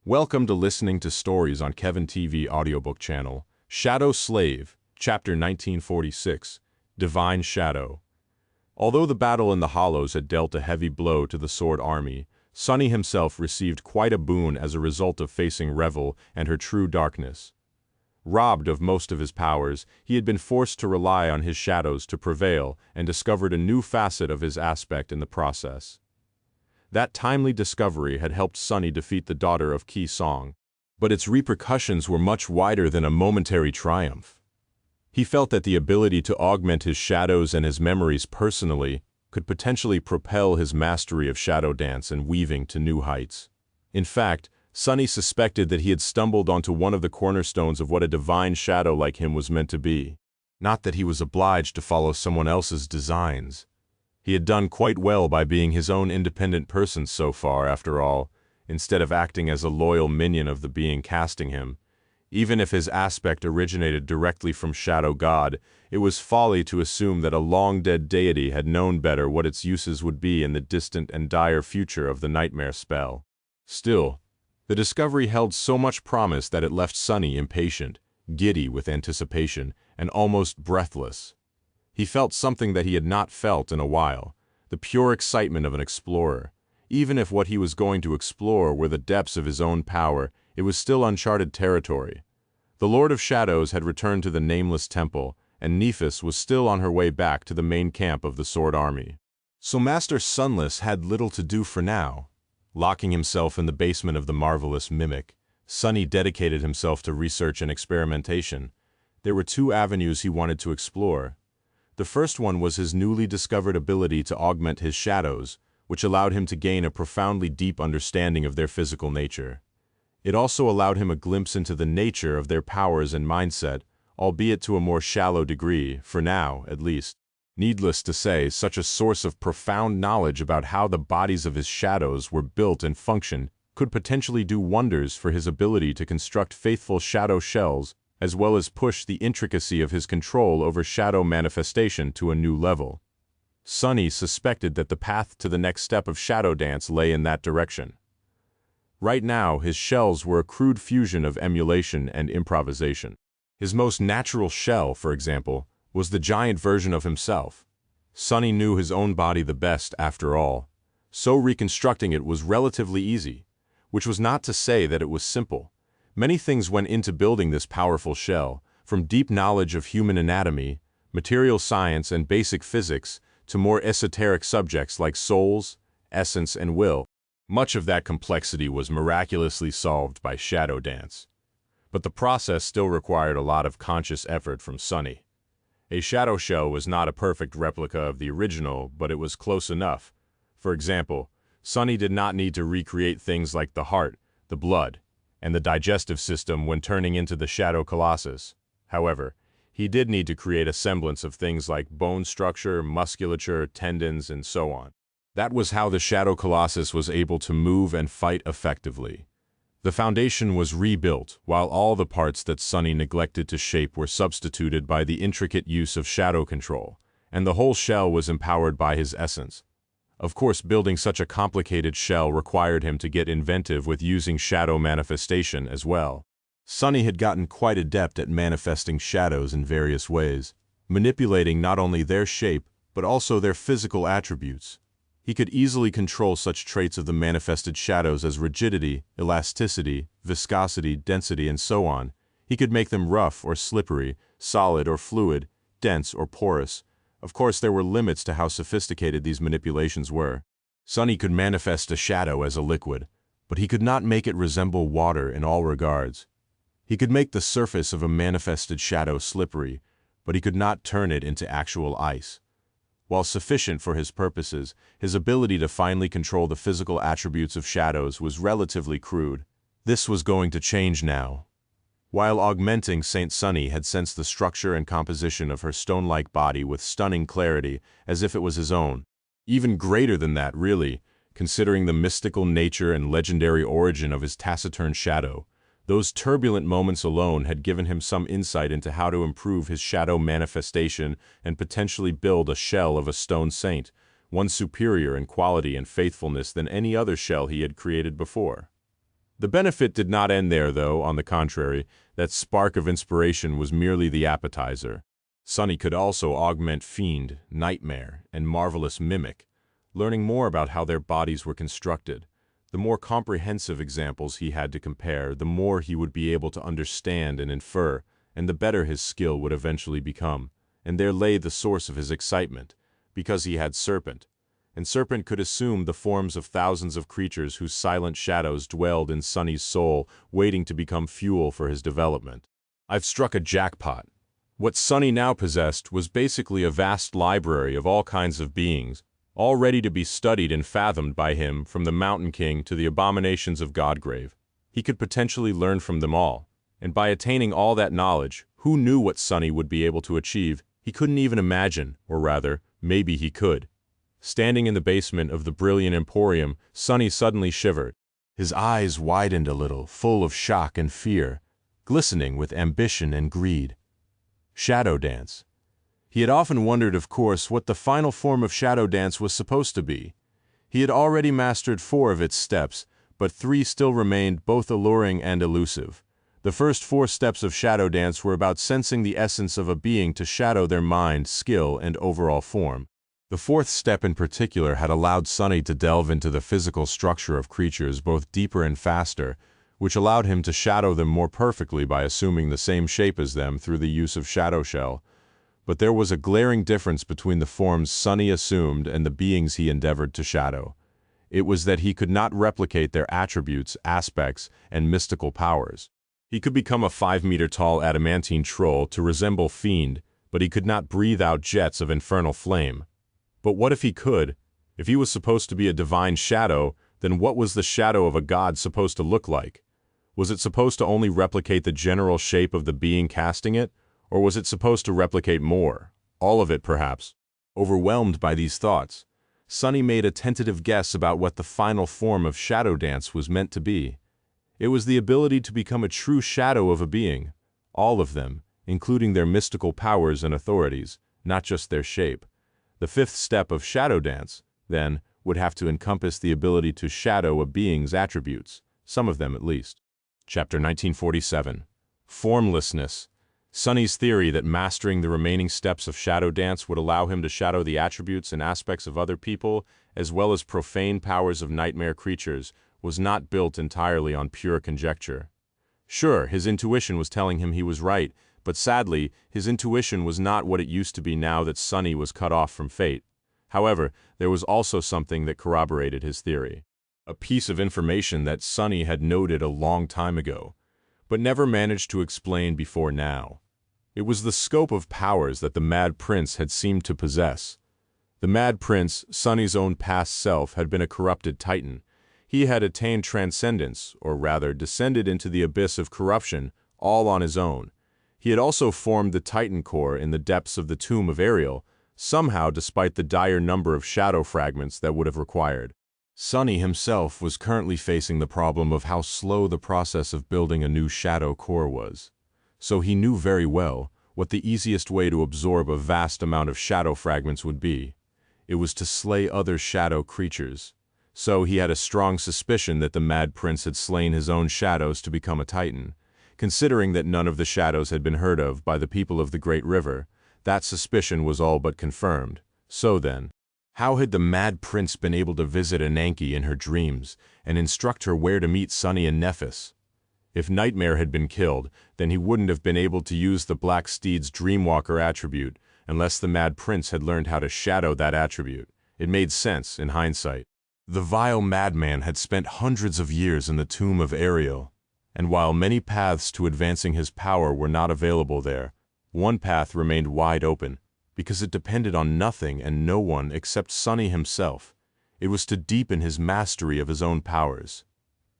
Welcome to listening to stories on Kevin TV audiobook channel. Shadow Slave, Chapter 1946, Divine Shadow. Although the battle in the Hollows had dealt a heavy blow to the Sword Army, Sunny himself received quite a boon as a result of facing Revel and her true darkness. Robbed of most of his powers, he had been forced to rely on his shadows to prevail and discovered a new facet of his aspect in the process. That timely discovery had helped Sunny defeat the daughter of Ki Song, but its repercussions were much wider than a momentary triumph. He felt that the ability to augment his shadows and his memories personally could potentially propel his mastery of shadow dance and weaving to new heights. In fact, Sunny suspected that he had stumbled onto one of the cornerstones of what a divine shadow like him was meant to be. Not that he was obliged to follow someone else's designs. He had done quite well by being his own independent person so far, after all, instead of acting as a loyal minion of the being casting him. Even if his aspect originated directly from Shadow God, it was folly to assume that a long-dead deity had known better what its uses would be in the distant and dire future of the nightmare spell. Still, the discovery held so much promise that it left Sunny impatient, giddy with anticipation, and almost breathless. He felt something that he had not felt in a while, the pure excitement of an explorer. Even if what he was going to explore were the depths of his own power, it was still uncharted territory. The Lord of Shadows had returned to the nameless temple, and Nephis was still on her way back to the main camp of the Sword Army. So Master Sunless had little to do for now. Locking himself in the basement of the marvelous mimic, Sunny dedicated himself to research and experimentation. There were two avenues he wanted to explore. The first one was his newly discovered ability to augment his shadows, which allowed him to gain a profoundly deep understanding of their physical nature. It also allowed him a glimpse into the nature of their powers and mindset, albeit to a more shallow degree, for now, at least. Needless to say, such a source of profound knowledge about how the bodies of his shadows were built and functioned could potentially do wonders for his ability to construct faithful shadow shells, as well as push the intricacy of his control over shadow manifestation to a new level. Sunny suspected that the path to the next step of shadow dance lay in that direction. Right now, his shells were a crude fusion of emulation and improvisation. His most natural shell, for example, was the giant version of himself. Sunny knew his own body the best, after all, so reconstructing it was relatively easy, which was not to say that it was simple. Many things went into building this powerful shell, from deep knowledge of human anatomy, material science, and basic physics, to more esoteric subjects like souls, essence, and will. Much of that complexity was miraculously solved by shadow dance. But the process still required a lot of conscious effort from Sunny. A shadow shell was not a perfect replica of the original, but it was close enough. For example, Sunny did not need to recreate things like the heart, the blood, and the digestive system when turning into the Shadow Colossus. However, he did need to create a semblance of things like bone structure, musculature, tendons, and so on. That was how the Shadow Colossus was able to move and fight effectively. The foundation was rebuilt, while all the parts that Sunny neglected to shape were substituted by the intricate use of shadow control, and the whole shell was empowered by his essence. Of course, building such a complicated shell required him to get inventive with using shadow manifestation as well. Sunny had gotten quite adept at manifesting shadows in various ways, manipulating not only their shape, but also their physical attributes. He could easily control such traits of the manifested shadows as rigidity, elasticity, viscosity, density, and so on. He could make them rough or slippery, solid or fluid, dense or porous. Of course, there were limits to how sophisticated these manipulations were. Sunny could manifest a shadow as a liquid, but he could not make it resemble water in all regards. He could make the surface of a manifested shadow slippery, but he could not turn it into actual ice. While sufficient for his purposes, his ability to finely control the physical attributes of shadows was relatively crude. This was going to change now. While augmenting, Saint Sunny had sensed the structure and composition of her stone-like body with stunning clarity, as if it was his own. Even greater than that, really, considering the mystical nature and legendary origin of his taciturn shadow. Those turbulent moments alone had given him some insight into how to improve his shadow manifestation and potentially build a shell of a stone saint, one superior in quality and faithfulness than any other shell he had created before. The benefit did not end there, though. On the contrary, that spark of inspiration was merely the appetizer. Sunny could also augment fiend, nightmare, and marvelous mimic, learning more about how their bodies were constructed. The more comprehensive examples he had to compare, the more he would be able to understand and infer, and the better his skill would eventually become. And there lay the source of his excitement, because he had Serpent, and Serpent could assume the forms of thousands of creatures whose silent shadows dwelled in Sunny's soul, waiting to become fuel for his development. I've struck a jackpot. What Sunny now possessed was basically a vast library of all kinds of beings, all ready to be studied and fathomed by him, from the Mountain King to the abominations of Godgrave. He could potentially learn from them all, and by attaining all that knowledge, who knew what Sunny would be able to achieve? He couldn't even imagine, or rather, maybe he could. Standing in the basement of the brilliant emporium, Sunny suddenly shivered. His eyes widened a little, full of shock and fear, glistening with ambition and greed. Shadow dance. He had often wondered, of course, what the final form of shadow dance was supposed to be. He had already mastered 4 of its steps, but 3 still remained, both alluring and elusive. The first 4 steps of shadow dance were about sensing the essence of a being to shadow their mind, skill, and overall form. The 4th step in particular had allowed Sunny to delve into the physical structure of creatures both deeper and faster, which allowed him to shadow them more perfectly by assuming the same shape as them through the use of Shadow Shell. But there was a glaring difference between the forms Sunny assumed and the beings he endeavored to shadow. It was that he could not replicate their attributes, aspects, and mystical powers. He could become a 5-meter-tall adamantine troll to resemble Fiend, but he could not breathe out jets of infernal flame. But what if he could? If he was supposed to be a divine shadow, then what was the shadow of a god supposed to look like? Was it supposed to only replicate the general shape of the being casting it? Or was it supposed to replicate more? All of it, perhaps. Overwhelmed by these thoughts, Sunny made a tentative guess about what the final form of shadow dance was meant to be. It was the ability to become a true shadow of a being, all of them, including their mystical powers and authorities, not just their shape. The 5th step of shadow dance, then, would have to encompass the ability to shadow a being's attributes, some of them at least. Chapter 1947. Formlessness. Sunny's theory that mastering the remaining steps of shadow dance would allow him to shadow the attributes and aspects of other people, as well as profane powers of nightmare creatures, was not built entirely on pure conjecture. Sure, his intuition was telling him he was right, but sadly, his intuition was not what it used to be now that Sunny was cut off from fate. However, there was also something that corroborated his theory. A piece of information that Sunny had noted a long time ago, but never managed to explain before now. It was the scope of powers that the Mad Prince had seemed to possess. The Mad Prince, Sunny's own past self, had been a corrupted titan. He had attained transcendence, or rather descended into the abyss of corruption, all on his own. He had also formed the Titan core in the depths of the tomb of Ariel, somehow despite the dire number of shadow fragments that would have required. Sunny himself was currently facing the problem of how slow the process of building a new shadow core was. So he knew very well what the easiest way to absorb a vast amount of shadow fragments would be. It was to slay other shadow creatures. So he had a strong suspicion that the Mad Prince had slain his own shadows to become a Titan. Considering that none of the shadows had been heard of by the people of the Great River, that suspicion was all but confirmed. So then, how had the Mad Prince been able to visit Ananke in her dreams and instruct her where to meet Sunny and Nephis? If Nightmare had been killed, then he wouldn't have been able to use the Black Steed's Dreamwalker attribute unless the Mad Prince had learned how to shadow that attribute. It made sense in hindsight. The vile madman had spent hundreds of years in the tomb of Ariel, and while many paths to advancing his power were not available there, one path remained wide open, because it depended on nothing and no one except Sunny himself. It was to deepen his mastery of his own powers.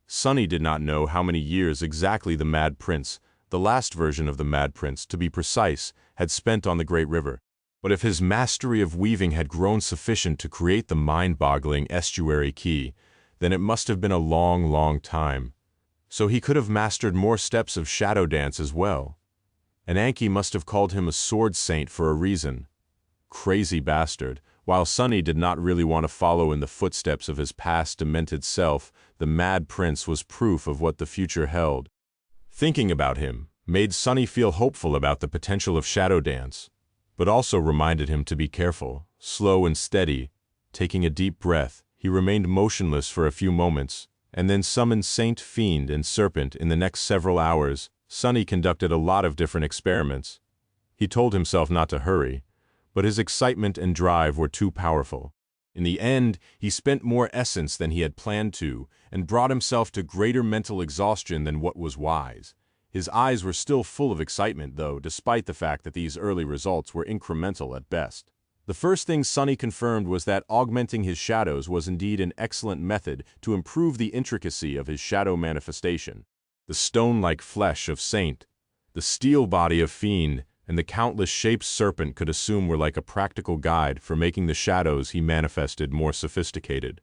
Sunny did not know how many years exactly the Mad Prince, the last version of the Mad Prince, to be precise, had spent on the Great River. But if his mastery of weaving had grown sufficient to create the mind-boggling estuary key, then it must have been a long, long time. So he could have mastered more steps of shadow dance as well. Ananke must have called him a sword saint for a reason. Crazy bastard. While Sonny did not really want to follow in the footsteps of his past demented self, the Mad Prince was proof of what the future held. Thinking about him made Sonny feel hopeful about the potential of shadow dance, but also reminded him to be careful, slow and steady. Taking a deep breath, he remained motionless for a few moments, and then summoned Saint, Fiend, and Serpent. In the next several hours, Sonny conducted a lot of different experiments. He told himself not to hurry, but his excitement and drive were too powerful. In the end, he spent more essence than he had planned to, and brought himself to greater mental exhaustion than what was wise. His eyes were still full of excitement, though, despite the fact that these early results were incremental at best. The first thing Sonny confirmed was that augmenting his shadows was indeed an excellent method to improve the intricacy of his shadow manifestation. The stone-like flesh of Saint, the steel body of Fiend, and the countless shapes Serpent could assume were like a practical guide for making the shadows he manifested more sophisticated.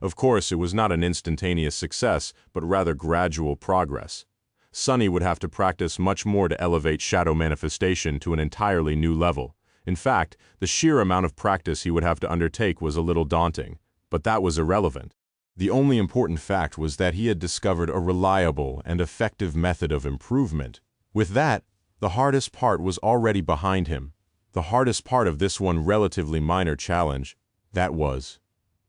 Of course, it was not an instantaneous success, but rather gradual progress. Sonny would have to practice much more to elevate shadow manifestation to an entirely new level. In fact, the sheer amount of practice he would have to undertake was a little daunting, but that was irrelevant. The only important fact was that he had discovered a reliable and effective method of improvement. With that, the hardest part was already behind him. The hardest part of this one relatively minor challenge, that was.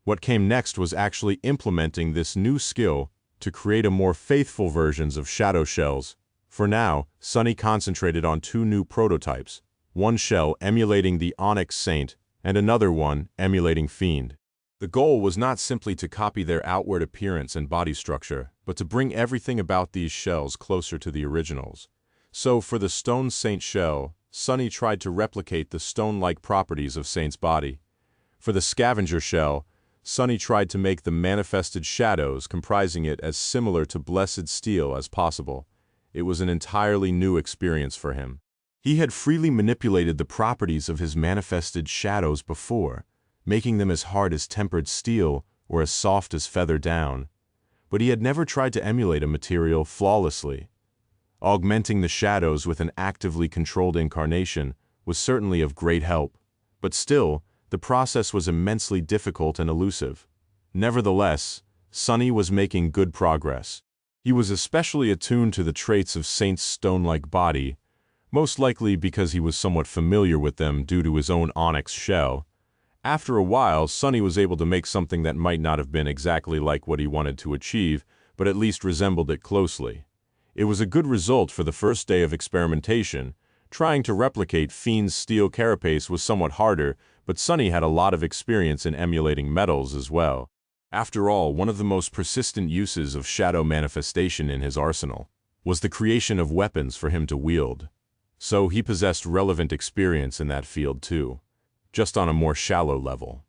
What came next was actually implementing this new skill to create a more faithful versions of shadow shells. For now, Sonny concentrated on two new prototypes, one shell emulating the Onyx Saint and another one emulating Fiend. The goal was not simply to copy their outward appearance and body structure, but to bring everything about these shells closer to the originals. So, for the Stone Saint shell, Sonny tried to replicate the stone-like properties of Saint's body. For the Scavenger shell, Sonny tried to make the manifested shadows comprising it as similar to blessed steel as possible. It was an entirely new experience for him. He had freely manipulated the properties of his manifested shadows before, making them as hard as tempered steel or as soft as feather down. But he had never tried to emulate a material flawlessly. Augmenting the shadows with an actively controlled incarnation was certainly of great help, but still, the process was immensely difficult and elusive. Nevertheless, Sonny was making good progress. He was especially attuned to the traits of Saint's stone-like body, most likely because he was somewhat familiar with them due to his own onyx shell. After a while, Sonny was able to make something that might not have been exactly like what he wanted to achieve, but at least resembled it closely. It was a good result for the first day of experimentation. Trying to replicate Fiend's steel carapace was somewhat harder, but Sonny had a lot of experience in emulating metals as well. After all, one of the most persistent uses of shadow manifestation in his arsenal was the creation of weapons for him to wield. So he possessed relevant experience in that field too, just on a more shallow level.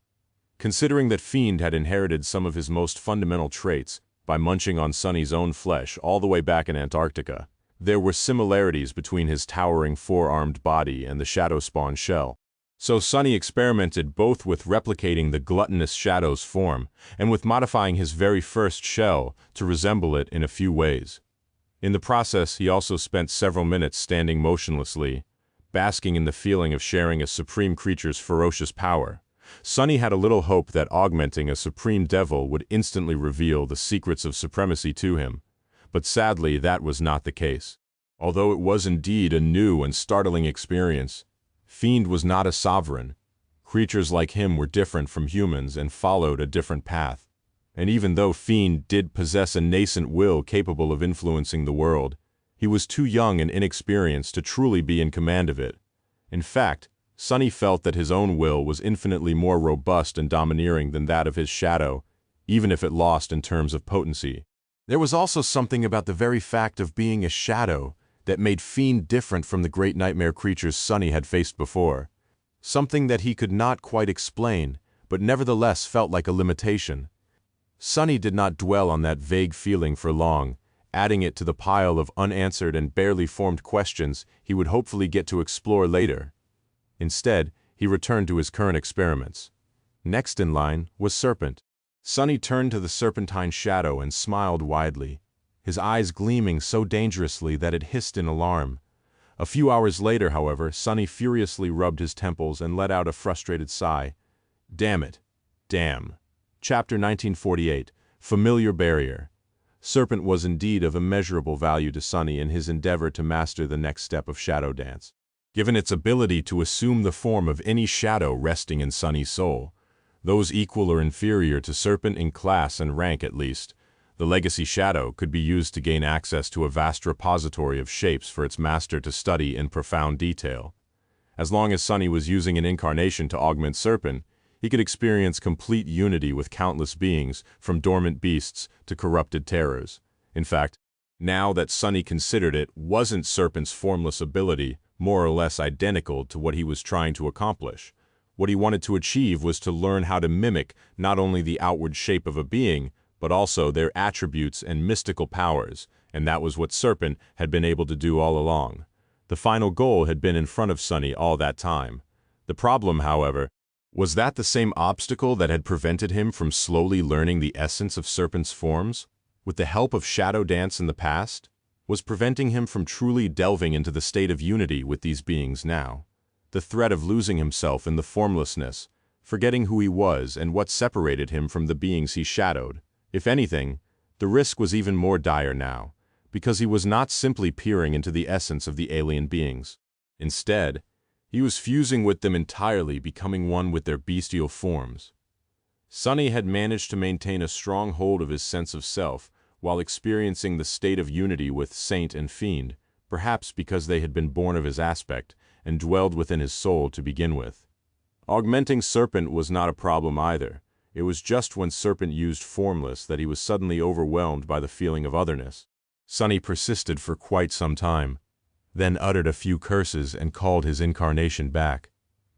Considering that Fiend had inherited some of his most fundamental traits by munching on Sonny's own flesh all the way back in Antarctica, there were similarities between his towering four-armed body and the Shadow Spawn shell. So Sonny experimented both with replicating the gluttonous Shadow's form and with modifying his very first shell to resemble it in a few ways. In the process, he also spent several minutes standing motionlessly, basking in the feeling of sharing a supreme creature's ferocious power. Sonny had a little hope that augmenting a supreme devil would instantly reveal the secrets of supremacy to him, but sadly that was not the case. Although it was indeed a new and startling experience, Fiend was not a sovereign. Creatures like him were different from humans and followed a different path. And even though Fiend did possess a nascent will capable of influencing the world, he was too young and inexperienced to truly be in command of it. In fact, Sonny felt that his own will was infinitely more robust and domineering than that of his shadow, even if it lost in terms of potency. There was also something about the very fact of being a shadow that made Fiend different from the great nightmare creatures Sonny had faced before. Something that he could not quite explain, but nevertheless felt like a limitation. Sonny did not dwell on that vague feeling for long, adding it to the pile of unanswered and barely formed questions he would hopefully get to explore later. Instead, he returned to his current experiments. Next in line was Serpent. Sonny turned to the serpentine shadow and smiled widely, his eyes gleaming so dangerously that it hissed in alarm. A few hours later, however, Sonny furiously rubbed his temples and let out a frustrated sigh. Damn it. Damn. Chapter 1948, Familiar Barrier. Serpent was indeed of immeasurable value to Sunny in his endeavor to master the next step of shadow dance. Given its ability to assume the form of any shadow resting in Sunny's soul, those equal or inferior to Serpent in class and rank at least, the legacy shadow could be used to gain access to a vast repository of shapes for its master to study in profound detail. As long as Sunny was using an incarnation to augment Serpent, he could experience complete unity with countless beings, from dormant beasts to corrupted terrors. In fact, now that Sunny considered it, wasn't Serpent's formless ability more or less identical to what he was trying to accomplish? What he wanted to achieve was to learn how to mimic not only the outward shape of a being, but also their attributes and mystical powers, and that was what Serpent had been able to do all along. The final goal had been in front of Sunny all that time. The problem, however, was that the same obstacle that had prevented him from slowly learning the essence of Serpent's forms, with the help of shadow dance in the past, was preventing him from truly delving into the state of unity with these beings now. The threat of losing himself in the formlessness, forgetting who he was and what separated him from the beings he shadowed. If anything, the risk was even more dire now, because he was not simply peering into the essence of the alien beings. Instead, he was fusing with them entirely, becoming one with their bestial forms. Sunny had managed to maintain a strong hold of his sense of self while experiencing the state of unity with saint and fiend, perhaps because they had been born of his aspect and dwelled within his soul to begin with. Augmenting Serpent was not a problem either. It was just when Serpent used formless that he was suddenly overwhelmed by the feeling of otherness. Sunny persisted for quite some time, then uttered a few curses and called his incarnation back.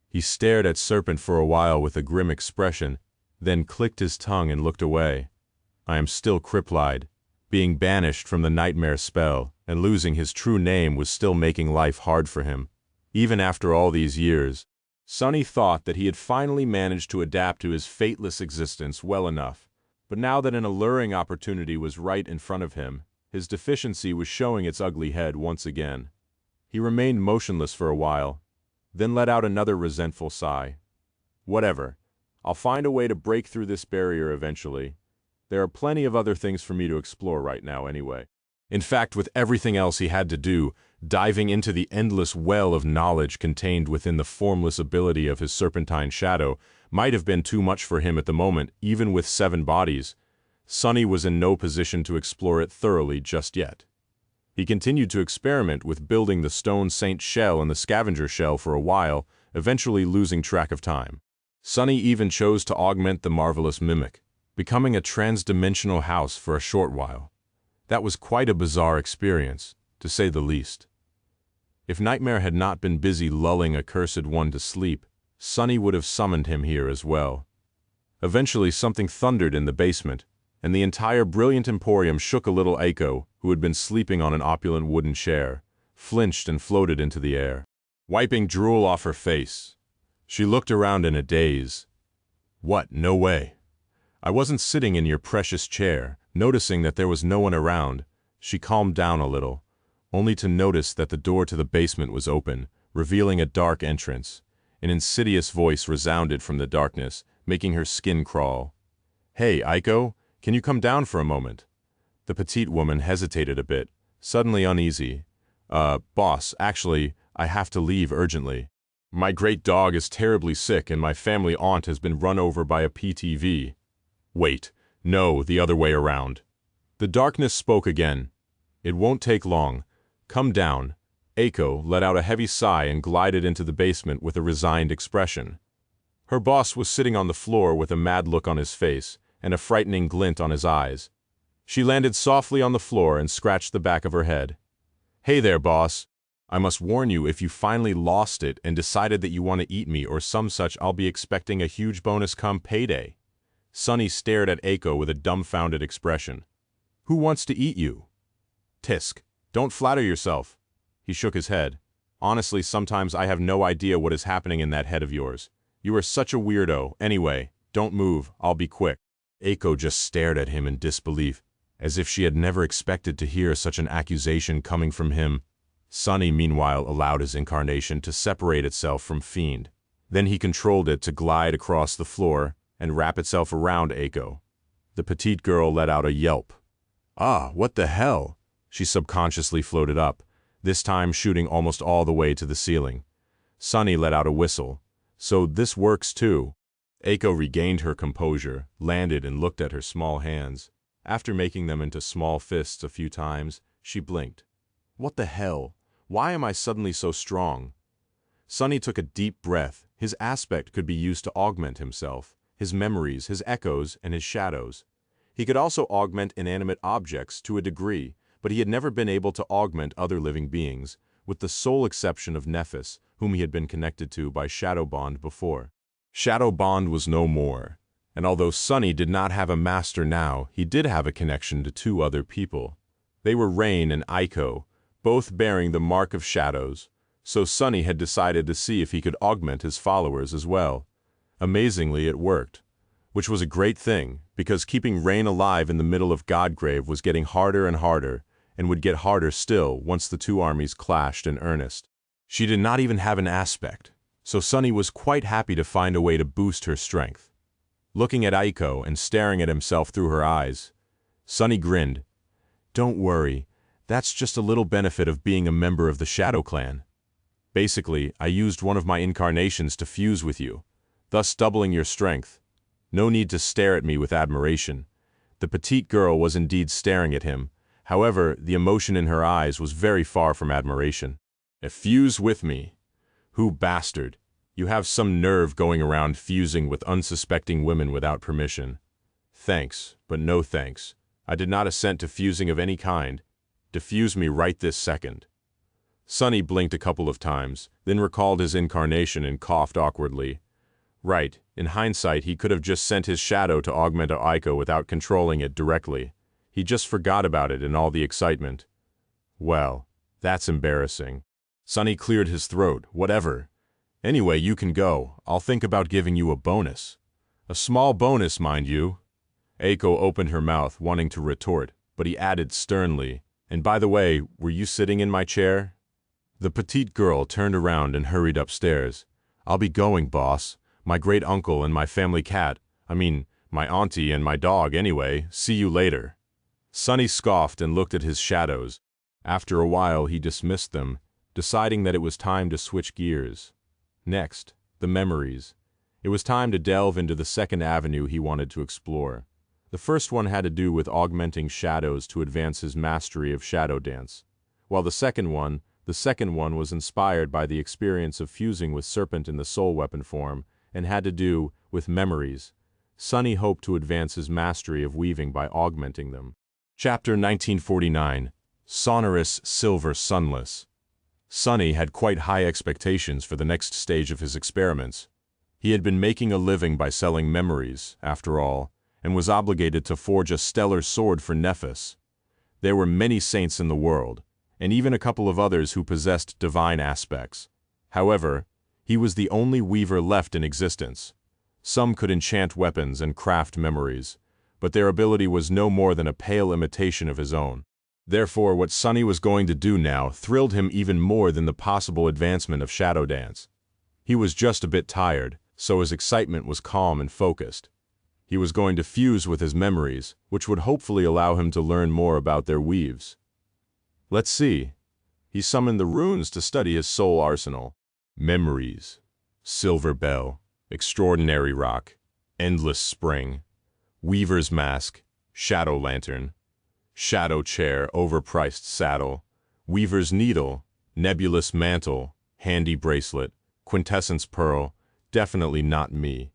He stared at Serpent for a while with a grim expression, then clicked his tongue and looked away. I am still crippled. Being banished from the nightmare spell and losing his true name was still making life hard for him. Even after all these years, Sunny thought that he had finally managed to adapt to his fateless existence well enough. But now that an alluring opportunity was right in front of him, his deficiency was showing its ugly head once again. He remained motionless for a while, then let out another resentful sigh. Whatever. I'll find a way to break through this barrier eventually. There are plenty of other things for me to explore right now anyway. In fact, with everything else he had to do, diving into the endless well of knowledge contained within the formless ability of his serpentine shadow might have been too much for him at the moment, even with 7 bodies. Sunny was in no position to explore it thoroughly just yet. He continued to experiment with building the stone saint shell and the scavenger shell for a while, eventually losing track of time. Sunny even chose to augment the marvelous mimic, becoming a trans-dimensional house for a short while. That was quite a bizarre experience, to say the least. If Nightmare had not been busy lulling Accursed One to sleep, Sunny would have summoned him here as well. Eventually something thundered in the basement, and the entire brilliant emporium shook a little. Aiko, who had been sleeping on an opulent wooden chair, flinched and floated into the air. Wiping drool off her face, she looked around in a daze. What? No way. I wasn't sitting in your precious chair. Noticing that there was no one around, she calmed down a little, only to notice that the door to the basement was open, revealing a dark entrance. An insidious voice resounded from the darkness, making her skin crawl. Hey, Aiko, can you come down for a moment? The petite woman hesitated a bit, suddenly uneasy. Boss, actually, I have to leave urgently. My great dog is terribly sick and my family aunt has been run over by a PTV. Wait. No, the other way around. The darkness spoke again. It won't take long. Come down. Aiko let out a heavy sigh and glided into the basement with a resigned expression. Her boss was sitting on the floor with a mad look on his face and a frightening glint on his eyes. She landed softly on the floor and scratched the back of her head. Hey there, boss. I must warn you, if you finally lost it and decided that you want to eat me or some such, I'll be expecting a huge bonus come payday. Sunny stared at Aiko with a dumbfounded expression. Who wants to eat you? Tisk, don't flatter yourself. He shook his head. Honestly, sometimes I have no idea what is happening in that head of yours. You are such a weirdo. Anyway, don't move, I'll be quick. Aiko just stared at him in disbelief, as if she had never expected to hear such an accusation coming from him. Sunny, meanwhile, allowed his incarnation to separate itself from Fiend. Then he controlled it to glide across the floor and wrap itself around Aiko. The petite girl let out a yelp. Ah, what the hell? She subconsciously floated up, this time shooting almost all the way to the ceiling. Sunny let out a whistle. So this works too. Aiko regained her composure, landed and looked at her small hands. After making them into small fists a few times, she blinked. What the hell? Why am I suddenly so strong? Sunny took a deep breath. His aspect could be used to augment himself, his memories, his echoes, and his shadows. He could also augment inanimate objects to a degree, but he had never been able to augment other living beings, with the sole exception of Nephis, whom he had been connected to by shadow bond before. Shadow bond was no more, and although Sunny did not have a master now, he did have a connection to two other people. They were Rain and Aiko, both bearing the mark of shadows, so Sunny had decided to see if he could augment his followers as well. Amazingly, it worked, which was a great thing, because keeping Rain alive in the middle of Godgrave was getting harder and harder, and would get harder still once the two armies clashed in earnest. She did not even have an aspect, so Sunny was quite happy to find a way to boost her strength. Looking at Aiko and staring at himself through her eyes, Sunny grinned. Don't worry, that's just a little benefit of being a member of the Shadow Clan. Basically, I used one of my incarnations to fuse with you, thus doubling your strength. No need to stare at me with admiration. The petite girl was indeed staring at him. However, the emotion in her eyes was very far from admiration. Fuse with me? Who bastard? You have some nerve going around fusing with unsuspecting women without permission. Thanks, but no thanks. I did not assent to fusing of any kind. Defuse me right this second. Sunny blinked a couple of times, then recalled his incarnation and coughed awkwardly. Right, in hindsight he could have just sent his shadow to augment Aiko without controlling it directly. He just forgot about it in all the excitement. Well, that's embarrassing. Sunny cleared his throat. Whatever. Anyway, you can go. I'll think about giving you a bonus. A small bonus, mind you. Aiko opened her mouth, wanting to retort, but he added sternly, and by the way, were you sitting in my chair? The petite girl turned around and hurried upstairs. I'll be going, boss. My great-uncle and my family cat, my auntie and my dog anyway, see you later. Sunny scoffed and looked at his shadows. After a while he dismissed them, deciding that it was time to switch gears. Next, the memories. It was time to delve into the second avenue he wanted to explore. The first one had to do with augmenting shadows to advance his mastery of shadow dance, while the second one was inspired by the experience of fusing with Serpent in the soul weapon form and had to do with memories. Sunny hoped to advance his mastery of weaving by augmenting them. Chapter 1949. Sonorous Silver Sunless. Sunny had quite high expectations for the next stage of his experiments. He had been making a living by selling memories, after all, and was obligated to forge a stellar sword for Nephis. There were many saints in the world, and even a couple of others who possessed divine aspects. However, he was the only weaver left in existence. Some could enchant weapons and craft memories, but their ability was no more than a pale imitation of his own. Therefore, what Sunny was going to do now thrilled him even more than the possible advancement of shadow dance. He was just a bit tired, so his excitement was calm and focused. He was going to fuse with his memories, which would hopefully allow him to learn more about their weaves. Let's see. He summoned the runes to study his soul arsenal. Memories. Silver Bell. Extraordinary Rock. Endless Spring. Weaver's Mask. Shadow Lantern. Shadow Chair, Overpriced Saddle. Weaver's Needle. Nebulous Mantle. Handy Bracelet. Quintessence Pearl. Definitely not me.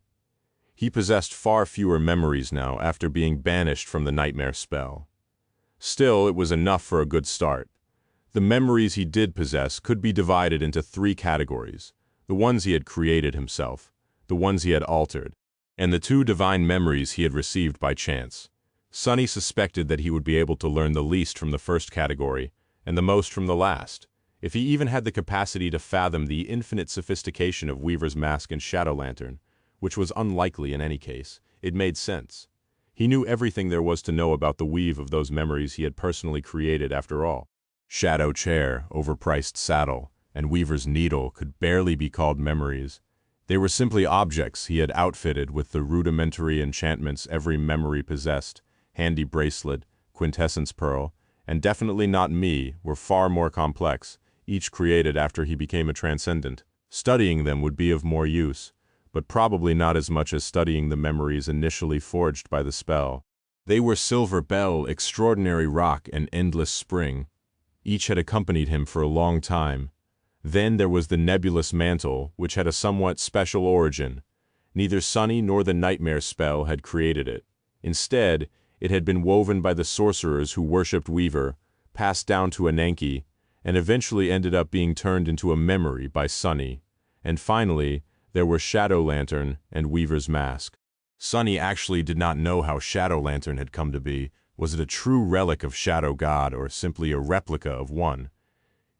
He possessed far fewer memories now after being banished from the nightmare spell. Still, it was enough for a good start. The memories he did possess could be divided into three categories: the ones he had created himself, the ones he had altered, and the two divine memories he had received by chance. Sunny suspected that he would be able to learn the least from the first category, and the most from the last. If he even had the capacity to fathom the infinite sophistication of Weaver's Mask and Shadow Lantern, which was unlikely in any case, it made sense. He knew everything there was to know about the weave of those memories he had personally created after all. Shadow Chair, Overpriced Saddle, and Weaver's Needle could barely be called memories. They were simply objects he had outfitted with the rudimentary enchantments every memory possessed. Handy bracelet, quintessence pearl, and definitely not me were far more complex, each created after he became a transcendent. Studying them would be of more use, but probably not as much as studying the memories initially forged by the spell. They were Silver Bell, Extraordinary Rock, and Endless Spring. Each had accompanied him for a long time. Then there was the Nebulous Mantle, which had a somewhat special origin. Neither Sunny nor the Nightmare spell had created it. Instead, it had been woven by the sorcerers who worshipped Weaver, passed down to Ananke, and eventually ended up being turned into a memory by Sunny. And finally, there were Shadow Lantern and Weaver's Mask. Sunny actually did not know how Shadow Lantern had come to be. Was it a true relic of Shadow God or simply a replica of one?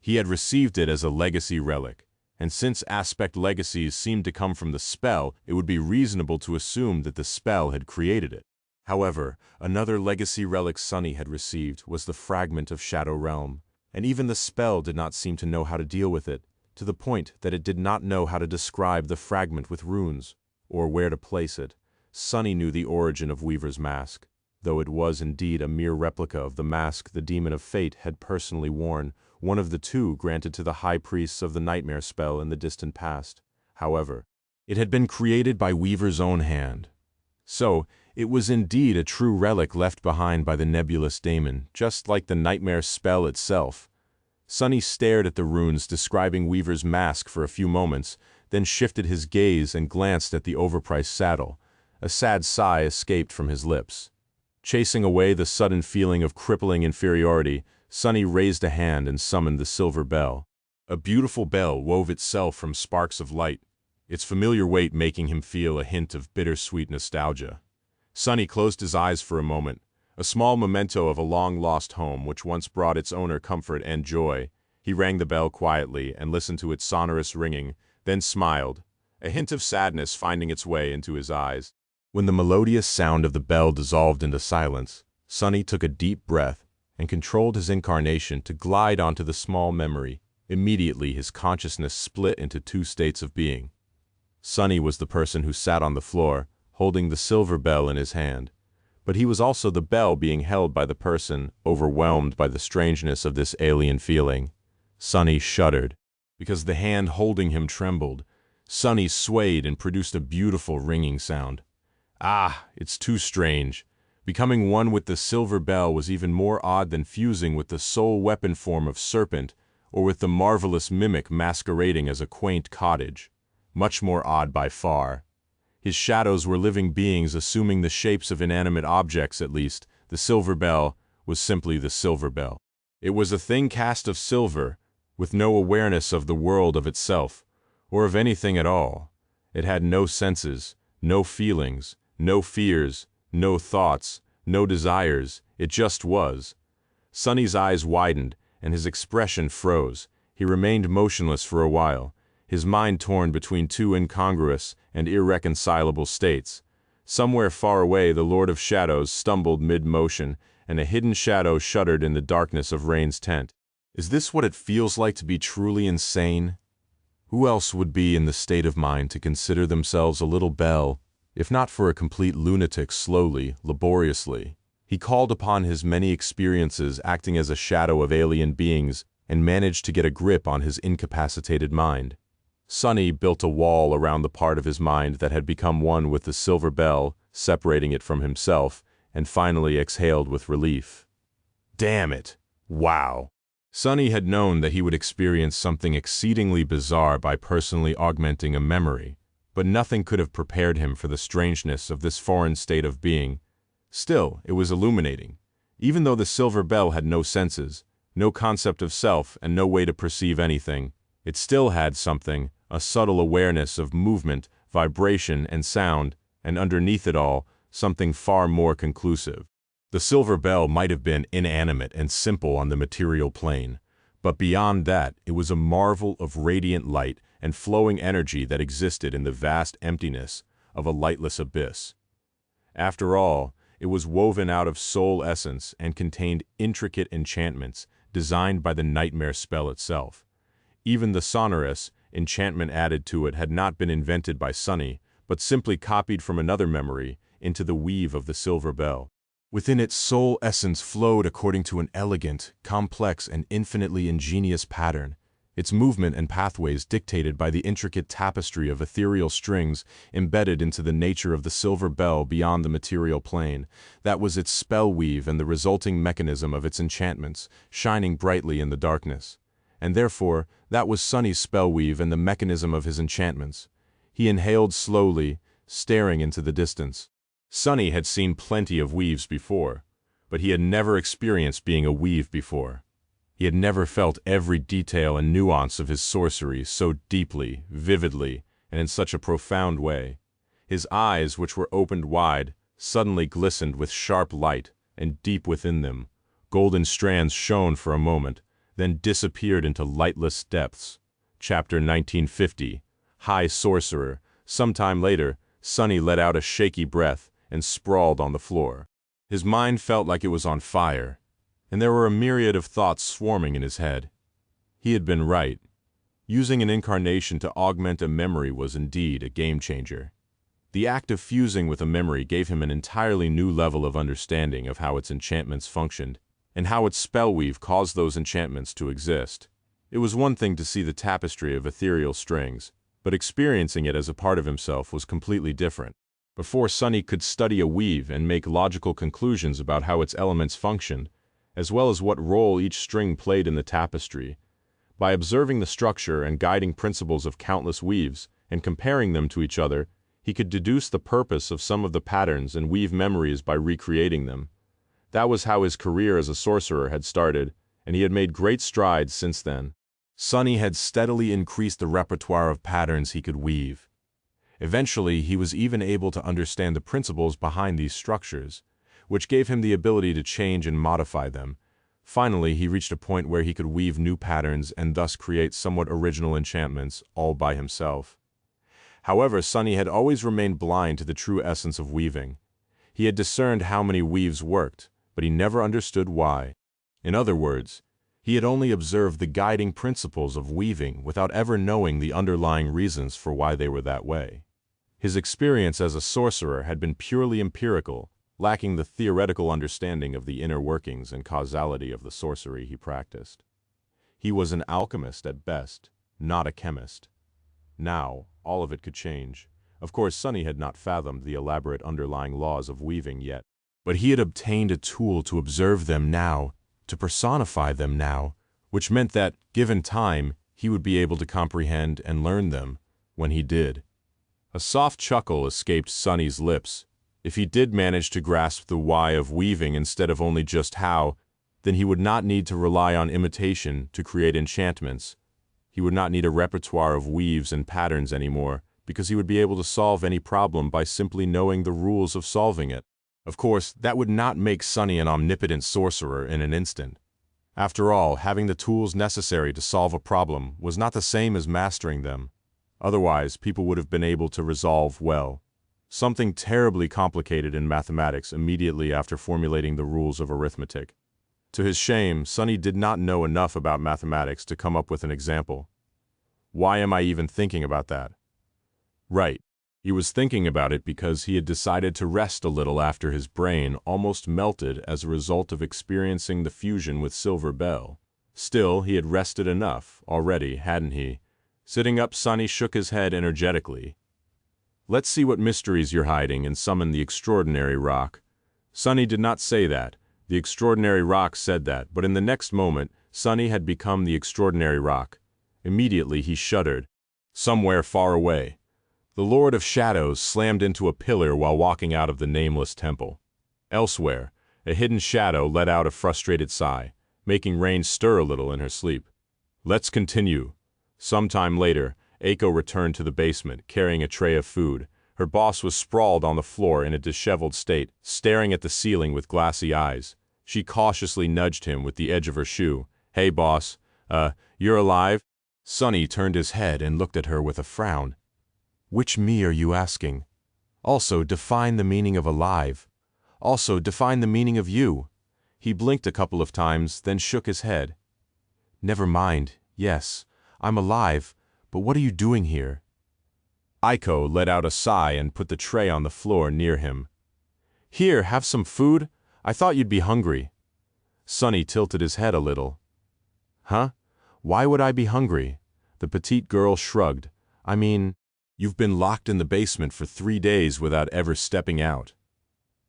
He had received it as a legacy relic, and since aspect legacies seemed to come from the spell, it would be reasonable to assume that the spell had created it. However, another legacy relic Sunny had received was the fragment of Shadow Realm, and even the spell did not seem to know how to deal with it, to the point that it did not know how to describe the fragment with runes, or where to place it. Sunny knew the origin of Weaver's Mask, though it was indeed a mere replica of the mask the Demon of Fate had personally worn, one of the two granted to the high priests of the Nightmare spell in the distant past. However, it had been created by Weaver's own hand. So, it was indeed a true relic left behind by the nebulous daemon, just like the Nightmare spell itself. Sunny stared at the runes describing Weaver's Mask for a few moments, then shifted his gaze and glanced at the overpriced saddle. A sad sigh escaped from his lips. Chasing away the sudden feeling of crippling inferiority, Sunny raised a hand and summoned the silver bell. A beautiful bell wove itself from sparks of light, its familiar weight making him feel a hint of bittersweet nostalgia. Sunny closed his eyes for a moment, a small memento of a long-lost home which once brought its owner comfort and joy. He rang the bell quietly and listened to its sonorous ringing, then smiled, a hint of sadness finding its way into his eyes. When the melodious sound of the bell dissolved into silence, Sunny took a deep breath and controlled his incarnation to glide onto the small memory. Immediately his consciousness split into two states of being. Sunny was the person who sat on the floor, holding the silver bell in his hand, but he was also the bell being held by the person overwhelmed by the strangeness of this alien feeling. Sunny shuddered, because the hand holding him trembled. Sunny swayed and produced a beautiful ringing sound. Ah, it's too strange. Becoming one with the silver bell was even more odd than fusing with the sole weapon form of serpent, or with the marvelous mimic masquerading as a quaint cottage. Much more odd by far. His shadows were living beings assuming the shapes of inanimate objects at least. The silver bell was simply the silver bell. It was a thing cast of silver, with no awareness of the world of itself, or of anything at all. It had no senses, no feelings, no fears, no thoughts, no desires. It just was. Sunny's eyes widened, and his expression froze. He remained motionless for a while, his mind torn between two incongruous and irreconcilable states. Somewhere far away the Lord of Shadows stumbled mid-motion, and a hidden shadow shuddered in the darkness of Rain's tent. Is this what it feels like to be truly insane? Who else would be in the state of mind to consider themselves a little bell, if not for a complete lunatic? Slowly, laboriously, he called upon his many experiences acting as a shadow of alien beings and managed to get a grip on his incapacitated mind. Sunny built a wall around the part of his mind that had become one with the silver bell, separating it from himself, and finally exhaled with relief. Damn it! Wow! Sunny had known that he would experience something exceedingly bizarre by personally augmenting a memory, but nothing could have prepared him for the strangeness of this foreign state of being. Still, it was illuminating. Even though the silver bell had no senses, no concept of self, and no way to perceive anything, it still had something, a subtle awareness of movement, vibration, and sound, and underneath it all, something far more conclusive. The silver bell might have been inanimate and simple on the material plane, but beyond that, it was a marvel of radiant light and flowing energy that existed in the vast emptiness of a lightless abyss. After all, it was woven out of soul essence and contained intricate enchantments designed by the Nightmare spell itself. Even the sonorous, enchantment added to it had not been invented by Sunny, but simply copied from another memory into the weave of the silver bell. Within its sole essence flowed according to an elegant, complex, and infinitely ingenious pattern, its movement and pathways dictated by the intricate tapestry of ethereal strings embedded into the nature of the silver bell beyond the material plane. That was its spell weave and the resulting mechanism of its enchantments, shining brightly in the darkness. And therefore, that was Sunny's spell weave and the mechanism of his enchantments. He inhaled slowly, staring into the distance. Sunny had seen plenty of weaves before, but he had never experienced being a weave before. He had never felt every detail and nuance of his sorcery so deeply, vividly, and in such a profound way. His eyes, which were opened wide, suddenly glistened with sharp light, and deep within them, golden strands shone for a moment, then disappeared into lightless depths. Chapter 1950. High Sorcerer. Sometime later, Sunny let out a shaky breath and sprawled on the floor. His mind felt like it was on fire, and there were a myriad of thoughts swarming in his head. He had been right. Using an incarnation to augment a memory was indeed a game-changer. The act of fusing with a memory gave him an entirely new level of understanding of how its enchantments functioned, and how its spellweave caused those enchantments to exist. It was one thing to see the tapestry of ethereal strings, but experiencing it as a part of himself was completely different. Before Sunny could study a weave and make logical conclusions about how its elements functioned, as well as what role each string played in the tapestry, by observing the structure and guiding principles of countless weaves and comparing them to each other, he could deduce the purpose of some of the patterns and weave memories by recreating them. That was how his career as a sorcerer had started, and he had made great strides since then. Sunny had steadily increased the repertoire of patterns he could weave. Eventually, he was even able to understand the principles behind these structures, which gave him the ability to change and modify them. Finally, he reached a point where he could weave new patterns and thus create somewhat original enchantments all by himself. However, Sunny had always remained blind to the true essence of weaving. He had discerned how many weaves worked, but he never understood why. In other words, he had only observed the guiding principles of weaving without ever knowing the underlying reasons for why they were that way. His experience as a sorcerer had been purely empirical, lacking the theoretical understanding of the inner workings and causality of the sorcery he practiced. He was an alchemist at best, not a chemist. Now, all of it could change. Of course, Sunny had not fathomed the elaborate underlying laws of weaving yet, but he had obtained a tool to observe them now, to personify them now, which meant that, given time, he would be able to comprehend and learn them when he did. A soft chuckle escaped Sunny's lips. If he did manage to grasp the why of weaving instead of only just how, then he would not need to rely on imitation to create enchantments. He would not need a repertoire of weaves and patterns anymore, because he would be able to solve any problem by simply knowing the rules of solving it. Of course, that would not make Sunny an omnipotent sorcerer in an instant. After all, having the tools necessary to solve a problem was not the same as mastering them. Otherwise, people would have been able to resolve, well, something terribly complicated in mathematics immediately after formulating the rules of arithmetic. To his shame, Sunny did not know enough about mathematics to come up with an example. Why am I even thinking about that? Right. He was thinking about it because he had decided to rest a little after his brain almost melted as a result of experiencing the fusion with Silver Bell. Still, he had rested enough already, hadn't he? Sitting up, Sunny shook his head energetically. Let's see what mysteries you're hiding and summon the extraordinary rock. Sunny did not say that. The extraordinary rock said that, but in the next moment, Sunny had become the extraordinary rock. Immediately he shuddered. Somewhere far away, the Lord of Shadows slammed into a pillar while walking out of the nameless temple. Elsewhere, a hidden shadow let out a frustrated sigh, making Rain stir a little in her sleep. Let's continue. Sometime later, Aiko returned to the basement, carrying a tray of food. Her boss was sprawled on the floor in a disheveled state, staring at the ceiling with glassy eyes. She cautiously nudged him with the edge of her shoe. Hey, boss. You're alive? Sunny turned his head and looked at her with a frown. Which me are you asking? Also, define the meaning of alive. Also, define the meaning of you. He blinked a couple of times, then shook his head. Never mind. Yes, I'm alive, But what are you doing here? Aiko let out a sigh and put the tray on the floor near him. Here, have some food? I thought you'd be hungry. Sunny tilted his head a little. Huh? Why would I be hungry? The petite girl shrugged. I mean, you've been locked in the basement for 3 days without ever stepping out.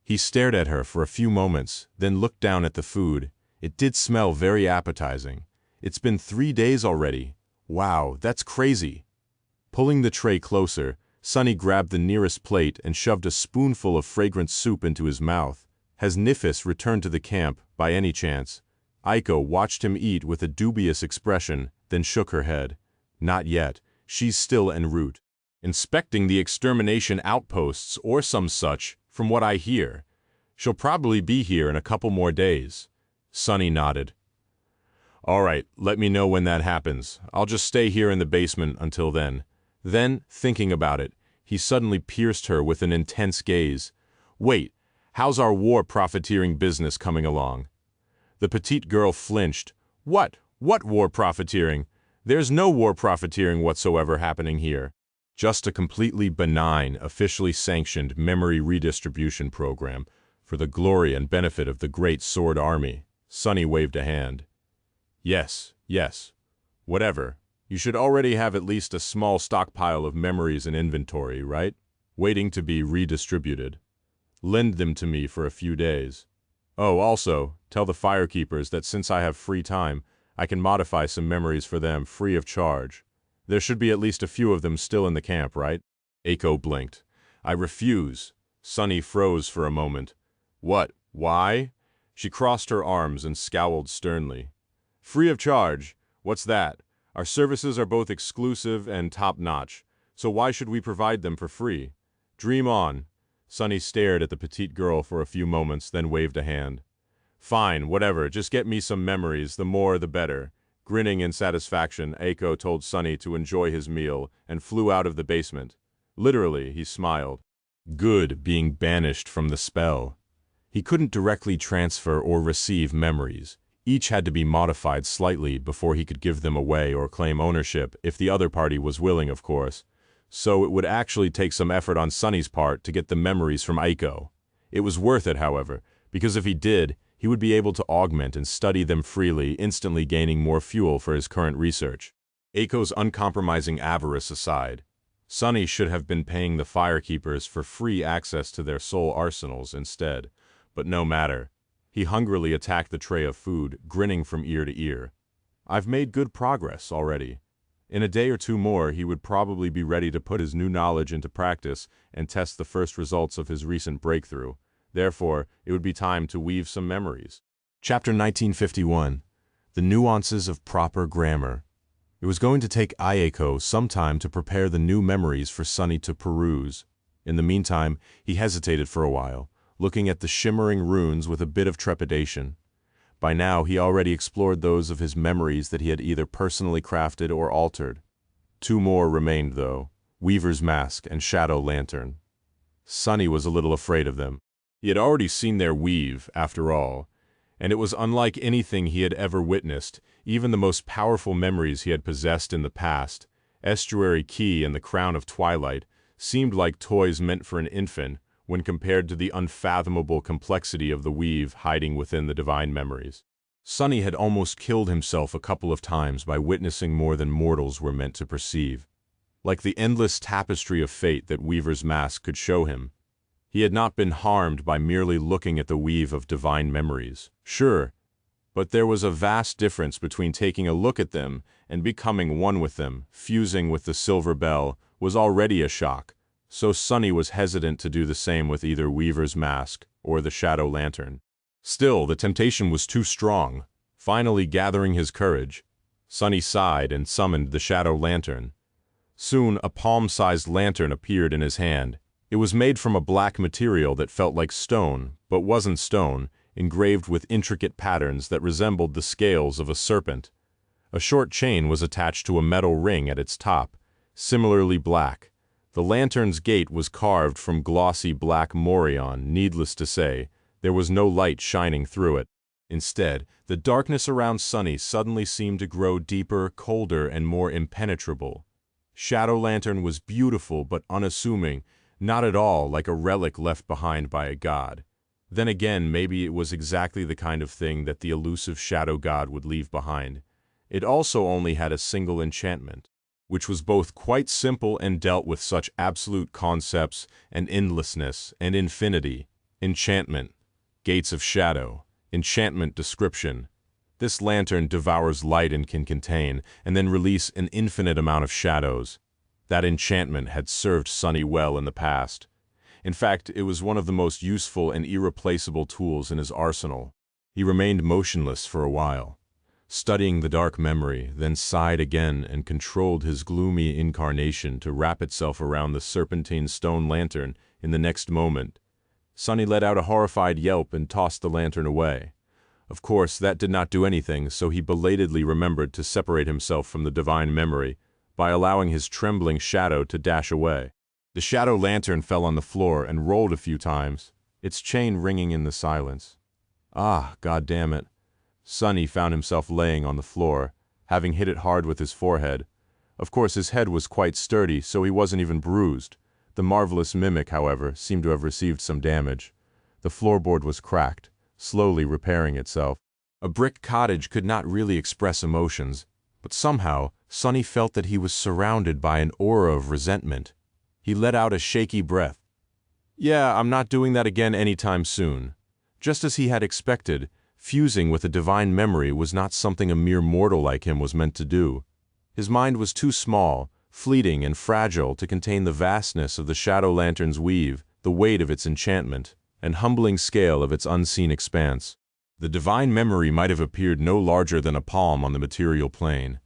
He stared at her for a few moments, then looked down at the food. It did smell very appetizing. It's been 3 days already. Wow, that's crazy. Pulling the tray closer, Sunny grabbed the nearest plate and shoved a spoonful of fragrant soup into his mouth. Has Nifis returned to the camp, by any chance? Aiko watched him eat with a dubious expression, then shook her head. Not yet. She's still en route. Inspecting the extermination outposts or some such, from what I hear. She'll probably be here in a couple more days. Sunny nodded. All right, let me know when that happens. I'll just stay here in the basement until then. Then, thinking about it, he suddenly pierced her with an intense gaze. Wait, how's our war profiteering business coming along? The petite girl flinched. What war profiteering? There's no war profiteering whatsoever happening here. Just a completely benign, officially sanctioned memory redistribution program for the glory and benefit of the great Sword Army. Sunny waved a hand. Yes. Whatever. You should already have at least a small stockpile of memories in inventory, right? Waiting to be redistributed. Lend them to me for a few days. Oh, also, tell the firekeepers that since I have free time, I can modify some memories for them free of charge. There should be at least a few of them still in the camp, right? Aiko blinked. I refuse. Sunny froze for a moment. What? Why? She crossed her arms and scowled sternly. Free of charge? What's that? Our services are both exclusive and top-notch, so why should we provide them for free? Dream on. Sunny stared at the petite girl for a few moments, then waved a hand. Fine, whatever, just get me some memories, the more the better. Grinning in satisfaction, Aiko told Sunny to enjoy his meal and flew out of the basement. Literally, he smiled. Good being banished from the spell. He couldn't directly transfer or receive memories. Each had to be modified slightly before he could give them away or claim ownership, if the other party was willing, of course. So it would actually take some effort on Sunny's part to get the memories from Aiko. It was worth it, however, because if he did, he would be able to augment and study them freely, instantly gaining more fuel for his current research. Aiko's uncompromising avarice aside, Sunny should have been paying the firekeepers for free access to their soul arsenals instead, but no matter. He hungrily attacked the tray of food, grinning from ear to ear. I've made good progress already. In a day or two more, he would probably be ready to put his new knowledge into practice and test the first results of his recent breakthrough. Therefore, it would be time to weave some memories. Chapter 1951. The Nuances of Proper Grammar. It was going to take Aiko some time to prepare the new memories for Sunny to peruse. In the meantime, he hesitated for a while, looking at the shimmering runes with a bit of trepidation. By now, he already explored those of his memories that he had either personally crafted or altered. 2 more remained, though, Weaver's Mask and Shadow Lantern. Sunny was a little afraid of them. He had already seen their weave, after all, and it was unlike anything he had ever witnessed, even the most powerful memories he had possessed in the past. Estuary Key and the Crown of Twilight seemed like toys meant for an infant, when compared to the unfathomable complexity of the weave hiding within the divine memories. Sunny had almost killed himself a couple of times by witnessing more than mortals were meant to perceive. Like the endless tapestry of fate that Weaver's Mask could show him, he had not been harmed by merely looking at the weave of divine memories. Sure, but there was a vast difference between taking a look at them and becoming one with them. Fusing with the silver bell was already a shock, so Sunny was hesitant to do the same with either Weaver's Mask or the Shadow Lantern. Still, the temptation was too strong. Finally gathering his courage, Sunny sighed and summoned the Shadow Lantern. Soon, a palm-sized lantern appeared in his hand. It was made from a black material that felt like stone, but wasn't stone, engraved with intricate patterns that resembled the scales of a serpent. A short chain was attached to a metal ring at its top, similarly black. The lantern's gate was carved from glossy black morion. Needless to say, there was no light shining through it. Instead, the darkness around Sunny suddenly seemed to grow deeper, colder, and more impenetrable. Shadow Lantern was beautiful but unassuming, not at all like a relic left behind by a god. Then again, maybe it was exactly the kind of thing that the elusive shadow god would leave behind. It also only had a single enchantment, which was both quite simple and dealt with such absolute concepts and endlessness and infinity. Enchantment. Gates of shadow. Enchantment description. This lantern devours light and can contain, and then release an infinite amount of shadows. That enchantment had served Sunny well in the past. In fact, it was one of the most useful and irreplaceable tools in his arsenal. He remained motionless for a while, studying the dark memory, then sighed again and controlled his gloomy incarnation to wrap itself around the serpentine stone lantern in the next moment. Sunny let out a horrified yelp and tossed the lantern away. Of course, that did not do anything, so he belatedly remembered to separate himself from the divine memory by allowing his trembling shadow to dash away. The shadow lantern fell on the floor and rolled a few times, its chain ringing in the silence. Ah, God damn it. Sunny found himself laying on the floor, having hit it hard with his forehead. Of course, his head was quite sturdy, so he wasn't even bruised. The marvelous mimic, however, seemed to have received some damage. The floorboard was cracked, slowly repairing itself. A brick cottage could not really express emotions, but somehow, Sunny felt that he was surrounded by an aura of resentment. He let out a shaky breath. Yeah, I'm not doing that again anytime soon. Just as he had expected, fusing with a divine memory was not something a mere mortal like him was meant to do. His mind was too small, fleeting and fragile to contain the vastness of the shadow lantern's weave, the weight of its enchantment, and humbling scale of its unseen expanse. The divine memory might have appeared no larger than a palm on the material plane,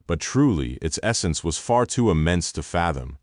but truly its essence was far too immense to fathom.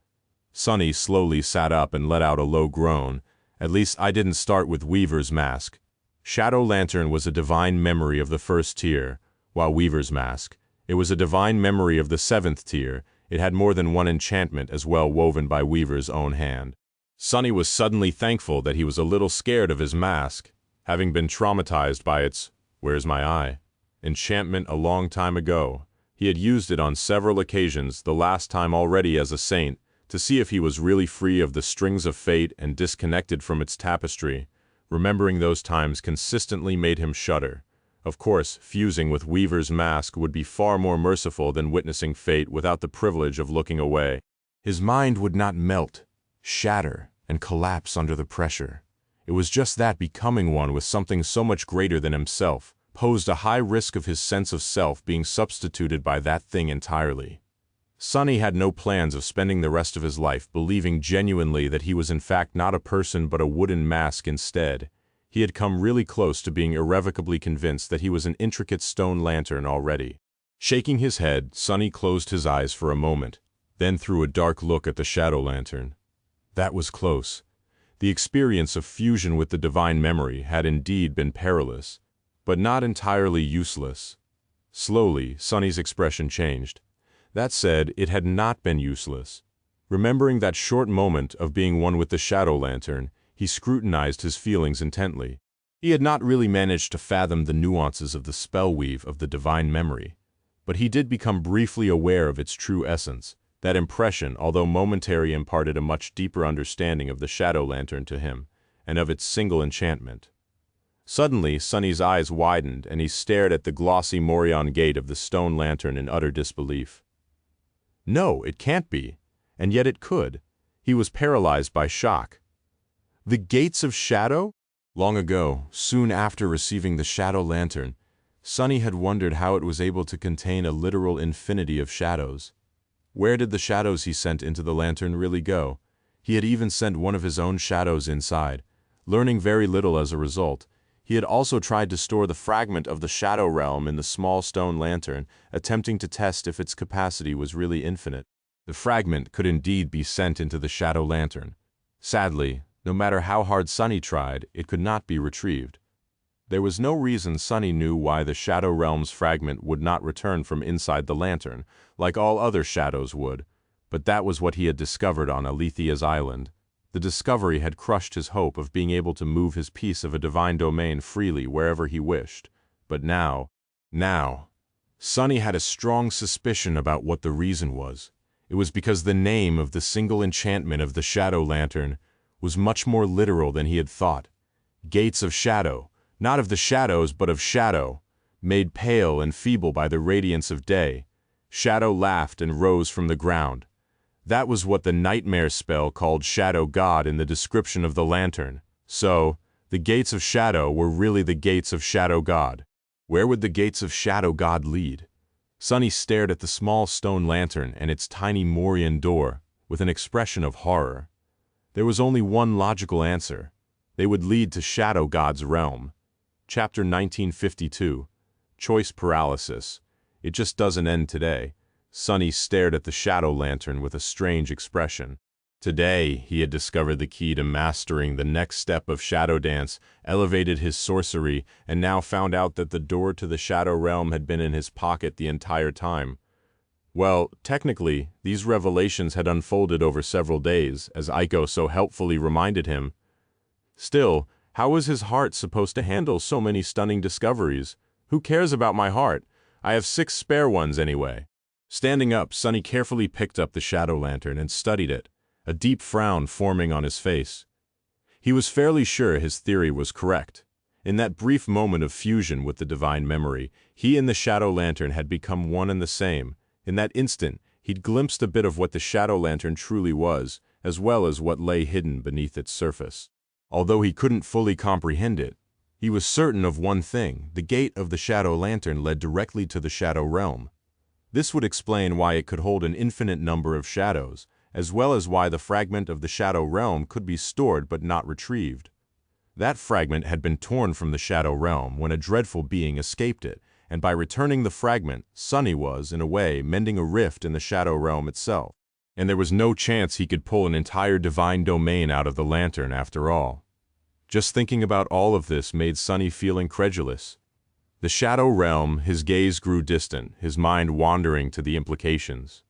Sunny slowly sat up and let out a low groan. At least I didn't start with Weaver's Mask. Shadow Lantern was a divine memory of the first tier, while Weaver's Mask, it was a divine memory of the 7th tier. It had more than one enchantment as well woven by Weaver's own hand. Sunny was suddenly thankful that he was a little scared of his mask, having been traumatized by its "where's my eye" enchantment a long time ago. He had used it on several occasions, the last time already as a saint, to see if he was really free of the strings of fate and disconnected from its tapestry. Remembering those times consistently made him shudder. Of course, fusing with Weaver's Mask would be far more merciful than witnessing fate without the privilege of looking away. His mind would not melt, shatter, and collapse under the pressure. It was just that becoming one with something so much greater than himself posed a high risk of his sense of self being substituted by that thing entirely. Sunny had no plans of spending the rest of his life believing genuinely that he was in fact not a person but a wooden mask instead. He had come really close to being irrevocably convinced that he was an intricate stone lantern already. Shaking his head, Sunny closed his eyes for a moment, then threw a dark look at the shadow lantern. That was close. The experience of fusion with the divine memory had indeed been perilous, but not entirely useless. Slowly, Sunny's expression changed. That said, it had not been useless. Remembering that short moment of being one with the shadow lantern, he scrutinized his feelings intently. He had not really managed to fathom the nuances of the spell weave of the divine memory, but he did become briefly aware of its true essence. That impression, although momentary, imparted a much deeper understanding of the shadow lantern to him, and of its single enchantment. Suddenly, Sunny's eyes widened, and he stared at the glossy morion gate of the stone lantern in utter disbelief. No, it can't be, and yet it could. He was paralyzed by shock. The gates of shadow? Long ago, soon after receiving the shadow lantern, Sunny had wondered how it was able to contain a literal infinity of shadows. Where did the shadows he sent into the lantern really go? He had even sent one of his own shadows inside, learning very little as a result. He had also tried to store the fragment of the shadow realm in the small stone lantern, attempting to test if its capacity was really infinite. The fragment could indeed be sent into the shadow lantern. Sadly, no matter how hard Sunny tried, it could not be retrieved. There was no reason Sunny knew why the shadow realm's fragment would not return from inside the lantern, like all other shadows would, but that was what he had discovered on Alethia's island. The discovery had crushed his hope of being able to move his piece of a divine domain freely wherever he wished. But now, Sunny had a strong suspicion about what the reason was. It was because the name of the single enchantment of the shadow lantern was much more literal than he had thought. Gates of shadow, not of the shadows but of shadow, made pale and feeble by the radiance of day. Shadow laughed and rose from the ground. That was what the nightmare spell called Shadow God in the description of the lantern. So, the gates of shadow were really the gates of Shadow God. Where would the gates of Shadow God lead? Sunny stared at the small stone lantern and its tiny Morian door with an expression of horror. There was only one logical answer. They would lead to Shadow God's realm. Chapter 1952. Choice Paralysis. It just doesn't end today. Sunny stared at the shadow lantern with a strange expression. Today, he had discovered the key to mastering the next step of shadow dance, elevated his sorcery, and now found out that the door to the shadow realm had been in his pocket the entire time. Well, technically, these revelations had unfolded over several days, as Aiko so helpfully reminded him. Still, how was his heart supposed to handle so many stunning discoveries? Who cares about my heart? I have 6 spare ones anyway. Standing up, Sunny carefully picked up the shadow lantern and studied it, a deep frown forming on his face. He was fairly sure his theory was correct. In that brief moment of fusion with the divine memory, he and the shadow lantern had become one and the same. In that instant, he'd glimpsed a bit of what the shadow lantern truly was, as well as what lay hidden beneath its surface. Although he couldn't fully comprehend it, he was certain of one thing: the gate of the shadow lantern led directly to the shadow realm. This would explain why it could hold an infinite number of shadows, as well as why the fragment of the shadow realm could be stored but not retrieved. That fragment had been torn from the shadow realm when a dreadful being escaped it, and by returning the fragment, Sunny was, in a way, mending a rift in the shadow realm itself. And there was no chance he could pull an entire divine domain out of the lantern after all. Just thinking about all of this made Sunny feel incredulous. The shadow realm, his gaze grew distant, his mind wandering to the implications.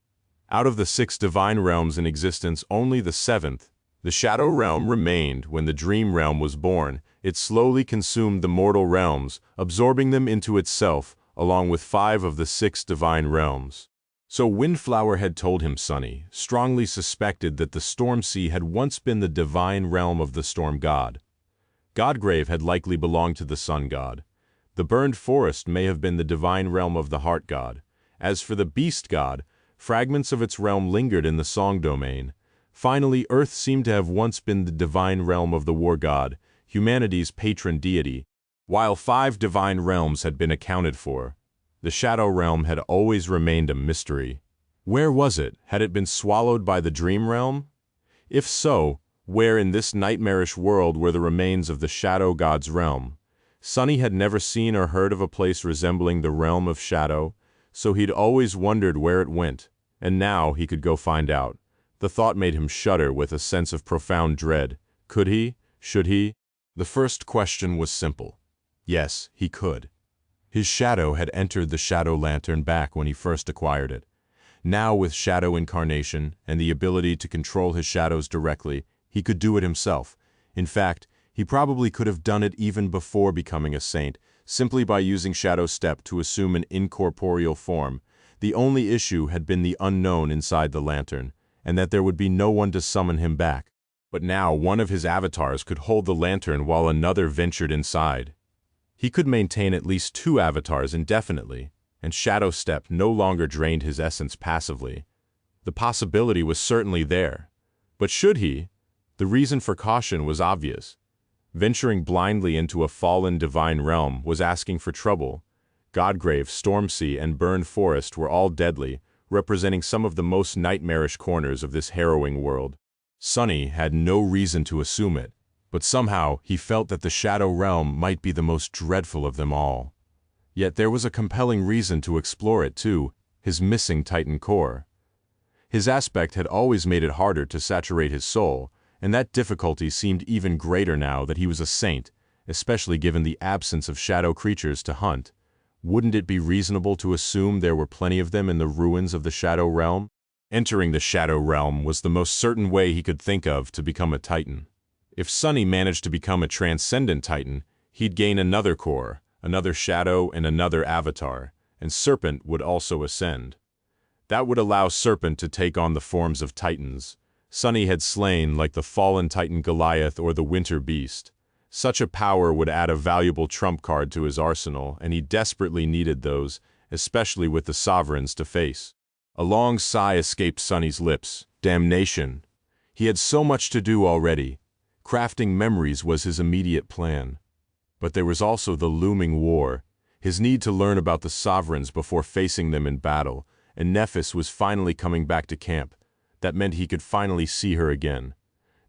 Out of the 6 divine realms in existence, only the 7th, the shadow realm, remained. When the dream realm was born, it slowly consumed the mortal realms, absorbing them into itself, along with 5 of the 6 divine realms. So Windflower had told him Sunny strongly suspected that the storm sea had once been the divine realm of the storm god. Godgrave had likely belonged to the sun god. The burned forest may have been the divine realm of the heart god. As for the beast god, fragments of its realm lingered in the song domain. Finally, Earth seemed to have once been the divine realm of the war god, humanity's patron deity. While 5 divine realms had been accounted for, the shadow realm had always remained a mystery. Where was it? Had it been swallowed by the dream realm? If so, where in this nightmarish world were the remains of the shadow god's realm? Sunny had never seen or heard of a place resembling the realm of shadow, so he'd always wondered where it went, and now he could go find out. The thought made him shudder with a sense of profound dread. Could he? Should he? The first question was simple. Yes, he could. His shadow had entered the shadow lantern back when he first acquired it. Now, with shadow incarnation and the ability to control his shadows directly, he could do it himself. In fact, he probably could have done it even before becoming a saint, simply by using Shadow Step to assume an incorporeal form. The only issue had been the unknown inside the lantern, and that there would be no one to summon him back. But now one of his avatars could hold the lantern while another ventured inside. He could maintain at least 2 avatars indefinitely, and Shadow Step no longer drained his essence passively. The possibility was certainly there. But should he? The reason for caution was obvious. Venturing blindly into a fallen divine realm was asking for trouble. Godgrave, Stormsea, and Burned Forest were all deadly, representing some of the most nightmarish corners of this harrowing world. Sunny had no reason to assume it, but somehow he felt that the Shadow Realm might be the most dreadful of them all. Yet there was a compelling reason to explore it too: his missing Titan core. His aspect had always made it harder to saturate his soul, and that difficulty seemed even greater now that he was a saint, especially given the absence of shadow creatures to hunt. Wouldn't it be reasonable to assume there were plenty of them in the ruins of the Shadow Realm? Entering the Shadow Realm was the most certain way he could think of to become a Titan. If Sunny managed to become a transcendent Titan, he'd gain another core, another shadow, and another avatar, and Serpent would also ascend. That would allow Serpent to take on the forms of titans. Sunny had slain like the fallen titan Goliath or the winter beast. Such a power would add a valuable trump card to his arsenal, and he desperately needed those, especially with the sovereigns to face. A long sigh escaped Sunny's lips. Damnation! He had so much to do already. Crafting memories was his immediate plan. But there was also the looming war, his need to learn about the sovereigns before facing them in battle, and Nephis was finally coming back to camp. That meant he could finally see her again.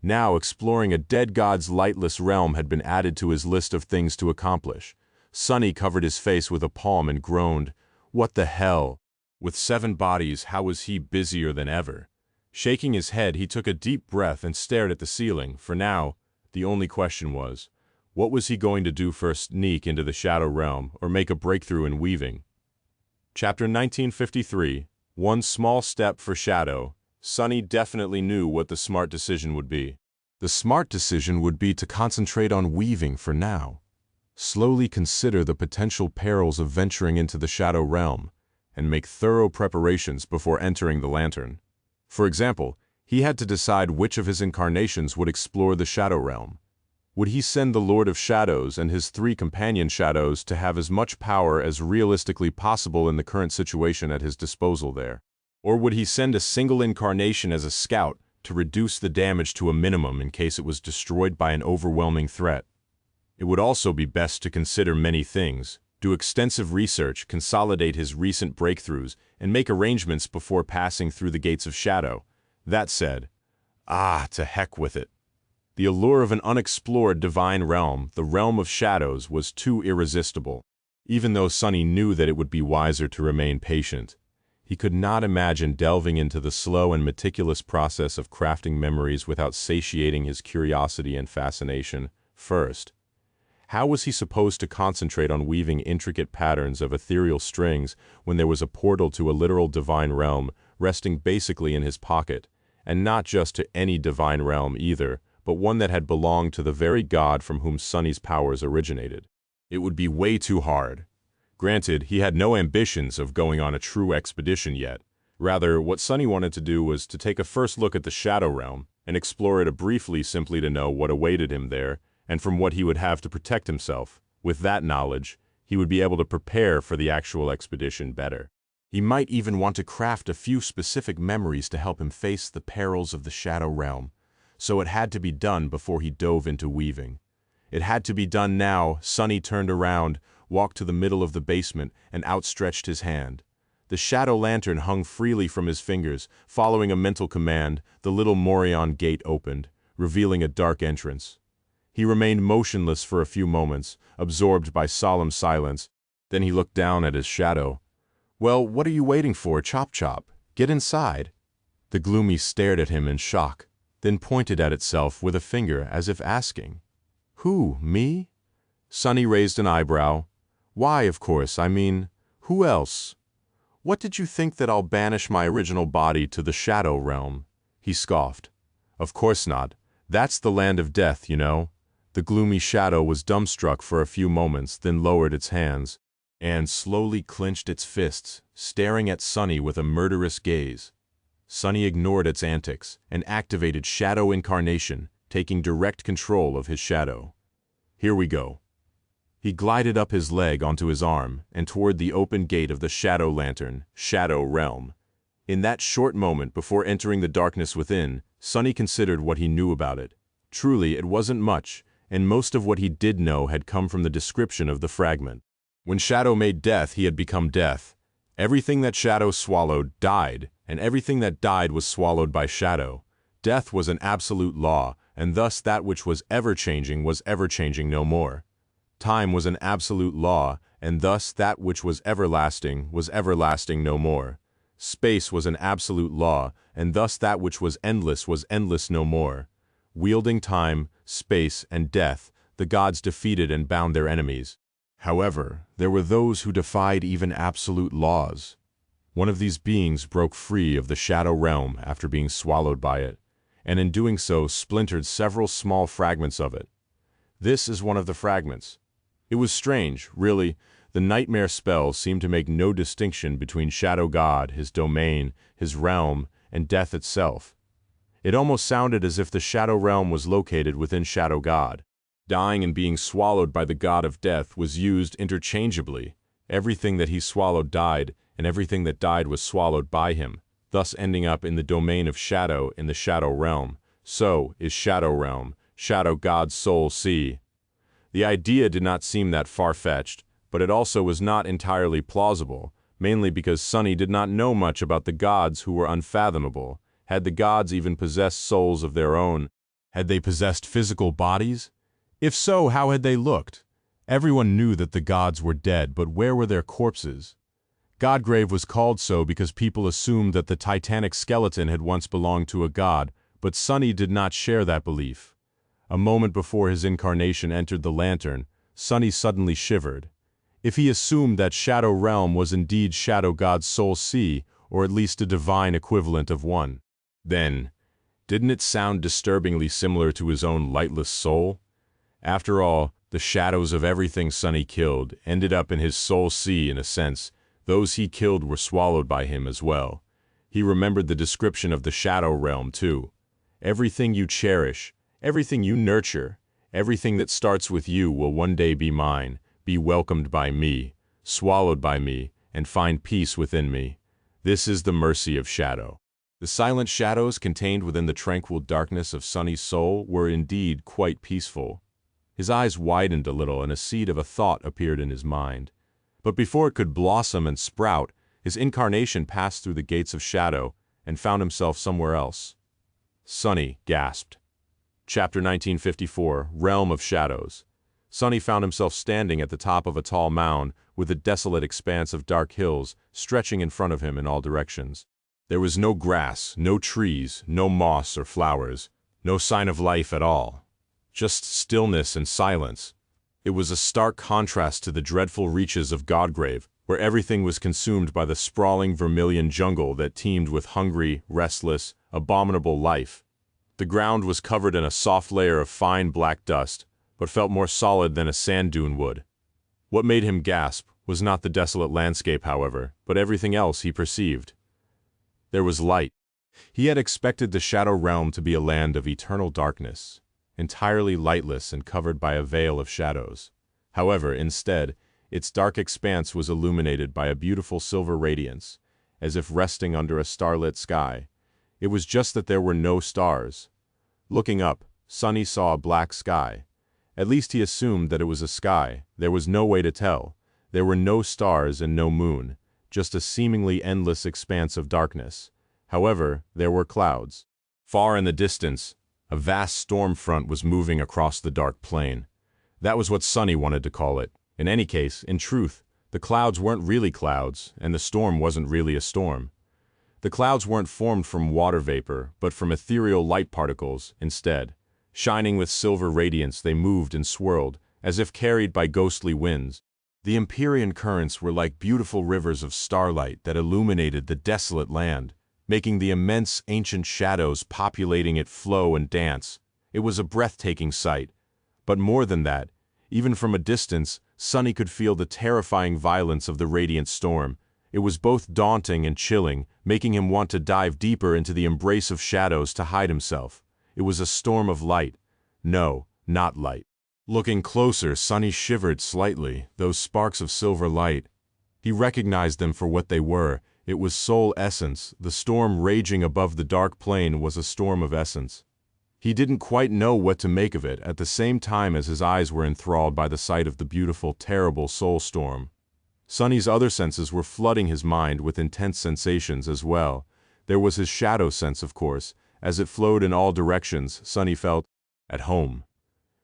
Now exploring a dead god's lightless realm had been added to his list of things to accomplish. Sunny covered his face with a palm and groaned, "What the hell?" With 7 bodies, how was he busier than ever? Shaking his head, he took a deep breath and stared at the ceiling. For now, the only question was, what was he going to do first? Sneak into the shadow realm, or make a breakthrough in weaving? Chapter 1953, One Small Step for Shadow. Sunny definitely knew what the smart decision would be. The smart decision would be to concentrate on weaving for now. Slowly consider the potential perils of venturing into the shadow realm, and make thorough preparations before entering the lantern. For example, he had to decide which of his incarnations would explore the shadow realm. Would he send the Lord of Shadows and his 3 companion shadows to have as much power as realistically possible in the current situation at his disposal there? Or would he send a single incarnation as a scout to reduce the damage to a minimum in case it was destroyed by an overwhelming threat? It would also be best to consider many things, do extensive research, consolidate his recent breakthroughs, and make arrangements before passing through the gates of shadow. That said, to heck with it. The allure of an unexplored divine realm, the realm of shadows, was too irresistible. Even though Sunny knew that it would be wiser to remain patient, he could not imagine delving into the slow and meticulous process of crafting memories without satiating his curiosity and fascination. First, how was he supposed to concentrate on weaving intricate patterns of ethereal strings when there was a portal to a literal divine realm resting basically in his pocket, and not just to any divine realm either, but one that had belonged to the very god from whom Sunny's powers originated? It would be way too hard. Granted, he had no ambitions of going on a true expedition yet. Rather, what Sunny wanted to do was to take a first look at the shadow realm and explore it briefly simply to know what awaited him there, and from what he would have to protect himself. With that knowledge, he would be able to prepare for the actual expedition better. He might even want to craft a few specific memories to help him face the perils of the shadow realm. So it had to be done before he dove into weaving. It had to be done now. Sunny turned around, walked to the middle of the basement, and outstretched his hand. The shadow lantern hung freely from his fingers. Following a mental command, the little Morion gate opened, revealing a dark entrance. He remained motionless for a few moments, absorbed by solemn silence. Then he looked down at his shadow. "Well, what are you waiting for, Chop Chop? Get inside." The gloomy stared at him in shock, then pointed at itself with a finger as if asking, "Who, me?" Sunny raised an eyebrow. "Why, of course, I mean, who else? What did you think that I'll banish my original body to the shadow realm?" He scoffed. "Of course not. That's the land of death, you know." The gloomy shadow was dumbstruck for a few moments, then lowered its hands, and slowly clenched its fists, staring at Sunny with a murderous gaze. Sunny ignored its antics and activated Shadow Incarnation, taking direct control of his shadow. "Here we go." He glided up his leg onto his arm and toward the open gate of the shadow lantern, shadow realm. In that short moment before entering the darkness within, Sunny considered what he knew about it. Truly, it wasn't much, and most of what he did know had come from the description of the fragment. When Shadow made death, he had become death. Everything that Shadow swallowed died, and everything that died was swallowed by Shadow. Death was an absolute law, and thus that which was ever-changing no more. Time was an absolute law, and thus that which was everlasting no more. Space was an absolute law, and thus that which was endless no more. Wielding time, space, and death, the gods defeated and bound their enemies. However, there were those who defied even absolute laws. One of these beings broke free of the shadow realm after being swallowed by it, and in doing so splintered several small fragments of it. This is one of the fragments. It was strange, really. The nightmare spell seemed to make no distinction between Shadow God, his domain, his realm, and death itself. It almost sounded as if the Shadow Realm was located within Shadow God. Dying and being swallowed by the God of Death was used interchangeably. Everything that he swallowed died, and everything that died was swallowed by him, thus ending up in the domain of Shadow in the Shadow Realm. So is Shadow Realm, Shadow God's soul sea. The idea did not seem that far-fetched, but it also was not entirely plausible, mainly because Sunny did not know much about the gods who were unfathomable. Had the gods even possessed souls of their own? Had they possessed physical bodies? If so, how had they looked? Everyone knew that the gods were dead, but where were their corpses? Godgrave was called so because people assumed that the titanic skeleton had once belonged to a god, but Sunny did not share that belief. A moment before his incarnation entered the lantern, Sunny suddenly shivered. If he assumed that Shadow Realm was indeed Shadow God's soul sea, or at least a divine equivalent of one, then, didn't it sound disturbingly similar to his own lightless soul? After all, the shadows of everything Sunny killed ended up in his soul sea in a sense. Those he killed were swallowed by him as well. He remembered the description of the Shadow Realm too. Everything you cherish, everything you nurture, everything that starts with you will one day be mine, be welcomed by me, swallowed by me, and find peace within me. This is the mercy of Shadow. The silent shadows contained within the tranquil darkness of Sunny's soul were indeed quite peaceful. His eyes widened a little and a seed of a thought appeared in his mind. But before it could blossom and sprout, his incarnation passed through the gates of shadow and found himself somewhere else. Sunny gasped. Chapter 1954, Realm of Shadows. Sunny found himself standing at the top of a tall mound with a desolate expanse of dark hills stretching in front of him in all directions. There was no grass, no trees, no moss or flowers, no sign of life at all. Just stillness and silence. It was a stark contrast to the dreadful reaches of Godgrave, where everything was consumed by the sprawling vermilion jungle that teemed with hungry, restless, abominable life. The ground was covered in a soft layer of fine black dust, but felt more solid than a sand dune would. What made him gasp was not the desolate landscape, however, but everything else he perceived. There was light. He had expected the Shadow Realm to be a land of eternal darkness, entirely lightless and covered by a veil of shadows. However, instead, its dark expanse was illuminated by a beautiful silver radiance, as if resting under a starlit sky. It was just that there were no stars. Looking up, Sunny saw a black sky. At least he assumed that it was a sky. There was no way to tell. There were no stars and no moon, just a seemingly endless expanse of darkness. However, there were clouds. Far in the distance, a vast storm front was moving across the dark plain. That was what Sunny wanted to call it. In any case, in truth, the clouds weren't really clouds, and the storm wasn't really a storm. The clouds weren't formed from water vapor, but from ethereal light particles instead. Shining with silver radiance, they moved and swirled, as if carried by ghostly winds. The Empyrean currents were like beautiful rivers of starlight that illuminated the desolate land, making the immense ancient shadows populating it flow and dance. It was a breathtaking sight. But more than that, even from a distance, Sunny could feel the terrifying violence of the radiant storm. It was both daunting and chilling, making him want to dive deeper into the embrace of shadows to hide himself. It was a storm of light. No, not light. Looking closer, Sunny shivered slightly, those sparks of silver light. He recognized them for what they were. It was soul essence. The storm raging above the dark plain was a storm of essence. He didn't quite know what to make of it at the same time as his eyes were enthralled by the sight of the beautiful, terrible soul storm. Sunny's other senses were flooding his mind with intense sensations as well. There was his shadow sense, of course. As it flowed in all directions, Sunny felt at home.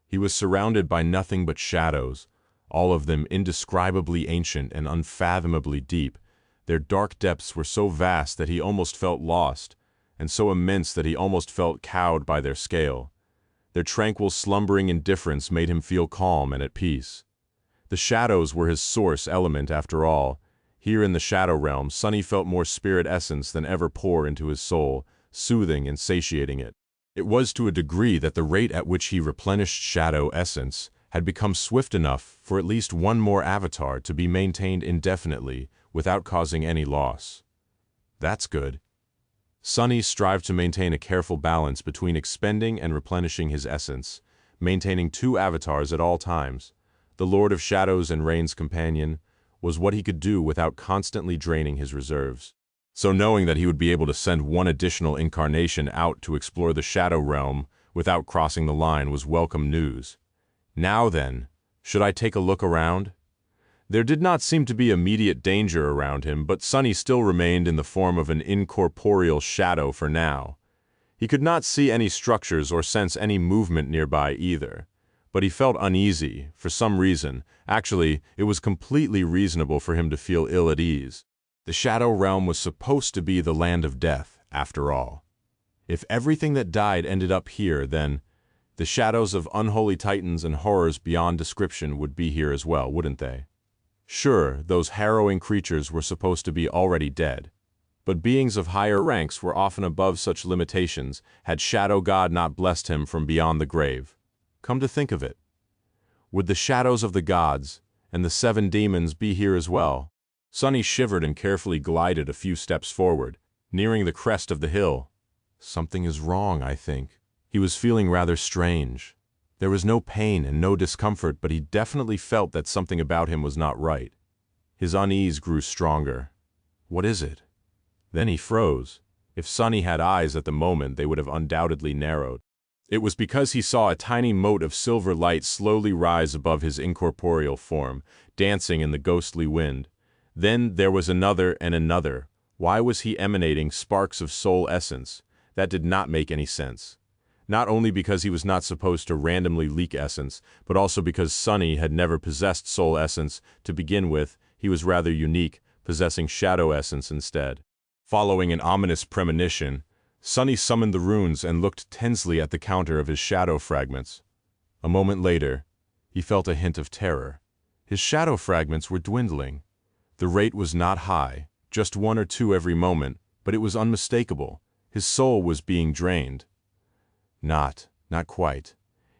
He was surrounded by nothing but shadows, all of them indescribably ancient and unfathomably deep. Their dark depths were so vast that he almost felt lost, and so immense that he almost felt cowed by their scale. Their tranquil, slumbering indifference made him feel calm and at peace. The shadows were his source element after all. Here in the Shadow Realm, Sunny felt more spirit essence than ever pour into his soul, soothing and satiating it. It was to a degree that the rate at which he replenished shadow essence had become swift enough for at least one more avatar to be maintained indefinitely without causing any loss. That's good. Sunny strived to maintain a careful balance between expending and replenishing his essence, maintaining two avatars at all times. The Lord of Shadows and Rain's companion was what he could do without constantly draining his reserves. So knowing that he would be able to send one additional incarnation out to explore the Shadow Realm without crossing the line was welcome news. Now then, should I take a look around? There did not seem to be immediate danger around him, but Sunny still remained in the form of an incorporeal shadow for now. He could not see any structures or sense any movement nearby either. But he felt uneasy, for some reason. Actually, it was completely reasonable for him to feel ill at ease. The Shadow Realm was supposed to be the land of death, after all. If everything that died ended up here, then the shadows of unholy titans and horrors beyond description would be here as well, wouldn't they? Sure, those harrowing creatures were supposed to be already dead, but beings of higher ranks were often above such limitations had Shadow God not blessed him from beyond the grave. Come to think of it, would the shadows of the gods and the 7 demons be here as well? Sunny shivered and carefully glided a few steps forward, nearing the crest of the hill. Something is wrong, I think. He was feeling rather strange. There was no pain and no discomfort, but he definitely felt that something about him was not right. His unease grew stronger. What is it? Then he froze. If Sunny had eyes at the moment, they would have undoubtedly narrowed. It was because he saw a tiny mote of silver light slowly rise above his incorporeal form, dancing in the ghostly wind. Then there was another and another. Why was he emanating sparks of soul essence? That did not make any sense. Not only because he was not supposed to randomly leak essence, but also because Sunny had never possessed soul essence to begin with. He was rather unique, possessing shadow essence instead. Following an ominous premonition, Sunny summoned the runes and looked tensely at the counter of his shadow fragments. A moment later, he felt a hint of terror. His shadow fragments were dwindling. The rate was not high, just 1 or 2 every moment, but it was unmistakable. His soul was being drained. Not quite.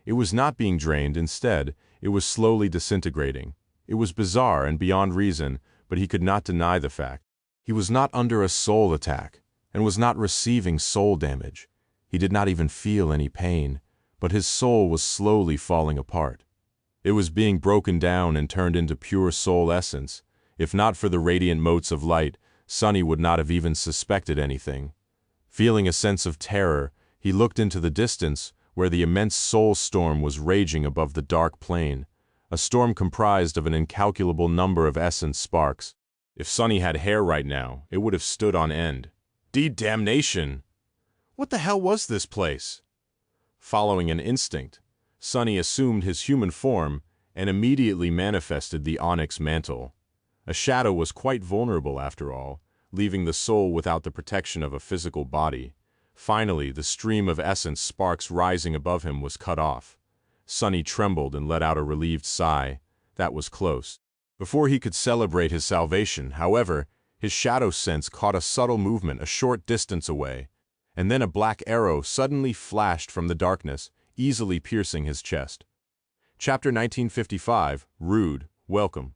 It was not being drained. Instead, it was slowly disintegrating. It was bizarre and beyond reason, but he could not deny the fact. He was not under a soul attack, and was not receiving soul damage. He did not even feel any pain, but his soul was slowly falling apart. It was being broken down and turned into pure soul essence. If not for the radiant motes of light, Sunny would not have even suspected anything. Feeling a sense of terror, he looked into the distance, where the immense soul storm was raging above the dark plain, a storm comprised of an incalculable number of essence sparks. If Sunny had hair right now, it would have stood on end. Damnation! What the hell was this place? Following an instinct, Sunny assumed his human form and immediately manifested the onyx mantle. A shadow was quite vulnerable after all, leaving the soul without the protection of a physical body. Finally, the stream of essence sparks rising above him was cut off. Sunny trembled and let out a relieved sigh. That was close. Before he could celebrate his salvation, however, his shadow sense caught a subtle movement a short distance away, and then a black arrow suddenly flashed from the darkness, easily piercing his chest. Chapter 1955, Rude, Welcome.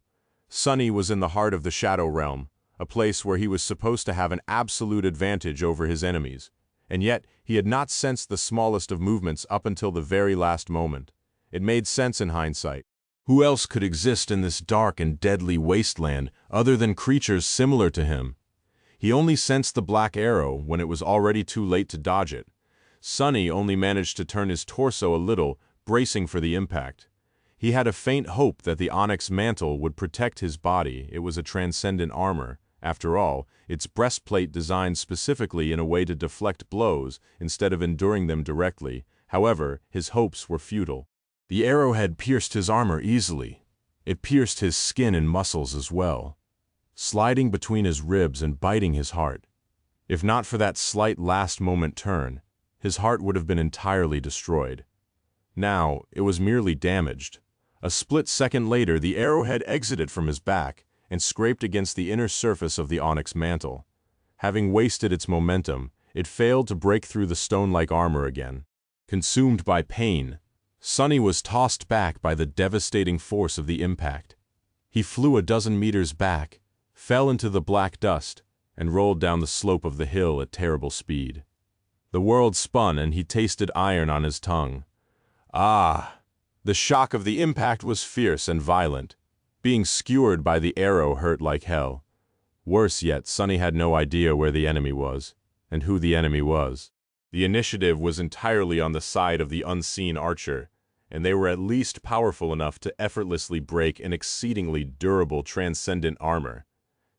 Sunny was in the heart of the Shadow Realm, a place where he was supposed to have an absolute advantage over his enemies, and yet he had not sensed the smallest of movements up until the very last moment. It made sense in hindsight. Who else could exist in this dark and deadly wasteland other than creatures similar to him? He only sensed the black arrow when it was already too late to dodge it. Sunny only managed to turn his torso a little, bracing for the impact. He had a faint hope that the onyx mantle would protect his body. It was a transcendent armor. After all, its breastplate designed specifically in a way to deflect blows instead of enduring them directly. However, his hopes were futile. The arrowhead pierced his armor easily. It pierced his skin and muscles as well, sliding between his ribs and biting his heart. If not for that slight last-moment turn, his heart would have been entirely destroyed. Now, it was merely damaged. A split second later, the arrowhead exited from his back and scraped against the inner surface of the onyx mantle. Having wasted its momentum, it failed to break through the stone-like armor again. Consumed by pain, Sonny was tossed back by the devastating force of the impact. He flew a dozen meters back, fell into the black dust, and rolled down the slope of the hill at terrible speed. The world spun and he tasted iron on his tongue. Ah! The shock of the impact was fierce and violent. Being skewered by the arrow hurt like hell. Worse yet, Sonny had no idea where the enemy was, and who the enemy was. The initiative was entirely on the side of the unseen archer, and they were at least powerful enough to effortlessly break an exceedingly durable transcendent armor.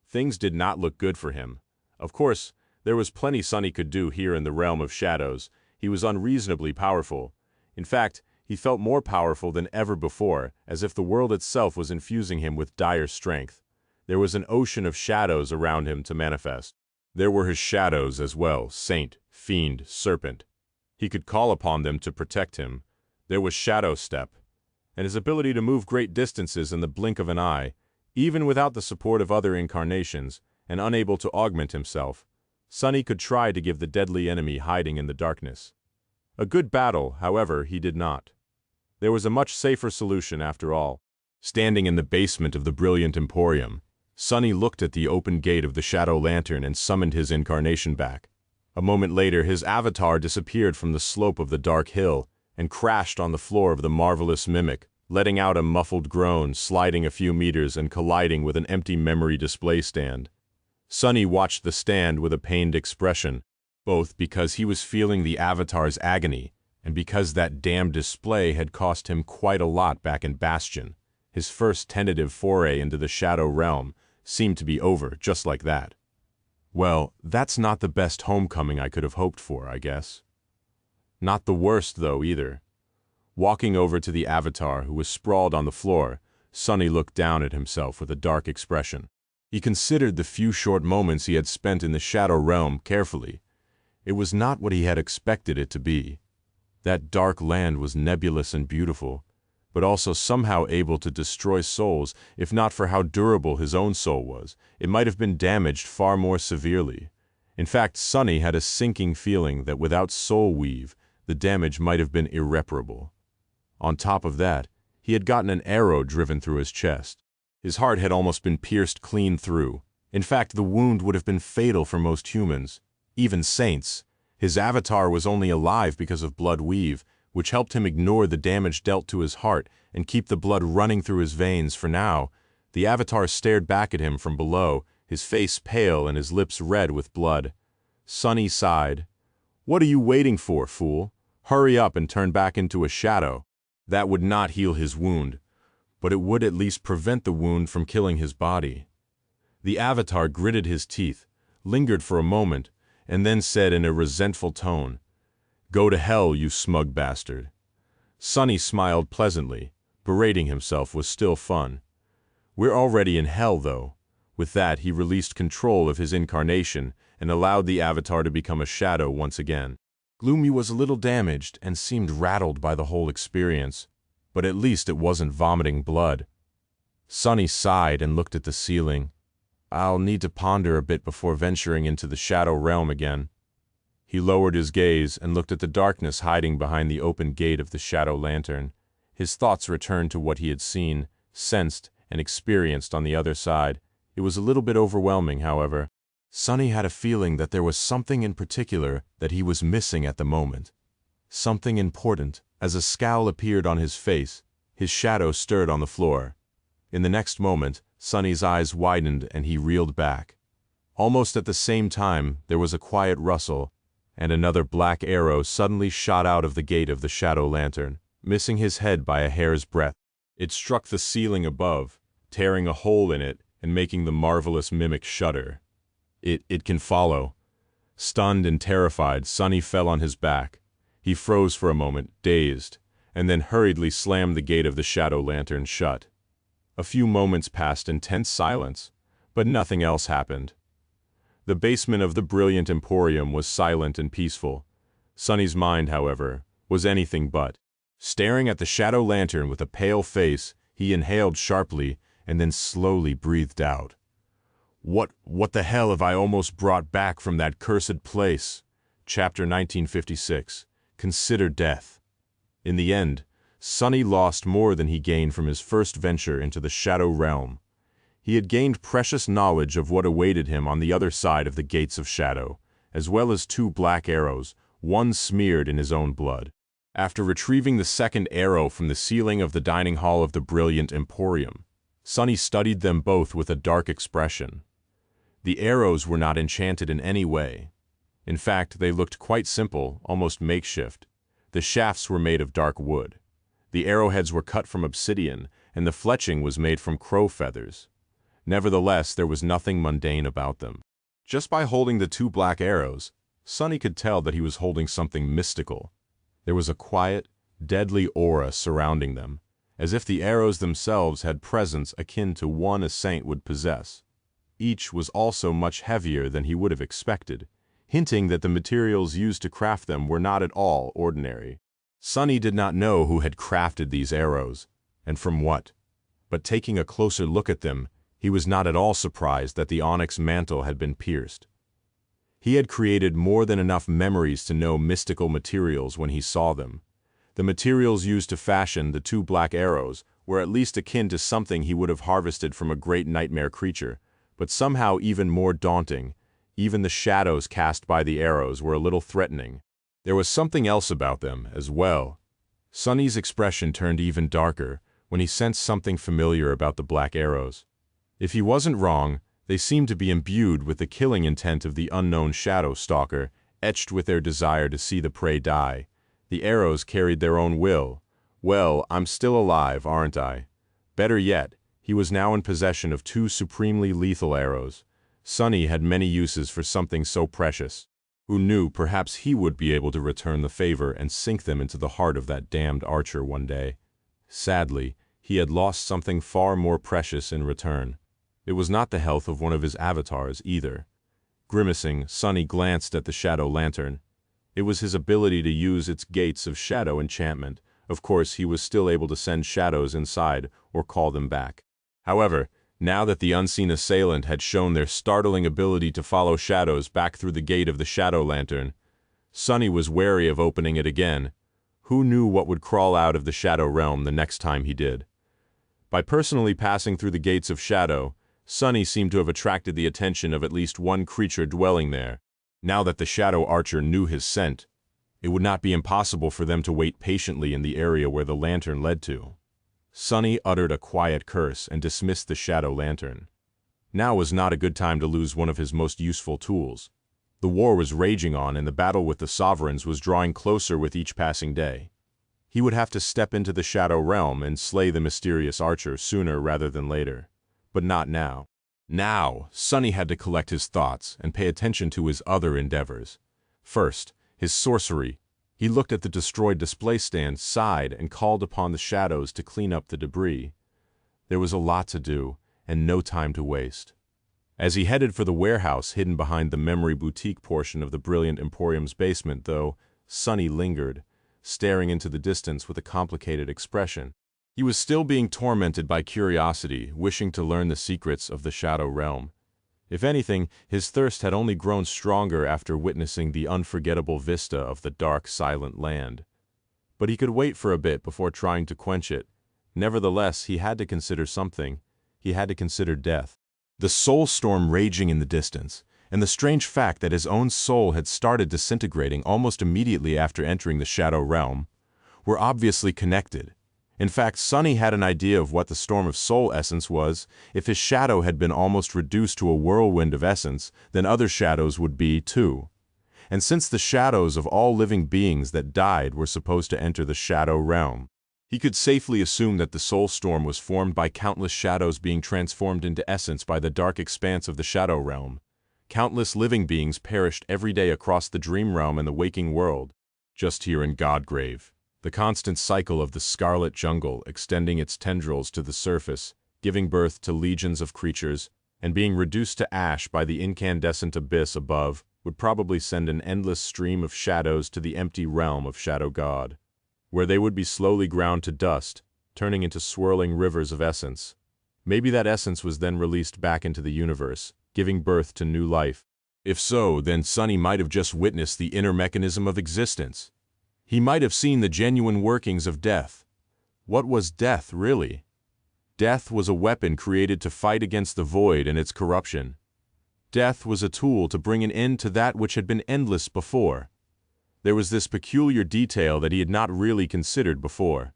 Things did not look good for him. Of course, there was plenty Sonny could do here in the realm of shadows. He was unreasonably powerful. In fact, he felt more powerful than ever before, as if the world itself was infusing him with dire strength. There was an ocean of shadows around him to manifest. There were his shadows as well, saint, fiend, serpent. He could call upon them to protect him. There was Shadow Step, and his ability to move great distances in the blink of an eye, even without the support of other incarnations, and unable to augment himself. Sonny could try to give the deadly enemy hiding in the darkness. A good battle, however, he did not. There was a much safer solution after all. Standing in the basement of the brilliant Emporium, Sonny looked at the open gate of the Shadow Lantern and summoned his incarnation back. A moment later, his avatar disappeared from the slope of the dark hill and crashed on the floor of the marvelous mimic, letting out a muffled groan, sliding a few meters and colliding with an empty memory display stand. Sonny watched the stand with a pained expression, both because he was feeling the avatar's agony and because that damned display had cost him quite a lot back in Bastion. His first tentative foray into the Shadow Realm seemed to be over just like that. Well, that's not the best homecoming I could have hoped for, I guess. Not the worst, though, either. Walking over to the avatar, who was sprawled on the floor, Sonny looked down at himself with a dark expression. He considered the few short moments he had spent in the Shadow Realm carefully. It was not what he had expected it to be. That dark land was nebulous and beautiful, but also somehow able to destroy souls. If not for how durable his own soul was, it might have been damaged far more severely. In fact, Sonny had a sinking feeling that without soul weave, the damage might have been irreparable. On top of that, he had gotten an arrow driven through his chest. His heart had almost been pierced clean through. In fact, the wound would have been fatal for most humans, even saints. His avatar was only alive because of blood weave, which helped him ignore the damage dealt to his heart and keep the blood running through his veins. For now, the avatar stared back at him from below, his face pale and his lips red with blood. Sonny sighed. "What are you waiting for, fool? Hurry up and turn back into a shadow." That would not heal his wound, but it would at least prevent the wound from killing his body. The avatar gritted his teeth, lingered for a moment, and then said in a resentful tone, "Go to hell, you smug bastard." Sonny smiled pleasantly. Berating himself was still fun. "We're already in hell, though." With that, he released control of his incarnation and allowed the avatar to become a shadow once again. Gloomy was a little damaged and seemed rattled by the whole experience, but at least it wasn't vomiting blood. Sonny sighed and looked at the ceiling. "I'll need to ponder a bit before venturing into the Shadow Realm again." He lowered his gaze and looked at the darkness hiding behind the open gate of the Shadow Lantern. His thoughts returned to what he had seen, sensed, and experienced on the other side. It was a little bit overwhelming, however. Sonny had a feeling that there was something in particular that he was missing at the moment. Something important. As a scowl appeared on his face, his shadow stirred on the floor. In the next moment, Sonny's eyes widened and he reeled back. Almost at the same time, there was a quiet rustle, and another black arrow suddenly shot out of the gate of the Shadow Lantern, missing his head by a hair's breadth. It struck the ceiling above, tearing a hole in it and making the marvelous mimic shudder. It can follow. Stunned and terrified, Sonny fell on his back. He froze for a moment, dazed, and then hurriedly slammed the gate of the Shadow Lantern shut. A few moments passed in tense silence, but nothing else happened. The basement of the brilliant Emporium was silent and peaceful. Sonny's mind, however, was anything but. Staring at the Shadow Lantern with a pale face, he inhaled sharply and then slowly breathed out. What the hell have I almost brought back from that cursed place? Chapter 1956. Consider death. In the end, Sunny lost more than he gained from his first venture into the shadow realm. He had gained precious knowledge of what awaited him on the other side of the gates of shadow, as well as 2 black arrows, one smeared in his own blood. After retrieving the second arrow from the ceiling of the dining hall of the brilliant Emporium, Sunny studied them both with a dark expression. The arrows were not enchanted in any way. In fact, they looked quite simple, almost makeshift. The shafts were made of dark wood. The arrowheads were cut from obsidian, and the fletching was made from crow feathers. Nevertheless, there was nothing mundane about them. Just by holding the 2 black arrows, Sunny could tell that he was holding something mystical. There was a quiet, deadly aura surrounding them, as if the arrows themselves had presence akin to one a saint would possess. Each was also much heavier than he would have expected, hinting that the materials used to craft them were not at all ordinary. Sunny did not know who had crafted these arrows, and from what, but taking a closer look at them, he was not at all surprised that the onyx mantle had been pierced. He had created more than enough memories to know mystical materials when he saw them. The materials used to fashion the 2 black arrows were at least akin to something he would have harvested from a great nightmare creature, but somehow even more daunting. Even the shadows cast by the arrows were a little threatening. There was something else about them, as well. Sunny's expression turned even darker when he sensed something familiar about the black arrows. If he wasn't wrong, they seemed to be imbued with the killing intent of the unknown shadow stalker, etched with their desire to see the prey die. The arrows carried their own will. Well, I'm still alive, aren't I? Better yet, he was now in possession of 2 supremely lethal arrows. Sunny had many uses for something so precious. Who knew, perhaps he would be able to return the favor and sink them into the heart of that damned archer one day. Sadly, he had lost something far more precious in return. It was not the health of one of his avatars, either. Grimacing, Sunny glanced at the shadow lantern. It was his ability to use its gates of shadow enchantment. Of course, he was still able to send shadows inside or call them back. However, now that the unseen assailant had shown their startling ability to follow shadows back through the gate of the shadow lantern, Sunny was wary of opening it again. Who knew what would crawl out of the shadow realm the next time he did? By personally passing through the gates of shadow, Sunny seemed to have attracted the attention of at least one creature dwelling there. Now that the shadow archer knew his scent, it would not be impossible for them to wait patiently in the area where the lantern led to. Sunny uttered a quiet curse and dismissed the shadow lantern. Now was not a good time to lose one of his most useful tools. The war was raging on, and the battle with the sovereigns was drawing closer with each passing day. He would have to step into the shadow realm and slay the mysterious archer sooner rather than later. But not now. Now, Sunny had to collect his thoughts and pay attention to his other endeavors. First, his sorcery. He looked at the destroyed display stand, sighed, and called upon the shadows to clean up the debris. There was a lot to do, and no time to waste. As he headed for the warehouse hidden behind the memory boutique portion of the brilliant Emporium's basement, though, Sunny lingered, staring into the distance with a complicated expression. He was still being tormented by curiosity, wishing to learn the secrets of the shadow realm. If anything, his thirst had only grown stronger after witnessing the unforgettable vista of the dark, silent land. But he could wait for a bit before trying to quench it. Nevertheless, he had to consider something. He had to consider death. The soul storm raging in the distance, and the strange fact that his own soul had started disintegrating almost immediately after entering the shadow realm, were obviously connected. In fact, Sunny had an idea of what the storm of soul essence was. If his shadow had been almost reduced to a whirlwind of essence, then other shadows would be, too. And since the shadows of all living beings that died were supposed to enter the shadow realm, he could safely assume that the soul storm was formed by countless shadows being transformed into essence by the dark expanse of the shadow realm. Countless living beings perished every day across the dream realm and the waking world, just here in Godgrave. The constant cycle of the scarlet jungle extending its tendrils to the surface, giving birth to legions of creatures, and being reduced to ash by the incandescent abyss above, would probably send an endless stream of shadows to the empty realm of Shadow God, where they would be slowly ground to dust, turning into swirling rivers of essence. Maybe that essence was then released back into the universe, giving birth to new life. If so, then Sunny might have just witnessed the inner mechanism of existence. He might have seen the genuine workings of death. What was death, really? Death was a weapon created to fight against the void and its corruption. Death was a tool to bring an end to that which had been endless before. There was this peculiar detail that he had not really considered before.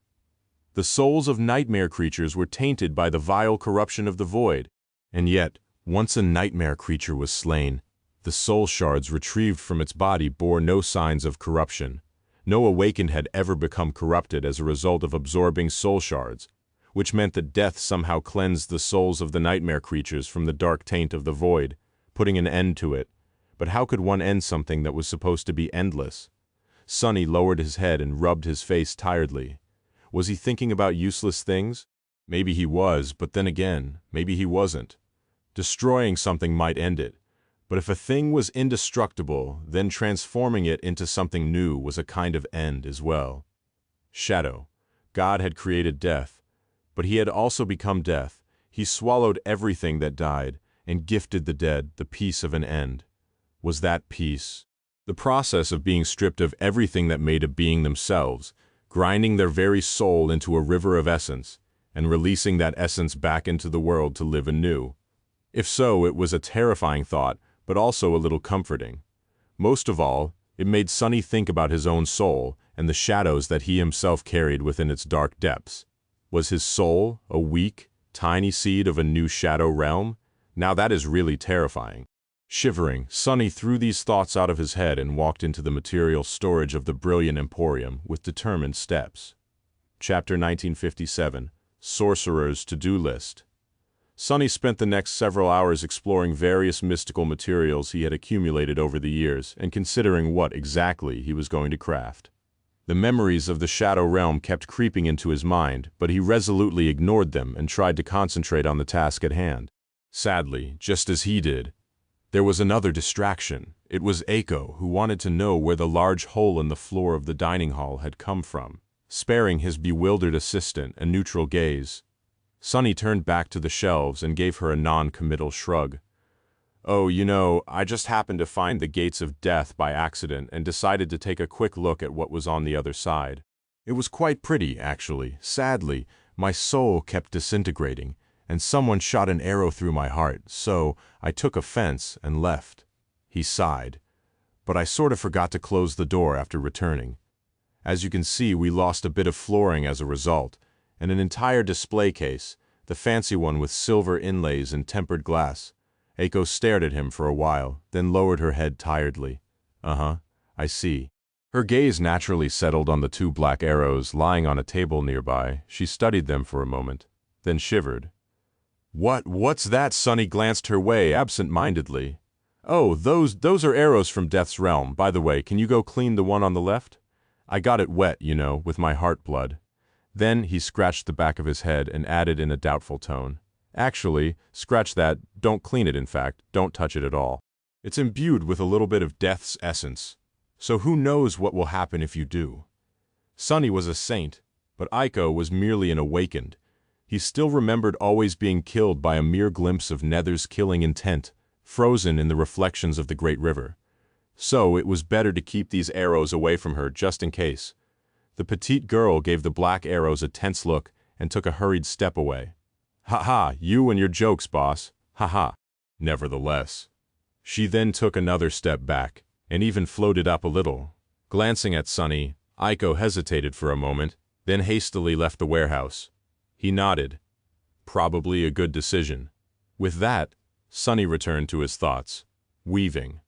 The souls of nightmare creatures were tainted by the vile corruption of the void, and yet, once a nightmare creature was slain, the soul shards retrieved from its body bore no signs of corruption. No awakened had ever become corrupted as a result of absorbing soul shards, which meant that death somehow cleansed the souls of the nightmare creatures from the dark taint of the void, putting an end to it. But how could one end something that was supposed to be endless? Sonny lowered his head and rubbed his face tiredly. Was he thinking about useless things? Maybe he was, but then again, maybe he wasn't. Destroying something might end it, but if a thing was indestructible, then transforming it into something new was a kind of end as well. Shadow. God had created death, but he had also become death. He swallowed everything that died and gifted the dead the peace of an end. Was that peace? The process of being stripped of everything that made a being themselves, grinding their very soul into a river of essence, and releasing that essence back into the world to live anew. If so, it was a terrifying thought, but also a little comforting. Most of all, it made Sonny think about his own soul and the shadows that he himself carried within its dark depths. Was his soul a weak, tiny seed of a new shadow realm? Now that is really terrifying. Shivering, Sonny threw these thoughts out of his head and walked into the material storage of the brilliant emporium with determined steps. Chapter 1957, Sorcerer's To-Do List. Sonny spent the next several hours exploring various mystical materials he had accumulated over the years and considering what exactly he was going to craft. The memories of the Shadow Realm kept creeping into his mind, but he resolutely ignored them and tried to concentrate on the task at hand. Sadly, just as he did, there was another distraction. It was Aiko, who wanted to know where the large hole in the floor of the dining hall had come from. Sparing his bewildered assistant a neutral gaze, Sonny turned back to the shelves and gave her a non-committal shrug. "Oh, you know, I just happened to find the gates of death by accident and decided to take a quick look at what was on the other side. It was quite pretty, actually. Sadly, my soul kept disintegrating, and someone shot an arrow through my heart, so I took offense and left." He sighed. "But I sort of forgot to close the door after returning. As you can see, we lost a bit of flooring as a result, and an entire display case, the fancy one with silver inlays and tempered glass." Aiko stared at him for a while, then lowered her head tiredly. "Uh-huh, I see." Her gaze naturally settled on the two black arrows lying on a table nearby. She studied them for a moment, then shivered. What's that?" Sonny glanced her way absent-mindedly. "Oh, those are arrows from Death's realm. By the way, can you go clean the one on the left? I got it wet, you know, with my heart blood." Then he scratched the back of his head and added in a doubtful tone, "Actually, scratch that, don't clean it in fact, don't touch it at all. It's imbued with a little bit of death's essence, so who knows what will happen if you do." Sonny was a saint, but Aiko was merely an awakened. He still remembered always being killed by a mere glimpse of Nether's killing intent, frozen in the reflections of the great river. So it was better to keep these arrows away from her just in case. The petite girl gave the black arrows a tense look and took a hurried step away. "Ha-ha, you and your jokes, boss. Ha-ha." Nevertheless, she then took another step back, and even floated up a little. Glancing at Sonny, Aiko hesitated for a moment, then hastily left the warehouse. He nodded. Probably a good decision. With that, Sonny returned to his thoughts. Weaving.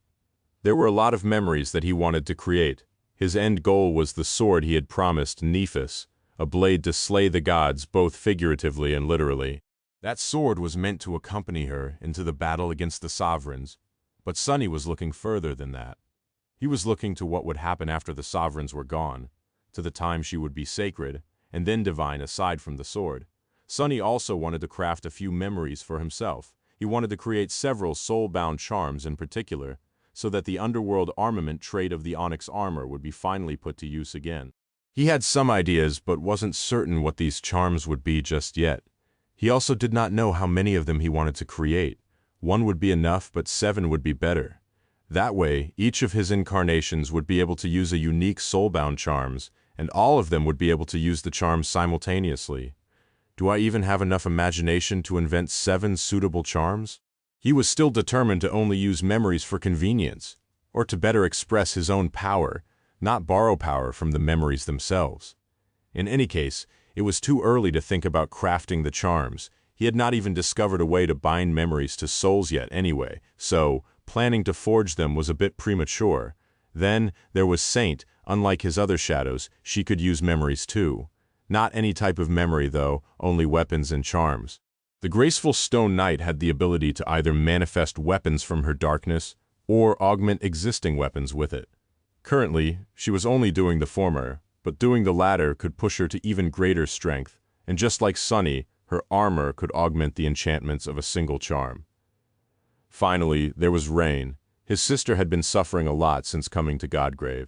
There were a lot of memories that he wanted to create. His end goal was the sword he had promised Nephis, a blade to slay the gods both figuratively and literally. That sword was meant to accompany her into the battle against the sovereigns, but Sonny was looking further than that. He was looking to what would happen after the sovereigns were gone, to the time she would be sacred, and then divine aside from the sword. Sonny also wanted to craft a few memories for himself. He wanted to create several soul-bound charms in particular, so that the underworld armament trade of the onyx armor would be finally put to use again. He had some ideas, but wasn't certain what these charms would be just yet. He also did not know how many of them he wanted to create. One would be enough, but 7 would be better. That way, each of his incarnations would be able to use a unique soul-bound charms, and all of them would be able to use the charms simultaneously. Do I even have enough imagination to invent 7 suitable charms? He was still determined to only use memories for convenience, or to better express his own power, not borrow power from the memories themselves. In any case, it was too early to think about crafting the charms. He had not even discovered a way to bind memories to souls yet anyway, so planning to forge them was a bit premature. Then there was Saint. Unlike his other shadows, she could use memories too. Not any type of memory though, only weapons and charms. The graceful stone knight had the ability to either manifest weapons from her darkness, or augment existing weapons with it. Currently, she was only doing the former, but doing the latter could push her to even greater strength, and just like Sunny, her armor could augment the enchantments of a single charm. Finally, there was Rain. His sister had been suffering a lot since coming to Godgrave.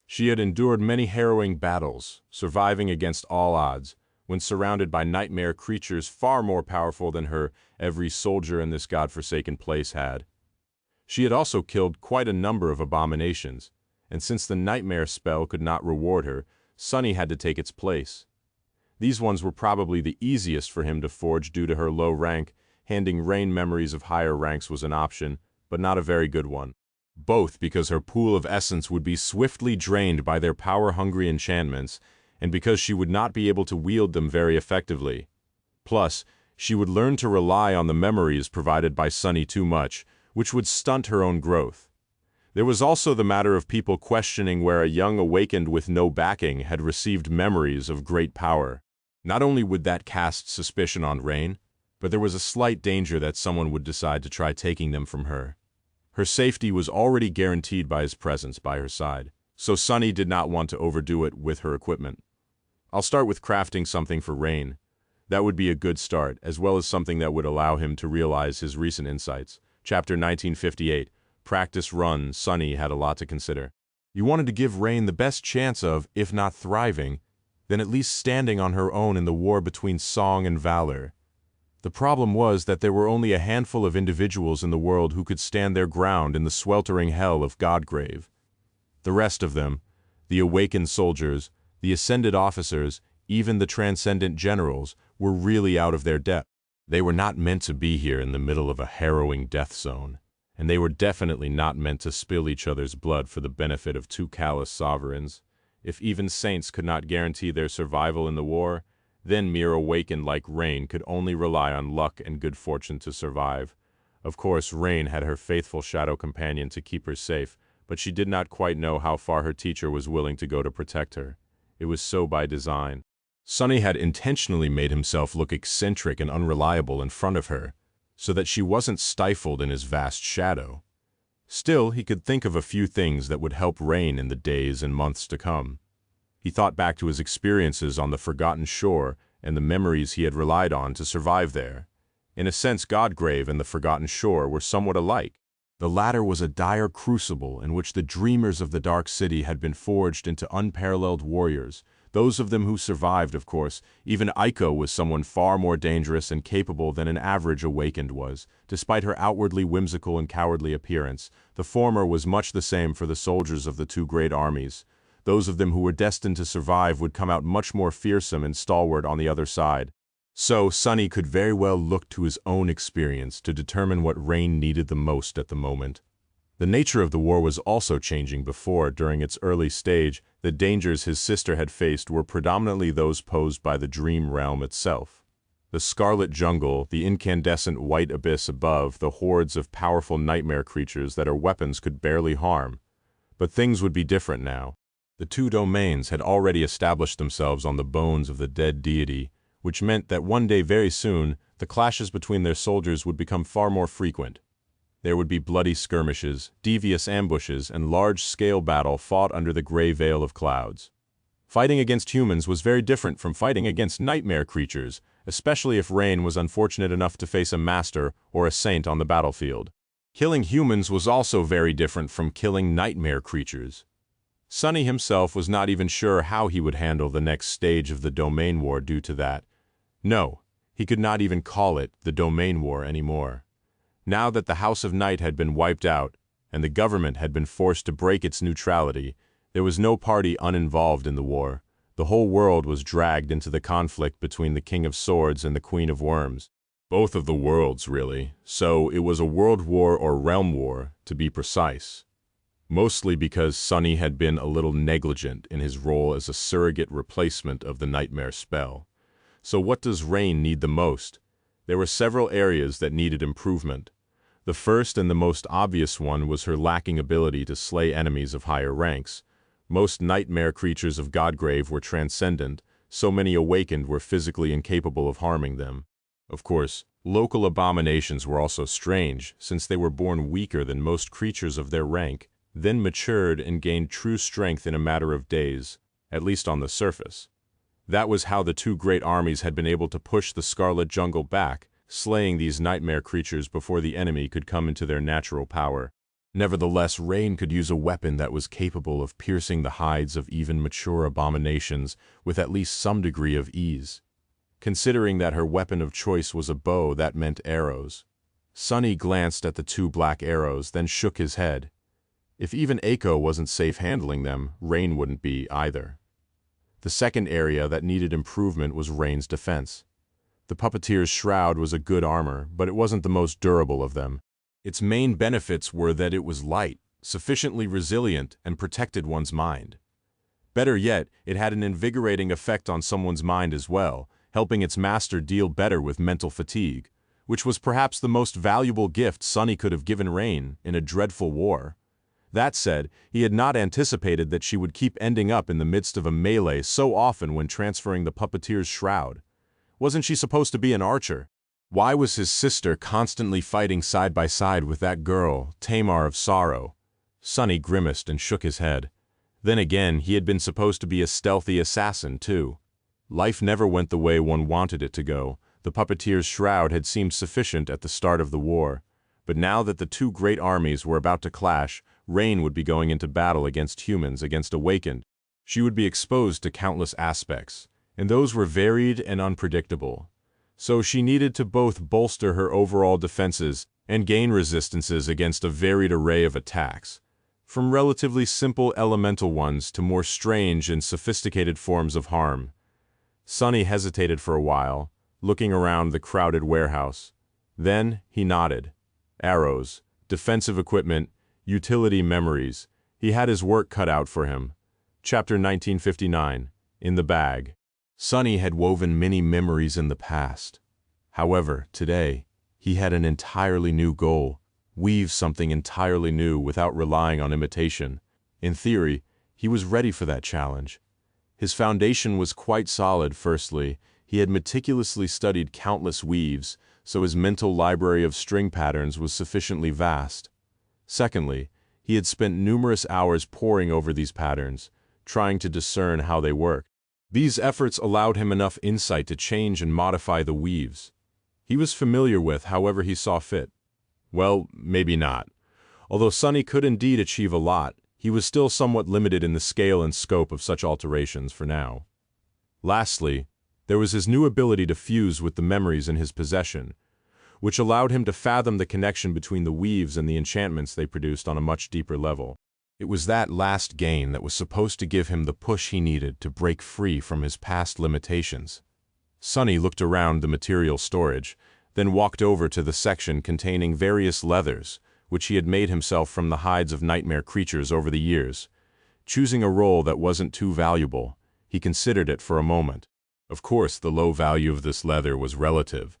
She had endured many harrowing battles, surviving against all odds, when surrounded by nightmare creatures far more powerful than her every soldier in this godforsaken place had. She had also killed quite a number of abominations, and since the nightmare spell could not reward her, Sunny had to take its place. These ones were probably the easiest for him to forge due to her low rank. Handing Rain memories of higher ranks was an option, but not a very good one. Both because her pool of essence would be swiftly drained by their power-hungry enchantments, and because she would not be able to wield them very effectively. Plus, she would learn to rely on the memories provided by Sunny too much, which would stunt her own growth. There was also the matter of people questioning where a young awakened with no backing had received memories of great power. Not only would that cast suspicion on Rain, but there was a slight danger that someone would decide to try taking them from her. Her safety was already guaranteed by his presence by her side, so Sunny did not want to overdo it with her equipment. I'll start with crafting something for Rain. That would be a good start, as well as something that would allow him to realize his recent insights. Chapter 1958, Practice Run. Sunny had a lot to consider. He wanted to give Rain the best chance of, if not thriving, then at least standing on her own in the war between song and valor. The problem was that there were only a handful of individuals in the world who could stand their ground in the sweltering hell of Godgrave. The rest of them, the awakened soldiers, the ascended officers, even the transcendent generals, were really out of their depth. They were not meant to be here in the middle of a harrowing death zone, and they were definitely not meant to spill each other's blood for the benefit of 2 callous sovereigns. If even saints could not guarantee their survival in the war, then mere awakened like Rain could only rely on luck and good fortune to survive. Of course, Rain had her faithful shadow companion to keep her safe, but she did not quite know how far her teacher was willing to go to protect her. It was so by design. Sunny had intentionally made himself look eccentric and unreliable in front of her, so that she wasn't stifled in his vast shadow. Still, he could think of a few things that would help Rain in the days and months to come. He thought back to his experiences on the Forgotten Shore and the memories he had relied on to survive there. In a sense, Godgrave and the Forgotten Shore were somewhat alike. The latter was a dire crucible in which the dreamers of the Dark City had been forged into unparalleled warriors. Those of them who survived, of course. Even Aiko was someone far more dangerous and capable than an average awakened was. Despite her outwardly whimsical and cowardly appearance, the former was much the same for the soldiers of the 2 great armies. Those of them who were destined to survive would come out much more fearsome and stalwart on the other side. So, Sunny could very well look to his own experience to determine what Rain needed the most at the moment. The nature of the war was also changing before, during its early stage, the dangers his sister had faced were predominantly those posed by the dream realm itself. The scarlet jungle, the incandescent white abyss above, the hordes of powerful nightmare creatures that her weapons could barely harm. But things would be different now. The 2 domains had already established themselves on the bones of the dead deity, which meant that one day very soon, the clashes between their soldiers would become far more frequent. There would be bloody skirmishes, devious ambushes, and large-scale battle fought under the gray veil of clouds. Fighting against humans was very different from fighting against nightmare creatures, especially if Rain was unfortunate enough to face a master or a saint on the battlefield. Killing humans was also very different from killing nightmare creatures. Sunny himself was not even sure how he would handle the next stage of the domain war due to that. No, he could not even call it the domain war anymore. Now that the House of Night had been wiped out, and the government had been forced to break its neutrality, there was no party uninvolved in the war. The whole world was dragged into the conflict between the King of Swords and the Queen of Worms. Both of the worlds, really, so it was a world war or realm war, to be precise. Mostly because Sunny had been a little negligent in his role as a surrogate replacement of the nightmare spell. So what does Rain need the most? There were several areas that needed improvement. The first and the most obvious one was her lacking ability to slay enemies of higher ranks. Most nightmare creatures of Godgrave were transcendent, so many awakened were physically incapable of harming them. Of course, local abominations were also strange, since they were born weaker than most creatures of their rank, then matured and gained true strength in a matter of days, at least on the surface. That was how the two great armies had been able to push the Scarlet Jungle back, slaying these nightmare creatures before the enemy could come into their natural power. Nevertheless, Rain could use a weapon that was capable of piercing the hides of even mature abominations with at least some degree of ease. Considering that her weapon of choice was a bow, that meant arrows. Sunny glanced at the two black arrows, then shook his head. If even Eiko wasn't safe handling them, Rain wouldn't be either. The second area that needed improvement was Rain's defense. The puppeteer's shroud was a good armor, but it wasn't the most durable of them. Its main benefits were that it was light, sufficiently resilient, and protected one's mind. Better yet, it had an invigorating effect on someone's mind as well, helping its master deal better with mental fatigue, which was perhaps the most valuable gift Sunny could have given Rain in a dreadful war. That said, he had not anticipated that she would keep ending up in the midst of a melee so often when transferring the puppeteer's shroud. Wasn't she supposed to be an archer? Why was his sister constantly fighting side by side with that girl, Tamar of Sorrow? Sunny grimaced and shook his head. Then again, he had been supposed to be a stealthy assassin, too. Life never went the way one wanted it to go. The puppeteer's shroud had seemed sufficient at the start of the war. But now that the two great armies were about to clash, Rain would be going into battle against humans, against Awakened. She would be exposed to countless aspects, and those were varied and unpredictable. So she needed to both bolster her overall defenses and gain resistances against a varied array of attacks, from relatively simple elemental ones to more strange and sophisticated forms of harm. Sunny hesitated for a while, looking around the crowded warehouse. Then he nodded. Arrows, defensive equipment, utility memories. He had his work cut out for him. Chapter 1959, In the Bag. Sunny had woven many memories in the past. However, today, he had an entirely new goal: weave something entirely new without relying on imitation. In theory, he was ready for that challenge. His foundation was quite solid. Firstly, he had meticulously studied countless weaves, so his mental library of string patterns was sufficiently vast. Secondly, he had spent numerous hours poring over these patterns, trying to discern how they worked. These efforts allowed him enough insight to change and modify the weaves he was familiar with however he saw fit. Well, maybe not. Although Sunny could indeed achieve a lot, he was still somewhat limited in the scale and scope of such alterations for now. Lastly, there was his new ability to fuse with the memories in his possession, which allowed him to fathom the connection between the weaves and the enchantments they produced on a much deeper level. It was that last gain that was supposed to give him the push he needed to break free from his past limitations. Sunny looked around the material storage, then walked over to the section containing various leathers, which he had made himself from the hides of nightmare creatures over the years. Choosing a roll that wasn't too valuable, he considered it for a moment. Of course, the low value of this leather was relative.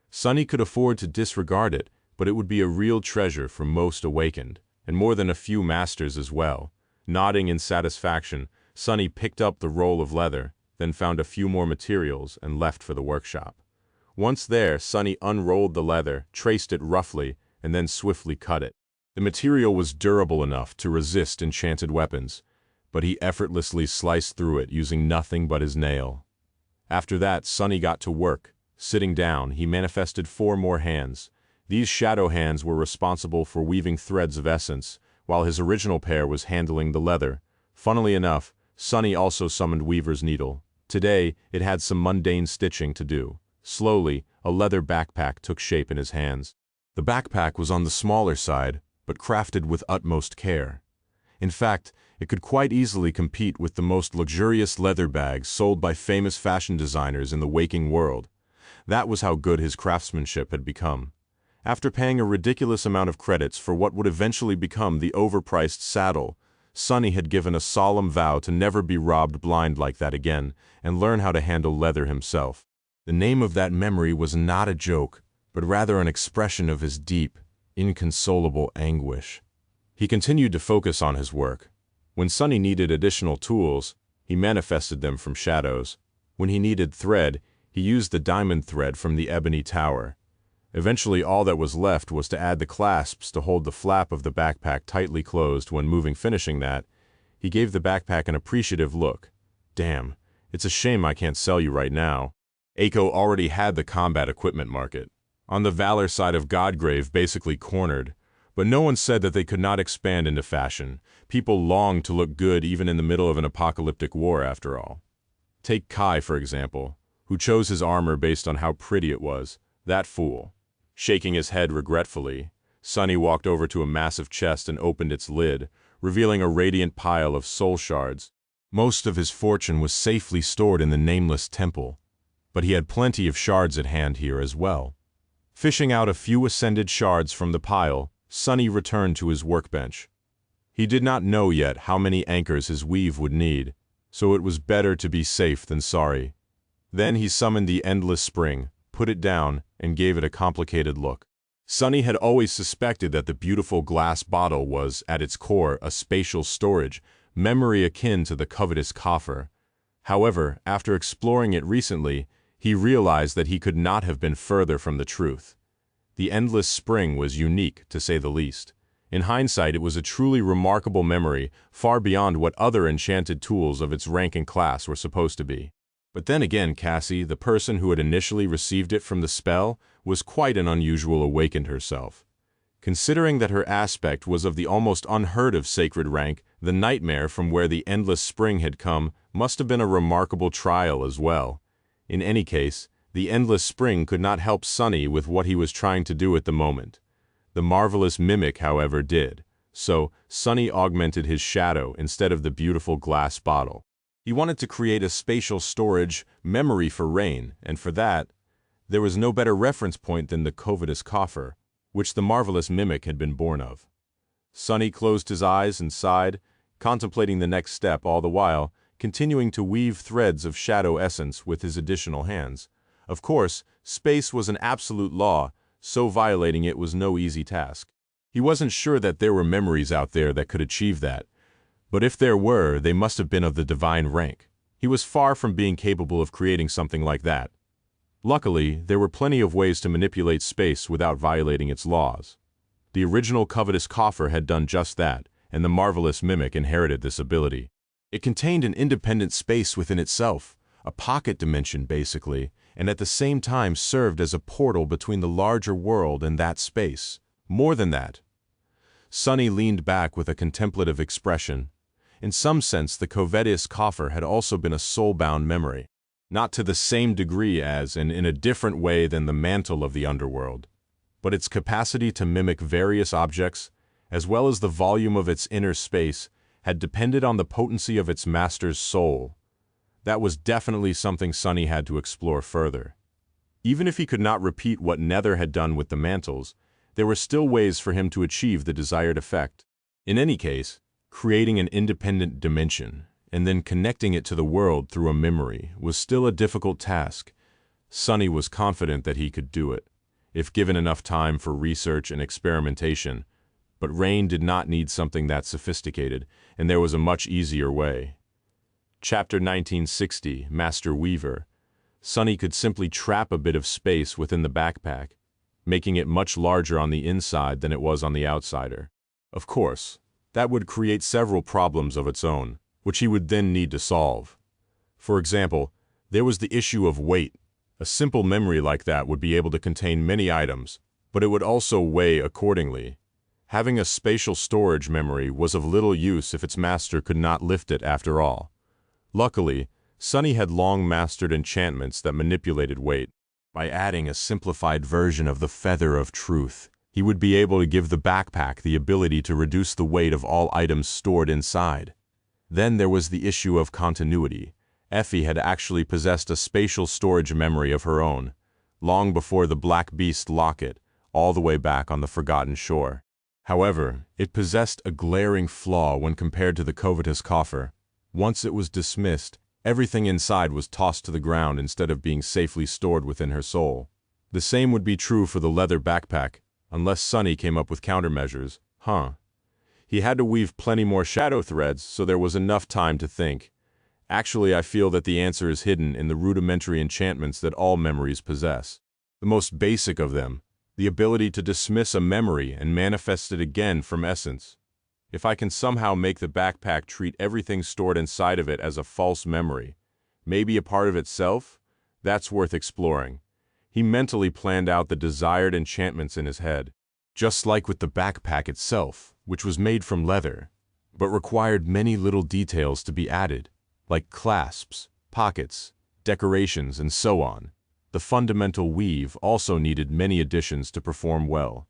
Sunny could afford to disregard it, but it would be a real treasure for most Awakened, and more than a few masters as well. Nodding in satisfaction, Sunny picked up the roll of leather, then found a few more materials and left for the workshop. Once there, Sunny unrolled the leather, traced it roughly, and then swiftly cut it. The material was durable enough to resist enchanted weapons, but he effortlessly sliced through it using nothing but his nail. After that, Sunny got to work. Sitting down, he manifested 4 more hands. These shadow hands were responsible for weaving threads of essence, while his original pair was handling the leather. Funnily enough, Sunny also summoned Weaver's Needle. Today, it had some mundane stitching to do. Slowly, a leather backpack took shape in his hands. The backpack was on the smaller side, but crafted with utmost care. In fact, it could quite easily compete with the most luxurious leather bags sold by famous fashion designers in the waking world. That was how good his craftsmanship had become. After paying a ridiculous amount of credits for what would eventually become the overpriced saddle, Sonny had given a solemn vow to never be robbed blind like that again and learn how to handle leather himself. The name of that memory was not a joke, but rather an expression of his deep, inconsolable anguish. He continued to focus on his work. When Sonny needed additional tools, he manifested them from shadows. When he needed thread, he used the diamond thread from the ebony tower. Eventually, all that was left was to add the clasps to hold the flap of the backpack tightly closed. When finishing that, he gave the backpack an appreciative look. Damn, it's a shame I can't sell you right now. Aiko already had the combat equipment market. On the Valor side of Godgrave basically cornered, but no one said that they could not expand into fashion. People longed to look good even in the middle of an apocalyptic war, after all. Take Kai, for example, who chose his armor based on how pretty it was. That fool. Shaking his head regretfully, Sonny walked over to a massive chest and opened its lid, revealing a radiant pile of soul shards. Most of his fortune was safely stored in the nameless temple, but he had plenty of shards at hand here as well. Fishing out a few ascended shards from the pile, Sonny returned to his workbench. He did not know yet how many anchors his weave would need, so it was better to be safe than sorry. Then he summoned the endless spring, put it down, and gave it a complicated look. Sonny had always suspected that the beautiful glass bottle was, at its core, a spatial storage, memory akin to the covetous coffer. However, after exploring it recently, he realized that he could not have been further from the truth. The endless spring was unique, to say the least. In hindsight, it was a truly remarkable memory, far beyond what other enchanted tools of its rank and class were supposed to be. But then again, Cassie, the person who had initially received it from the spell, was quite an unusual awakened herself. Considering that her aspect was of the almost unheard of sacred rank, the nightmare from where the endless spring had come must have been a remarkable trial as well. In any case, the endless spring could not help Sonny with what he was trying to do at the moment. The marvelous mimic, however, did. So, Sonny augmented his shadow instead of the beautiful glass bottle. He wanted to create a spatial storage memory for Rain, and for that, there was no better reference point than the covetous coffer, which the marvelous mimic had been born of. Sonny closed his eyes and sighed, contemplating the next step all the while, continuing to weave threads of shadow essence with his additional hands. Of course, space was an absolute law, so violating it was no easy task. He wasn't sure that there were memories out there that could achieve that, but if there were, they must have been of the divine rank. He was far from being capable of creating something like that. Luckily, there were plenty of ways to manipulate space without violating its laws. The original covetous coffer had done just that, and the marvelous mimic inherited this ability. It contained an independent space within itself, a pocket dimension basically, and at the same time served as a portal between the larger world and that space. More than that. Sonny leaned back with a contemplative expression. In some sense, the covetous coffer had also been a soul-bound memory. Not to the same degree as, and in a different way than the mantle of the underworld, but its capacity to mimic various objects, as well as the volume of its inner space, had depended on the potency of its master's soul. That was definitely something Sonny had to explore further. Even if he could not repeat what Nether had done with the mantles, there were still ways for him to achieve the desired effect. In any case, creating an independent dimension, and then connecting it to the world through a memory, was still a difficult task. Sonny was confident that he could do it, if given enough time for research and experimentation, but Rain did not need something that sophisticated, and there was a much easier way. Chapter 1960, Master Weaver. Sonny could simply trap a bit of space within the backpack, making it much larger on the inside than it was on the outsider. Of course, that would create several problems of its own, which he would then need to solve. For example, there was the issue of weight. A simple memory like that would be able to contain many items, but it would also weigh accordingly. Having a spatial storage memory was of little use if its master could not lift it after all. Luckily, Sonny had long mastered enchantments that manipulated weight. By adding a simplified version of the Feather of Truth, He would be able to give the backpack the ability to reduce the weight of all items stored inside. Then there was the issue of continuity. Effie had actually possessed a spatial storage memory of her own, long before the Black Beast locket, all the way back on the Forgotten Shore. However, it possessed a glaring flaw when compared to the covetous coffer. Once it was dismissed, everything inside was tossed to the ground instead of being safely stored within her soul. The same would be true for the leather backpack, unless Sonny came up with countermeasures. He had to weave plenty more shadow threads, so there was enough time to think. Actually, I feel that the answer is hidden in the rudimentary enchantments that all memories possess. The most basic of them, the ability to dismiss a memory and manifest it again from essence. If I can somehow make the backpack treat everything stored inside of it as a false memory, maybe a part of itself, that's worth exploring. He mentally planned out the desired enchantments in his head, just like with the backpack itself, which was made from leather, but required many little details to be added, like clasps, pockets, decorations, and so on. The fundamental weave also needed many additions to perform well.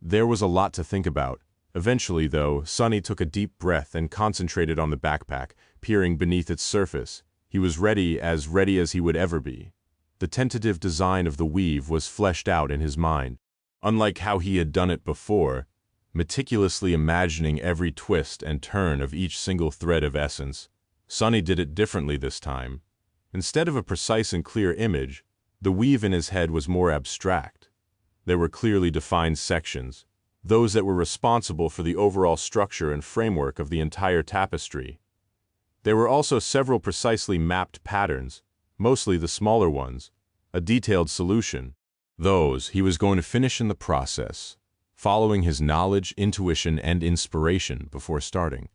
There was a lot to think about. Eventually, though, Sonny took a deep breath and concentrated on the backpack, peering beneath its surface. He was ready as he would ever be. The tentative design of the weave was fleshed out in his mind. Unlike how he had done it before, meticulously imagining every twist and turn of each single thread of essence, Sonny did it differently this time. Instead of a precise and clear image, the weave in his head was more abstract. There were clearly defined sections, those that were responsible for the overall structure and framework of the entire tapestry. There were also several precisely mapped patterns, mostly the smaller ones, a detailed solution. Those he was going to finish in the process, following his knowledge, intuition, and inspiration before starting.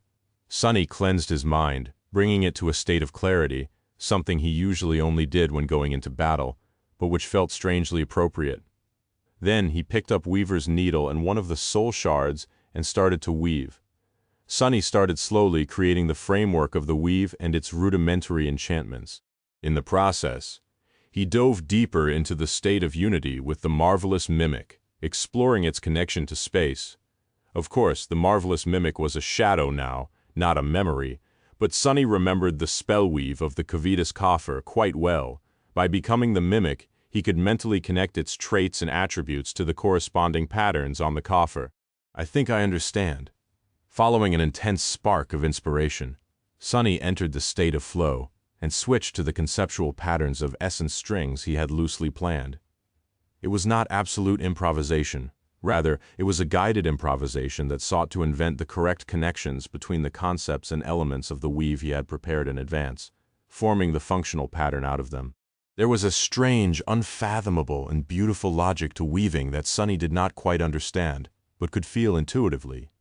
Sonny cleansed his mind, bringing it to a state of clarity, something he usually only did when going into battle, but which felt strangely appropriate. Then he picked up Weaver's needle and one of the soul shards and started to weave. Sonny started slowly creating the framework of the weave and its rudimentary enchantments. In the process, he dove deeper into the state of unity with the marvelous mimic, exploring its connection to space. Of course, the marvelous mimic was a shadow now, not a memory, but Sonny remembered the spell weave of the covetous coffer quite well. By becoming the mimic, he could mentally connect its traits and attributes to the corresponding patterns on the coffer. I think I understand. Following an intense spark of inspiration, Sonny entered the state of flow and switched to the conceptual patterns of essence strings he had loosely planned. It was not absolute improvisation. Rather, it was a guided improvisation that sought to invent the correct connections between the concepts and elements of the weave he had prepared in advance, forming the functional pattern out of them. There was a strange, unfathomable, and beautiful logic to weaving that Sonny did not quite understand, but could feel intuitively.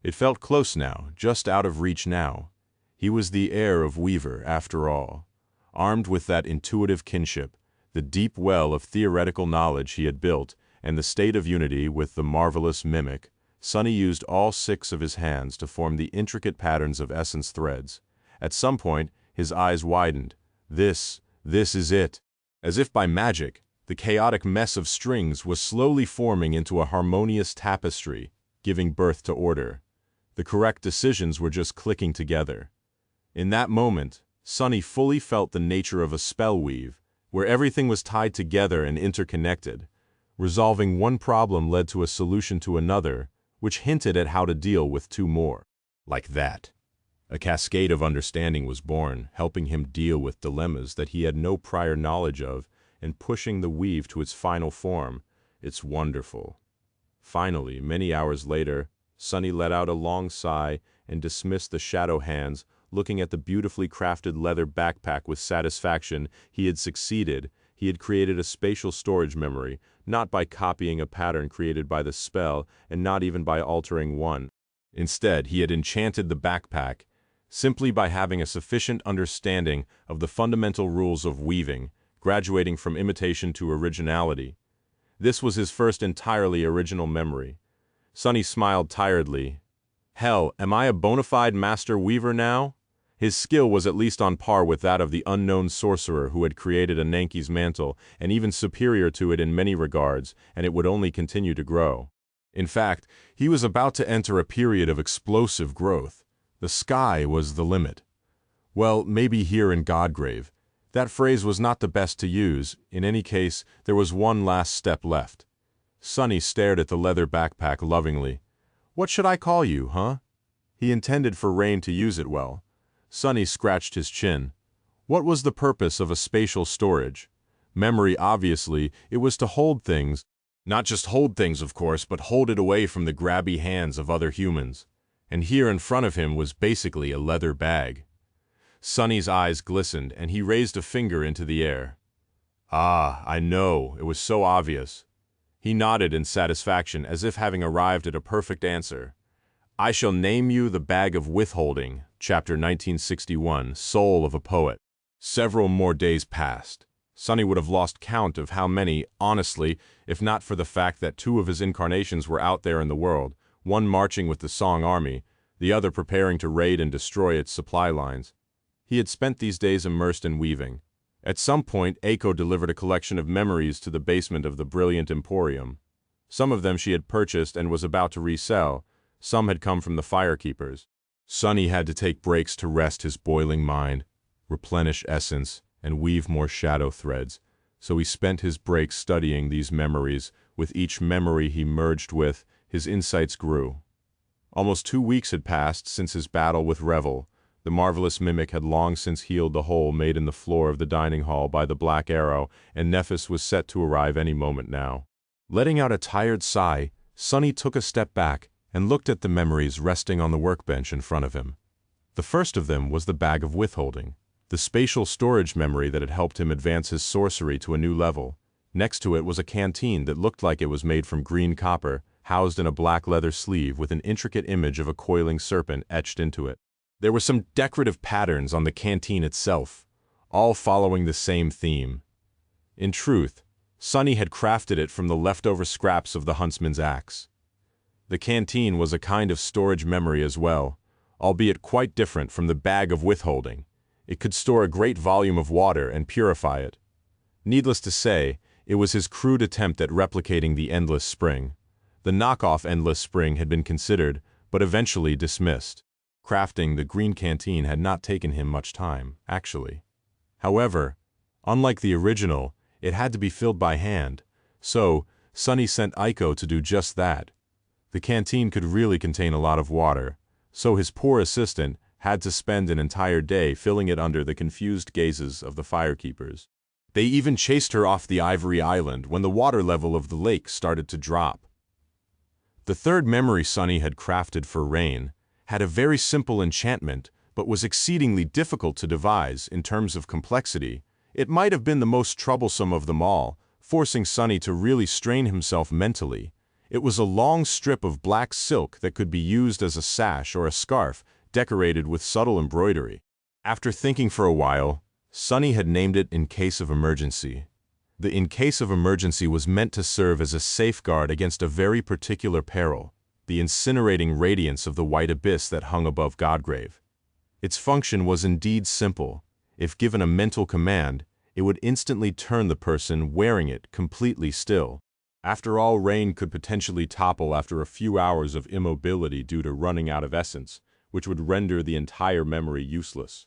It felt close now, just out of reach now. He was the heir of Weaver, after all. Armed with that intuitive kinship, the deep well of theoretical knowledge he had built, and the state of unity with the marvelous mimic, Sonny used all 6 of his hands to form the intricate patterns of essence threads. At some point, his eyes widened. This is it. As if by magic, the chaotic mess of strings was slowly forming into a harmonious tapestry, giving birth to order. The correct decisions were just clicking together. In that moment, Sonny fully felt the nature of a spell weave, where everything was tied together and interconnected. Resolving one problem led to a solution to another, which hinted at how to deal with 2 more. Like that. A cascade of understanding was born, helping him deal with dilemmas that he had no prior knowledge of and pushing the weave to its final form. It's wonderful. Finally, many hours later, Sonny let out a long sigh and dismissed the shadow hands, looking at the beautifully crafted leather backpack with satisfaction. He had succeeded. He had created a spatial storage memory, not by copying a pattern created by the spell and not even by altering one. Instead, he had enchanted the backpack, simply by having a sufficient understanding of the fundamental rules of weaving, graduating from imitation to originality. This was his first entirely original memory. Sonny smiled tiredly. Hell, am I a bona fide master weaver now? His skill was at least on par with that of the unknown sorcerer who had created Ananke's mantle, and even superior to it in many regards, and it would only continue to grow. In fact, he was about to enter a period of explosive growth. The sky was the limit. Well, maybe here in Godgrave. That phrase was not the best to use. In any case, there was one last step left. Sonny stared at the leather backpack lovingly. "What should I call you, huh?" He intended for Rain to use it well. Sonny scratched his chin. What was the purpose of a spatial storage? Memory, obviously, it was to hold things. Not just hold things, of course, but hold it away from the grabby hands of other humans. And here in front of him was basically a leather bag. Sonny's eyes glistened, and he raised a finger into the air. "Ah, I know, it was so obvious." He nodded in satisfaction, as if having arrived at a perfect answer. "I shall name you the Bag of Withholding, Chapter 1961, Soul of a Poet." Several more days passed. Sonny would have lost count of how many, honestly, if not for the fact that two of his incarnations were out there in the world, one marching with the Song Army, the other preparing to raid and destroy its supply lines. He had spent these days immersed in weaving. At some point, Aiko delivered a collection of memories to the basement of the Brilliant Emporium. Some of them she had purchased and was about to resell. Some had come from the firekeepers. Sonny had to take breaks to rest his boiling mind, replenish essence, and weave more shadow threads. So he spent his breaks studying these memories. With each memory he merged with, his insights grew. Almost 2 weeks had passed since his battle with Revel. The marvelous mimic had long since healed the hole made in the floor of the dining hall by the Black Arrow, and Nephis was set to arrive any moment now. Letting out a tired sigh, Sonny took a step back and looked at the memories resting on the workbench in front of him. The first of them was the Bag of Withholding, the spatial storage memory that had helped him advance his sorcery to a new level. Next to it was a canteen that looked like it was made from green copper, housed in a black leather sleeve with an intricate image of a coiling serpent etched into it. There were some decorative patterns on the canteen itself, all following the same theme. In truth, Sonny had crafted it from the leftover scraps of the huntsman's axe. The canteen was a kind of storage memory as well, albeit quite different from the Bag of Withholding. It could store a great volume of water and purify it. Needless to say, it was his crude attempt at replicating the Endless Spring. The knockoff Endless Spring had been considered, but eventually dismissed. Crafting the green canteen had not taken him much time, actually. However, unlike the original, it had to be filled by hand, so Sonny sent Aiko to do just that. The canteen could really contain a lot of water, so his poor assistant had to spend an entire day filling it under the confused gazes of the firekeepers. They even chased her off the Ivory Island when the water level of the lake started to drop. The third memory Sonny had crafted for Rain had a very simple enchantment, but was exceedingly difficult to devise in terms of complexity. It might have been the most troublesome of them all, forcing Sonny to really strain himself mentally. It was a long strip of black silk that could be used as a sash or a scarf, decorated with subtle embroidery. After thinking for a while, Sonny had named it In Case of Emergency. The In Case of Emergency was meant to serve as a safeguard against a very particular peril, the incinerating radiance of the white abyss that hung above Godgrave. Its function was indeed simple. If given a mental command, it would instantly turn the person wearing it completely still. After all, Rain could potentially topple after a few hours of immobility due to running out of essence, which would render the entire memory useless.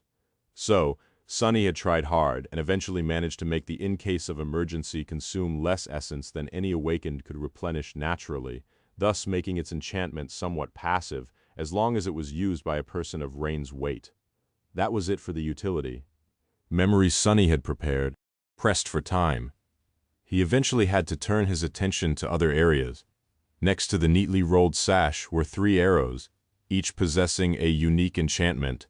So, Sonny had tried hard and eventually managed to make the In Case of Emergency consume less essence than any awakened could replenish naturally, thus making its enchantment somewhat passive as long as it was used by a person of Rain's weight. That was it for the utility. Memories Sonny had prepared, pressed for time. He eventually had to turn his attention to other areas. Next to the neatly rolled sash were 3 arrows, each possessing a unique enchantment.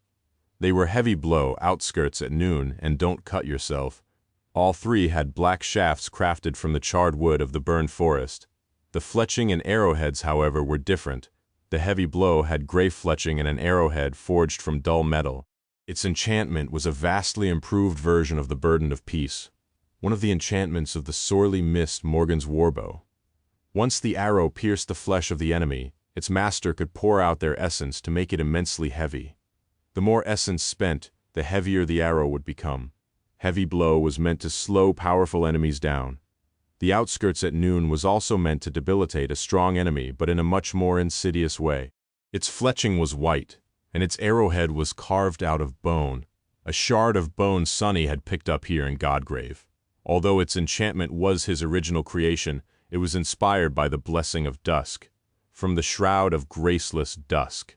They were Heavy Blow, Outskirts at Noon, and Don't Cut Yourself. All 3 had black shafts crafted from the charred wood of the burned forest. The fletching and arrowheads, however, were different. The Heavy Blow had gray fletching and an arrowhead forged from dull metal. Its enchantment was a vastly improved version of the Burden of Peace, one of the enchantments of the sorely missed Morgan's Warbow. Once the arrow pierced the flesh of the enemy, its master could pour out their essence to make it immensely heavy. The more essence spent, the heavier the arrow would become. Heavy Blow was meant to slow powerful enemies down. The outskirts at noon was also meant to debilitate a strong enemy, but in a much more insidious way. Its fletching was white, and its arrowhead was carved out of bone, a shard of bone Sonny had picked up here in Godgrave. Although its enchantment was his original creation, it was inspired by the blessing of dusk, from the shroud of graceless dusk.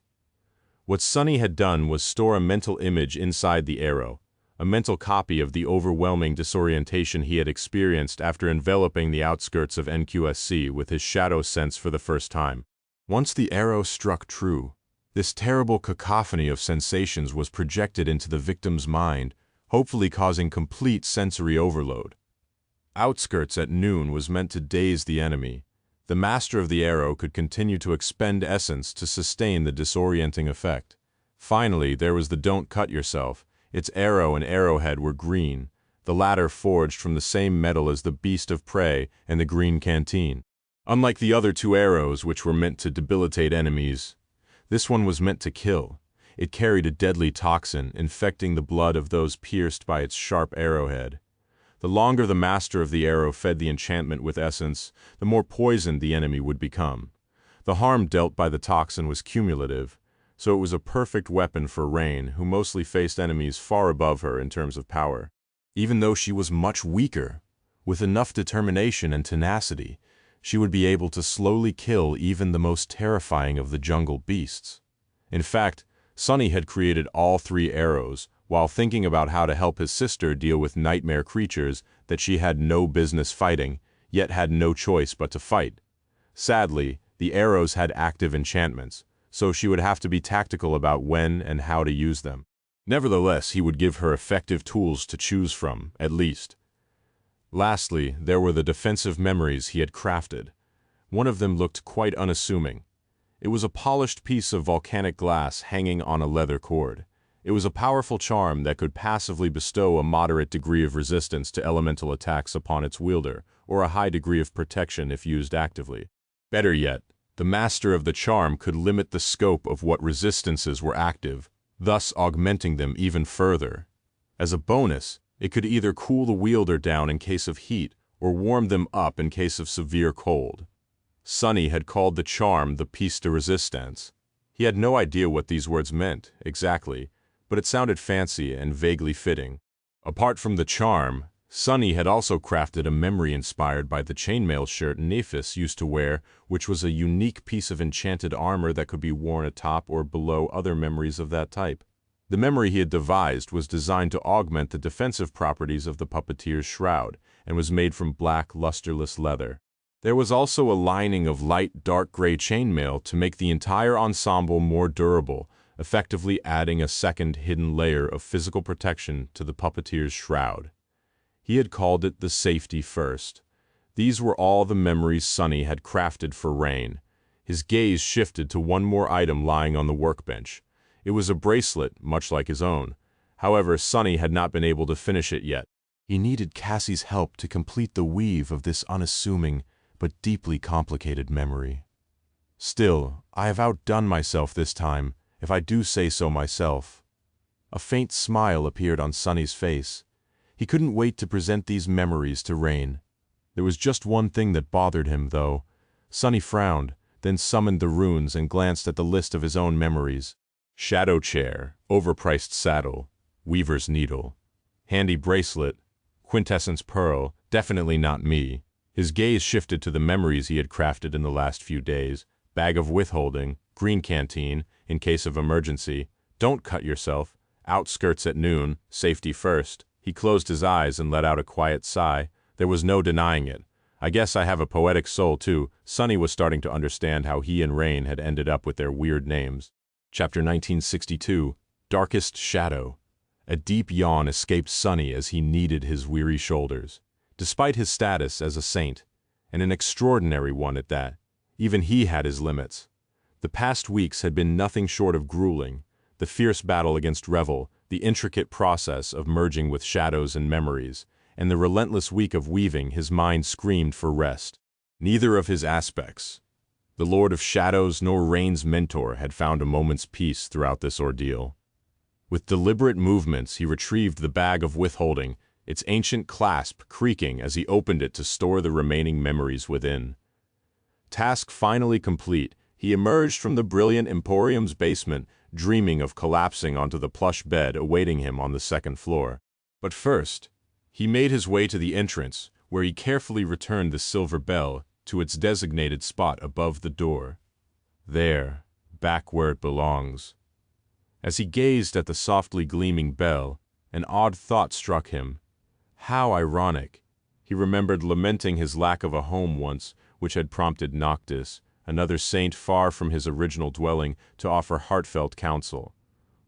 What Sonny had done was store a mental image inside the arrow, a mental copy of the overwhelming disorientation he had experienced after enveloping the outskirts of NQSC with his shadow sense for the first time. Once the arrow struck true, this terrible cacophony of sensations was projected into the victim's mind, hopefully causing complete sensory overload. Outskirts at noon was meant to daze the enemy. The master of the arrow could continue to expend essence to sustain the disorienting effect. Finally, there was the don't cut yourself. Its arrow and arrowhead were green, the latter forged from the same metal as the beast of prey and the green canteen. Unlike the other two arrows, which were meant to debilitate enemies, this one was meant to kill. It carried a deadly toxin, infecting the blood of those pierced by its sharp arrowhead. The longer the master of the arrow fed the enchantment with essence, the more poisoned the enemy would become. The harm dealt by the toxin was cumulative, so it was a perfect weapon for Rain, who mostly faced enemies far above her in terms of power. Even though she was much weaker, with enough determination and tenacity, she would be able to slowly kill even the most terrifying of the jungle beasts. In fact, Sonny had created all three arrows, while thinking about how to help his sister deal with nightmare creatures that she had no business fighting, yet had no choice but to fight. Sadly, the arrows had active enchantments, so she would have to be tactical about when and how to use them. Nevertheless, he would give her effective tools to choose from, at least. Lastly, there were the defensive memories he had crafted. One of them looked quite unassuming. It was a polished piece of volcanic glass hanging on a leather cord. It was a powerful charm that could passively bestow a moderate degree of resistance to elemental attacks upon its wielder, or a high degree of protection if used actively. Better yet, the master of the charm could limit the scope of what resistances were active, thus augmenting them even further. As a bonus, it could either cool the wielder down in case of heat or warm them up in case of severe cold. Sonny had called the charm the piece de resistance. He had no idea what these words meant, exactly, but it sounded fancy and vaguely fitting. Apart from the charm, Sonny had also crafted a memory inspired by the chainmail shirt Nephis used to wear, which was a unique piece of enchanted armor that could be worn atop or below other memories of that type. The memory he had devised was designed to augment the defensive properties of the puppeteer's shroud, and was made from black, lusterless leather. There was also a lining of light, dark gray chainmail to make the entire ensemble more durable, effectively adding a second hidden layer of physical protection to the puppeteer's shroud. He had called it the safety first. These were all the memories Sonny had crafted for Rain. His gaze shifted to one more item lying on the workbench. It was a bracelet, much like his own. However, Sonny had not been able to finish it yet. He needed Cassie's help to complete the weave of this unassuming but deeply complicated memory. Still, I have outdone myself this time, if I do say so myself. A faint smile appeared on Sonny's face. He couldn't wait to present these memories to Rain. There was just one thing that bothered him, though. Sonny frowned, then summoned the runes and glanced at the list of his own memories. Shadow chair, overpriced saddle, weaver's needle, handy bracelet, quintessence pearl, definitely not me. His gaze shifted to the memories he had crafted in the last few days. Bag of withholding, green canteen, in case of emergency, don't cut yourself, outskirts at noon, safety first. He closed his eyes and let out a quiet sigh. There was no denying it. I guess I have a poetic soul too. Sonny was starting to understand how he and Rain had ended up with their weird names. Chapter 1962, Darkest Shadow. A deep yawn escaped Sonny as he kneaded his weary shoulders. Despite his status as a saint, and an extraordinary one at that, even he had his limits. The past weeks had been nothing short of grueling. The fierce battle against Revel, the intricate process of merging with shadows and memories, and the relentless week of weaving, his mind screamed for rest. Neither of his aspects, the Lord of Shadows nor Rain's mentor, had found a moment's peace throughout this ordeal. With deliberate movements, he retrieved the bag of withholding, its ancient clasp creaking as he opened it to store the remaining memories within. Task finally complete, he emerged from the brilliant Emporium's basement, dreaming of collapsing onto the plush bed awaiting him on the second floor. But first, he made his way to the entrance, where he carefully returned the silver bell to its designated spot above the door. There, back where it belongs. As he gazed at the softly gleaming bell, an odd thought struck him. How ironic. He remembered lamenting his lack of a home once, which had prompted Noctis, another saint far from his original dwelling, to offer heartfelt counsel.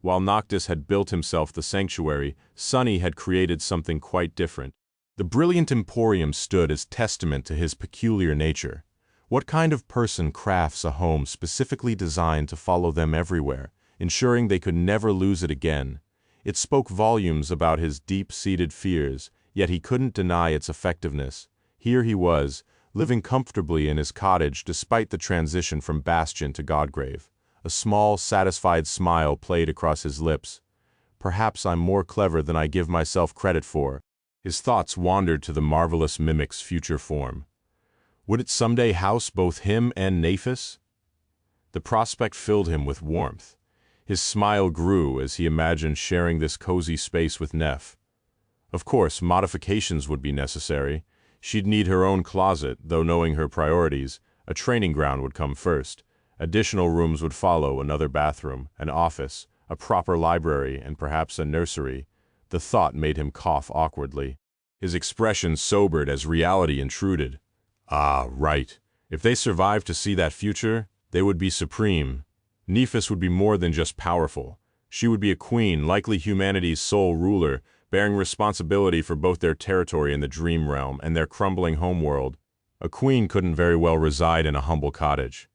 While Noctis had built himself the sanctuary, Sunny had created something quite different. The brilliant Emporium stood as testament to his peculiar nature. What kind of person crafts a home specifically designed to follow them everywhere, ensuring they could never lose it again? It spoke volumes about his deep-seated fears, yet he couldn't deny its effectiveness. Here he was, living comfortably in his cottage despite the transition from Bastion to Godgrave. A small, satisfied smile played across his lips. Perhaps I'm more clever than I give myself credit for. His thoughts wandered to the marvelous mimic's future form. Would it someday house both him and Nephis? The prospect filled him with warmth. His smile grew as he imagined sharing this cozy space with Neph. Of course, modifications would be necessary. She'd need her own closet, though knowing her priorities, a training ground would come first. Additional rooms would follow, another bathroom, an office, a proper library, and perhaps a nursery. The thought made him cough awkwardly. His expression sobered as reality intruded. Ah, right. If they survived to see that future, they would be supreme. Nephis would be more than just powerful. She would be a queen, likely humanity's sole ruler, bearing responsibility for both their territory in the dream realm and their crumbling homeworld. A queen couldn't very well reside in a humble cottage.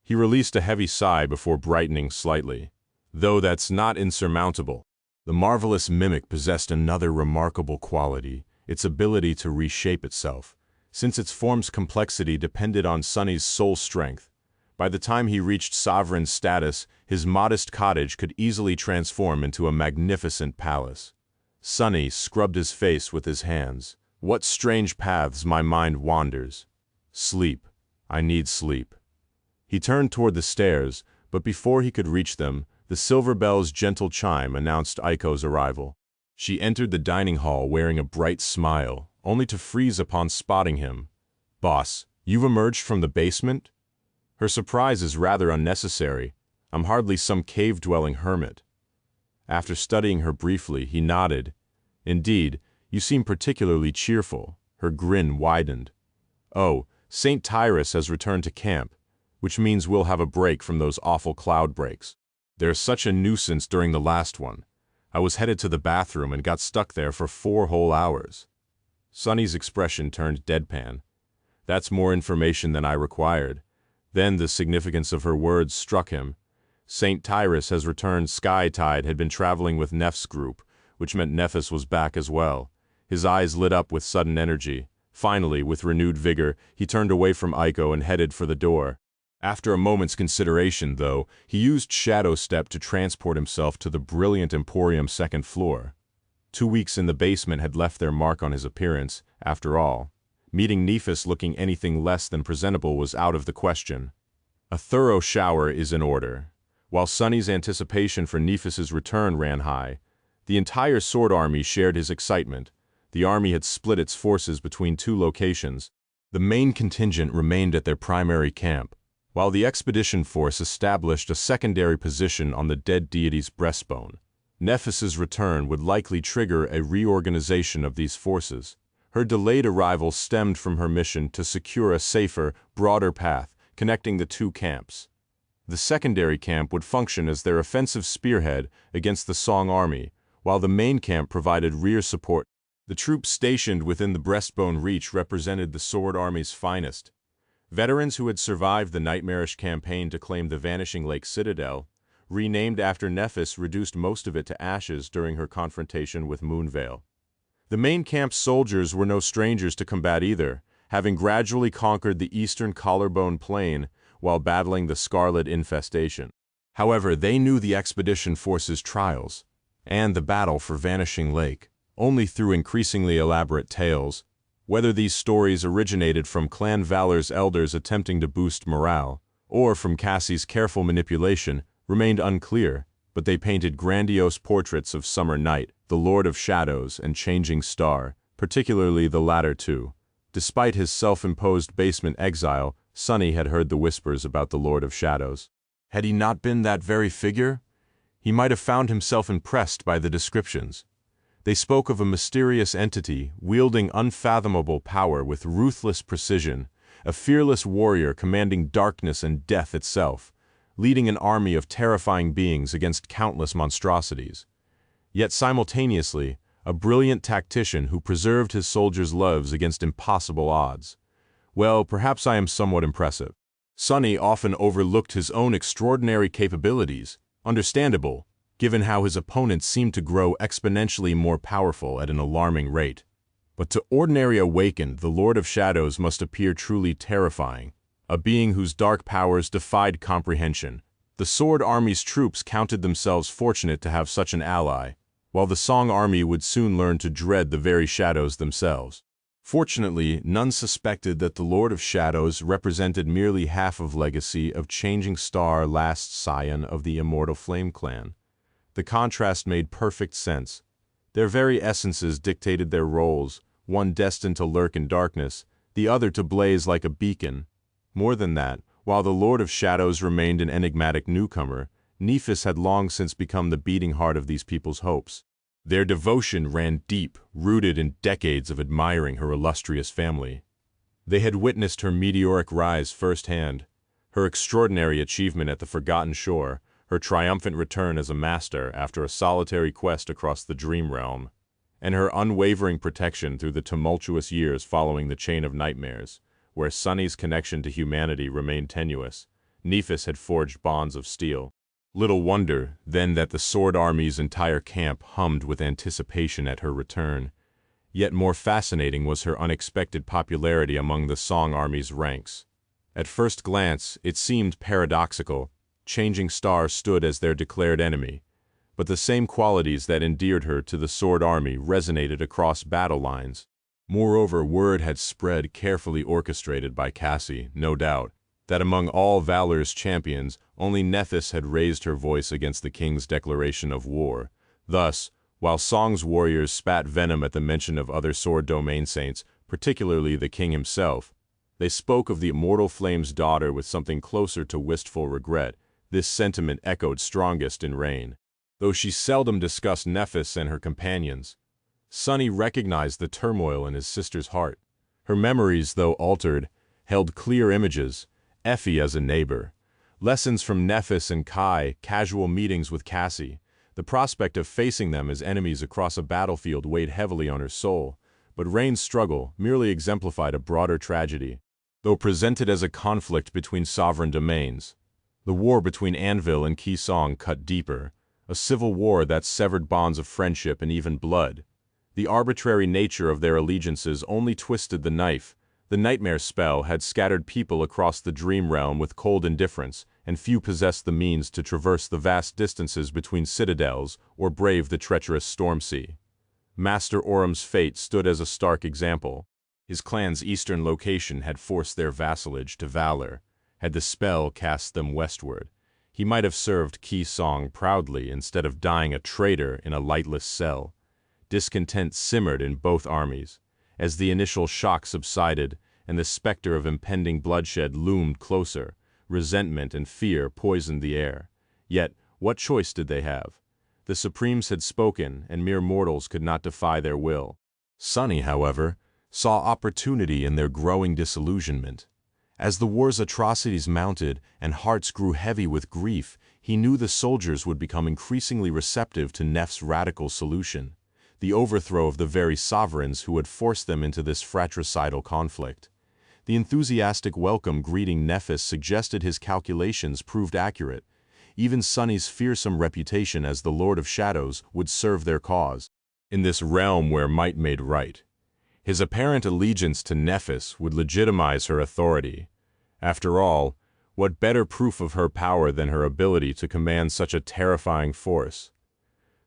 He released a heavy sigh before brightening slightly. Though that's not insurmountable. The marvelous mimic possessed another remarkable quality, its ability to reshape itself, since its form's complexity depended on Sunny's soul strength. By the time he reached sovereign status, his modest cottage could easily transform into a magnificent palace. Sunny scrubbed his face with his hands. What strange paths my mind wanders. Sleep. I need sleep. He turned toward the stairs, but before he could reach them, the silver bell's gentle chime announced Aiko's arrival. She entered the dining hall wearing a bright smile, only to freeze upon spotting him. "Boss, you've emerged from the basement?" Her surprise is rather unnecessary. I'm hardly some cave-dwelling hermit. After studying her briefly, he nodded. Indeed, you seem particularly cheerful. Her grin widened. Oh, St. Tyrus has returned to camp, which means we'll have a break from those awful cloud breaks. There's such a nuisance during the last one. I was headed to the bathroom and got stuck there for 4 whole hours. Sunny's expression turned deadpan. That's more information than I required. Then the significance of her words struck him. St. Tyrus has returned. Sky Tide had been traveling with Neph's group, which meant Nephis was back as well. His eyes lit up with sudden energy. Finally, with renewed vigor, he turned away from Aiko and headed for the door. After a moment's consideration, though, he used Shadow Step to transport himself to the brilliant Emporium's second floor. 2 weeks in the basement had left their mark on his appearance, after all. Meeting Nephis looking anything less than presentable was out of the question. A thorough shower is in order. While Sunny's anticipation for Nephis's return ran high, the entire Sword Army shared his excitement. The army had split its forces between 2 locations. The main contingent remained at their primary camp, while the expedition force established a secondary position on the dead deity's breastbone. Nephis's return would likely trigger a reorganization of these forces. Her delayed arrival stemmed from her mission to secure a safer, broader path connecting the 2 camps. The secondary camp would function as their offensive spearhead against the Song army, while the main camp provided rear support. The troops stationed within the breastbone reach represented the Sword Army's finest. Veterans who had survived the nightmarish campaign to claim the Vanishing Lake Citadel, renamed after Nephis, reduced most of it to ashes during her confrontation with Moonveil. The main camp's soldiers were no strangers to combat either, having gradually conquered the eastern collarbone plain while battling the Scarlet Infestation. However, they knew the expedition force's trials, and the battle for Vanishing Lake. only through increasingly elaborate tales. Whether these stories originated from Clan Valor's elders attempting to boost morale, or from Cassie's careful manipulation, remained unclear, but they painted grandiose portraits of Summer Night, the Lord of Shadows, and Changing Star, particularly the latter two. Despite his self-imposed basement exile, Sonny had heard the whispers about the Lord of Shadows. Had he not been that very figure? He might have found himself impressed by the descriptions. They spoke of a mysterious entity wielding unfathomable power with ruthless precision, a fearless warrior commanding darkness and death itself, leading an army of terrifying beings against countless monstrosities. Yet simultaneously, a brilliant tactician who preserved his soldiers' lives against impossible odds. Well, perhaps I am somewhat impressive. Sonny often overlooked his own extraordinary capabilities, understandable, given how his opponents seemed to grow exponentially more powerful at an alarming rate. But to ordinary awakened, the Lord of Shadows must appear truly terrifying, a being whose dark powers defied comprehension. The Sword Army's troops counted themselves fortunate to have such an ally, while the Song Army would soon learn to dread the very shadows themselves. Fortunately, none suspected that the Lord of Shadows represented merely half of legacy of Changing Star, last scion of the Immortal Flame Clan. The contrast made perfect sense. Their very essences dictated their roles, one destined to lurk in darkness, the other to blaze like a beacon. More than that, while the Lord of Shadows remained an enigmatic newcomer, Nephis had long since become the beating heart of these people's hopes. Their devotion ran deep, rooted in decades of admiring her illustrious family. They had witnessed her meteoric rise firsthand, her extraordinary achievement at the Forgotten Shore, her triumphant return as a master after a solitary quest across the Dream Realm, and her unwavering protection through the tumultuous years following the Chain of Nightmares, where Sonny's connection to humanity remained tenuous. Nephis had forged bonds of steel. Little wonder, then, that the Sword Army's entire camp hummed with anticipation at her return. Yet more fascinating was her unexpected popularity among the Song Army's ranks. At first glance, it seemed paradoxical. Changing Star stood as their declared enemy, but the same qualities that endeared her to the Sword Army resonated across battle lines. Moreover, word had spread, carefully orchestrated by Cassie, no doubt, that among all Valor's champions, only Nephis had raised her voice against the king's declaration of war. Thus, while Song's warriors spat venom at the mention of other sword domain saints, particularly the king himself, they spoke of the Immortal Flame's daughter with something closer to wistful regret. This sentiment echoed strongest in Rain. Though she seldom discussed Nephis and her companions, Sonny recognized the turmoil in his sister's heart. Her memories, though altered, held clear images: Effie as a neighbor, lessons from Nephis and Kai, casual meetings with Cassie. The prospect of facing them as enemies across a battlefield weighed heavily on her soul, but Rain's struggle merely exemplified a broader tragedy. Though presented as a conflict between sovereign domains, the war between Anvil and Kisong cut deeper, a civil war that severed bonds of friendship and even blood. The arbitrary nature of their allegiances only twisted the knife. The nightmare spell had scattered people across the dream realm with cold indifference, and few possessed the means to traverse the vast distances between citadels or brave the treacherous storm sea. Master Orum's fate stood as a stark example. His clan's eastern location had forced their vassalage to Valor. Had the spell cast them westward, he might have served Kisong proudly instead of dying a traitor in a lightless cell. Discontent simmered in both armies. As the initial shock subsided and the specter of impending bloodshed loomed closer, resentment and fear poisoned the air. Yet, what choice did they have? The Supremes had spoken, and mere mortals could not defy their will. Sonny, however, saw opportunity in their growing disillusionment. As the war's atrocities mounted and hearts grew heavy with grief, he knew the soldiers would become increasingly receptive to Neph's radical solution, the overthrow of the very sovereigns who had forced them into this fratricidal conflict. The enthusiastic welcome greeting Nephis suggested his calculations proved accurate. Even Sonny's fearsome reputation as the Lord of Shadows would serve their cause. In this realm where might made right, his apparent allegiance to Nephis would legitimize her authority. After all, what better proof of her power than her ability to command such a terrifying force?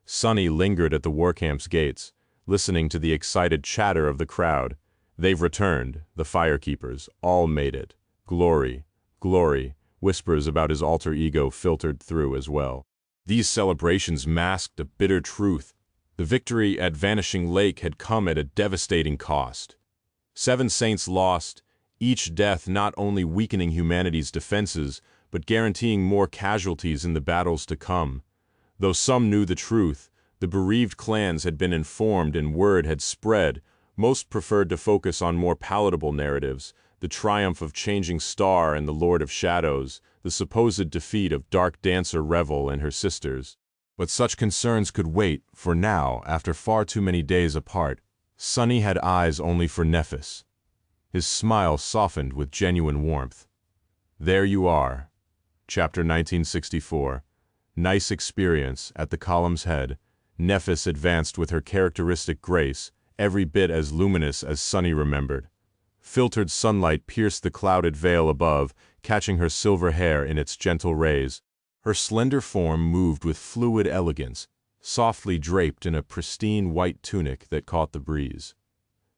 Sonny lingered at the war camp's gates, listening to the excited chatter of the crowd. They've returned, the firekeepers, all made it. Glory, glory, whispers about his alter ego filtered through as well. These celebrations masked a bitter truth. The victory at Vanishing Lake had come at a devastating cost. 7 saints lost, each death not only weakening humanity's defenses, but guaranteeing more casualties in the battles to come. Though some knew the truth, the bereaved clans had been informed and word had spread. Most preferred to focus on more palatable narratives, the triumph of Changing Star and the Lord of Shadows, the supposed defeat of Dark Dancer Revel and her sisters. But such concerns could wait, for now, after far too many days apart, Sunny had eyes only for Nephis. His smile softened with genuine warmth. There you are. Chapter 1964. Nice experience. At the column's head, Nephis advanced with her characteristic grace, every bit as luminous as Sunny remembered. Filtered sunlight pierced the clouded veil above, catching her silver hair in its gentle rays. Her slender form moved with fluid elegance, softly draped in a pristine white tunic that caught the breeze.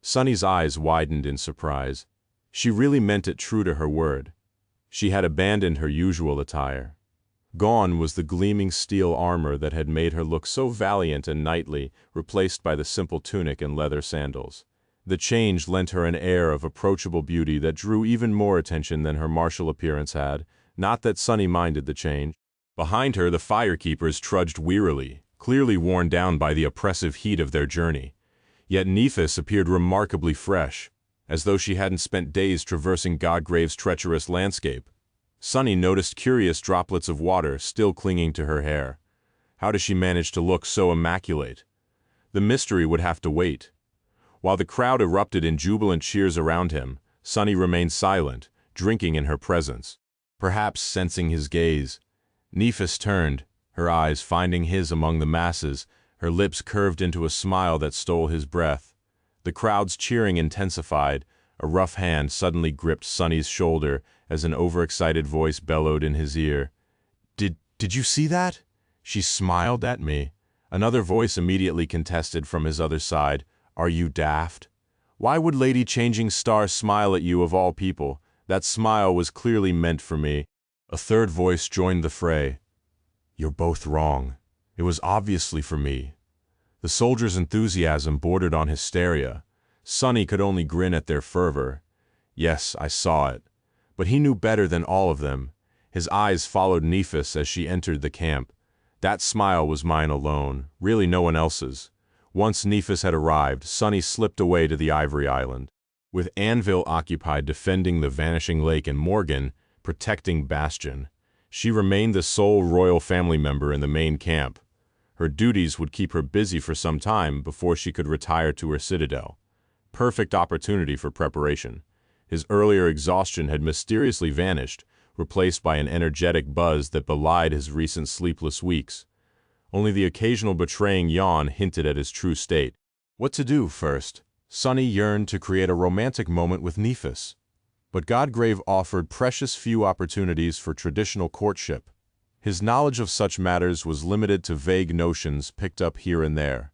Sunny's eyes widened in surprise. She really meant it true to her word. She had abandoned her usual attire. Gone was the gleaming steel armor that had made her look so valiant and knightly, replaced by the simple tunic and leather sandals. The change lent her an air of approachable beauty that drew even more attention than her martial appearance had, not that Sunny minded the change. Behind her the firekeepers trudged wearily, clearly worn down by the oppressive heat of their journey. Yet Nephis appeared remarkably fresh, as though she hadn't spent days traversing Godgrave's treacherous landscape. Sunny noticed curious droplets of water still clinging to her hair. How does she manage to look so immaculate? The mystery would have to wait. While the crowd erupted in jubilant cheers around him, Sunny remained silent, drinking in her presence. Perhaps sensing his gaze, Nephis turned, her eyes finding his among the masses, her lips curved into a smile that stole his breath. The crowd's cheering intensified. A rough hand suddenly gripped Sunny's shoulder as an overexcited voice bellowed in his ear. Did you see that?" She smiled at me. Another voice immediately contested from his other side. "Are you daft? Why would Lady Changing Star smile at you of all people? That smile was clearly meant for me." A third voice joined the fray. "You're both wrong. It was obviously for me." The soldiers' enthusiasm bordered on hysteria. Sunny could only grin at their fervor. Yes, I saw it. But he knew better than all of them. His eyes followed Nephis as she entered the camp. That smile was mine alone, really no one else's. Once Nephis had arrived, Sunny slipped away to the Ivory Island. With Anvil occupied defending the Vanishing Lake and Morgan protecting Bastion, she remained the sole royal family member in the main camp. Her duties would keep her busy for some time before she could retire to her citadel. Perfect opportunity for preparation. His earlier exhaustion had mysteriously vanished, replaced by an energetic buzz that belied his recent sleepless weeks. Only the occasional betraying yawn hinted at his true state. What to do first? Sunny yearned to create a romantic moment with Nephis. But Godgrave offered precious few opportunities for traditional courtship. His knowledge of such matters was limited to vague notions picked up here and there.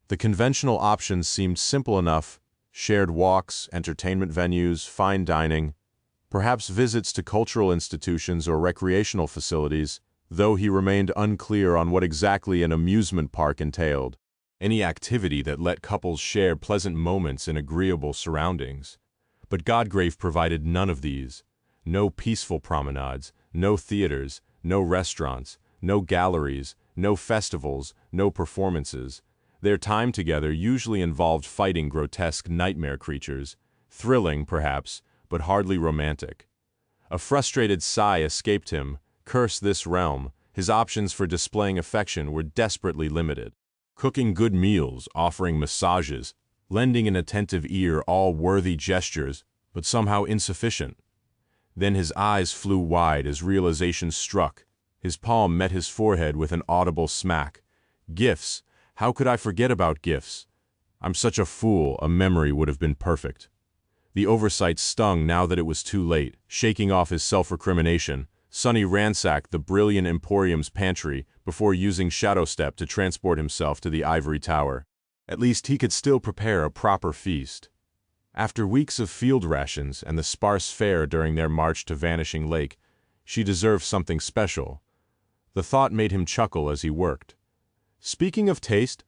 The conventional options seemed simple enough: shared walks, entertainment venues, fine dining, perhaps visits to cultural institutions or recreational facilities, though he remained unclear on what exactly an amusement park entailed. Any activity that let couples share pleasant moments in agreeable surroundings. But Godgrave provided none of these. No peaceful promenades, no theaters, no restaurants, no galleries, no festivals, no performances. Their time together usually involved fighting grotesque nightmare creatures, thrilling, perhaps, but hardly romantic. A frustrated sigh escaped him. Curse this realm. His options for displaying affection were desperately limited. Cooking good meals, offering massages, lending an attentive ear, all worthy gestures, but somehow insufficient. Then his eyes flew wide as realization struck. His palm met his forehead with an audible smack. Gifts. How could I forget about gifts? I'm such a fool, a memory would have been perfect. The oversight stung now that it was too late. Shaking off his self-recrimination, Sunny ransacked the brilliant Emporium's pantry before using Shadow Step to transport himself to the ivory tower. At least he could still prepare a proper feast. After weeks of field rations and the sparse fare during their march to Vanishing Lake, she deserved something special. The thought made him chuckle as he worked. Speaking of taste,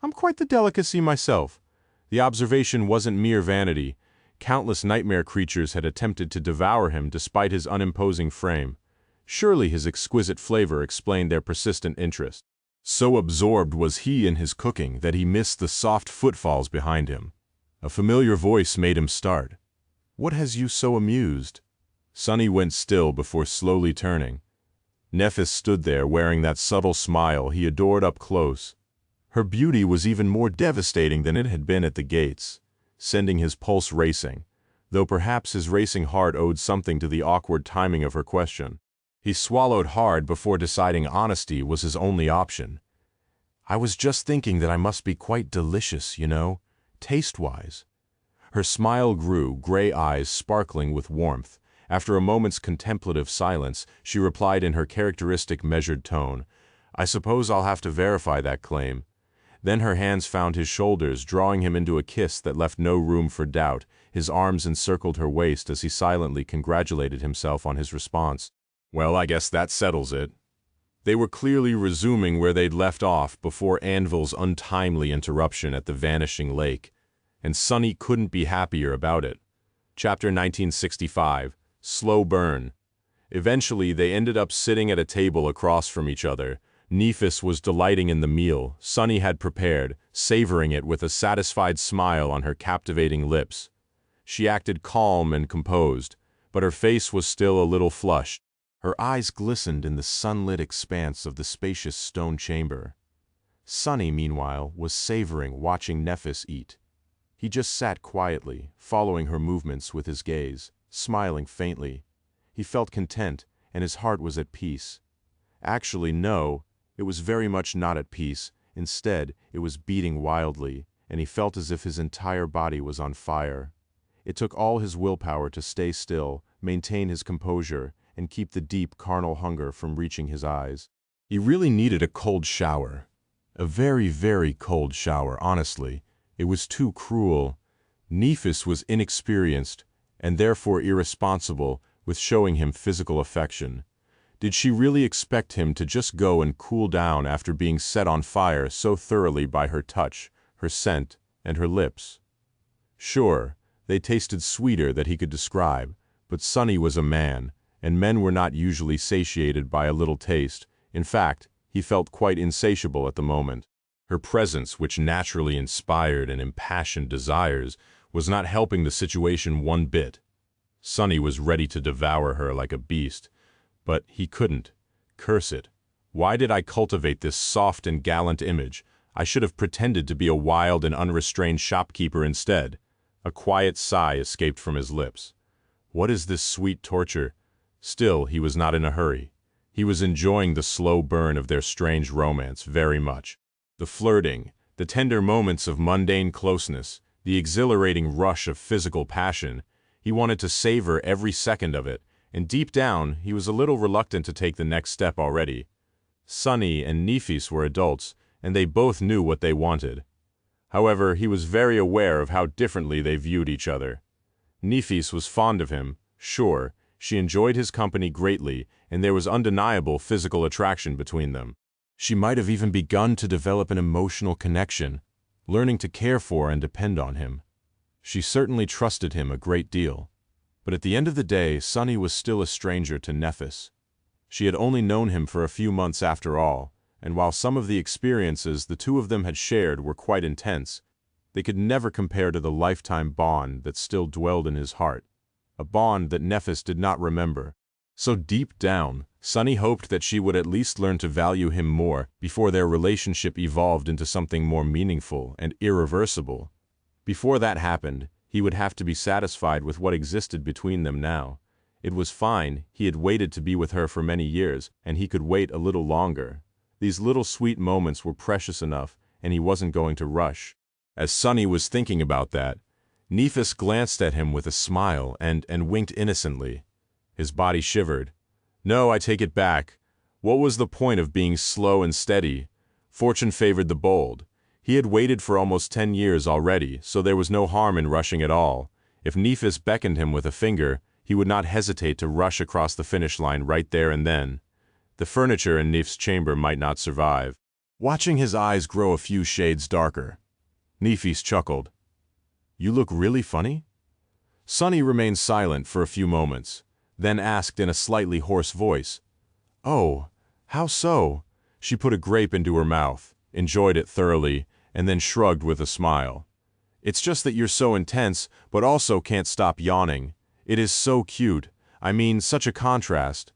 I'm quite the delicacy myself. The observation wasn't mere vanity. Countless nightmare creatures had attempted to devour him despite his unimposing frame. Surely his exquisite flavor explained their persistent interest. So absorbed was he in his cooking that he missed the soft footfalls behind him. A familiar voice made him start. "What has you so amused?" Sonny went still before slowly turning. Nephis stood there wearing that subtle smile he adored up close. Her beauty was even more devastating than it had been at the gates, sending his pulse racing, though perhaps his racing heart owed something to the awkward timing of her question. He swallowed hard before deciding honesty was his only option. "I was just thinking that I must be quite delicious, taste-wise." Her smile grew, gray eyes sparkling with warmth. After a moment's contemplative silence, she replied in her characteristic measured tone, "I suppose I'll have to verify that claim." Then her hands found his shoulders, drawing him into a kiss that left no room for doubt. His arms encircled her waist as he silently congratulated himself on his response. "Well, I guess that settles it." They were clearly resuming where they'd left off before Anvil's untimely interruption at the Vanishing Lake, and Sonny couldn't be happier about it. Chapter 1965, Slow Burn. Eventually, they ended up sitting at a table across from each other. Nephis was delighting in the meal Sonny had prepared, savoring it with a satisfied smile on her captivating lips. She acted calm and composed, but her face was still a little flushed. Her eyes glistened in the sunlit expanse of the spacious stone chamber. Sonny, meanwhile, was savoring watching Nephis eat. He just sat quietly, following her movements with his gaze, smiling faintly. He felt content, and his heart was at peace. Actually, no, it was very much not at peace. Instead, it was beating wildly, and he felt as if his entire body was on fire. It took all his willpower to stay still, maintain his composure, and keep the deep carnal hunger from reaching his eyes. He really needed a cold shower. A very, very cold shower, honestly. It was too cruel. Nephis was inexperienced, and therefore irresponsible, with showing him physical affection. Did she really expect him to just go and cool down after being set on fire so thoroughly by her touch, her scent, and her lips? Sure, they tasted sweeter than he could describe, but Sonny was a man, and men were not usually satiated by a little taste. In fact, he felt quite insatiable at the moment. Her presence, which naturally inspired and impassioned desires, was not helping the situation one bit. Sonny was ready to devour her like a beast, but he couldn't. Curse it. Why did I cultivate this soft and gallant image? I should have pretended to be a wild and unrestrained shopkeeper instead. A quiet sigh escaped from his lips. What is this sweet torture? Still, he was not in a hurry. He was enjoying the slow burn of their strange romance very much. The flirting, the tender moments of mundane closeness, the exhilarating rush of physical passion. He wanted to savor every second of it, and deep down, he was a little reluctant to take the next step already. Sonny and Nephis were adults, and they both knew what they wanted. However, he was very aware of how differently they viewed each other. Nephis was fond of him, sure, she enjoyed his company greatly, and there was undeniable physical attraction between them. She might have even begun to develop an emotional connection, learning to care for and depend on him. She certainly trusted him a great deal. But at the end of the day, Sonny was still a stranger to Nephis. She had only known him for a few months after all, and while some of the experiences the two of them had shared were quite intense, they could never compare to the lifetime bond that still dwelled in his heart, a bond that Nephis did not remember. So deep down, Sonny hoped that she would at least learn to value him more before their relationship evolved into something more meaningful and irreversible. Before that happened, he would have to be satisfied with what existed between them now. It was fine, he had waited to be with her for many years, and he could wait a little longer. These little sweet moments were precious enough, and he wasn't going to rush. As Sonny was thinking about that, Nephis glanced at him with a smile and winked innocently. His body shivered. No, I take it back. What was the point of being slow and steady? Fortune favored the bold. He had waited for almost 10 years already, so there was no harm in rushing at all. If Nephis beckoned him with a finger, he would not hesitate to rush across the finish line right there and then. The furniture in Neph's chamber might not survive. Watching his eyes grow a few shades darker, Nephis chuckled. "You look really funny?" Sunny remained silent for a few moments, then asked in a slightly hoarse voice, "Oh, how so?" She put a grape into her mouth, enjoyed it thoroughly, and then shrugged with a smile. "It's just that you're so intense, but also can't stop yawning. It is so cute. I mean, such a contrast."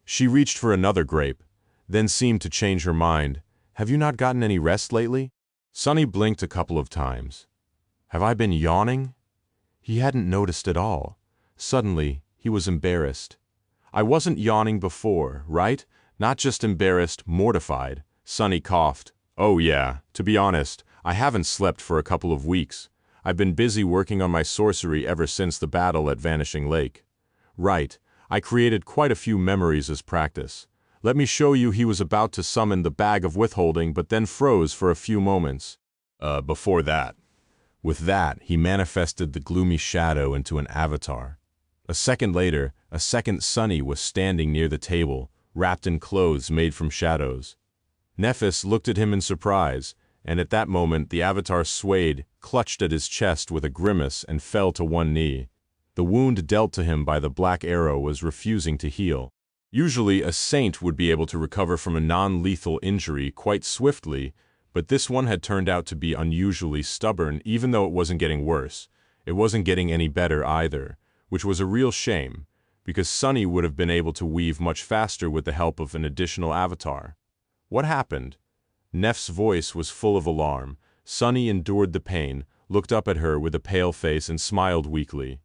She reached for another grape, then seemed to change her mind. "Have you not gotten any rest lately?" Sunny blinked a couple of times. "Have I been yawning?" He hadn't noticed at all. Suddenly, he was embarrassed. "I wasn't yawning before, right? Not just embarrassed, mortified." Sunny coughed. "Oh yeah, to be honest, I haven't slept for a couple of weeks. I've been busy working on my sorcery ever since the battle at Vanishing Lake." "Right, I created quite a few memories as practice. Let me show you." He was about to summon the bag of withholding but then froze for a few moments. Before that. With that, he manifested the gloomy shadow into an avatar. A second later, a second Sunny was standing near the table, wrapped in clothes made from shadows. Nephis looked at him in surprise, and at that moment the avatar swayed, clutched at his chest with a grimace, and fell to one knee. The wound dealt to him by the black arrow was refusing to heal. Usually, a saint would be able to recover from a non-lethal injury quite swiftly, but this one had turned out to be unusually stubborn. Even though it wasn't getting worse, it wasn't getting any better either, which was a real shame, because Sunny would have been able to weave much faster with the help of an additional avatar. What happened? Neph's voice was full of alarm. Sunny endured the pain, looked up at her with a pale face and smiled weakly.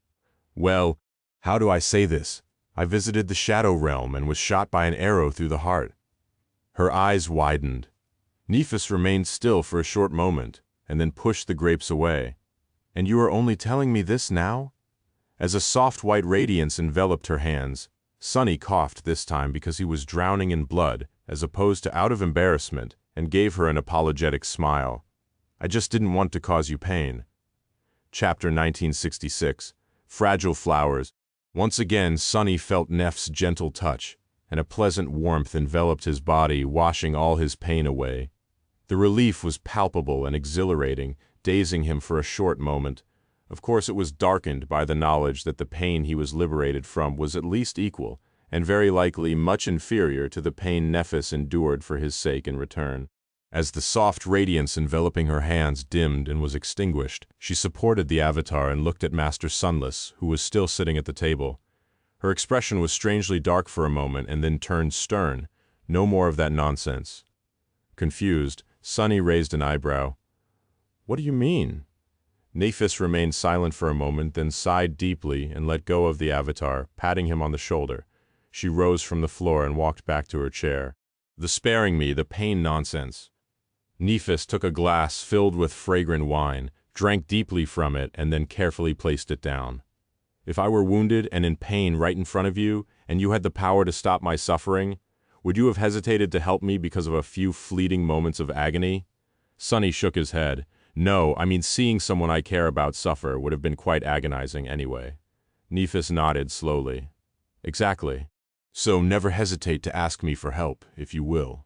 "Well, how do I say this? I visited the Shadow Realm and was shot by an arrow through the heart." Her eyes widened. Nephis remained still for a short moment, and then pushed the grapes away. "And you are only telling me this now?" As a soft white radiance enveloped her hands, Sunny coughed this time because he was drowning in blood, as opposed to out of embarrassment, and gave her an apologetic smile. "I just didn't want to cause you pain." Chapter 1966. Fragile Flowers. Once again, Sunny felt Neph's gentle touch, and a pleasant warmth enveloped his body, washing all his pain away. The relief was palpable and exhilarating, dazing him for a short moment. Of course, it was darkened by the knowledge that the pain he was liberated from was at least equal, and very likely much inferior to the pain Nephis endured for his sake in return. As the soft radiance enveloping her hands dimmed and was extinguished, she supported the avatar and looked at Master Sunless, who was still sitting at the table. Her expression was strangely dark for a moment and then turned stern. "No more of that nonsense." Confused, Sunny raised an eyebrow. "What do you mean?" Nephis remained silent for a moment, then sighed deeply and let go of the avatar, patting him on the shoulder. She rose from the floor and walked back to her chair. "The sparing me, the pain nonsense." Nephis took a glass filled with fragrant wine, drank deeply from it, and then carefully placed it down. "If I were wounded and in pain right in front of you, and you had the power to stop my suffering, would you have hesitated to help me because of a few fleeting moments of agony?" Sunny shook his head. "No, I mean seeing someone I care about suffer would have been quite agonizing anyway." Nephis nodded slowly. "Exactly. So never hesitate to ask me for help, if you will."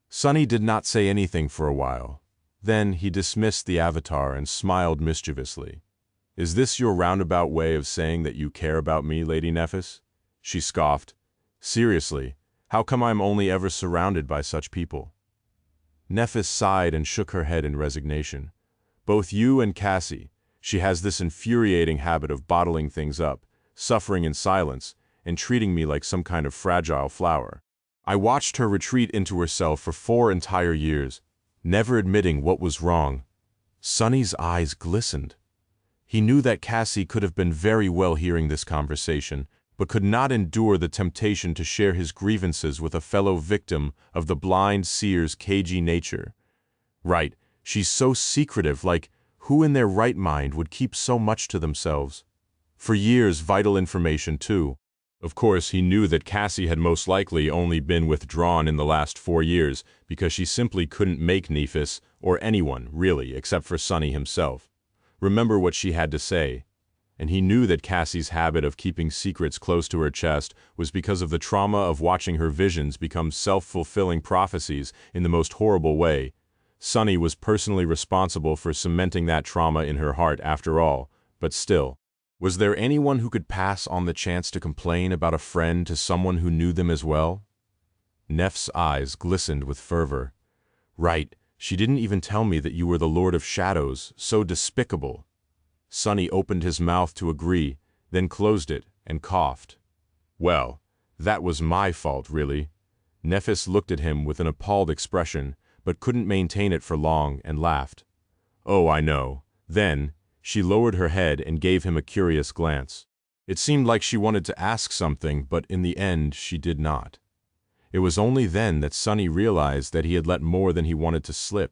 Sunny did not say anything for a while. Then he dismissed the avatar and smiled mischievously. "Is this your roundabout way of saying that you care about me, Lady Nephis?" She scoffed. "Seriously, how come I'm only ever surrounded by such people?" Nephis sighed and shook her head in resignation. "Both you and Cassie, she has this infuriating habit of bottling things up, suffering in silence, and treating me like some kind of fragile flower. I watched her retreat into herself for 4 entire years, never admitting what was wrong." Sunny's eyes glistened. He knew that Cassie could have been very well hearing this conversation, but could not endure the temptation to share his grievances with a fellow victim of the blind seer's cagey nature. Right, she's so secretive, like, who in their right mind would keep so much to themselves? For years, vital information too. Of course, he knew that Cassie had most likely only been withdrawn in the last 4 years because she simply couldn't make Nephis, or anyone, really, except for Sonny himself, remember what she had to say. And he knew that Cassie's habit of keeping secrets close to her chest was because of the trauma of watching her visions become self-fulfilling prophecies in the most horrible way. Sonny was personally responsible for cementing that trauma in her heart after all, but still. Was there anyone who could pass on the chance to complain about a friend to someone who knew them as well? Neff's eyes glistened with fervor. Right, she didn't even tell me that you were the Lord of Shadows, so despicable. Sonny opened his mouth to agree, then closed it and coughed. Well, that was my fault, really. Nephis looked at him with an appalled expression, but couldn't maintain it for long and laughed. Oh, I know. Then, she lowered her head and gave him a curious glance. It seemed like she wanted to ask something, but in the end she did not. It was only then that Sonny realized that he had let more than he wanted to slip.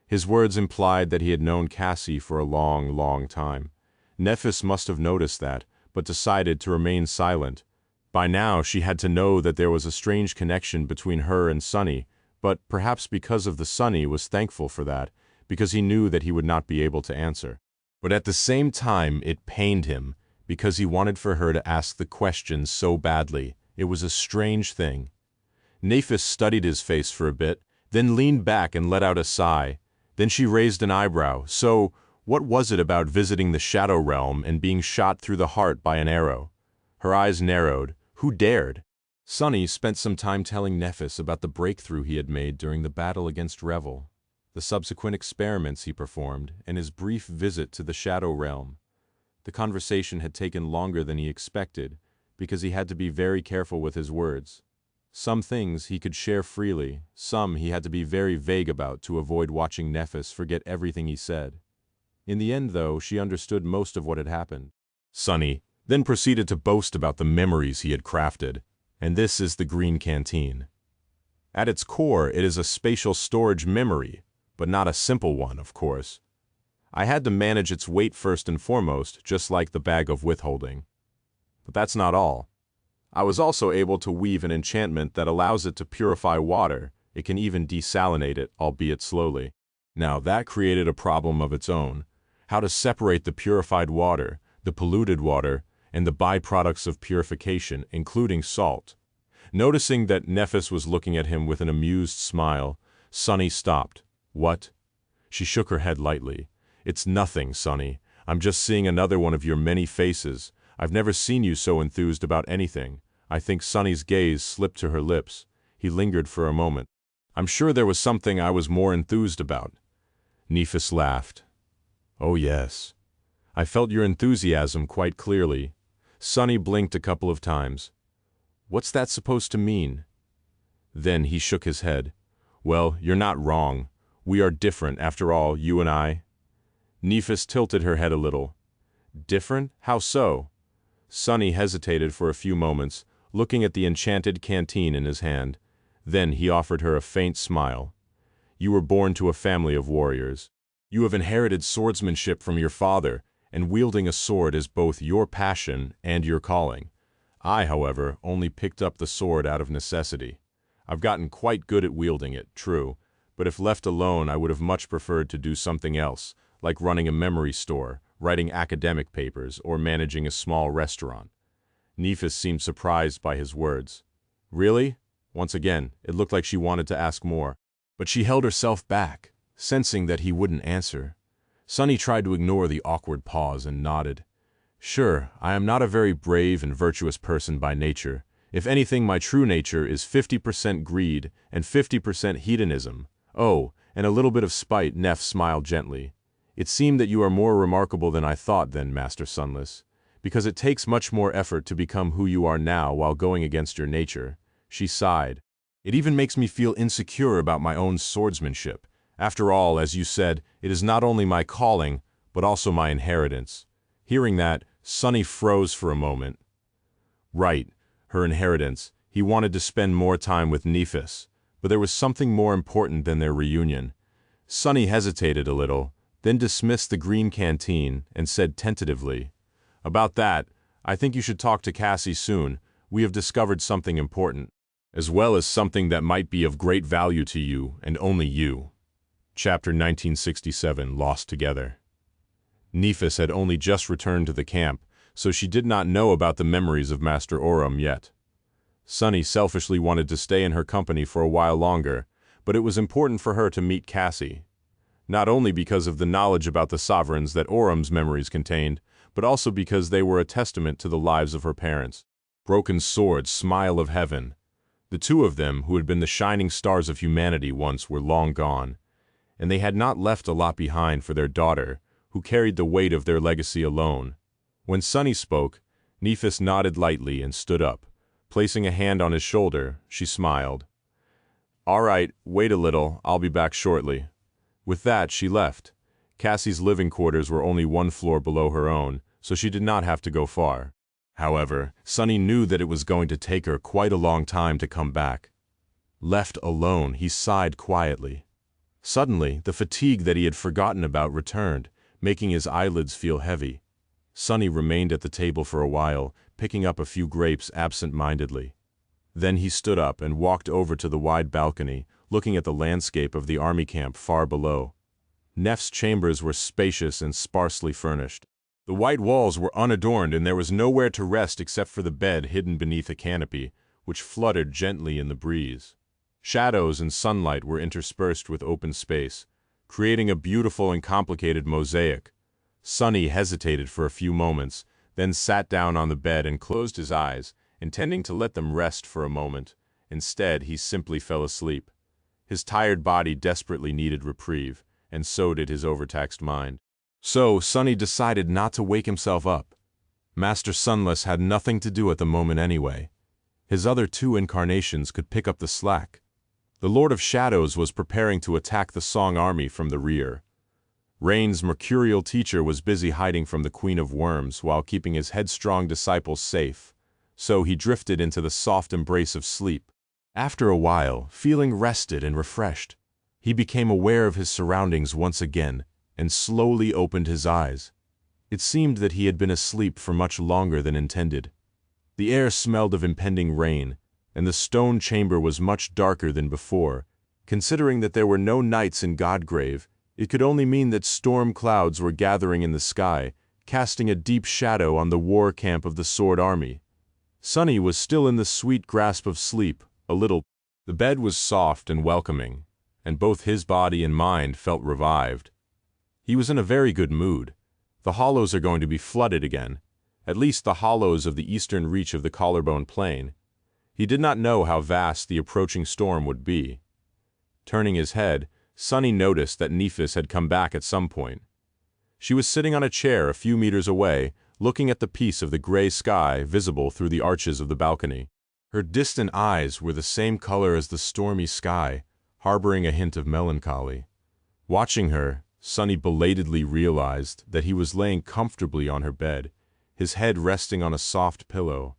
His words implied that he had known Cassie for a long, long time. Nephis must have noticed that, but decided to remain silent. By now she had to know that there was a strange connection between her and Sonny, but perhaps because of the Sonny was thankful for that, because he knew that he would not be able to answer. But at the same time it pained him, because he wanted for her to ask the question so badly. It was a strange thing. Nephis studied his face for a bit, then leaned back and let out a sigh. Then she raised an eyebrow. So, what was it about visiting the Shadow Realm and being shot through the heart by an arrow? Her eyes narrowed. Who dared? Sonny spent some time telling Nephis about the breakthrough he had made during the battle against Revel, the subsequent experiments he performed, and his brief visit to the Shadow Realm. The conversation had taken longer than he expected, because he had to be very careful with his words. Some things he could share freely, some he had to be very vague about to avoid watching Nephis forget everything he said. In the end, though, she understood most of what had happened. Sonny then proceeded to boast about the memories he had crafted, and this is the Green Canteen. At its core, it is a spatial storage memory, but not a simple one, of course. I had to manage its weight first and foremost, just like the bag of withholding. But that's not all. I was also able to weave an enchantment that allows it to purify water. It can even desalinate it, albeit slowly. Now, that created a problem of its own. How to separate the purified water, the polluted water, and the byproducts of purification, including salt. Noticing that Nephis was looking at him with an amused smile, Sonny stopped. What? She shook her head lightly. It's nothing, Sonny. I'm just seeing another one of your many faces. I've never seen you so enthused about anything. I think Sonny's gaze slipped to her lips. He lingered for a moment. I'm sure there was something I was more enthused about. Nephis laughed. Oh yes. I felt your enthusiasm quite clearly. Sonny blinked a couple of times. What's that supposed to mean? Then he shook his head. Well, you're not wrong. We are different, after all, you and I. Nephis tilted her head a little. Different? How so? Sonny hesitated for a few moments, looking at the enchanted canteen in his hand. Then he offered her a faint smile. You were born to a family of warriors. You have inherited swordsmanship from your father, and wielding a sword is both your passion and your calling. I, however, only picked up the sword out of necessity. I've gotten quite good at wielding it, true, but if left alone I would have much preferred to do something else, like running a memory store, writing academic papers, or managing a small restaurant. Nephis seemed surprised by his words. Really? Once again, it looked like she wanted to ask more, but she held herself back, sensing that he wouldn't answer. Sonny tried to ignore the awkward pause and nodded. Sure, I am not a very brave and virtuous person by nature. If anything, my true nature is 50% greed and 50% hedonism. Oh, and a little bit of spite. Neff smiled gently. It seemed that you are more remarkable than I thought then, Master Sunless, because it takes much more effort to become who you are now while going against your nature. She sighed. It even makes me feel insecure about my own swordsmanship. After all, as you said, it is not only my calling, but also my inheritance. Hearing that, Sonny froze for a moment. Right, her inheritance. He wanted to spend more time with Nephis, but there was something more important than their reunion. Sonny hesitated a little, then dismissed the green canteen and said tentatively, About that, I think you should talk to Cassie soon. we have discovered something important, as well as something that might be of great value to you and only you. Chapter 1967, Lost Together. Nephis had only just returned to the camp, so she did not know about the memories of Master Oram yet. Sunny selfishly wanted to stay in her company for a while longer, but it was important for her to meet Cassie. Not only because of the knowledge about the sovereigns that Oram's memories contained, but also because they were a testament to the lives of her parents. Broken Sword, Smile of Heaven. The two of them, who had been the shining stars of humanity once, were long gone, and they had not left a lot behind for their daughter, who carried the weight of their legacy alone. When Sunny spoke, Nephis nodded lightly and stood up. Placing a hand on his shoulder, she smiled. "All right, wait a little, I'll be back shortly." With that, she left. Cassie's living quarters were only one floor below her own, so she did not have to go far. However, Sunny knew that it was going to take her quite a long time to come back. Left alone, he sighed quietly. Suddenly, the fatigue that he had forgotten about returned, making his eyelids feel heavy. Sunny remained at the table for a while, picking up a few grapes absent-mindedly. Then he stood up and walked over to the wide balcony, looking at the landscape of the army camp far below. Nef's chambers were spacious and sparsely furnished. The white walls were unadorned and there was nowhere to rest except for the bed hidden beneath a canopy, which fluttered gently in the breeze. Shadows and sunlight were interspersed with open space, creating a beautiful and complicated mosaic. Sunny hesitated for a few moments, then sat down on the bed and closed his eyes, intending to let them rest for a moment. Instead, he simply fell asleep. His tired body desperately needed reprieve, and so did his overtaxed mind. So, Sunny decided not to wake himself up. Master Sunless had nothing to do at the moment anyway. His other two incarnations could pick up the slack. The Lord of Shadows was preparing to attack the Song army from the rear. Rain's mercurial teacher was busy hiding from the Queen of Worms while keeping his headstrong disciples safe, so he drifted into the soft embrace of sleep. After a while, feeling rested and refreshed, he became aware of his surroundings once again and slowly opened his eyes. It seemed that he had been asleep for much longer than intended. The air smelled of impending rain, and the stone chamber was much darker than before. Considering that there were no knights in Godgrave, it could only mean that storm clouds were gathering in the sky, casting a deep shadow on the war camp of the Sword Army. Sunny was still in the sweet grasp of sleep, a little. The bed was soft and welcoming, and both his body and mind felt revived. He was in a very good mood. The hollows are going to be flooded again, at least the hollows of the eastern reach of the Collarbone Plain. He did not know how vast the approaching storm would be. Turning his head, Sunny noticed that Nephis had come back at some point. She was sitting on a chair a few meters away, looking at the piece of the gray sky visible through the arches of the balcony. Her distant eyes were the same color as the stormy sky, harboring a hint of melancholy. Watching her, Sunny belatedly realized that he was laying comfortably on her bed, his head resting on a soft pillow.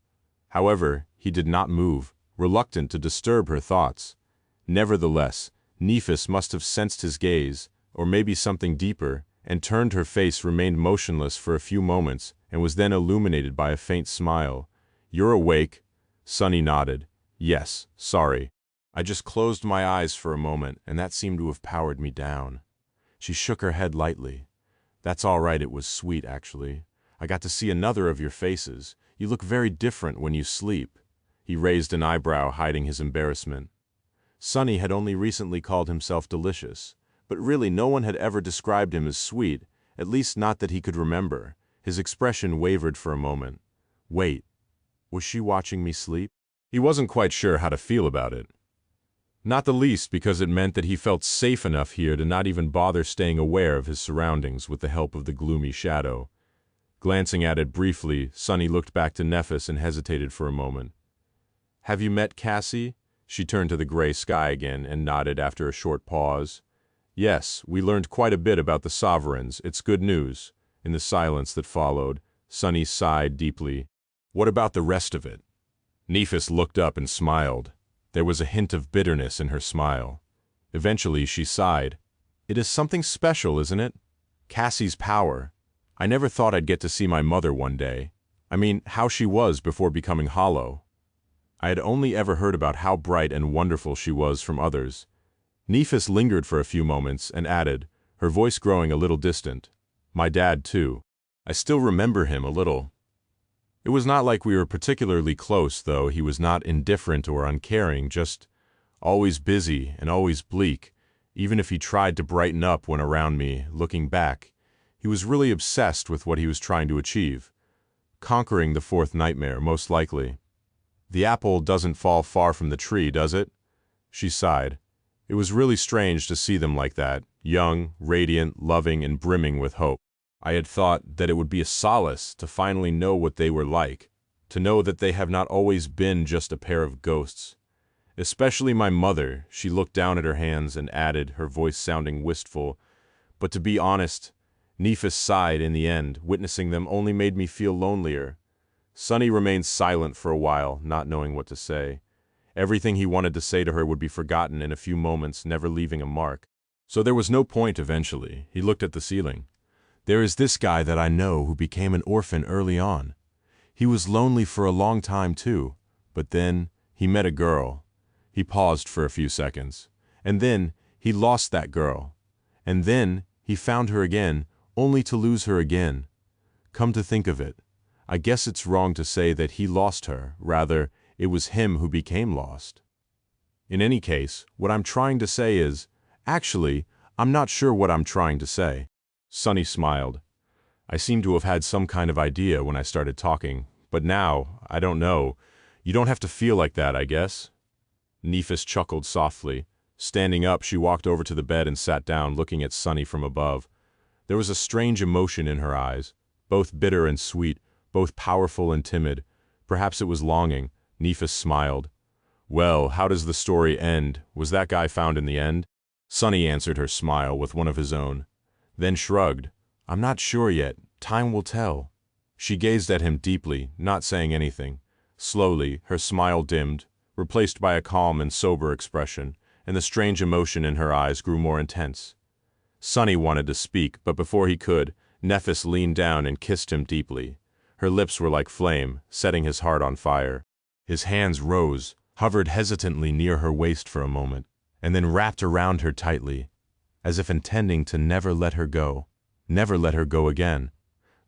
However, he did not move, reluctant to disturb her thoughts. Nevertheless, Nephis must have sensed his gaze, or maybe something deeper, and turned. Her face remained motionless for a few moments and was then illuminated by a faint smile. "You're awake?" Sunny nodded. "Yes, sorry. I just closed my eyes for a moment, and that seemed to have powered me down." She shook her head lightly. "That's all right, it was sweet, actually. I got to see another of your faces. You look very different when you sleep." He raised an eyebrow, hiding his embarrassment. Sunny had only recently called himself delicious, but really no one had ever described him as sweet, at least not that he could remember. His expression wavered for a moment. Wait, was she watching me sleep? He wasn't quite sure how to feel about it. Not the least because it meant that he felt safe enough here to not even bother staying aware of his surroundings with the help of the gloomy shadow. Glancing at it briefly, Sunny looked back to Nephis and hesitated for a moment. "Have you met Cassie?" She turned to the gray sky again and nodded after a short pause. "Yes, we learned quite a bit about the sovereigns. It's good news." In the silence that followed, Sunny sighed deeply. "What about the rest of it?" Nephis looked up and smiled. There was a hint of bitterness in her smile. Eventually she sighed. "It is something special, isn't it? Cassie's power. I never thought I'd get to see my mother one day. I mean, how she was before becoming hollow. I had only ever heard about how bright and wonderful she was from others. Nephis lingered for a few moments and added, her voice growing a little distant, "My dad, too. I still remember him a little." It was not like we were particularly close, though. He was not indifferent or uncaring, just always busy and always bleak. Even if he tried to brighten up when around me, looking back, he was really obsessed with what he was trying to achieve. Conquering the fourth nightmare, most likely. "The apple doesn't fall far from the tree, does it?" She sighed. It was really strange to see them like that, young, radiant, loving, and brimming with hope. I had thought that it would be a solace to finally know what they were like, to know that they have not always been just a pair of ghosts. Especially my mother. She looked down at her hands and added, her voice sounding wistful, "But to be honest," Nephis sighed in the end. "Witnessing them only made me feel lonelier." Sonny remained silent for a while, not knowing what to say. Everything he wanted to say to her would be forgotten in a few moments, never leaving a mark. So there was no point eventually. He looked at the ceiling. "There is this guy that I know who became an orphan early on. He was lonely for a long time too, but then he met a girl." He paused for a few seconds. "And then he lost that girl. And then he found her again, only to lose her again. Come to think of it, I guess it's wrong to say that he lost her, rather, it was him who became lost. In any case, what I'm trying to say is, actually, I'm not sure what I'm trying to say." Sonny smiled. "I seem to have had some kind of idea when I started talking, but now, I don't know. You don't have to feel like that, I guess." Nephis chuckled softly. Standing up, she walked over to the bed and sat down, looking at Sonny from above. There was a strange emotion in her eyes, both bitter and sweet, both powerful and timid. Perhaps it was longing. Nephis smiled. "Well, how does the story end? Was that guy found in the end?" Sonny answered her smile with one of his own, then shrugged. "I'm not sure yet. Time will tell." She gazed at him deeply, not saying anything. Slowly, her smile dimmed, replaced by a calm and sober expression, and the strange emotion in her eyes grew more intense. Sonny wanted to speak, but before he could, Nephis leaned down and kissed him deeply. Her lips were like flame, setting his heart on fire. His hands rose, hovered hesitantly near her waist for a moment, and then wrapped around her tightly, as if intending to never let her go again.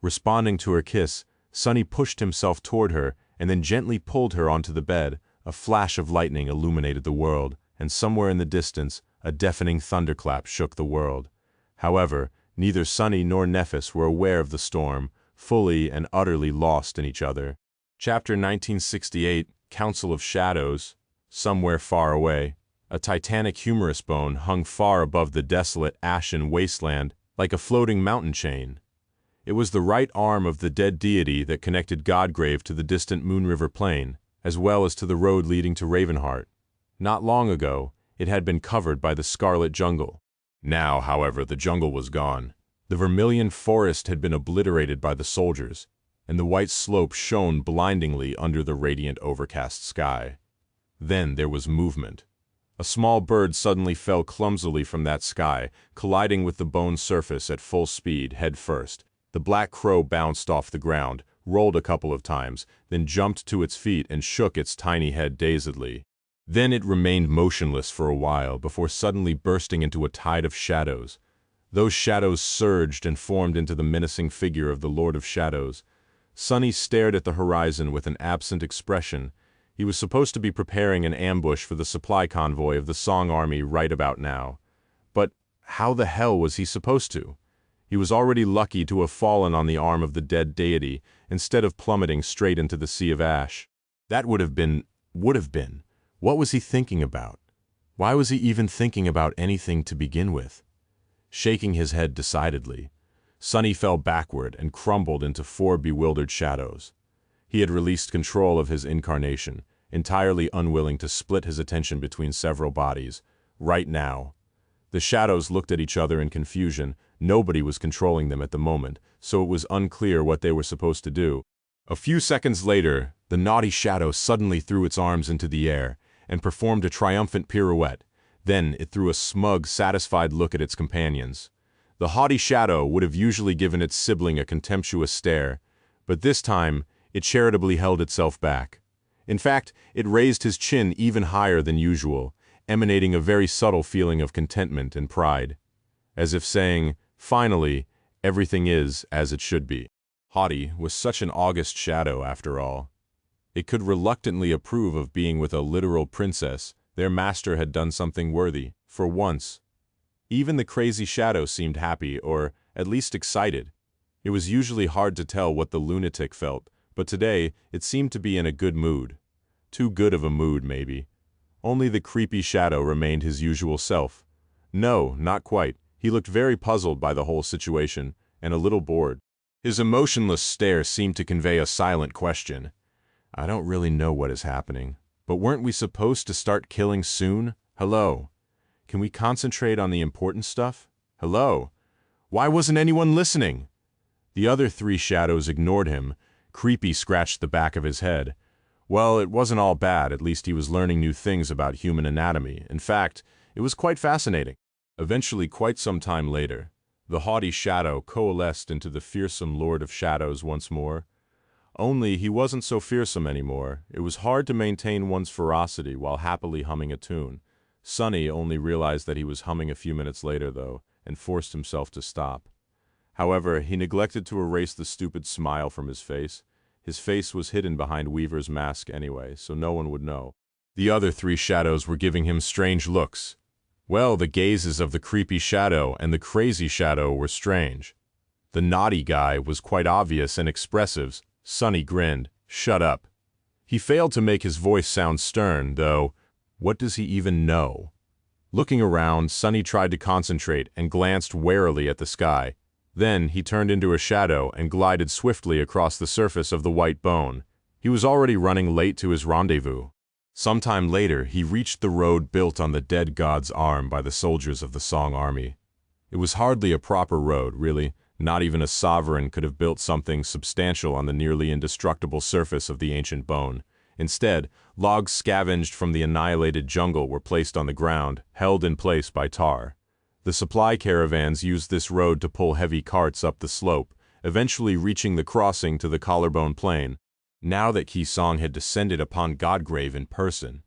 Responding to her kiss, Sonny pushed himself toward her and then gently pulled her onto the bed. A flash of lightning illuminated the world, and somewhere in the distance, a deafening thunderclap shook the world. However, neither Sonny nor Nephis were aware of the storm, fully and utterly lost in each other. Chapter 1968, Council of Shadows. Somewhere far away, a titanic humerus bone hung far above the desolate, ashen wasteland, like a floating mountain chain. It was the right arm of the dead deity that connected Godgrave to the distant Moon River Plain, as well as to the road leading to Ravenheart. Not long ago, it had been covered by the scarlet jungle. Now, however, the jungle was gone. The vermilion forest had been obliterated by the soldiers, and the white slope shone blindingly under the radiant overcast sky. Then there was movement. A small bird suddenly fell clumsily from that sky, colliding with the bone surface at full speed, head first. The black crow bounced off the ground, rolled a couple of times, then jumped to its feet and shook its tiny head dazedly. Then it remained motionless for a while before suddenly bursting into a tide of shadows. Those shadows surged and formed into the menacing figure of the Lord of Shadows. Sonny stared at the horizon with an absent expression. He was supposed to be preparing an ambush for the supply convoy of the Song Army right about now. But how the hell was he supposed to? He was already lucky to have fallen on the arm of the dead deity, instead of plummeting straight into the sea of ash. That would have been. What was he thinking about? Why was he even thinking about anything to begin with? Shaking his head decidedly, Sonny fell backward and crumbled into 4 bewildered shadows. He had released control of his incarnation, entirely unwilling to split his attention between several bodies. Right now. The shadows looked at each other in confusion. Nobody was controlling them at the moment, so it was unclear what they were supposed to do. A few seconds later, the naughty shadow suddenly threw its arms into the air and performed a triumphant pirouette. Then it threw a smug, satisfied look at its companions. The haughty shadow would have usually given its sibling a contemptuous stare, but this time it charitably held itself back. In fact, it raised his chin even higher than usual, emanating a very subtle feeling of contentment and pride, as if saying, finally, everything is as it should be. Haughty was such an august shadow, after all. It could reluctantly approve of being with a literal princess. Their master had done something worthy, for once. Even the crazy shadow seemed happy, or at least excited. It was usually hard to tell what the lunatic felt, but today it seemed to be in a good mood. Too good of a mood, maybe. Only the creepy shadow remained his usual self. No, not quite. He looked very puzzled by the whole situation, and a little bored. His emotionless stare seemed to convey a silent question. I don't really know what is happening. But weren't we supposed to start killing soon? Hello? Can we concentrate on the important stuff? Hello? Why wasn't anyone listening? The other three shadows ignored him. Creepy scratched the back of his head. Well, it wasn't all bad, at least he was learning new things about human anatomy. In fact, it was quite fascinating. Eventually, quite some time later, the haughty shadow coalesced into the fearsome Lord of Shadows once more. Only he wasn't so fearsome anymore. It was hard to maintain one's ferocity while happily humming a tune. Sonny only realized that he was humming a few minutes later, though, and forced himself to stop. However, he neglected to erase the stupid smile from his face. His face was hidden behind Weaver's mask anyway, so no one would know. The other three shadows were giving him strange looks. Well, the gazes of the creepy shadow and the crazy shadow were strange. The naughty guy was quite obvious and expressive. Sonny grinned. Shut up. He failed to make his voice sound stern, though. What does he even know? Looking around, Sonny tried to concentrate and glanced warily at the sky. Then he turned into a shadow and glided swiftly across the surface of the white bone. He was already running late to his rendezvous. Sometime later, he reached the road built on the dead god's arm by the soldiers of the Song army. It was hardly a proper road, really. Not even a sovereign could have built something substantial on the nearly indestructible surface of the ancient bone. Instead, logs scavenged from the annihilated jungle were placed on the ground, held in place by tar. The supply caravans used this road to pull heavy carts up the slope, eventually reaching the crossing to the Collarbone Plain. Now that Song had descended upon Godgrave in person,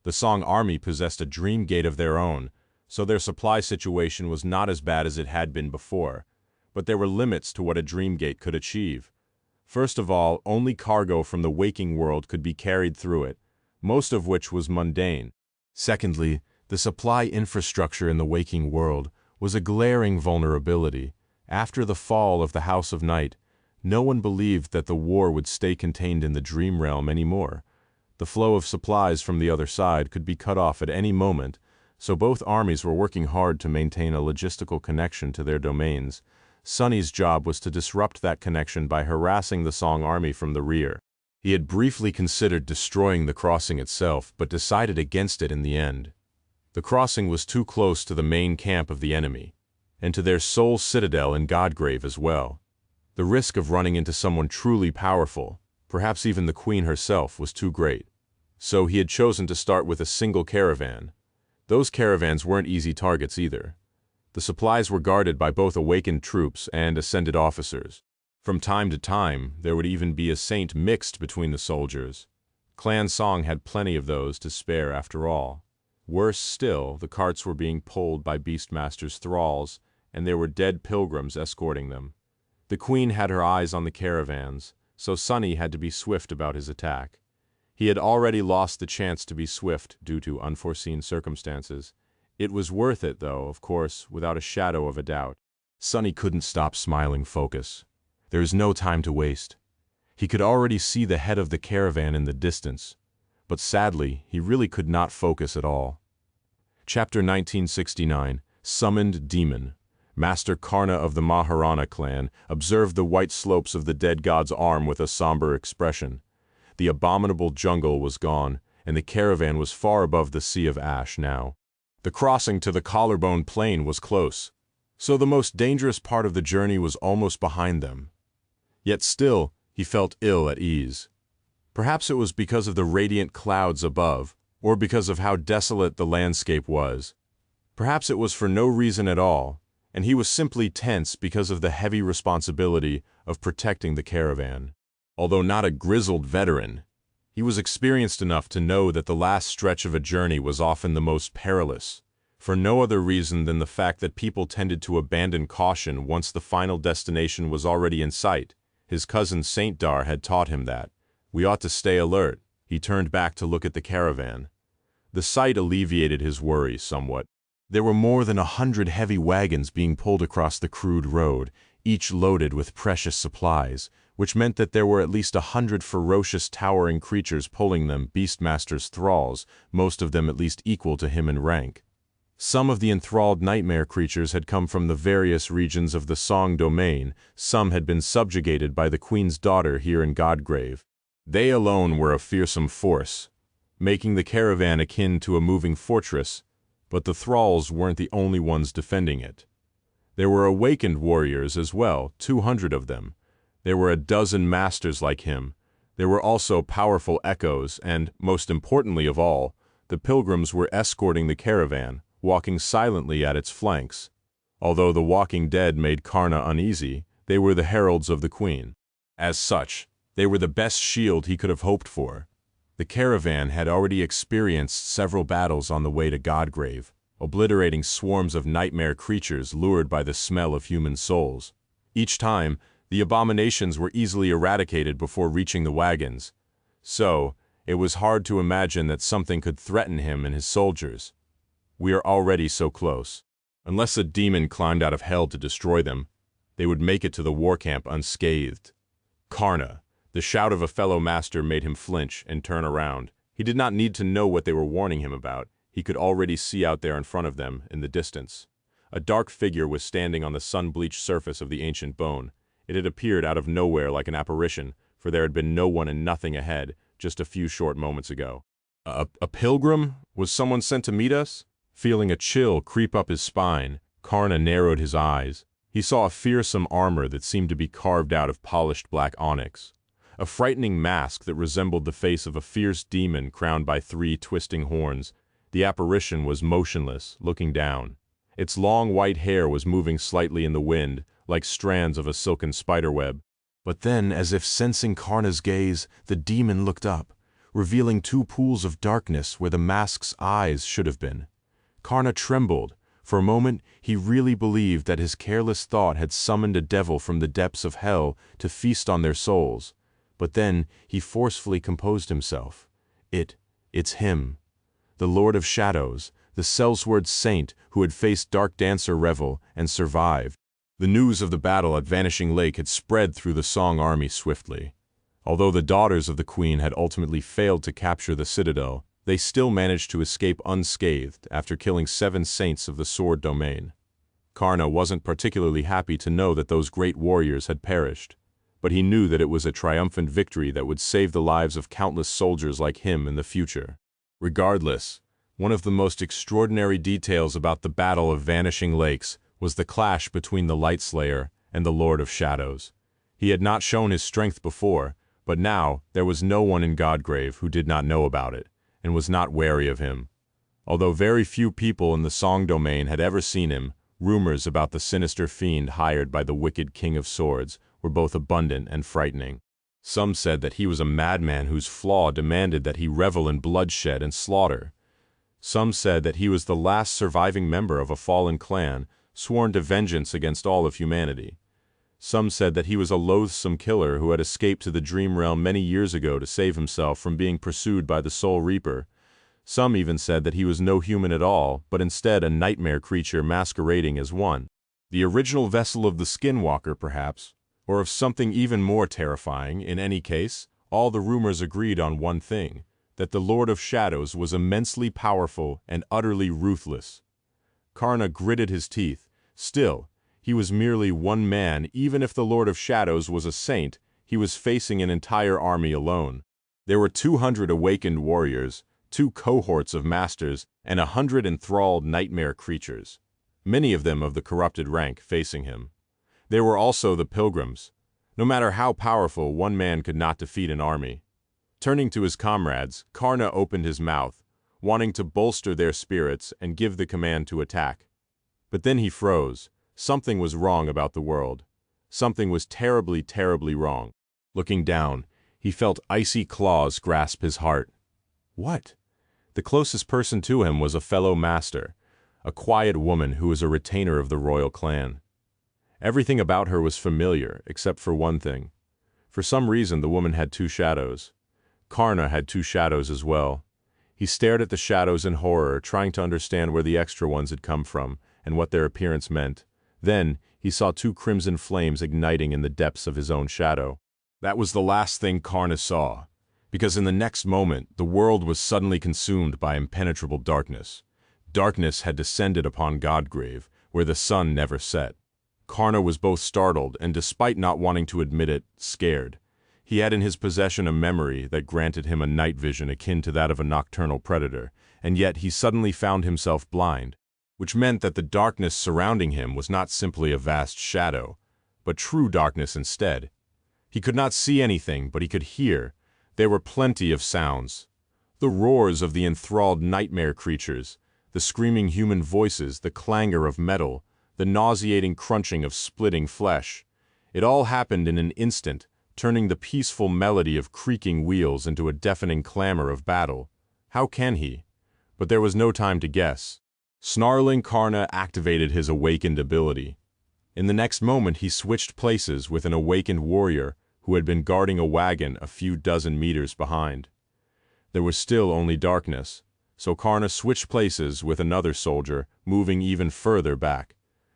the Song army possessed a dream gate of their own, so their supply situation was not as bad as it had been before. But there were limits to what a dream gate could achieve. First of all, only cargo from the waking world could be carried through it, most of which was mundane. Secondly, the supply infrastructure in the waking world was a glaring vulnerability. After the fall of the House of Night, no one believed that the war would stay contained in the dream realm anymore. The flow of supplies from the other side could be cut off at any moment, so both armies were working hard to maintain a logistical connection to their domains. Sonny's job was to disrupt that connection by harassing the Song army from the rear. He had briefly considered destroying the crossing itself, but decided against it in the end. The crossing was too close to the main camp of the enemy, and to their sole citadel in Godgrave as well. The risk of running into someone truly powerful, perhaps even the Queen herself, was too great. So he had chosen to start with a single caravan. Those caravans weren't easy targets either. The supplies were guarded by both awakened troops and ascended officers. From time to time, there would even be a saint mixed between the soldiers. Clan Song had plenty of those to spare after all. Worse still, the carts were being pulled by Beastmaster's thralls, and there were dead pilgrims escorting them. The Queen had her eyes on the caravans, so Sonny had to be swift about his attack. He had already lost the chance to be swift due to unforeseen circumstances. It was worth it, though, of course, without a shadow of a doubt. Sonny couldn't stop smiling focus. There was no time to waste. He could already see the head of the caravan in the distance, but sadly, he really could not focus at all. Chapter 1969, Summoned Demon. Master Karna of the Maharana clan observed the white slopes of the dead god's arm with a somber expression. The abominable jungle was gone, and the caravan was far above the sea of ash now. The crossing to the Collarbone Plain was close, so the most dangerous part of the journey was almost behind them. Yet still, he felt ill at ease. Perhaps it was because of the radiant clouds above, or because of how desolate the landscape was. Perhaps it was for no reason at all, and he was simply tense because of the heavy responsibility of protecting the caravan. Although not a grizzled veteran, He was experienced enough to know that the last stretch of a journey was often the most perilous, for no other reason than the fact that people tended to abandon caution once the final destination was already in sight. His cousin Saint Dar had taught him that. We ought to stay alert. He turned back to look at the caravan. The sight alleviated his worries somewhat. There were more than 100 heavy wagons being pulled across the crude road, each loaded with precious supplies, which meant that there were at least 100 ferocious towering creatures pulling them, Beastmaster's thralls, most of them at least equal to him in rank. Some of the enthralled nightmare creatures had come from the various regions of the Song domain, some had been subjugated by the Queen's daughter here in Godgrave. They alone were a fearsome force, making the caravan akin to a moving fortress, but the thralls weren't the only ones defending it. There were awakened warriors as well, 200 of them. There were a dozen masters like him. There were also powerful echoes, and, most importantly of all, the pilgrims were escorting the caravan, walking silently at its flanks. Although the walking dead made Karna uneasy, they were the heralds of the Queen. As such, they were the best shield he could have hoped for. The caravan had already experienced several battles on the way to Godgrave, obliterating swarms of nightmare creatures lured by the smell of human souls. Each time, the abominations were easily eradicated before reaching the wagons. So, it was hard to imagine that something could threaten him and his soldiers. We are already so close. Unless a demon climbed out of hell to destroy them, they would make it to the war camp unscathed. Karna, the shout of a fellow master made him flinch and turn around. He did not need to know what they were warning him about. He could already see out there in front of them, in the distance. A dark figure was standing on the sun-bleached surface of the ancient bone. It had appeared out of nowhere like an apparition, for there had been no one and nothing ahead, just a few short moments ago. A pilgrim? Was someone sent to meet us? Feeling a chill creep up his spine, Karna narrowed his eyes. He saw a fearsome armor that seemed to be carved out of polished black onyx. A frightening mask that resembled the face of a fierce demon crowned by 3 twisting horns. The apparition was motionless, looking down. Its long white hair was moving slightly in the wind, like strands of a silken spiderweb. But then, as if sensing Karna's gaze, the demon looked up, revealing 2 pools of darkness where the mask's eyes should have been. Karna trembled. For a moment, he really believed that his careless thought had summoned a devil from the depths of hell to feast on their souls. But then, he forcefully composed himself. It's him. The Lord of Shadows, the sellsword saint who had faced Dark Dancer Revel and survived. The news of the battle at Vanishing Lake had spread through the Song army swiftly. Although the daughters of the Queen had ultimately failed to capture the citadel, they still managed to escape unscathed after killing 7 saints of the Sword domain. Karna wasn't particularly happy to know that those great warriors had perished, but he knew that it was a triumphant victory that would save the lives of countless soldiers like him in the future. Regardless, one of the most extraordinary details about the Battle of Vanishing Lakes was the clash between the Lightslayer and the Lord of Shadows. He had not shown his strength before, but now there was no one in Godgrave who did not know about it, and was not wary of him. Although very few people in the Song domain had ever seen him, rumors about the sinister fiend hired by the wicked King of Swords were both abundant and frightening. Some said that he was a madman whose flaw demanded that he revel in bloodshed and slaughter. Some said that he was the last surviving member of a fallen clan, sworn to vengeance against all of humanity. Some said that he was a loathsome killer who had escaped to the Dream Realm many years ago to save himself from being pursued by the Soul Reaper. Some even said that he was no human at all, but instead a nightmare creature masquerading as one. The original vessel of the Skinwalker, perhaps, or of something even more terrifying. In any case, all the rumors agreed on one thing, that the Lord of Shadows was immensely powerful and utterly ruthless. Karna gritted his teeth. Still, he was merely one man. Even if the Lord of Shadows was a saint, he was facing an entire army alone. There were 200 awakened warriors, 2 cohorts of masters, and 100 enthralled nightmare creatures, many of them of the corrupted rank, facing him. There were also the pilgrims. No matter how powerful, one man could not defeat an army. Turning to his comrades, Karna opened his mouth, wanting to bolster their spirits and give the command to attack. But then he froze. Something was wrong about the world. Something was terribly, terribly wrong. Looking down, He felt icy claws grasp his heart. What? The closest person to him was a fellow master, a quiet woman who was a retainer of the royal clan. Everything about her was familiar, except for one thing. For some reason, the woman had two shadows. Karna had two shadows as well. He stared at the shadows in horror, trying to understand where the extra ones had come from and what their appearance meant. Then, he saw two crimson flames igniting in the depths of his own shadow. That was the last thing Karna saw, because in the next moment, the world was suddenly consumed by impenetrable darkness. Darkness had descended upon Godgrave, where the sun never set. Karna was both startled and, despite not wanting to admit it, scared. He had in his possession a memory that granted him a night vision akin to that of a nocturnal predator, and yet he suddenly found himself blind, which meant that the darkness surrounding him was not simply a vast shadow, but true darkness instead. He could not see anything, but he could hear. There were plenty of sounds. The roars of the enthralled nightmare creatures, the screaming human voices, the clangor of metal, the nauseating crunching of splitting flesh. It all happened in an instant, turning the peaceful melody of creaking wheels into a deafening clamor of battle. How can he? But there was no time to guess. Snarling, Karna activated his awakened ability. In the next moment he switched places with an awakened warrior who had been guarding a wagon a few dozen meters behind. There was still only darkness, so Karna switched places with another soldier, moving even further back.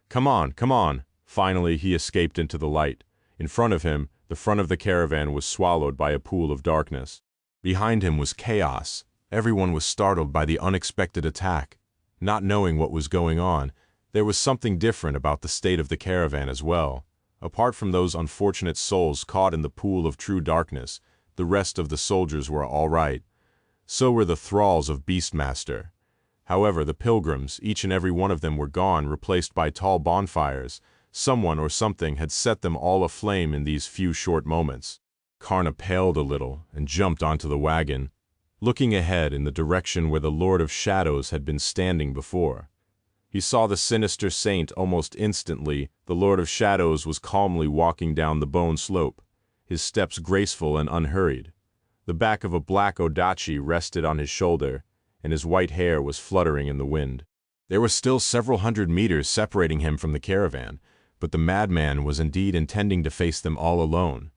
Come on, come on! Finally, he escaped into the light. In front of him, the front of the caravan was swallowed by a pool of darkness. Behind him was chaos. Everyone was startled by the unexpected attack. Not knowing what was going on, there was something different about the state of the caravan as well. Apart from those unfortunate souls caught in the pool of true darkness, the rest of the soldiers were all right. So were the thralls of Beastmaster. However, the pilgrims, each and every one of them were gone, replaced by tall bonfires. Someone or something had set them all aflame in these few short moments. Karna paled a little and jumped onto the wagon, looking ahead in the direction where the Lord of Shadows had been standing before. He saw the sinister saint almost instantly. The Lord of Shadows was calmly walking down the bone slope, his steps graceful and unhurried. The back of a black odachi rested on his shoulder, and his white hair was fluttering in the wind. There were still several hundred meters separating him from the caravan, but the madman was indeed intending to face them all alone.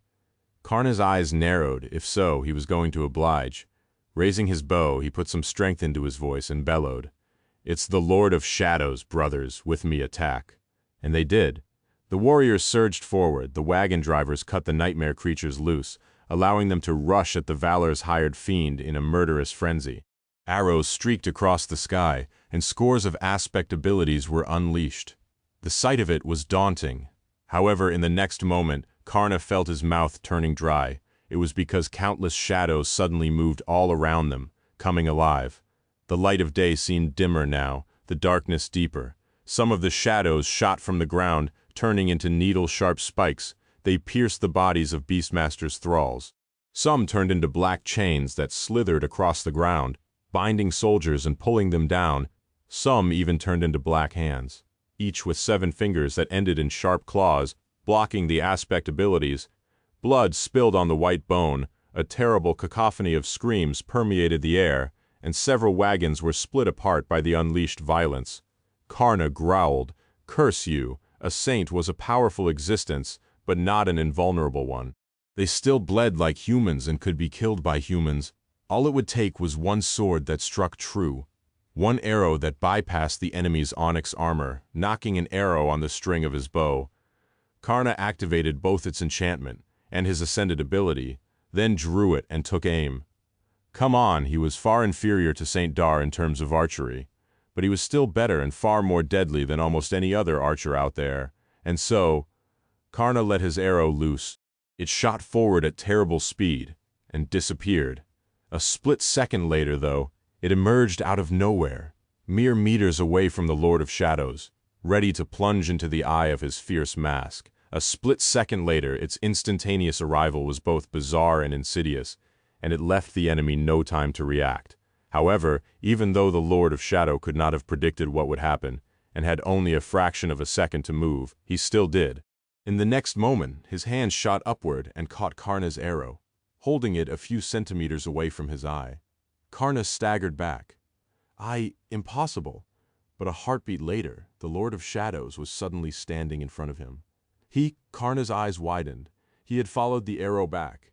Karna's eyes narrowed. If so, he was going to oblige. Raising his bow, he put some strength into his voice and bellowed, "It's the Lord of Shadows, brothers, with me attack." And they did. The warriors surged forward. The wagon drivers cut the nightmare creatures loose, allowing them to rush at the Valor's hired fiend in a murderous frenzy. Arrows streaked across the sky, and scores of aspect abilities were unleashed. The sight of it was daunting. However, in the next moment, Karna felt his mouth turning dry. It was because countless shadows suddenly moved all around them, coming alive. The light of day seemed dimmer now, the darkness deeper. Some of the shadows shot from the ground, turning into needle-sharp spikes. They pierced the bodies of Beastmaster's thralls. Some turned into black chains that slithered across the ground, binding soldiers and pulling them down. Some even turned into black hands, each with 7 fingers that ended in sharp claws, blocking the aspect abilities. Blood spilled on the white bone, a terrible cacophony of screams permeated the air, and several wagons were split apart by the unleashed violence. Karna growled, "Curse you! A saint was a powerful existence, but not an invulnerable one. They still bled like humans and could be killed by humans. All it would take was one sword that struck true, one arrow that bypassed the enemy's onyx armor, knocking an arrow on the string of his bow." Karna activated both its enchantment and his ascended ability, then drew it and took aim. Come on, he was far inferior to Saint Dar in terms of archery, but he was still better and far more deadly than almost any other archer out there, and so, Karna let his arrow loose. It shot forward at terrible speed and disappeared. A split second later, though, it emerged out of nowhere, mere meters away from the Lord of Shadows, ready to plunge into the eye of his fierce mask. A split second later, its instantaneous arrival was both bizarre and insidious, and it left the enemy no time to react. However, even though the Lord of Shadow could not have predicted what would happen, and had only a fraction of a second to move, he still did. In the next moment, his hand shot upward and caught Karna's arrow. holding it a few centimeters away from his eye. Karna staggered back. Impossible. But a heartbeat later, the Lord of Shadows was suddenly standing in front of him. Karna's eyes widened. He had followed the arrow back.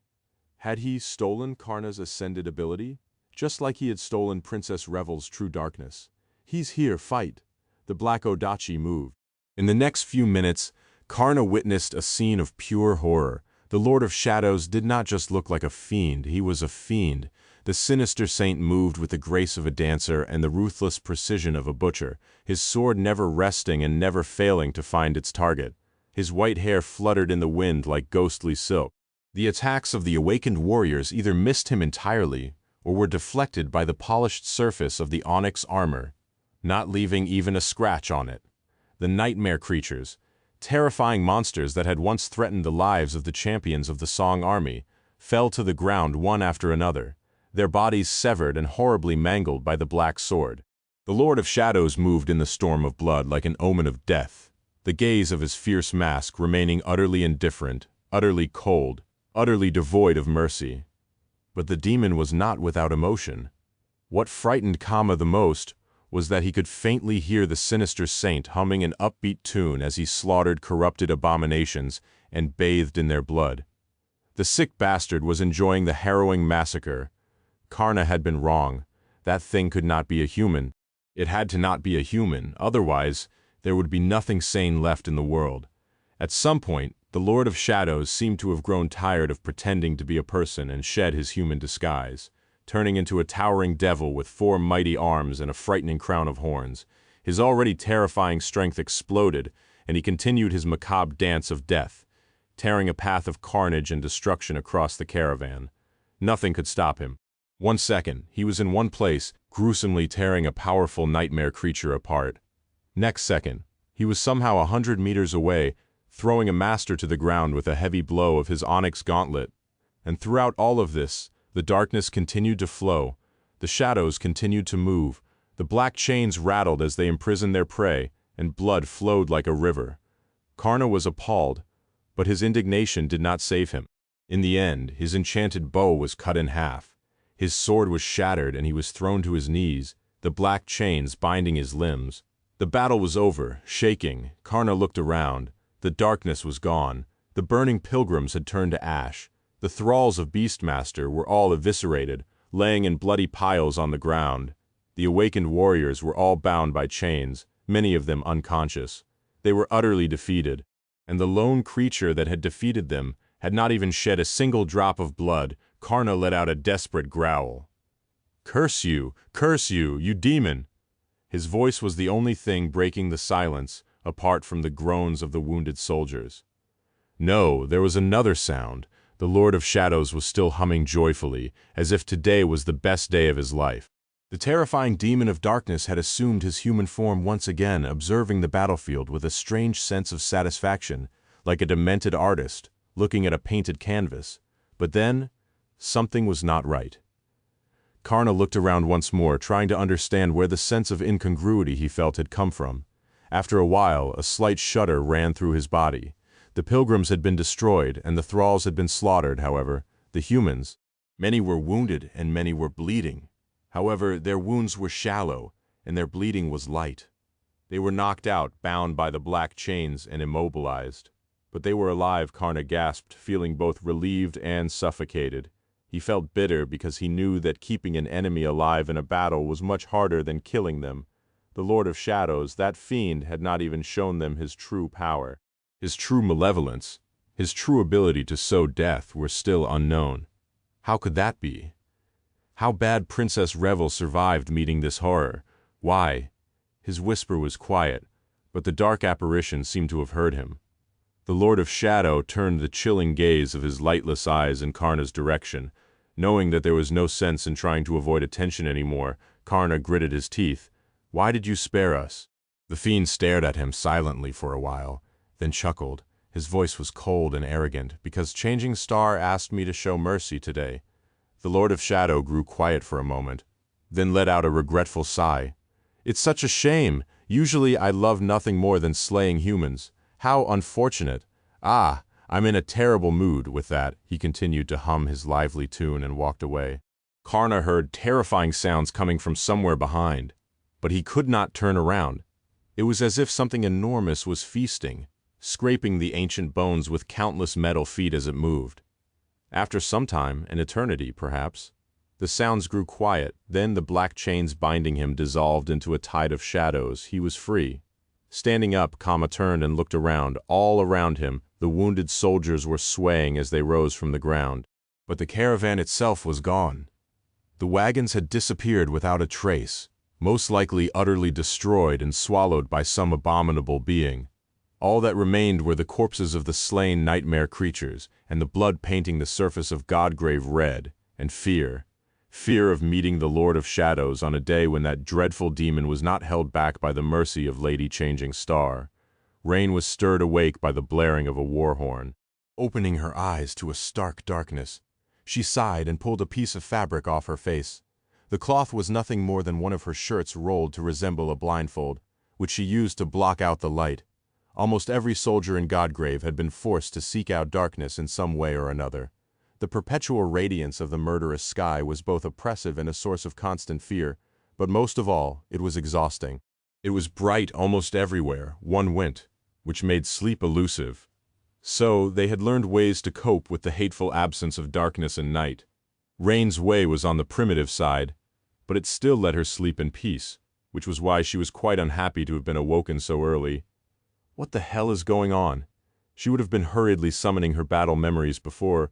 Had he stolen Karna's ascended ability? Just like he had stolen Princess Revel's true darkness. He's here, fight. The black Odachi moved. In the next few minutes, Karna witnessed a scene of pure horror. The Lord of Shadows did not just look like a fiend, he was a fiend. The sinister saint moved with the grace of a dancer and the ruthless precision of a butcher, his sword never resting and never failing to find its target. His white hair fluttered in the wind like ghostly silk. The attacks of the awakened warriors either missed him entirely or were deflected by the polished surface of the onyx armor, not leaving even a scratch on it. The nightmare creatures, terrifying monsters that had once threatened the lives of the champions of the Song army, fell to the ground one after another, their bodies severed and horribly mangled by the black sword. The Lord of Shadows moved in the storm of blood like an omen of death, the gaze of his fierce mask remaining utterly indifferent, utterly cold, utterly devoid of mercy. But the demon was not without emotion. What frightened Kama the most was that he could faintly hear the sinister saint humming an upbeat tune as he slaughtered corrupted abominations and bathed in their blood. The sick bastard was enjoying the harrowing massacre. Karna had been wrong. That thing could not be a human. It had to not be a human, otherwise there would be nothing sane left in the world. At some point, the Lord of Shadows seemed to have grown tired of pretending to be a person and shed his human disguise, turning into a towering devil with 4 mighty arms and a frightening crown of horns. His already terrifying strength exploded, and he continued his macabre dance of death, tearing a path of carnage and destruction across the caravan. Nothing could stop him. 1 second, he was in one place, gruesomely tearing a powerful nightmare creature apart. Next second, he was somehow 100 meters away, throwing a master to the ground with a heavy blow of his onyx gauntlet. And throughout all of this, the darkness continued to flow, the shadows continued to move, the black chains rattled as they imprisoned their prey, and blood flowed like a river. Karna was appalled, but his indignation did not save him. In the end, his enchanted bow was cut in half. His sword was shattered and he was thrown to his knees, the black chains binding his limbs. The battle was over. Shaking, Karna looked around. The darkness was gone. The burning pilgrims had turned to ash. The thralls of Beastmaster were all eviscerated, laying in bloody piles on the ground. The awakened warriors were all bound by chains, many of them unconscious. They were utterly defeated, and the lone creature that had defeated them had not even shed a single drop of blood. Karna let out a desperate growl. Curse you, you demon!" His voice was the only thing breaking the silence, apart from the groans of the wounded soldiers. No, there was another sound. The Lord of Shadows was still humming joyfully, as if today was the best day of his life. The terrifying demon of darkness had assumed his human form once again, observing the battlefield with a strange sense of satisfaction, like a demented artist looking at a painted canvas. But then, something was not right. Karna looked around once more, trying to understand where the sense of incongruity he felt had come from. After a while, a slight shudder ran through his body. The pilgrims had been destroyed, and the thralls had been slaughtered, however. The humans, many were wounded and many were bleeding. However, their wounds were shallow, and their bleeding was light. They were knocked out, bound by the black chains, and immobilized. But they were alive, Karna gasped, feeling both relieved and suffocated. He felt bitter because he knew that keeping an enemy alive in a battle was much harder than killing them. The Lord of Shadows, that fiend, had not even shown them his true power. His true malevolence, his true ability to sow death were still unknown. How could that be? How bad Princess Revel survived meeting this horror? Why? His whisper was quiet, but the dark apparition seemed to have heard him. The Lord of Shadow turned the chilling gaze of his lightless eyes in Karna's direction. Knowing that there was no sense in trying to avoid attention anymore, Karna gritted his teeth. "Why did you spare us?" The fiend stared at him silently for a while, then chuckled. His voice was cold and arrogant. "Because Changing Star asked me to show mercy today." The Lord of Shadow grew quiet for a moment, then let out a regretful sigh. "It's such a shame. Usually I love nothing more than slaying humans. How unfortunate. Ah, I'm in a terrible mood with that," he continued to hum his lively tune and walked away. Karna heard terrifying sounds coming from somewhere behind, but he could not turn around. It was as if something enormous was feasting, scraping the ancient bones with countless metal feet as it moved. After some time, an eternity perhaps, the sounds grew quiet, then the black chains binding him dissolved into a tide of shadows. He was free. Standing up, Kama turned and looked around. All around him, the wounded soldiers were swaying as they rose from the ground. But the caravan itself was gone. The wagons had disappeared without a trace, most likely utterly destroyed and swallowed by some abominable being. All that remained were the corpses of the slain nightmare creatures, and the blood painting the surface of Godgrave red, and fear. Fear of meeting the Lord of Shadows on a day when that dreadful demon was not held back by the mercy of Lady Changing Star. Rain was stirred awake by the blaring of a war horn. Opening her eyes to a stark darkness, she sighed and pulled a piece of fabric off her face. The cloth was nothing more than one of her shirts rolled to resemble a blindfold, which she used to block out the light. Almost every soldier in Godgrave had been forced to seek out darkness in some way or another. The perpetual radiance of the murderous sky was both oppressive and a source of constant fear, but most of all, it was exhausting. It was bright almost everywhere one went, which made sleep elusive. So, they had learned ways to cope with the hateful absence of darkness and night. Rain's way was on the primitive side, but it still let her sleep in peace, which was why she was quite unhappy to have been awoken so early. What the hell is going on? She would have been hurriedly summoning her battle memories before,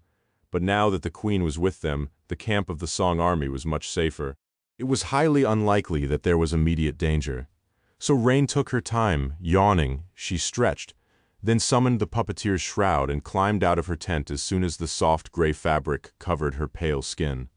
but now that the Queen was with them, the camp of the Song army was much safer. It was highly unlikely that there was immediate danger. So Rain took her time, yawning, she stretched, then summoned the puppeteer's shroud and climbed out of her tent as soon as the soft gray fabric covered her pale skin.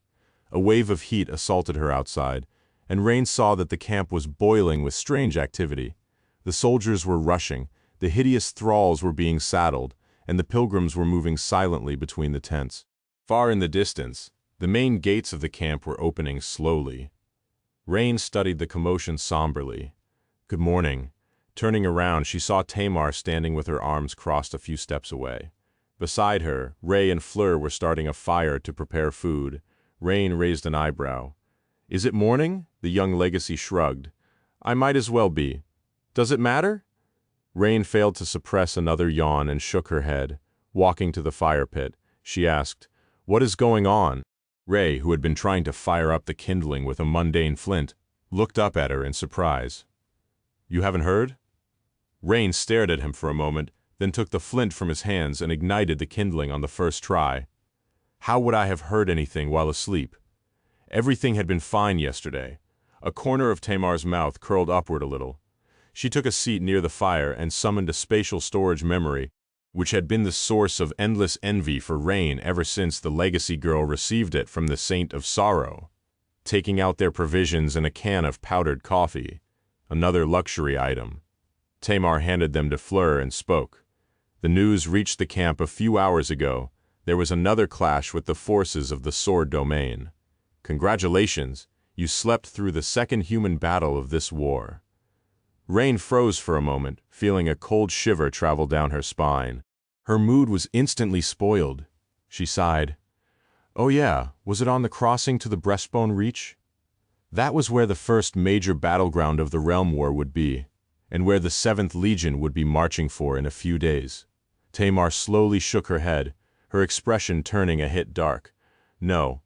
A wave of heat assaulted her outside, and Rain saw that the camp was boiling with strange activity. The soldiers were rushing, the hideous thralls were being saddled, and the pilgrims were moving silently between the tents. Far in the distance, the main gates of the camp were opening slowly. Rain studied the commotion somberly. "Good morning." Turning around, she saw Tamar standing with her arms crossed a few steps away. Beside her, Ray and Fleur were starting a fire to prepare food. Rain raised an eyebrow. "Is it morning?" The young legacy shrugged. "I might as well be. Does it matter?" Rain failed to suppress another yawn and shook her head. Walking to the fire pit, she asked, "What is going on?" Ray, who had been trying to fire up the kindling with a mundane flint, looked up at her in surprise. "You haven't heard?" Rain stared at him for a moment, then took the flint from his hands and ignited the kindling on the first try. "How would I have heard anything while asleep? Everything had been fine yesterday." A corner of Tamar's mouth curled upward a little. She took a seat near the fire and summoned a spatial storage memory, which had been the source of endless envy for Rain ever since the legacy girl received it from the Saint of Sorrow. Taking out their provisions and a can of powdered coffee, another luxury item. Tamar handed them to Fleur and spoke. "The news reached the camp a few hours ago. There was another clash with the forces of the Sword Domain. Congratulations, you slept through the second human battle of this war." Rain froze for a moment, feeling a cold shiver travel down her spine. Her mood was instantly spoiled. She sighed. "Oh yeah, was it on the crossing to the Breastbone Reach?" That was where the first major battleground of the Realm War would be, and where the 7th Legion would be marching for in a few days. Tamar slowly shook her head, her expression turning a hit dark. "No,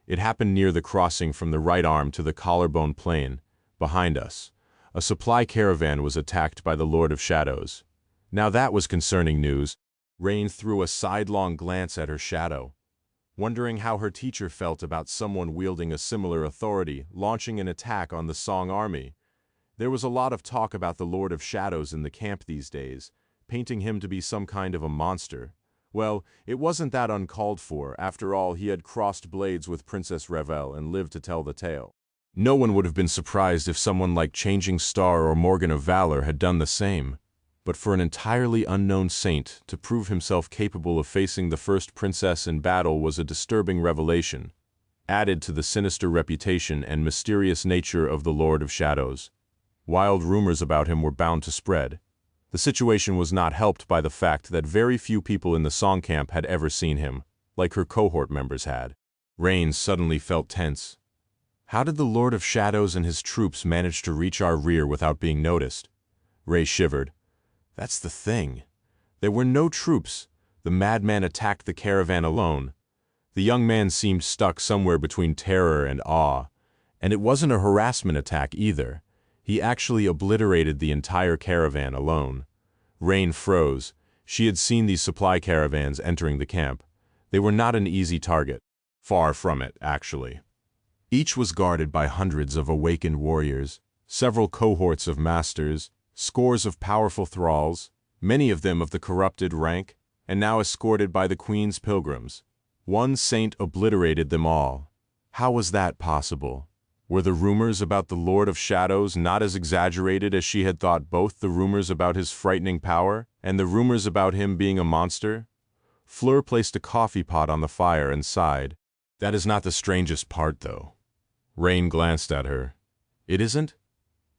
it happened near the crossing from the right arm to the collarbone plain, behind us. A supply caravan was attacked by the Lord of Shadows." Now that was concerning news. Rain threw a sidelong glance at her shadow, wondering how her teacher felt about someone wielding a similar authority launching an attack on the Song army. There was a lot of talk about the Lord of Shadows in the camp these days, painting him to be some kind of a monster. Well, it wasn't that uncalled for. After all, he had crossed blades with Princess Revel and lived to tell the tale. No one would have been surprised if someone like Changing Star or Morgan of Valor had done the same. But for an entirely unknown saint to prove himself capable of facing the first princess in battle was a disturbing revelation, added to the sinister reputation and mysterious nature of the Lord of Shadows. Wild rumors about him were bound to spread. The situation was not helped by the fact that very few people in the song camp had ever seen him, like her cohort members had. Rain suddenly felt tense. How did the Lord of Shadows and his troops manage to reach our rear without being noticed? Ray shivered. That's the thing. There were no troops. The madman attacked the caravan alone. The young man seemed stuck somewhere between terror and awe. And it wasn't a harassment attack either. He actually obliterated the entire caravan alone. Rain froze. She had seen these supply caravans entering the camp. They were not an easy target. Far from it, actually. Each was guarded by hundreds of awakened warriors, several cohorts of masters, scores of powerful thralls, many of them of the corrupted rank, and now escorted by the Queen's pilgrims. One saint obliterated them all. How was that possible? Were the rumors about the Lord of Shadows not as exaggerated as she had thought both the rumors about his frightening power and the rumors about him being a monster? Fleur placed a coffee pot on the fire and sighed. That is not the strangest part, though. Rain glanced at her. It isn't?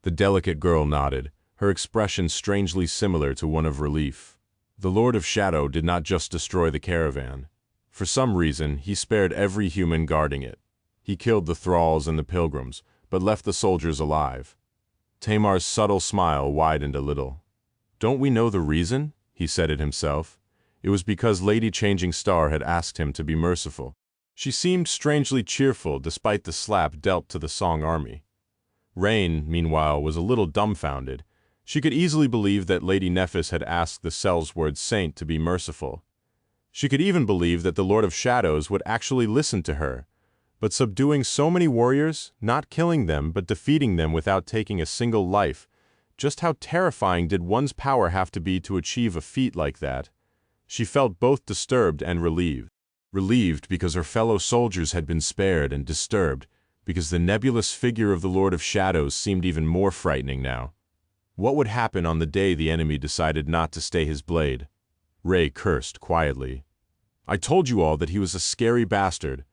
The delicate girl nodded, her expression strangely similar to one of relief. The Lord of Shadow did not just destroy the caravan. For some reason, he spared every human guarding it. He killed the thralls and the pilgrims, but left the soldiers alive. Tamar's subtle smile widened a little. Don't we know the reason? He said it himself. It was because Lady Changing Star had asked him to be merciful. She seemed strangely cheerful despite the slap dealt to the Song army. Rain, meanwhile, was a little dumbfounded. She could easily believe that Lady Nephis had asked the Sellsword Saint to be merciful. She could even believe that the Lord of Shadows would actually listen to her. But subduing so many warriors, not killing them but defeating them without taking a single life, just how terrifying did one's power have to be to achieve a feat like that? She felt both disturbed and relieved. Relieved because her fellow soldiers had been spared, and disturbed because the nebulous figure of the Lord of Shadows seemed even more frightening now. What would happen on the day the enemy decided not to stay his blade? Ray cursed quietly. I told you all that he was a scary bastard.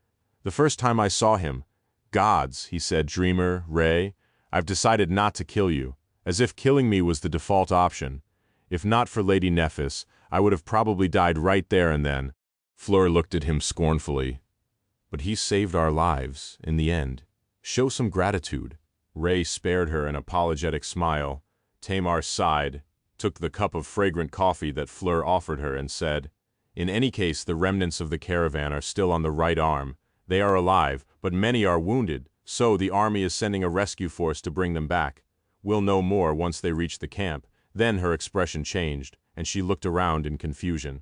The first time I saw him, gods, he said, dreamer, Ray, I've decided not to kill you, as if killing me was the default option. If not for Lady Nephis, I would have probably died right there and then. Fleur looked at him scornfully. But he saved our lives, in the end. Show some gratitude. Ray spared her an apologetic smile. Tamar sighed, took the cup of fragrant coffee that Fleur offered her and said, In any case, the remnants of the caravan are still on the right arm. They are alive, but many are wounded, so the army is sending a rescue force to bring them back. We'll know more once they reach the camp. Then her expression changed, and she looked around in confusion.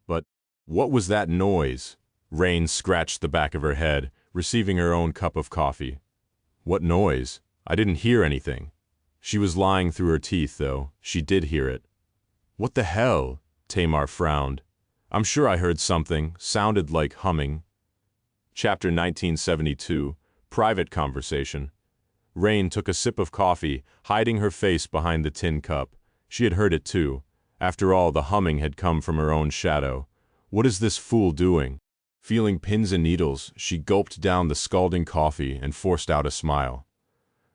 But what was that noise? Rain scratched the back of her head, receiving her own cup of coffee. What noise? I didn't hear anything. She was lying through her teeth, though. She did hear it. What the hell? Tamar frowned. I'm sure I heard something. Sounded like humming. Chapter 1972. Private Conversation. Rain took a sip of coffee, hiding her face behind the tin cup. She had heard it too. After all, the humming had come from her own shadow. What is this fool doing? Feeling pins and needles, she gulped down the scalding coffee and forced out a smile.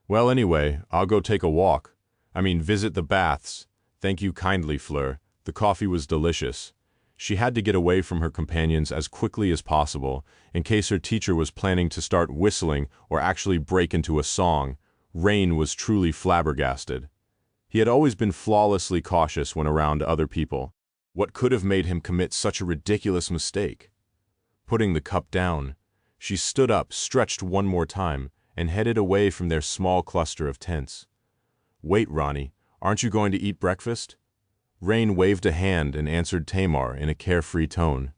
Well, anyway, I'll go take a walk. Visit the baths. Thank you kindly, Fleur. The coffee was delicious. She had to get away from her companions as quickly as possible, in case her teacher was planning to start whistling or actually break into a song. Rain was truly flabbergasted. He had always been flawlessly cautious when around other people. What could have made him commit such a ridiculous mistake? Putting the cup down, she stood up, stretched one more time, and headed away from their small cluster of tents. Wait, Ronnie, aren't you going to eat breakfast? Rain waved a hand and answered Tamar in a carefree tone.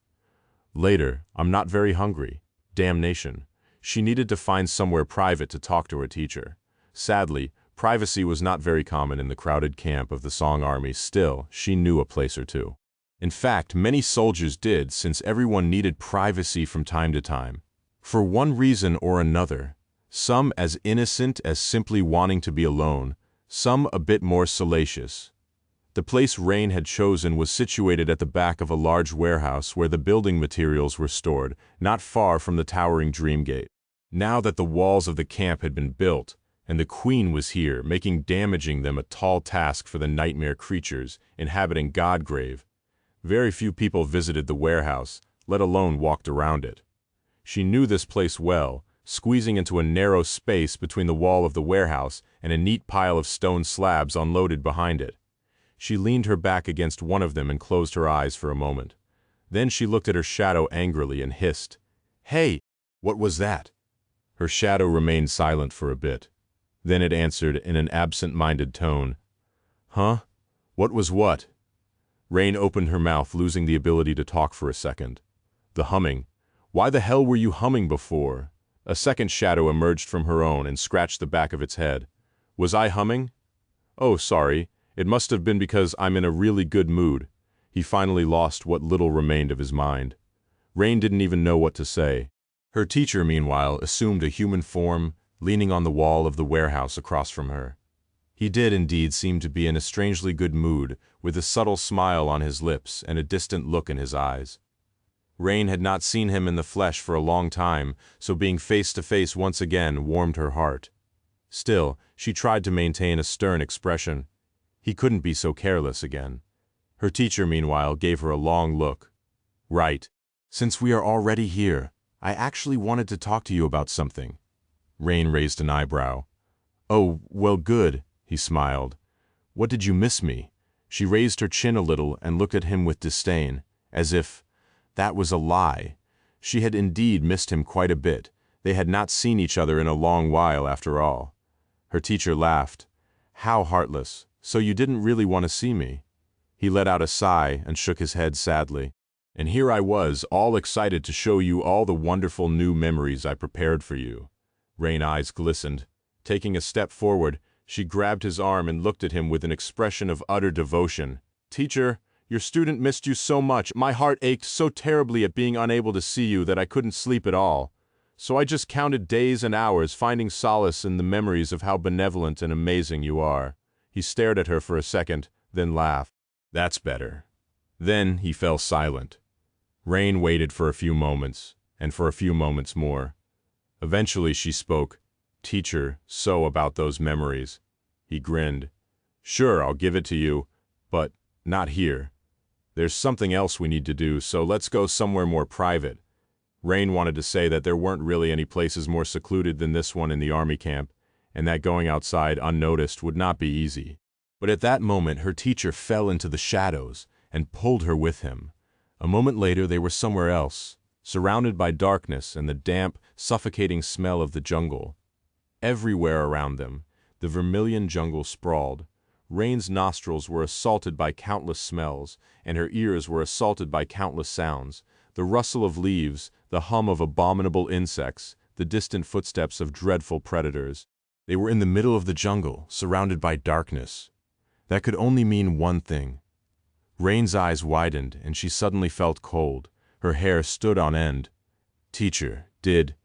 Later, I'm not very hungry. Damnation. She needed to find somewhere private to talk to her teacher. Sadly, privacy was not very common in the crowded camp of the Song army. Still, she knew a place or two. In fact, many soldiers did, since everyone needed privacy from time to time. For one reason or another. Some as innocent as simply wanting to be alone, some a bit more salacious. The place Rain had chosen was situated at the back of a large warehouse where the building materials were stored, not far from the towering Dreamgate. Now that the walls of the camp had been built, And the queen was here, making damaging them a tall task for the nightmare creatures inhabiting Godgrave. Very few people visited the warehouse, let alone walked around it. She knew this place well, squeezing into a narrow space between the wall of the warehouse and a neat pile of stone slabs unloaded behind it. She leaned her back against one of them and closed her eyes for a moment. Then she looked at her shadow angrily and hissed, "Hey, what was that?" Her shadow remained silent for a bit. Then it answered in an absent-minded tone, "Huh? What was what?" Rain opened her mouth, losing the ability to talk for a second. The humming. Why the hell were you humming before? A second shadow emerged from her own and scratched the back of its head. Was I humming? Oh, sorry. It must have been because I'm in a really good mood. He finally lost what little remained of his mind. Rain didn't even know what to say. Her teacher, meanwhile, assumed a human form, leaning on the wall of the warehouse across from her. He did indeed seem to be in a strangely good mood, with a subtle smile on his lips and a distant look in his eyes. Rain had not seen him in the flesh for a long time, so being face to face once again warmed her heart. Still, she tried to maintain a stern expression. He couldn't be so careless again. Her teacher, meanwhile, gave her a long look. "Right. Since we are already here, I actually wanted to talk to you about something." Rain raised an eyebrow. "Oh, well, good," he smiled. "What did you miss me?" She raised her chin a little and looked at him with disdain, as if that was a lie. She had indeed missed him quite a bit. They had not seen each other in a long while, after all. Her teacher laughed. "How heartless. So you didn't really want to see me?" He let out a sigh and shook his head sadly. "And here I was, all excited to show you all the wonderful new memories I prepared for you." Rain's eyes glistened. Taking a step forward, she grabbed his arm and looked at him with an expression of utter devotion. "Teacher, your student missed you so much. My heart ached so terribly at being unable to see you that I couldn't sleep at all. So I just counted days and hours, finding solace in the memories of how benevolent and amazing you are." He stared at her for a second, then laughed. "That's better." Then he fell silent. Rain waited for a few moments, and for a few moments more. Eventually she spoke. "Teacher, so about those memories." He grinned. "Sure, I'll give it to you, but not here. There's something else we need to do, so let's go somewhere more private." Rain wanted to say that there weren't really any places more secluded than this one in the army camp, and that going outside unnoticed would not be easy. But at that moment her teacher fell into the shadows and pulled her with him. A moment later they were somewhere else, surrounded by darkness and the damp, suffocating smell of the jungle. Everywhere around them, the vermilion jungle sprawled. Rain's nostrils were assaulted by countless smells, and her ears were assaulted by countless sounds. The rustle of leaves, the hum of abominable insects, the distant footsteps of dreadful predators. They were in the middle of the jungle, surrounded by darkness. That could only mean one thing. Rain's eyes widened, and she suddenly felt cold. Her hair stood on end. "Teacher, did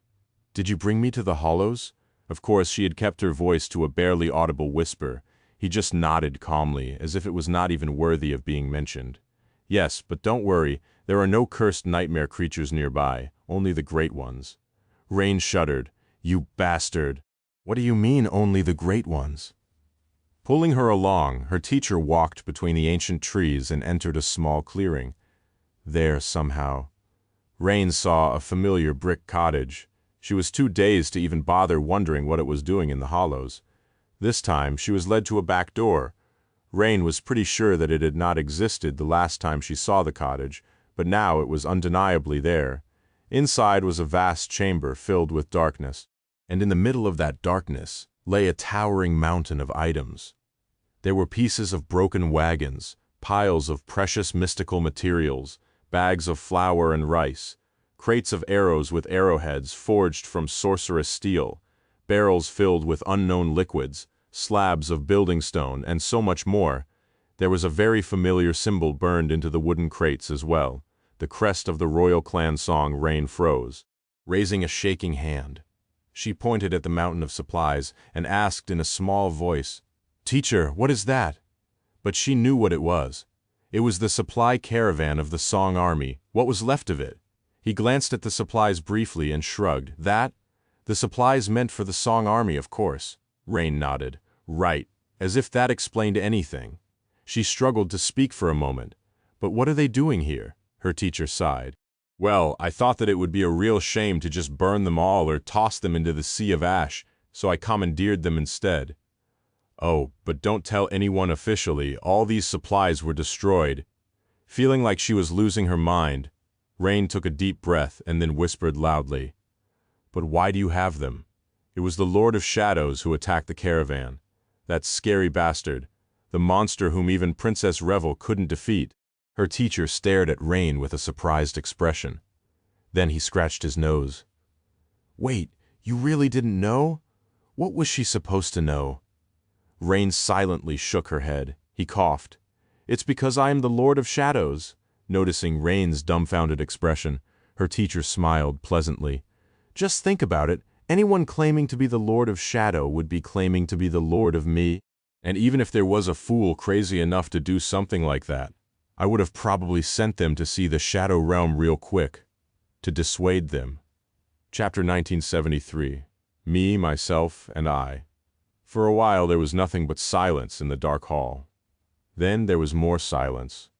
you bring me to the hollows?" Of course, she had kept her voice to a barely audible whisper. He just nodded calmly, as if it was not even worthy of being mentioned. "Yes, but don't worry, there are no cursed nightmare creatures nearby, only the great ones." Rain shuddered. "You bastard! What do you mean, only the great ones?" Pulling her along, her teacher walked between the ancient trees and entered a small clearing. There, somehow, Rain saw a familiar brick cottage. She was too dazed to even bother wondering what it was doing in the hollows. This time, she was led to a back door. Rain was pretty sure that it had not existed the last time she saw the cottage, but now it was undeniably there. Inside was a vast chamber filled with darkness, and in the middle of that darkness lay a towering mountain of items. There were pieces of broken wagons, piles of precious mystical materials, bags of flour and rice, crates of arrows with arrowheads forged from sorcerous steel, barrels filled with unknown liquids, slabs of building stone, and so much more. There was a very familiar symbol burned into the wooden crates as well, the crest of the royal clan song. Rain froze. Raising a shaking hand, she pointed at the mountain of supplies and asked in a small voice, "Teacher, what is that?" But she knew what it was. It was the supply caravan of the Song army, what was left of it. He glanced at the supplies briefly and shrugged. That? The supplies meant for the Song army, of course. Rain nodded. Right, as if that explained anything. She struggled to speak for a moment. But what are they doing here? Her teacher sighed. Well, I thought that it would be a real shame to just burn them all or toss them into the sea of ash, so I commandeered them instead. Oh, but don't tell anyone officially, all these supplies were destroyed. Feeling like she was losing her mind, Rain took a deep breath and then whispered loudly. But why do you have them? It was the Lord of Shadows who attacked the caravan. That scary bastard, the monster whom even Princess Revel couldn't defeat. Her teacher stared at Rain with a surprised expression. Then he scratched his nose. Wait, you really didn't know? What was she supposed to know? Rain silently shook her head. He coughed. It's because I am the Lord of Shadows. Noticing Rain's dumbfounded expression, her teacher smiled pleasantly. Just think about it. Anyone claiming to be the Lord of Shadow would be claiming to be the Lord of me. And even if there was a fool crazy enough to do something like that, I would have probably sent them to see the Shadow Realm real quick, to dissuade them. Chapter 1973. Me, Myself, and I. For a while there was nothing but silence in the dark hall. Then there was more silence.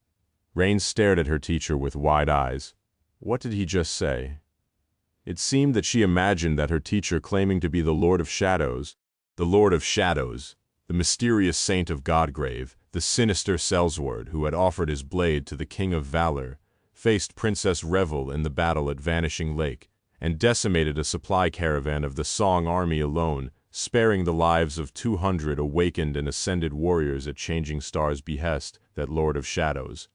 Rain stared at her teacher with wide eyes. What did he just say? It seemed that she imagined that her teacher claiming to be the Lord of Shadows, the mysterious saint of Godgrave, the sinister Sellsword who had offered his blade to the King of Valor, faced Princess Revel in the battle at Vanishing Lake, and decimated a supply caravan of the Song army alone, sparing the lives of 200 awakened and ascended warriors at Changing Star's behest, that Lord of Shadows.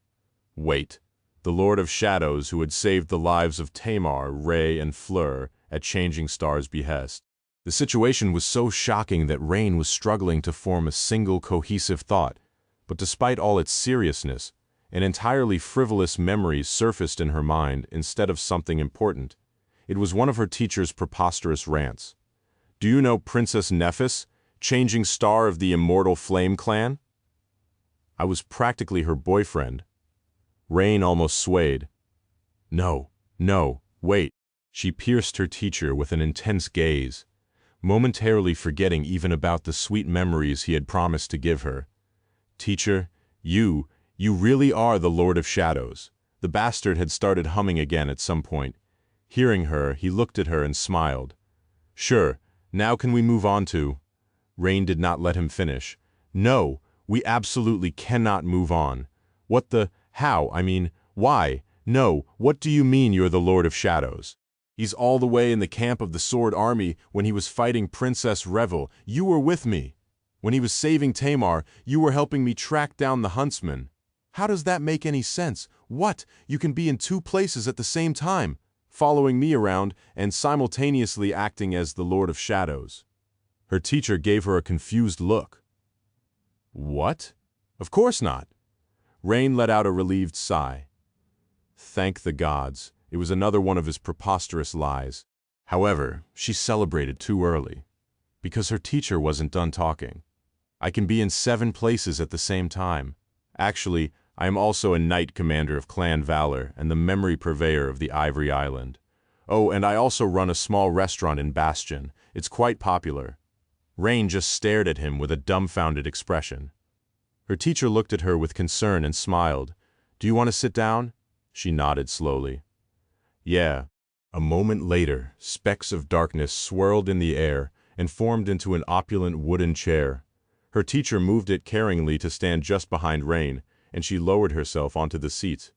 Wait, the Lord of Shadows who had saved the lives of Tamar, Ray, and Fleur at Changing Star's behest. The situation was so shocking that Rain was struggling to form a single cohesive thought, but despite all its seriousness, an entirely frivolous memory surfaced in her mind instead of something important. It was one of her teacher's preposterous rants. Do you know Princess Nephis, Changing Star of the Immortal Flame Clan? I was practically her boyfriend. Rain almost swayed. No, wait. She pierced her teacher with an intense gaze, momentarily forgetting even about the sweet memories he had promised to give her. Teacher, you really are the Lord of Shadows. The bastard had started humming again at some point. Hearing her, he looked at her and smiled. Sure, now can we move on to... Rain did not let him finish. No, we absolutely cannot move on. What the... How? I mean, why? No, what do you mean you're the Lord of Shadows? He's all the way in the camp of the Sword Army when he was fighting Princess Revel. You were with me. When he was saving Tamar, you were helping me track down the huntsman. How does that make any sense? What? You can be in two places at the same time, following me around and simultaneously acting as the Lord of Shadows. Her teacher gave her a confused look. What? Of course not. Rain let out a relieved sigh. Thank the gods, it was another one of his preposterous lies. However, she celebrated too early, because her teacher wasn't done talking. I can be in 7 places at the same time. Actually, I am also a knight commander of Clan Valor and the memory purveyor of the Ivory Island. Oh, and I also run a small restaurant in Bastion. It's quite popular. Rain just stared at him with a dumbfounded expression. Her teacher looked at her with concern and smiled. Do you want to sit down? She nodded slowly. Yeah. A moment later, specks of darkness swirled in the air and formed into an opulent wooden chair. Her teacher moved it carringly to stand just behind Rain, and she lowered herself onto the seat.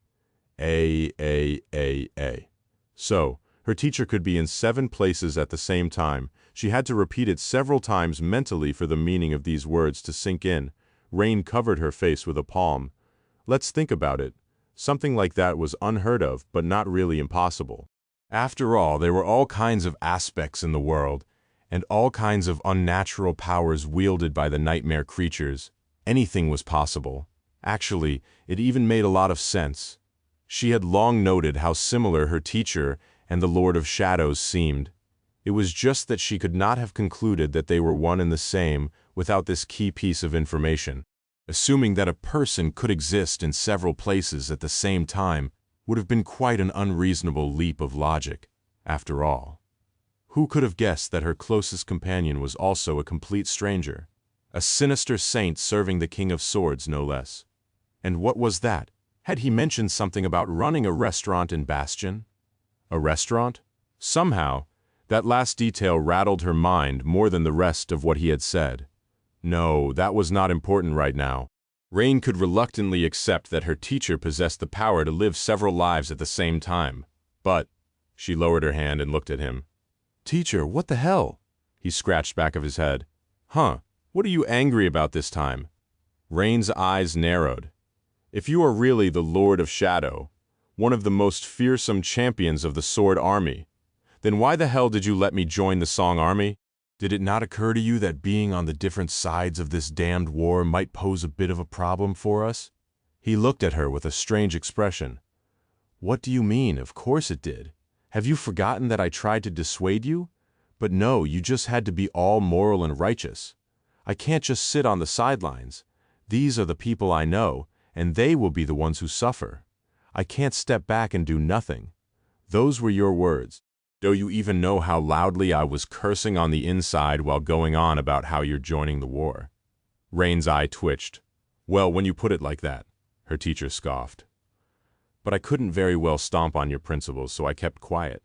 So, her teacher could be in 7 places at the same time. She had to repeat it several times mentally for the meaning of these words to sink in. Rain covered her face with a palm. Let's think about it. Something like that was unheard of, but not really impossible. After all, there were all kinds of aspects in the world, and all kinds of unnatural powers wielded by the nightmare creatures. Anything was possible. Actually, it even made a lot of sense. She had long noted how similar her teacher and the Lord of Shadows seemed. It was just that she could not have concluded that they were one and the same without this key piece of information. Assuming that a person could exist in several places at the same time would have been quite an unreasonable leap of logic, after all. Who could have guessed that her closest companion was also a complete stranger? A sinister saint serving the King of Swords, no less. And what was that? Had he mentioned something about running a restaurant in Bastion? A restaurant? Somehow, that last detail rattled her mind more than the rest of what he had said. No, that was not important right now. Rain could reluctantly accept that her teacher possessed the power to live several lives at the same time. But, she lowered her hand and looked at him. "Teacher, what the hell?" He scratched back of his head. "Huh, what are you angry about this time?" Rain's eyes narrowed. "If you are really the Lord of Shadow, one of the most fearsome champions of the Sword Army, then why the hell did you let me join the Song Army? Did it not occur to you that being on the different sides of this damned war might pose a bit of a problem for us?" He looked at her with a strange expression. "What do you mean? Of course it did. Have you forgotten that I tried to dissuade you? But no, you just had to be all moral and righteous. I can't just sit on the sidelines. These are the people I know, and they will be the ones who suffer. I can't step back and do nothing. Those were your words. Do you even know how loudly I was cursing on the inside while going on about how you're joining the war?" Rain's eye twitched. "Well, when you put it like that," her teacher scoffed. "But I couldn't very well stomp on your principles, so I kept quiet."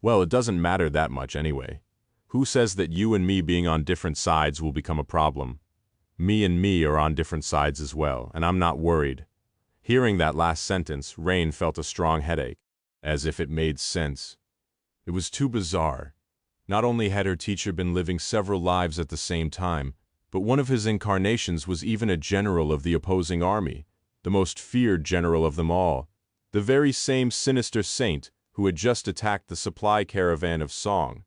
"Well, it doesn't matter that much anyway. Who says that you and me being on different sides will become a problem? Me and me are on different sides as well, and I'm not worried." Hearing that last sentence, Rain felt a strong headache, as if it made sense. It was too bizarre. Not only had her teacher been living several lives at the same time, but one of his incarnations was even a general of the opposing army, the most feared general of them all, the very same sinister saint who had just attacked the supply caravan of Song.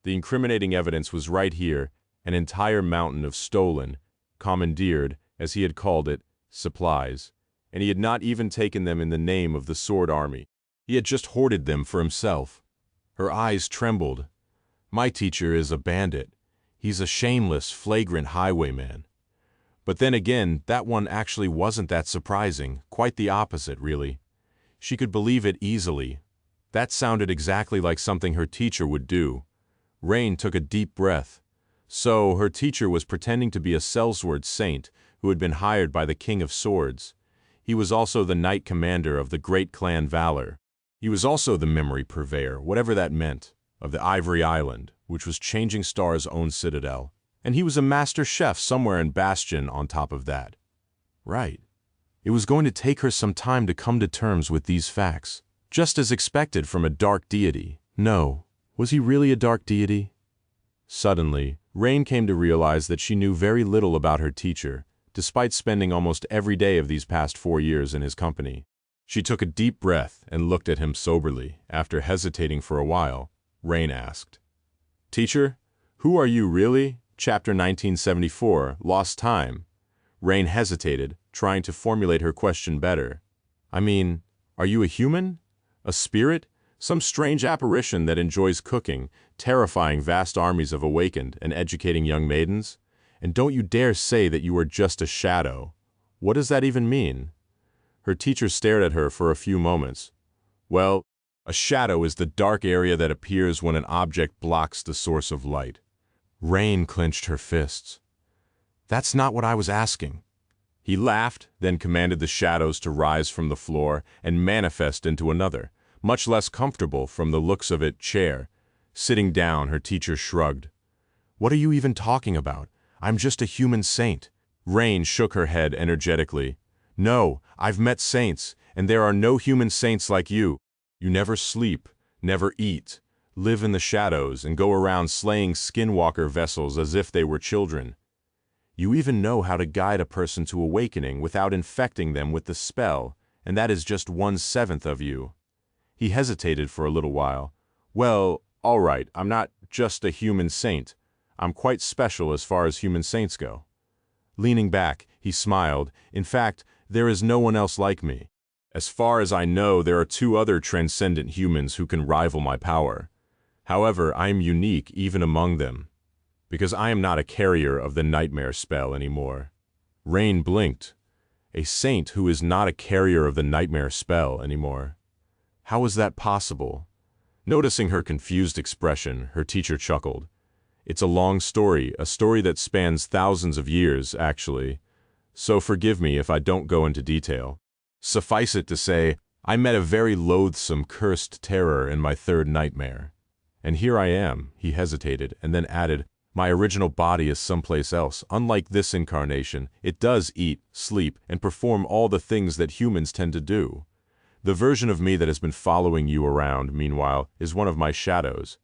The incriminating evidence was right here, an entire mountain of stolen, commandeered, as he had called it, supplies, and he had not even taken them in the name of the Sword Army. He had just hoarded them for himself. Her eyes trembled. My teacher is a bandit. He's a shameless, flagrant highwayman. But then again, that one actually wasn't that surprising, quite the opposite, really. She could believe it easily. That sounded exactly like something her teacher would do. Rain took a deep breath. So, her teacher was pretending to be a sellsword saint who had been hired by the King of Swords. He was also the knight commander of the great clan Valor. He was also the memory purveyor, whatever that meant, of the Ivory Island, which was Changing Star's own citadel. And he was a master chef somewhere in Bastion on top of that. Right. It was going to take her some time to come to terms with these facts, just as expected from a dark deity. No, was he really a dark deity? Suddenly, Rain came to realize that she knew very little about her teacher, despite spending almost every day of these past 4 years in his company. She took a deep breath and looked at him soberly. After hesitating for a while, Rain asked, "Teacher, who are you really?" Chapter 1974, Lost Time. Rain hesitated, trying to formulate her question better. "I mean, are you a human? A spirit? Some strange apparition that enjoys cooking, terrifying vast armies of awakened, and educating young maidens? And don't you dare say that you are just a shadow. What does that even mean?" Her teacher stared at her for a few moments. "Well, a shadow is the dark area that appears when an object blocks the source of light." Rain clenched her fists. "That's not what I was asking." He laughed, then commanded the shadows to rise from the floor and manifest into another, much less comfortable from the looks of it, chair. Sitting down, her teacher shrugged. "What are you even talking about? I'm just a human saint." Rain shook her head energetically. "No, I've met saints, and there are no human saints like you. You never sleep, never eat, live in the shadows, and go around slaying skinwalker vessels as if they were children. You even know how to guide a person to awakening without infecting them with the spell, and that is just 1/7 of you." He hesitated for a little while. "Well, all right, I'm not just a human saint. I'm quite special as far as human saints go." Leaning back, he smiled. "In fact, there is no one else like me. As far as I know, there are 2 other transcendent humans who can rival my power. However, I am unique even among them, because I am not a carrier of the nightmare spell anymore." Rain blinked. A saint who is not a carrier of the nightmare spell anymore. How was that possible? Noticing her confused expression, her teacher chuckled. It's a long story, a story that spans thousands of years, actually. So forgive me if I don't go into detail. Suffice it to say, I met a very loathsome, cursed terror in my third nightmare. And here I am, he hesitated, and then added, my original body is someplace else. Unlike this incarnation, it does eat, sleep, and perform all the things that humans tend to do. The version of me that has been following you around, meanwhile, is one of my shadows.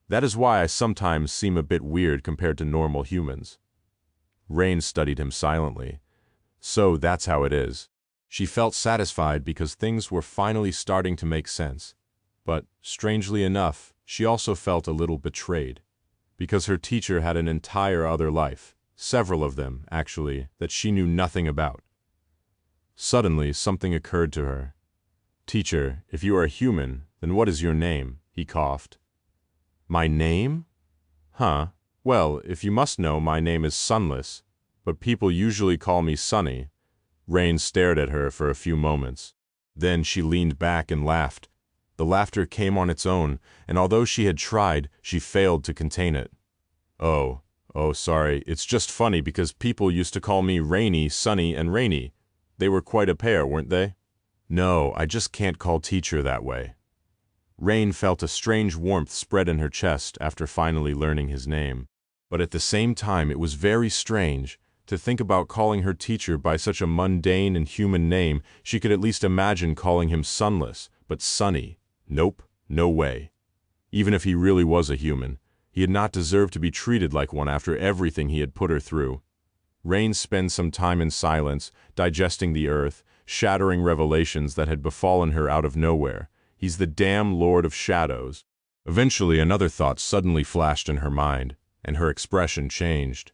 That is why I sometimes seem a bit weird compared to normal humans. Rain studied him silently. So that's how it is. She felt satisfied because things were finally starting to make sense. But, strangely enough, she also felt a little betrayed. Because her teacher had an entire other life, several of them, actually, that she knew nothing about. Suddenly, something occurred to her. Teacher, if you are a human, then what is your name? He coughed. My name? Huh. Well, if you must know, my name is Sunless, but people usually call me Sunny. Rain stared at her for a few moments. Then she leaned back and laughed. The laughter came on its own, and although she had tried, she failed to contain it. Oh, sorry, it's just funny because people used to call me Rainy, Sunny, and Rainy. They were quite a pair, weren't they? No, I just can't call teacher that way. Rain felt a strange warmth spread in her chest after finally learning his name. But at the same time, it was very strange. To think about calling her teacher by such a mundane and human name, she could at least imagine calling him Sunless, but Sunny. Nope, no way. Even if he really was a human, he had not deserved to be treated like one after everything he had put her through. Rain spent some time in silence, digesting the earth, shattering revelations that had befallen her out of nowhere. He's the damn Lord of Shadows. Eventually, another thought suddenly flashed in her mind, and her expression changed.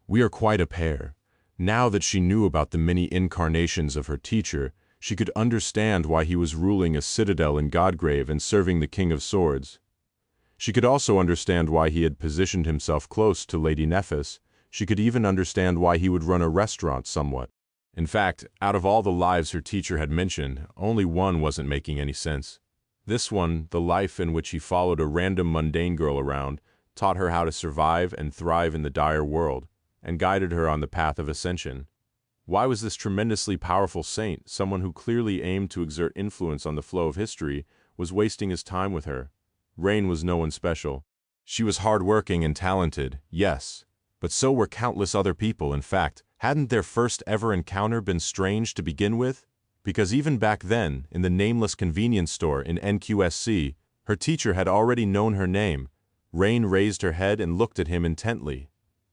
We are quite a pair. Now that she knew about the many incarnations of her teacher, she could understand why he was ruling a citadel in Godgrave and serving the King of Swords. She could also understand why he had positioned himself close to Lady Nephis. She could even understand why he would run a restaurant somewhat. In fact, out of all the lives her teacher had mentioned, only one wasn't making any sense. This one, the life in which he followed a random mundane girl around, taught her how to survive and thrive in the dire world, and guided her on the path of ascension. Why was this tremendously powerful saint, someone who clearly aimed to exert influence on the flow of history, was wasting his time with her? Rain was no one special. She was hardworking and talented, yes, but so were countless other people. In fact, hadn't their first ever encounter been strange to begin with? Because even back then, in the nameless convenience store in NQSC, her teacher had already known her name. Rain raised her head and looked at him intently.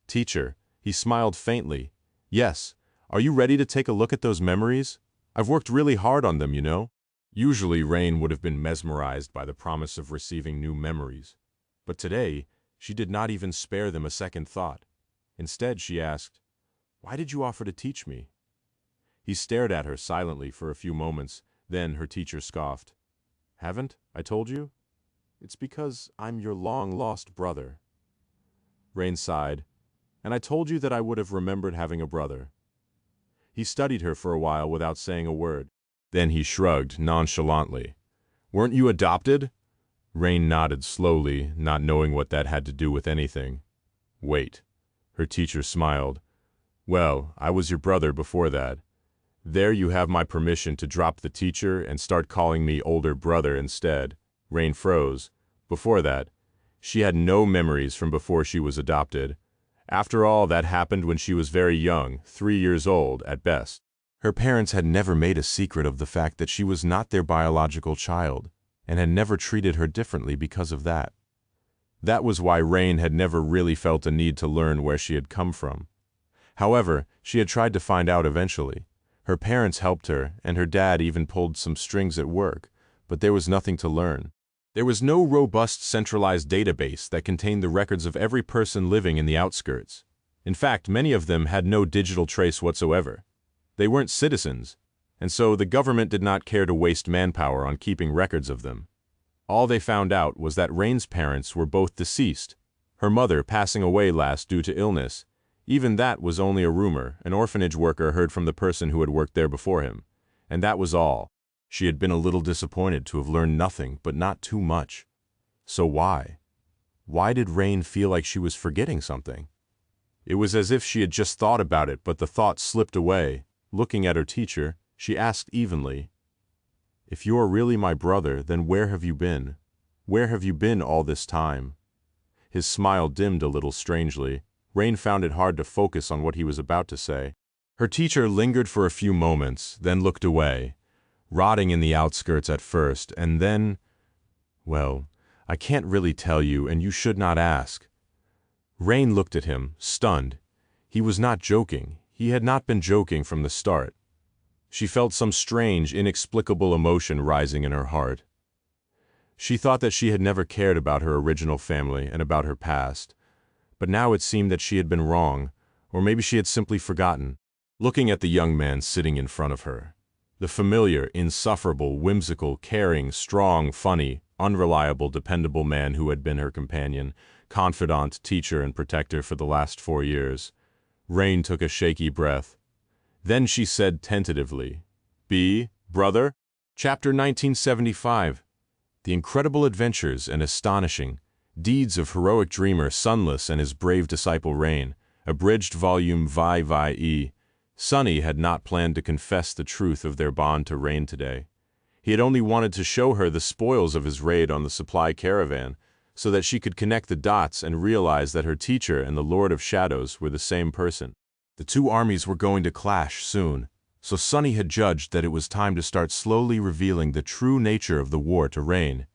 Teacher, he smiled faintly. Yes. Are you ready to take a look at those memories? I've worked really hard on them, you know. Usually Rain would have been mesmerized by the promise of receiving new memories. But today, she did not even spare them a second thought. Instead, she asked, why did you offer to teach me? He stared at her silently for a few moments, then her teacher scoffed. Haven't I told you? It's because I'm your long-lost brother. Rain sighed. And I told you that I would have remembered having a brother. He studied her for a while without saying a word. Then he shrugged nonchalantly. Weren't you adopted? Rain nodded slowly, not knowing what that had to do with anything. Wait. Her teacher smiled. Well, I was your brother before that. There you have my permission to drop the teacher and start calling me older brother instead. Rain froze. Before that, she had no memories from before she was adopted. After all, that happened when she was very young, 3 years old at best. Her parents had never made a secret of the fact that she was not their biological child, and had never treated her differently because of that. That was why Rain had never really felt a need to learn where she had come from. However, she had tried to find out eventually. Her parents helped her, and her dad even pulled some strings at work, but there was nothing to learn. There was no robust centralized database that contained the records of every person living in the outskirts. In fact, many of them had no digital trace whatsoever. They weren't citizens, and so the government did not care to waste manpower on keeping records of them. All they found out was that Rain's parents were both deceased, her mother passing away last due to illness. Even that was only a rumor an orphanage worker heard from the person who had worked there before him. And that was all. She had been a little disappointed to have learned nothing, but not too much. So why? Why did Rain feel like she was forgetting something? It was as if she had just thought about it, but the thought slipped away. Looking at her teacher, she asked evenly, "If you are really my brother, then where have you been? Where have you been all this time?" His smile dimmed a little strangely. Rain found it hard to focus on what he was about to say. Her teacher lingered for a few moments, then looked away, rotting in the outskirts at first, and then, "Well, I can't really tell you, and you should not ask." Rain looked at him, stunned. He was not joking. He had not been joking from the start. She felt some strange, inexplicable emotion rising in her heart. She thought that she had never cared about her original family and about her past, but now it seemed that she had been wrong, or maybe she had simply forgotten. Looking at the young man sitting in front of her, the familiar, insufferable, whimsical, caring, strong, funny, unreliable, dependable man who had been her companion, confidant, teacher, and protector for the last 4 years, Rain took a shaky breath. Then she said tentatively, "Brother?" Chapter 1975. The incredible adventures and astonishing deeds of heroic dreamer Sunless and his brave disciple Rain, abridged volume VI. Sunny had not planned to confess the truth of their bond to Rain today. He had only wanted to show her the spoils of his raid on the supply caravan, so that she could connect the dots and realize that her teacher and the Lord of Shadows were the same person. The two armies were going to clash soon, so Sunny had judged that it was time to start slowly revealing the true nature of the war to Rain.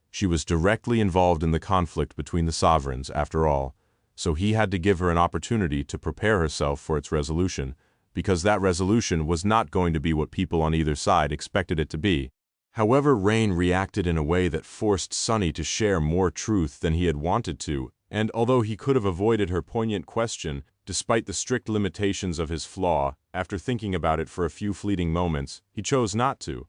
She was directly involved in the conflict between the sovereigns, after all, so he had to give her an opportunity to prepare herself for its resolution, because that resolution was not going to be what people on either side expected it to be. However, Rain reacted in a way that forced Sunny to share more truth than he had wanted to, and although he could have avoided her poignant question, despite the strict limitations of his flaw, after thinking about it for a few fleeting moments, he chose not to.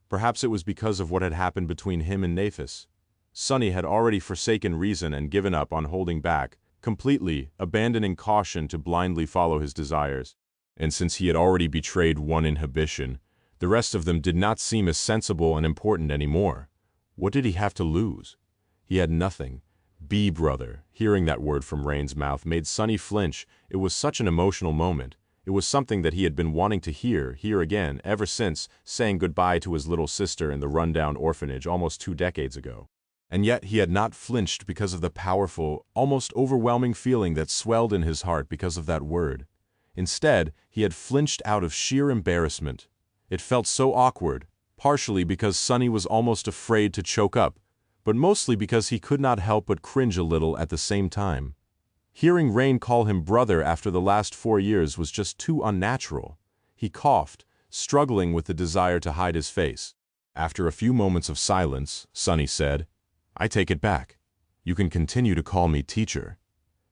Perhaps it was because of what had happened between him and Naphis. Sunny had already forsaken reason and given up on holding back, completely abandoning caution to blindly follow his desires. And since he had already betrayed one inhibition, the rest of them did not seem as sensible and important anymore. What did he have to lose? He had nothing. Brother, hearing that word from Rain's mouth made Sunny flinch. It was such an emotional moment. It was something that he had been wanting to hear again, ever since saying goodbye to his little sister in the rundown orphanage almost 2 decades ago. And yet he had not flinched because of the powerful, almost overwhelming feeling that swelled in his heart because of that word. Instead, he had flinched out of sheer embarrassment. It felt so awkward, partially because Sunny was almost afraid to choke up, but mostly because he could not help but cringe a little at the same time. Hearing Rain call him brother after the last 4 years was just too unnatural. He coughed, struggling with the desire to hide his face. After a few moments of silence, Sunny said, "I take it back. You can continue to call me teacher."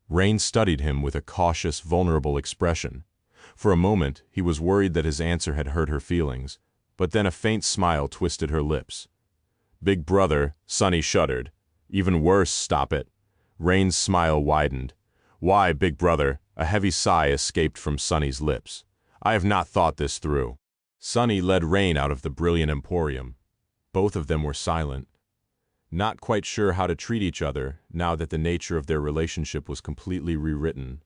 Rain studied him with a cautious, vulnerable expression. For a moment, he was worried that his answer had hurt her feelings, but then a faint smile twisted her lips. "Big brother," Sunny shuddered. "Even worse, stop it." Rain's smile widened. "Why, big brother?" A heavy sigh escaped from Sunny's lips. "I have not thought this through." Sunny led Rain out of the brilliant emporium. Both of them were silent, not quite sure how to treat each other now that the nature of their relationship was completely rewritten.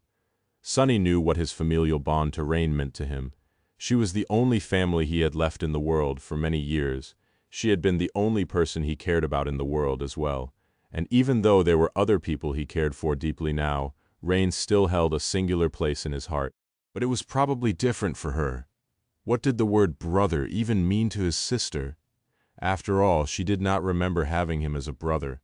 Sunny knew what his familial bond to Rain meant to him. She was the only family he had left in the world for many years. She had been the only person he cared about in the world as well. And even though there were other people he cared for deeply now, Rain still held a singular place in his heart. But it was probably different for her. What did the word brother even mean to his sister? After all, she did not remember having him as a brother.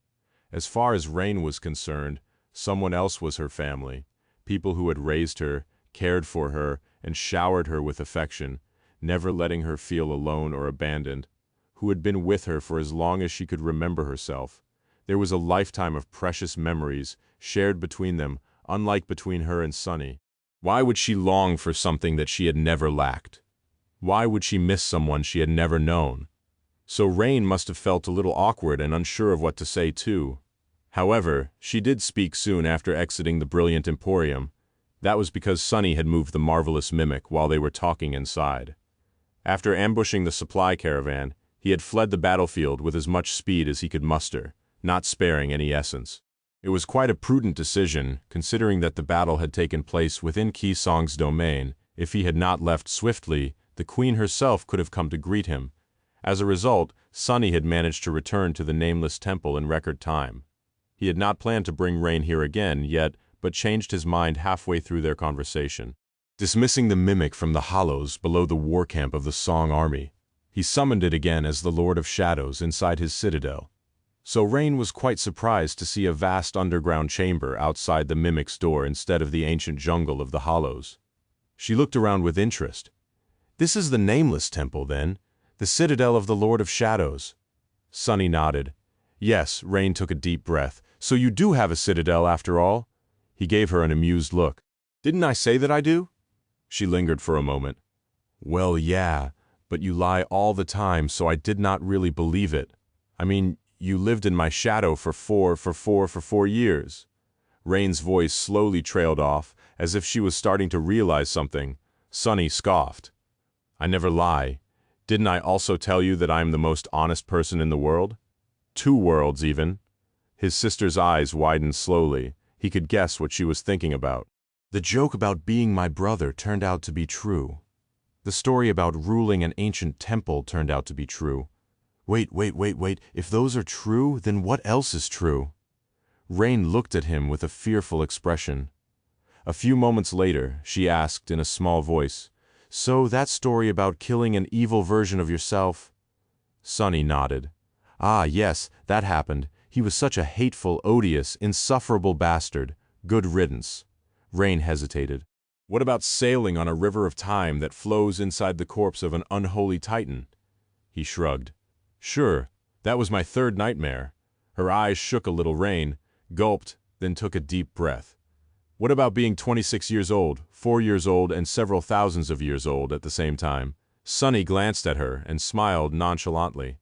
As far as Rain was concerned, someone else was her family. People who had raised her, cared for her, and showered her with affection, never letting her feel alone or abandoned, who had been with her for as long as she could remember herself. There was a lifetime of precious memories shared between them, unlike between her and Sunny. Why would she long for something that she had never lacked? Why would she miss someone she had never known? So Rain must have felt a little awkward and unsure of what to say too. However, she did speak soon after exiting the brilliant emporium. That was because Sunny had moved the marvelous mimic while they were talking inside. After ambushing the supply caravan, he had fled the battlefield with as much speed as he could muster, not sparing any essence. It was quite a prudent decision, considering that the battle had taken place within Qi Song's domain. If he had not left swiftly, the queen herself could have come to greet him. As a result, Sunny had managed to return to the nameless temple in record time. He had not planned to bring Rain here again yet, but changed his mind halfway through their conversation. Dismissing the mimic from the hollows below the war camp of the Song army, he summoned it again as the Lord of Shadows inside his citadel. So Rain was quite surprised to see a vast underground chamber outside the mimic's door instead of the ancient jungle of the hollows. She looked around with interest. "This is the Nameless Temple, then? The citadel of the Lord of Shadows?" Sunny nodded. "Yes." Rain took a deep breath. "So you do have a citadel after all?" He gave her an amused look. "Didn't I say that I do?" She lingered for a moment. "Well, yeah, but you lie all the time, so I did not really believe it. I mean, you lived in my shadow for 4 years. Rain's voice slowly trailed off, as if she was starting to realize something. Sunny scoffed. "I never lie. Didn't I also tell you that I am the most honest person in the world? 2 worlds, even." His sister's eyes widened slowly. He could guess what she was thinking about. "The joke about being my brother turned out to be true. The story about ruling an ancient temple turned out to be true. Wait. If those are true, then what else is true?" Rain looked at him with a fearful expression. A few moments later, she asked in a small voice, "So that story about killing an evil version of yourself?" Sunny nodded. "Ah, yes, that happened. He was such a hateful, odious, insufferable bastard. Good riddance." Rain hesitated. "What about sailing on a river of time that flows inside the corpse of an unholy titan?" He shrugged. "Sure, that was my 3rd nightmare." Her eyes shook a little. Rain gulped, then took a deep breath. "What about being 26 years old, 4 years old, and several thousands of years old at the same time?" Sunny glanced at her and smiled nonchalantly.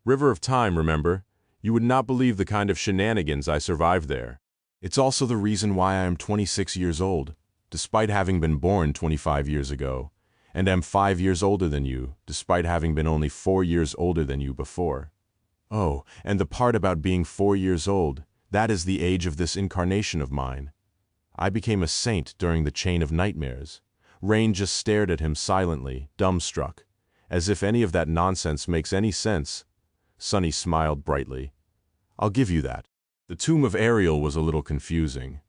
"River of time, remember? You would not believe the kind of shenanigans I survived there. It's also the reason why I am 26 years old, despite having been born 25 years ago, and am 5 years older than you, despite having been only 4 years older than you before. Oh, and the part about being 4 years old, that is the age of this incarnation of mine. I became a saint during the chain of nightmares." Rain just stared at him silently, dumbstruck. "As if any of that nonsense makes any sense." Sunny smiled brightly. "I'll give you that." The tomb of Ariel was a little confusing.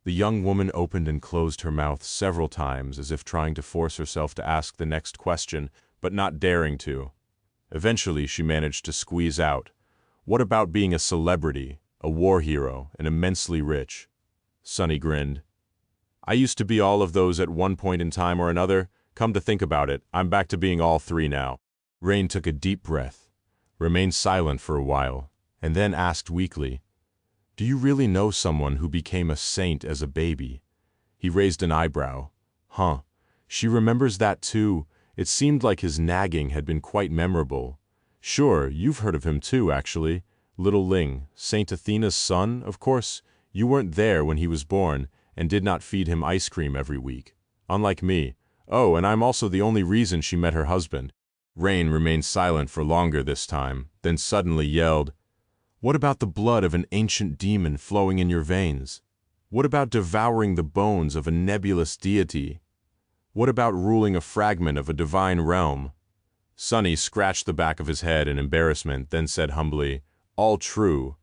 The young woman opened and closed her mouth several times as if trying to force herself to ask the next question, but not daring to. Eventually she managed to squeeze out, "What about being a celebrity, a war hero, and immensely rich?" Sunny grinned. "I used to be all of those at one point in time or another. Come to think about it, I'm back to being all 3 now." Rain took a deep breath, remained silent for a while, and then asked weakly, "Do you really know someone who became a saint as a baby?" He raised an eyebrow. "Huh. She remembers that too." It seemed like his nagging had been quite memorable. "Sure, you've heard of him too, actually. Little Ling, Saint Athena's son, of course. You weren't there when he was born, and did not feed him ice cream every week. Unlike me. Oh, and I'm also the only reason she met her husband." Rain remained silent for longer this time, then suddenly yelled, "What about the blood of an ancient demon flowing in your veins? What about devouring the bones of a nebulous deity? What about ruling a fragment of a divine realm?" Sunny scratched the back of his head in embarrassment, then said humbly, "All true."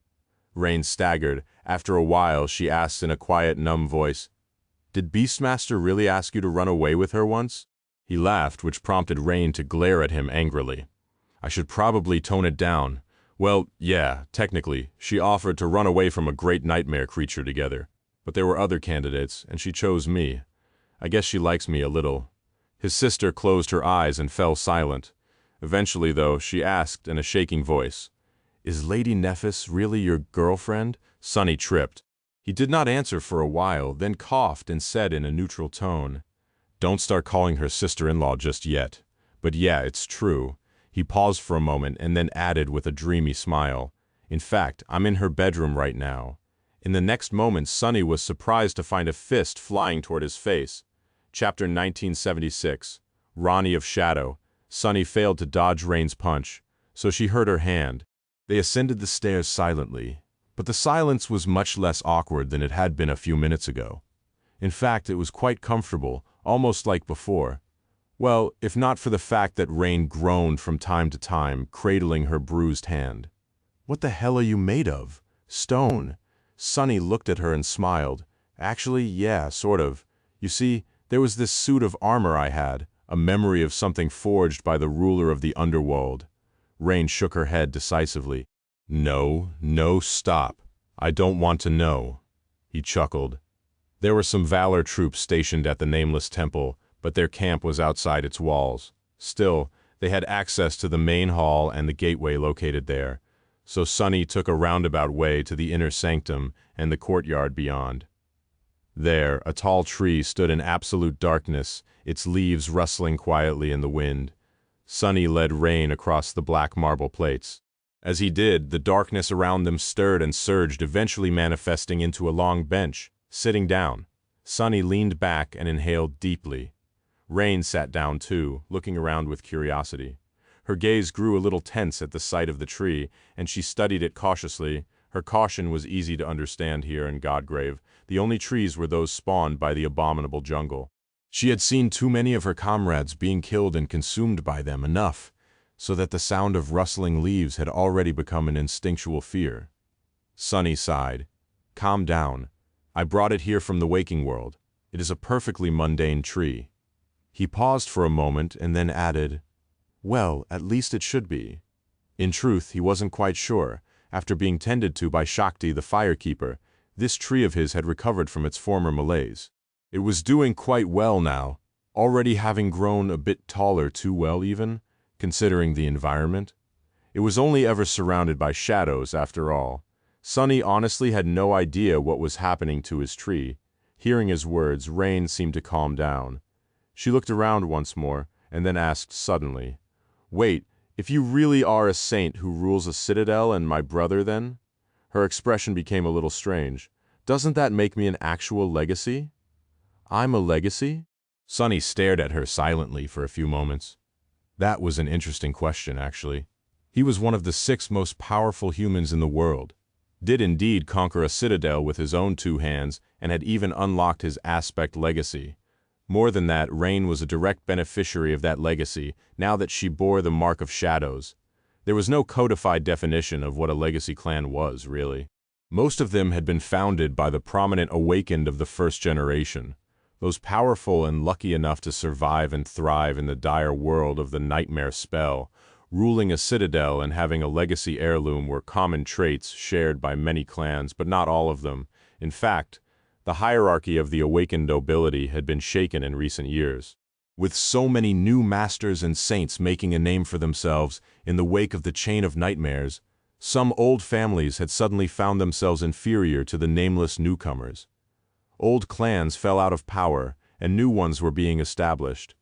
Rain staggered. After a while, she asked in a quiet, numb voice, "Did Beastmaster really ask you to run away with her once?" He laughed, which prompted Rain to glare at him angrily. "I should probably tone it down. Well, yeah, technically, she offered to run away from a great nightmare creature together. But there were other candidates, and she chose me. I guess she likes me a little." His sister closed her eyes and fell silent. Eventually, though, she asked in a shaking voice, "Is Lady Nephis really your girlfriend?" Sunny tripped. He did not answer for a while, then coughed and said in a neutral tone, "Don't start calling her sister-in-law just yet. But yeah, it's true." He paused for a moment and then added with a dreamy smile, "In fact, I'm in her bedroom right now." In the next moment, Sunny was surprised to find a fist flying toward his face. Chapter 1976, Ronnie of Shadow. Sunny failed to dodge Rain's punch, so she hurt her hand. They ascended the stairs silently, but the silence was much less awkward than it had been a few minutes ago. In fact, it was quite comfortable, almost like before. Well, if not for the fact that Rain groaned from time to time, cradling her bruised hand. "What the hell are you made of? Stone?" Sunny looked at her and smiled. "Actually, yeah, sort of. You see, there was this suit of armor I had, a memory of something forged by the ruler of the underworld." Rain shook her head decisively. No, stop. I don't want to know." He chuckled. There were some Valor troops stationed at the nameless temple, but their camp was outside its walls. Still, they had access to the main hall and the gateway located there, so Sunny took a roundabout way to the inner sanctum and the courtyard beyond. There, a tall tree stood in absolute darkness, its leaves rustling quietly in the wind. Sunny led Rain across the black marble plates. As he did, the darkness around them stirred and surged, eventually manifesting into a long bench. Sitting down, Sunny leaned back and inhaled deeply. Rain sat down too, looking around with curiosity. Her gaze grew a little tense at the sight of the tree, and she studied it cautiously. Her caution was easy to understand here in Godgrave. The only trees were those spawned by the abominable jungle. She had seen too many of her comrades being killed and consumed by them, enough, so that the sound of rustling leaves had already become an instinctual fear. Sunny sighed. "Calm down. I brought it here from the waking world. It is a perfectly mundane tree." He paused for a moment and then added, "Well, at least it should be." In truth, he wasn't quite sure. After being tended to by Shakti the firekeeper, this tree of his had recovered from its former malaise. It was doing quite well now, already having grown a bit taller, too well even, considering the environment. It was only ever surrounded by shadows, after all. Sunny honestly had no idea what was happening to his tree. Hearing his words, Rain seemed to calm down. She looked around once more, and then asked suddenly, "Wait, if you really are a saint who rules a citadel and my brother then?" Her expression became a little strange. "Doesn't that make me an actual legacy?" "I'm a legacy?" Sunny stared at her silently for a few moments. That was an interesting question, actually. He was one of the 6 most powerful humans in the world, did indeed conquer a citadel with his own 2 hands, and had even unlocked his aspect legacy. More than that, Rain was a direct beneficiary of that legacy, now that she bore the mark of shadows. There was no codified definition of what a legacy clan was, really. Most of them had been founded by the prominent awakened of the first generation, those powerful and lucky enough to survive and thrive in the dire world of the nightmare spell. Ruling a citadel and having a legacy heirloom were common traits shared by many clans, but not all of them. In fact, the hierarchy of the awakened nobility had been shaken in recent years. With so many new masters and saints making a name for themselves in the wake of the chain of nightmares, some old families had suddenly found themselves inferior to the nameless newcomers. Old clans fell out of power, and new ones were being established.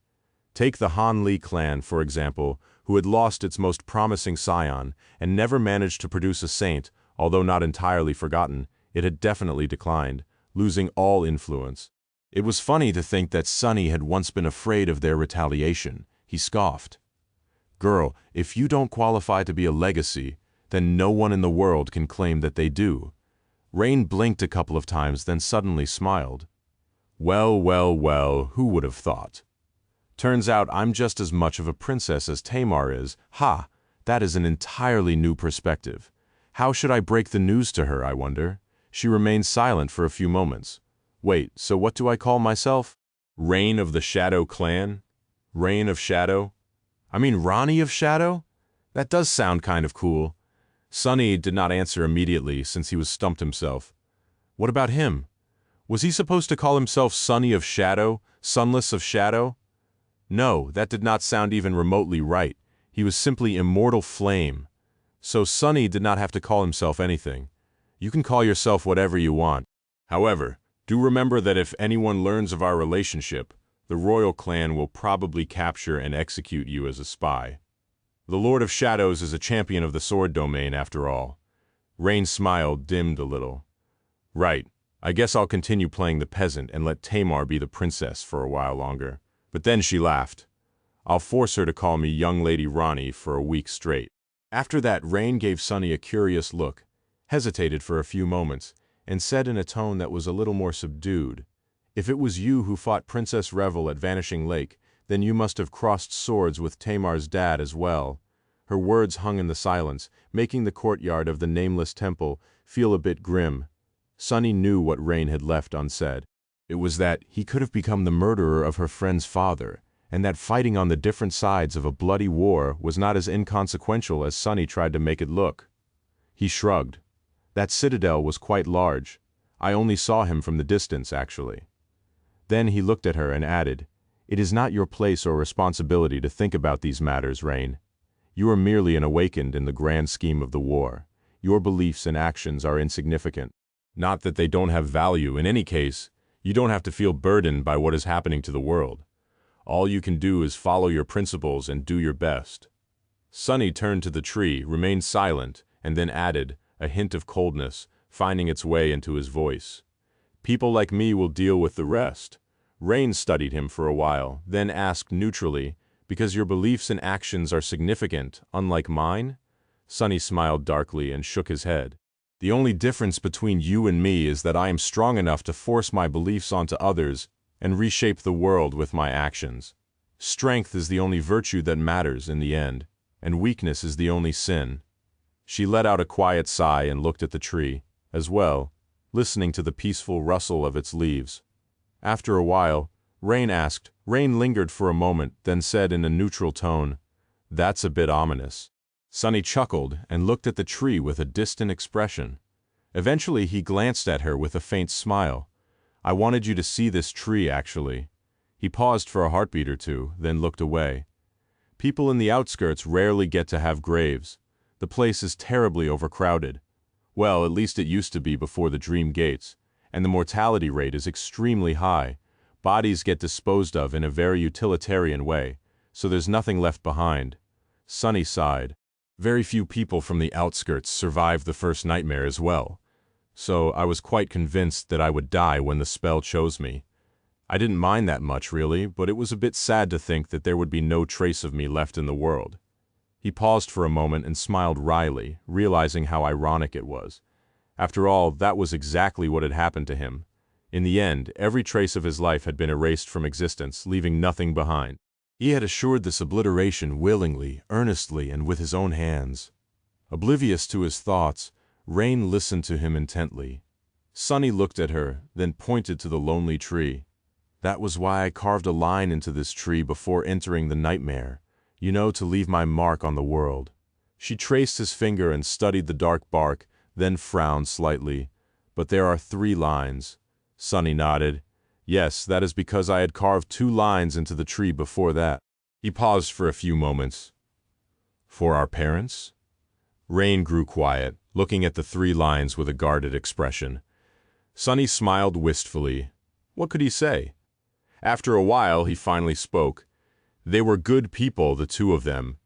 Take the Han Li clan, for example, who had lost its most promising scion and never managed to produce a saint. Although not entirely forgotten, it had definitely declined, losing all influence. It was funny to think that Sunny had once been afraid of their retaliation. He scoffed. "Girl, if you don't qualify to be a legacy, then no one in the world can claim that they do." Rain blinked a couple of times, then suddenly smiled. Well, who would have thought? Turns out I'm just as much of a princess as Tamar is. Ha! That is an entirely new perspective. How should I break the news to her, I wonder? She remained silent for a few moments. Wait, so what do I call myself? Rain of the Shadow Clan? Rain of Shadow? I mean Rani of Shadow? That does sound kind of cool. Sunny did not answer immediately, since he was stumped himself. What about him? Was he supposed to call himself Sunny of Shadow, Sunless of Shadow? No, that did not sound even remotely right. He was simply Immortal Flame. So Sunny did not have to call himself anything. You can call yourself whatever you want. However, do remember that if anyone learns of our relationship, the royal clan will probably capture and execute you as a spy. The Lord of Shadows is a champion of the sword domain, after all. Rain's smile dimmed a little. Right, I guess I'll continue playing the peasant and let Tamar be the princess for a while longer. But then she laughed. I'll force her to call me Young Lady Rani for a week straight. After that, Rain gave Sunny a curious look, hesitated for a few moments, and said in a tone that was a little more subdued, "If it was you who fought Princess Revel at Vanishing Lake, then you must have crossed swords with Tamar's dad as well." Her words hung in the silence, making the courtyard of the nameless temple feel a bit grim. Sunny knew what Rain had left unsaid. It was that he could have become the murderer of her friend's father, and that fighting on the different sides of a bloody war was not as inconsequential as Sunny tried to make it look. He shrugged. That citadel was quite large. I only saw him from the distance, actually. Then he looked at her and added, "It is not your place or responsibility to think about these matters, Rain. You are merely an awakened in the grand scheme of the war. Your beliefs and actions are insignificant. Not that they don't have value. In any case, you don't have to feel burdened by what is happening to the world. All you can do is follow your principles and do your best." Sunny turned to the tree, remained silent, and then added, a hint of coldness finding its way into his voice, "People like me will deal with the rest." Rain studied him for a while, then asked neutrally, "Because your beliefs and actions are significant, unlike mine?" Sunny smiled darkly and shook his head. "The only difference between you and me is that I am strong enough to force my beliefs onto others and reshape the world with my actions. Strength is the only virtue that matters in the end, and weakness is the only sin." She let out a quiet sigh and looked at the tree, as well, listening to the peaceful rustle of its leaves. After a while, Rain lingered for a moment, then said in a neutral tone, "That's a bit ominous." Sunny chuckled and looked at the tree with a distant expression. Eventually he glanced at her with a faint smile. "I wanted you to see this tree, actually." He paused for a heartbeat or two, then looked away. "People in the outskirts rarely get to have graves. The place is terribly overcrowded. Well, at least it used to be before the Dream Gates, and the mortality rate is extremely high. Bodies get disposed of in a very utilitarian way, so there's nothing left behind." Sunny sighed. "Very few people from the outskirts survive the first nightmare as well, so I was quite convinced that I would die when the spell chose me. I didn't mind that much, really, but it was a bit sad to think that there would be no trace of me left in the world." He paused for a moment and smiled wryly, realizing how ironic it was. After all, that was exactly what had happened to him. In the end, every trace of his life had been erased from existence, leaving nothing behind. He had assured this obliteration willingly, earnestly, and with his own hands. Oblivious to his thoughts, Rain listened to him intently. Sunny looked at her, then pointed to the lonely tree. "That was why I carved a line into this tree before entering the nightmare. You know, to leave my mark on the world." She traced his finger and studied the dark bark, then frowned slightly. "But there are 3 lines." Sunny nodded. "Yes, that is because I had carved 2 lines into the tree before that." He paused for a few moments. "For our parents?" Rain grew quiet, looking at the 3 lines with a guarded expression. Sunny smiled wistfully. What could he say? After a while, he finally spoke. "They were good people, the 2 of them.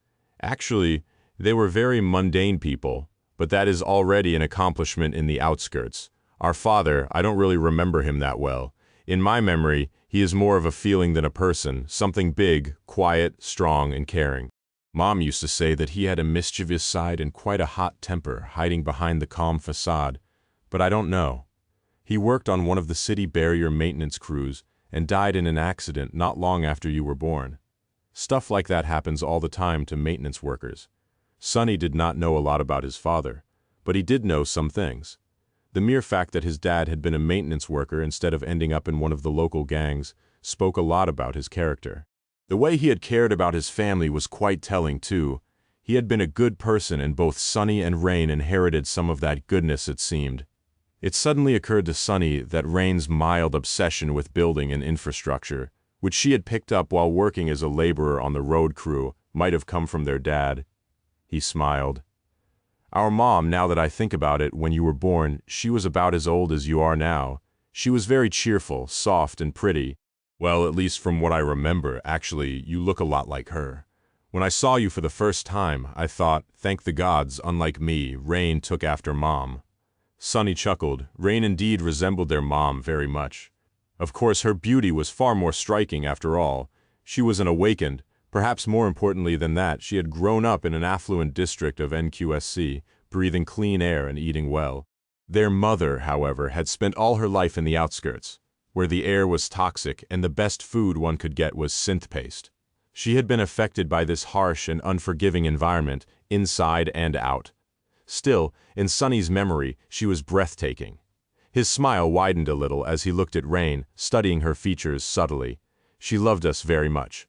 Actually, they were very mundane people, but that is already an accomplishment in the outskirts. Our father, I don't really remember him that well. In my memory, he is more of a feeling than a person, something big, quiet, strong, and caring. Mom used to say that he had a mischievous side and quite a hot temper, hiding behind the calm facade, but I don't know. He worked on one of the city barrier maintenance crews and died in an accident not long after you were born. Stuff like that happens all the time to maintenance workers." Sunny did not know a lot about his father, but he did know some things. The mere fact that his dad had been a maintenance worker instead of ending up in one of the local gangs spoke a lot about his character. The way he had cared about his family was quite telling, too. He had been a good person, and both Sunny and Rain inherited some of that goodness, it seemed. It suddenly occurred to Sunny that Rain's mild obsession with building and infrastructure, which she had picked up while working as a laborer on the road crew, might have come from their dad. He smiled. "Our mom, now that I think about it, when you were born, she was about as old as you are now. She was very cheerful, soft, and pretty. Well, at least from what I remember, actually, you look a lot like her. When I saw you for the first time, I thought, thank the gods, unlike me, Rain took after Mom." Sunny chuckled. Rain indeed resembled their mom very much. Of course, her beauty was far more striking after all. She was an awakened, Perhaps more importantly than that, she had grown up in an affluent district of NQSC, breathing clean air and eating well. Their mother, however, had spent all her life in the outskirts, where the air was toxic and the best food one could get was synth paste. She had been affected by this harsh and unforgiving environment, inside and out. Still, in Sonny's memory, she was breathtaking. His smile widened a little as he looked at Rain, studying her features subtly. She loved us very much.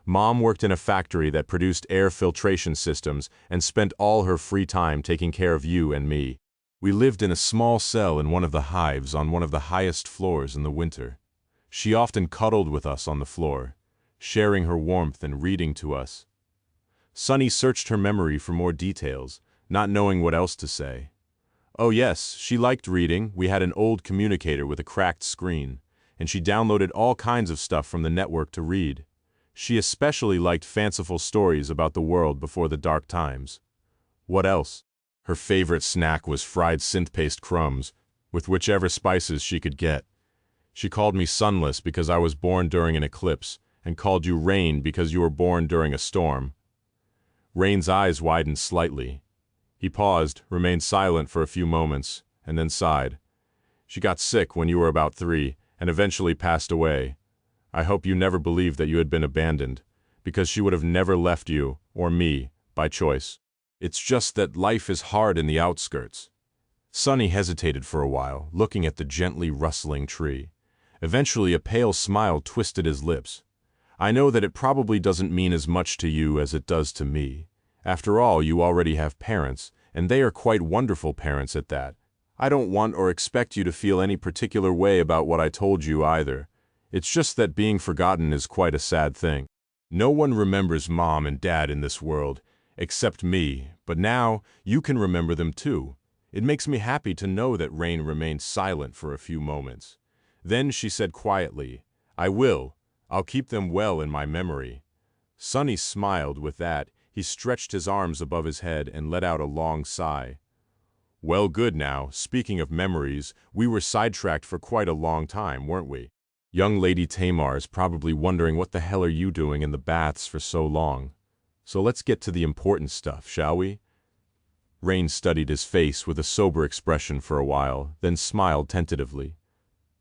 Mom worked in a factory that produced air filtration systems and spent all her free time taking care of you and me. We lived in a small cell in one of the hives on one of the highest floors in the winter. She often cuddled with us on the floor, sharing her warmth and reading to us. Sonny searched her memory for more details, not knowing what else to say. Oh yes, she liked reading. We had an old communicator with a cracked screen, and she downloaded all kinds of stuff from the network to read. She especially liked fanciful stories about the world before the dark times. What else? Her favorite snack was fried synth-paste crumbs, with whichever spices she could get. She called me sunless because I was born during an eclipse, and called you Rain because you were born during a storm. Rain's eyes widened slightly. He paused, remained silent for a few moments, and then sighed. She got sick when you were about 3, and eventually passed away. I hope you never believed that you had been abandoned, because she would have never left you, or me, by choice. It's just that life is hard in the outskirts. Sonny hesitated for a while, looking at the gently rustling tree. Eventually a pale smile twisted his lips. I know that it probably doesn't mean as much to you as it does to me. After all, you already have parents, and they are quite wonderful parents at that. I don't want or expect you to feel any particular way about what I told you either. It's just that being forgotten is quite a sad thing. No one remembers Mom and Dad in this world, except me, but now you can remember them too. It makes me happy to know that Rain remained silent for a few moments. Then she said quietly, I will. I'll keep them well in my memory. Sonny smiled. With that, he stretched his arms above his head and let out a long sigh. Well, good now. Speaking of memories, we were sidetracked for quite a long time, weren't we? Young Lady Tamar's probably wondering what the hell are you doing in the baths for so long. So let's get to the important stuff, shall we? Rain studied his face with a sober expression for a while, then smiled tentatively.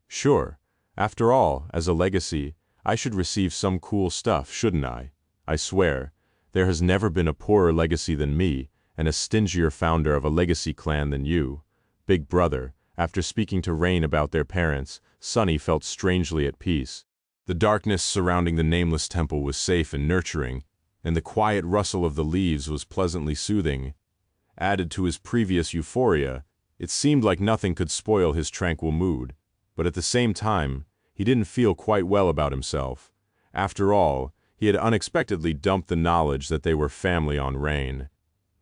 Sure. After all, as a legacy, I should receive some cool stuff, shouldn't I? I swear, there has never been a poorer legacy than me, and a stingier founder of a legacy clan than you. Big brother. After speaking to Rain about their parents, Sonny felt strangely at peace. The darkness surrounding the nameless temple was safe and nurturing, and the quiet rustle of the leaves was pleasantly soothing. Added to his previous euphoria, it seemed like nothing could spoil his tranquil mood. But at the same time, he didn't feel quite well about himself. After all, he had unexpectedly dumped the knowledge that they were family on Rain,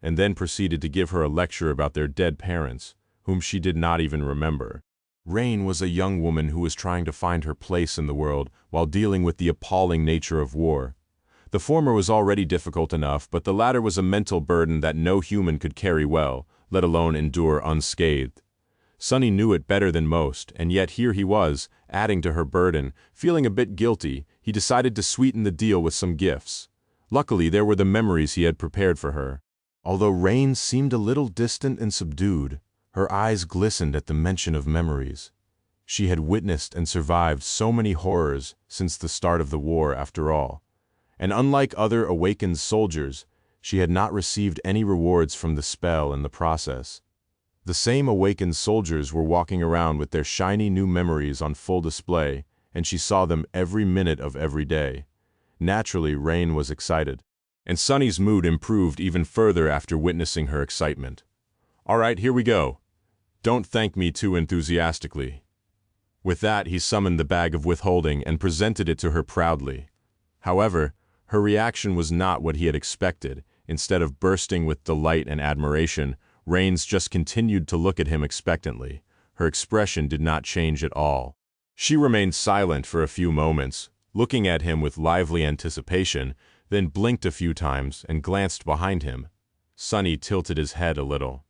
and then proceeded to give her a lecture about their dead parents, whom she did not even remember. Rain was a young woman who was trying to find her place in the world while dealing with the appalling nature of war. The former was already difficult enough, but the latter was a mental burden that no human could carry well, let alone endure unscathed. Sonny knew it better than most, and yet here he was, adding to her burden. Feeling a bit guilty, he decided to sweeten the deal with some gifts. Luckily, there were the memories he had prepared for her. Although Rain seemed a little distant and subdued, her eyes glistened at the mention of memories. She had witnessed and survived so many horrors since the start of the war, after all. And unlike other awakened soldiers, she had not received any rewards from the spell in the process. The same awakened soldiers were walking around with their shiny new memories on full display, and she saw them every minute of every day. Naturally, Rain was excited. And Sonny's mood improved even further after witnessing her excitement. All right, here we go. Don't thank me too enthusiastically. With that, he summoned the bag of withholding and presented it to her proudly. However, her reaction was not what he had expected. Instead of bursting with delight and admiration, Rains just continued to look at him expectantly. Her expression did not change at all. She remained silent for a few moments, looking at him with lively anticipation, then blinked a few times and glanced behind him. Sonny tilted his head a little.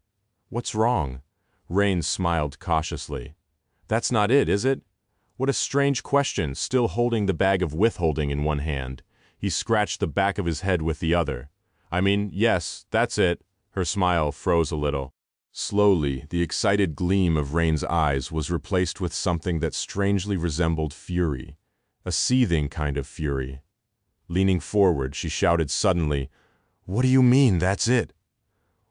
What's wrong? Rain smiled cautiously. That's not it, is it? What a strange question, still holding the bag of withholding in one hand. He scratched the back of his head with the other. I mean, yes, that's it. Her smile froze a little. Slowly, the excited gleam of Rain's eyes was replaced with something that strangely resembled fury. A seething kind of fury. Leaning forward, she shouted suddenly, "What do you mean, that's it?"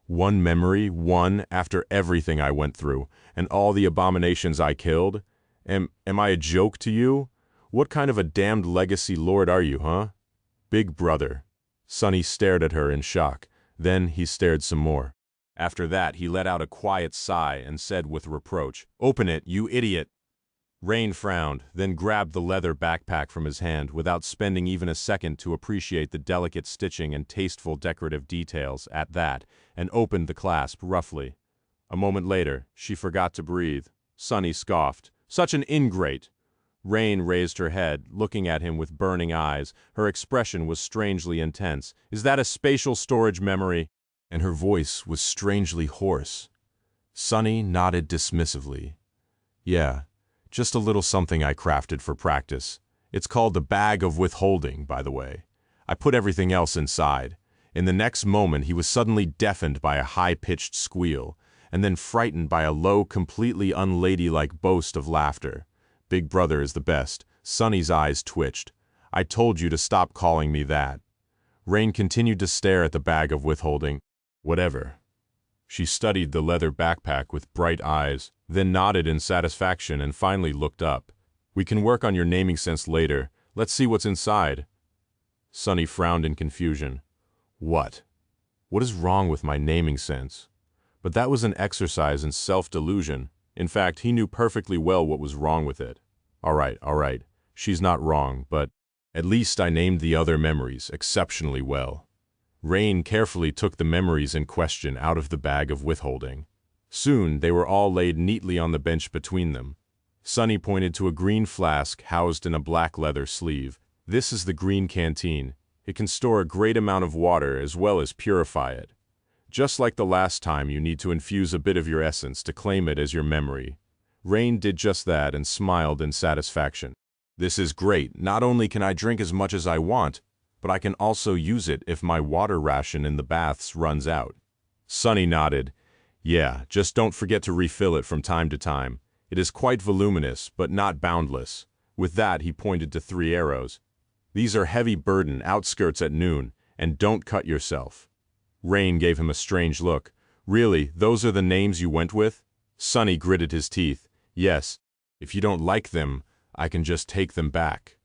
One memory, one, after everything I went through, and all the abominations I killed? Am I a joke to you? What kind of a damned legacy lord are you, huh? Big brother. Sonny stared at her in shock. Then he stared some more. After that, he let out a quiet sigh and said with reproach, "Open it, you idiot!" Rain frowned, then grabbed the leather backpack from his hand without spending even a second to appreciate the delicate stitching and tasteful decorative details at that, and opened the clasp roughly. A moment later, she forgot to breathe. Sonny scoffed. "Such an ingrate!" Rain raised her head, looking at him with burning eyes. Her expression was strangely intense. "Is that a spatial storage memory?" And her voice was strangely hoarse. Sonny nodded dismissively. "Yeah, just a little something I crafted for practice. It's called the bag of withholding, by the way. I put everything else inside." In the next moment, he was suddenly deafened by a high-pitched squeal, and then frightened by a low, completely unladylike boast of laughter. "Big brother is the best." Sonny's eyes twitched. "I told you to stop calling me that." Rain continued to stare at the bag of withholding. "Whatever." She studied the leather backpack with bright eyes, then nodded in satisfaction and finally looked up. "We can work on your naming sense later. Let's see what's inside." Sonny frowned in confusion. What? What is wrong with my naming sense? But that was an exercise in self-delusion. In fact, he knew perfectly well what was wrong with it. All right. She's not wrong, but at least I named the other memories exceptionally well. Rain carefully took the memories in question out of the bag of withholding. Soon, they were all laid neatly on the bench between them. Sonny pointed to a green flask housed in a black leather sleeve. "This is the green canteen. It can store a great amount of water as well as purify it. Just like the last time, you need to infuse a bit of your essence to claim it as your memory." Rain did just that and smiled in satisfaction. "This is great. Not only can I drink as much as I want, but I can also use it if my water ration in the baths runs out." Sonny nodded. "Yeah, just don't forget to refill it from time to time. It is quite voluminous, but not boundless." With that, he pointed to 3 arrows. "These are heavy burden outskirts at noon, and don't cut yourself." Rain gave him a strange look. "Really, those are the names you went with?" Sonny gritted his teeth. "Yes. If you don't like them, I can just take them back."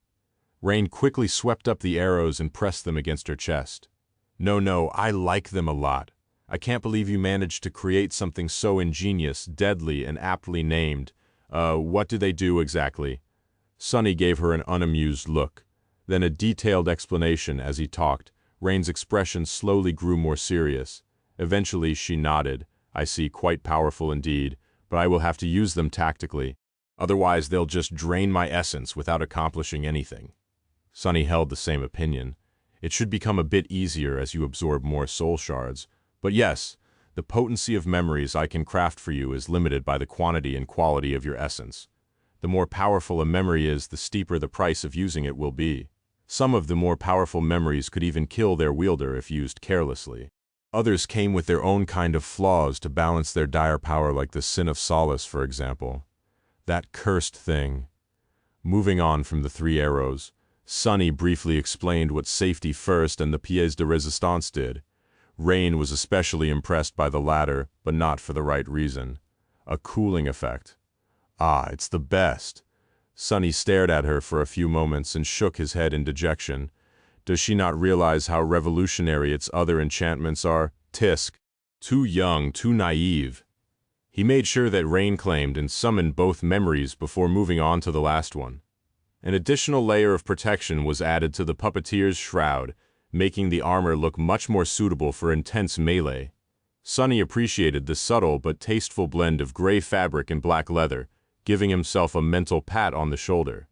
Rain quickly swept up the arrows and pressed them against her chest. No, I like them a lot. I can't believe you managed to create something so ingenious, deadly, and aptly named. What do they do exactly?" Sonny gave her an unamused look. Then a detailed explanation as he talked. Rain's expression slowly grew more serious. Eventually she nodded. "I see, quite powerful indeed, but I will have to use them tactically. Otherwise they'll just drain my essence without accomplishing anything." Sonny held the same opinion. "It should become a bit easier as you absorb more soul shards. But yes, the potency of memories I can craft for you is limited by the quantity and quality of your essence. The more powerful a memory is, the steeper the price of using it will be. Some of the more powerful memories could even kill their wielder if used carelessly. Others came with their own kind of flaws to balance their dire power, like the sin of solace, for example. That cursed thing." Moving on from the 3 arrows, Sonny briefly explained what safety first and the pièce de résistance did. Rain was especially impressed by the latter, but not for the right reason. A cooling effect. "Ah, it's the best." Sonny stared at her for a few moments and shook his head in dejection. Does she not realize how revolutionary its other enchantments are? Tisk. Too young, too naive. He made sure that Rain claimed and summoned both memories before moving on to the last one. An additional layer of protection was added to the puppeteer's shroud, making the armor look much more suitable for intense melee. Sonny appreciated the subtle but tasteful blend of gray fabric and black leather, giving himself a mental pat on the shoulder.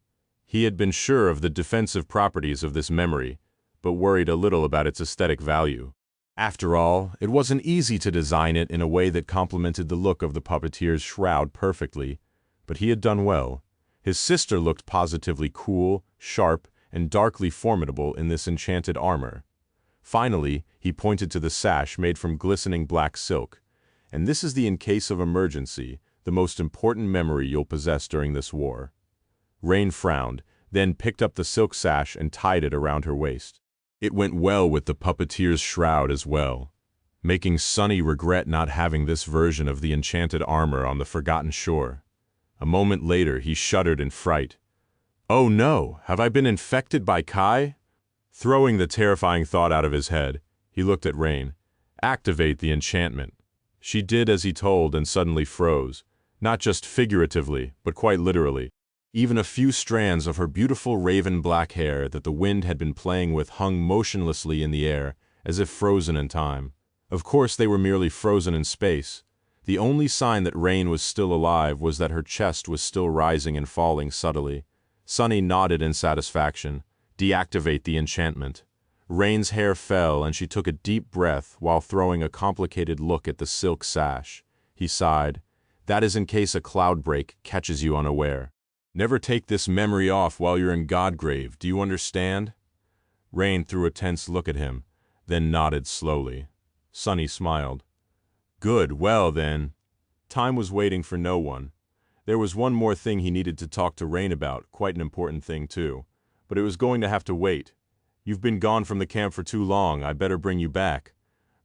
He had been sure of the defensive properties of this memory, but worried a little about its aesthetic value. After all, it wasn't easy to design it in a way that complemented the look of the puppeteer's shroud perfectly, but he had done well. His sister looked positively cool, sharp, and darkly formidable in this enchanted armor. Finally, he pointed to the sash made from glistening black silk. And this is the in case of emergency, the most important memory you'll possess during this war. Rain frowned, then picked up the silk sash and tied it around her waist. It went well with the puppeteer's shroud as well, making Sunny regret not having this version of the enchanted armor on the forgotten shore. A moment later, he shuddered in fright. "Oh no, have I been infected by Kai?" Throwing the terrifying thought out of his head, he looked at Rain. "Activate the enchantment." She did as he told and suddenly froze, not just figuratively, but quite literally. Even a few strands of her beautiful raven black hair that the wind had been playing with hung motionlessly in the air, as if frozen in time. Of course they were merely frozen in space. The only sign that Rain was still alive was that her chest was still rising and falling subtly. Sunny nodded in satisfaction. Deactivate the enchantment. Rain's hair fell and she took a deep breath while throwing a complicated look at the silk sash. He sighed. That is in case a cloud break catches you unaware. Never take this memory off while you're in Godgrave, do you understand? Rain threw a tense look at him, then nodded slowly. Sunny smiled. Good, well then. Time was waiting for no one. There was one more thing he needed to talk to Rain about, quite an important thing too. But it was going to have to wait. You've been gone from the camp for too long, I better bring you back.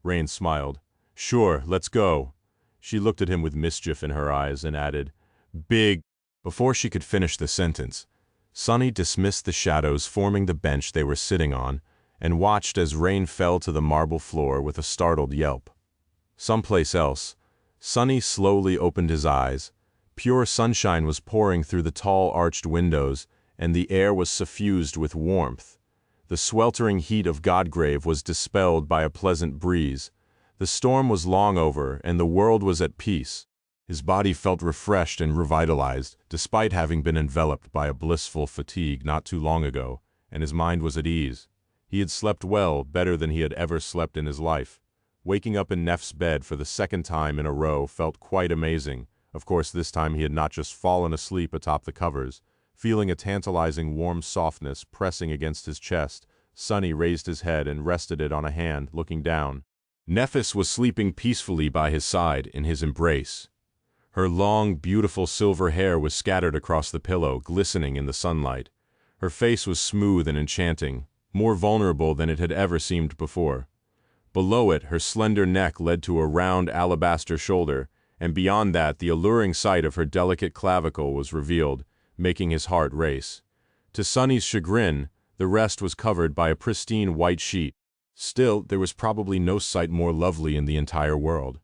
Rain smiled. Sure, let's go. She looked at him with mischief in her eyes and added, Big. Before she could finish the sentence, Sunny dismissed the shadows forming the bench they were sitting on and watched as Rain fell to the marble floor with a startled yelp. Someplace else, Sunny slowly opened his eyes. Pure sunshine was pouring through the tall arched windows, and the air was suffused with warmth. The sweltering heat of Godgrave was dispelled by a pleasant breeze. The storm was long over, and the world was at peace. His body felt refreshed and revitalized, despite having been enveloped by a blissful fatigue not too long ago, and his mind was at ease. He had slept well, better than he had ever slept in his life. Waking up in Neff's bed for the second time in a row felt quite amazing. Of course, this time he had not just fallen asleep atop the covers. Feeling a tantalizing warm softness pressing against his chest, Sunny raised his head and rested it on a hand, looking down. Nephis was sleeping peacefully by his side in his embrace. Her long, beautiful silver hair was scattered across the pillow, glistening in the sunlight. Her face was smooth and enchanting, more vulnerable than it had ever seemed before. Below it, her slender neck led to a round alabaster shoulder, and beyond that the alluring sight of her delicate clavicle was revealed, making his heart race. To Sunny's chagrin, the rest was covered by a pristine white sheet. Still, there was probably no sight more lovely in the entire world.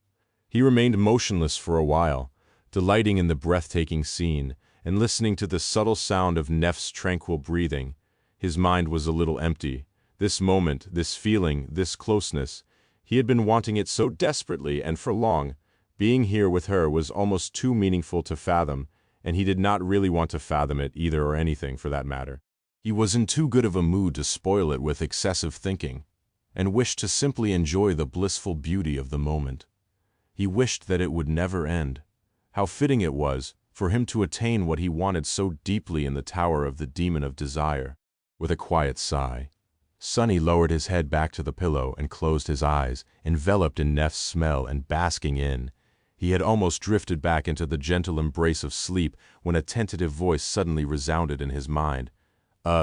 He remained motionless for a while, delighting in the breathtaking scene, and listening to the subtle sound of Neff's tranquil breathing. His mind was a little empty. This moment, this feeling, this closeness, he had been wanting it so desperately and for long. Being here with her was almost too meaningful to fathom, and he did not really want to fathom it either, or anything for that matter. He was in too good of a mood to spoil it with excessive thinking, and wished to simply enjoy the blissful beauty of the moment. He wished that it would never end. How fitting it was for him to attain what he wanted so deeply in the tower of the demon of desire. With a quiet sigh, Sunny lowered his head back to the pillow and closed his eyes, enveloped in Neff's smell and basking in. He had almost drifted back into the gentle embrace of sleep when a tentative voice suddenly resounded in his mind.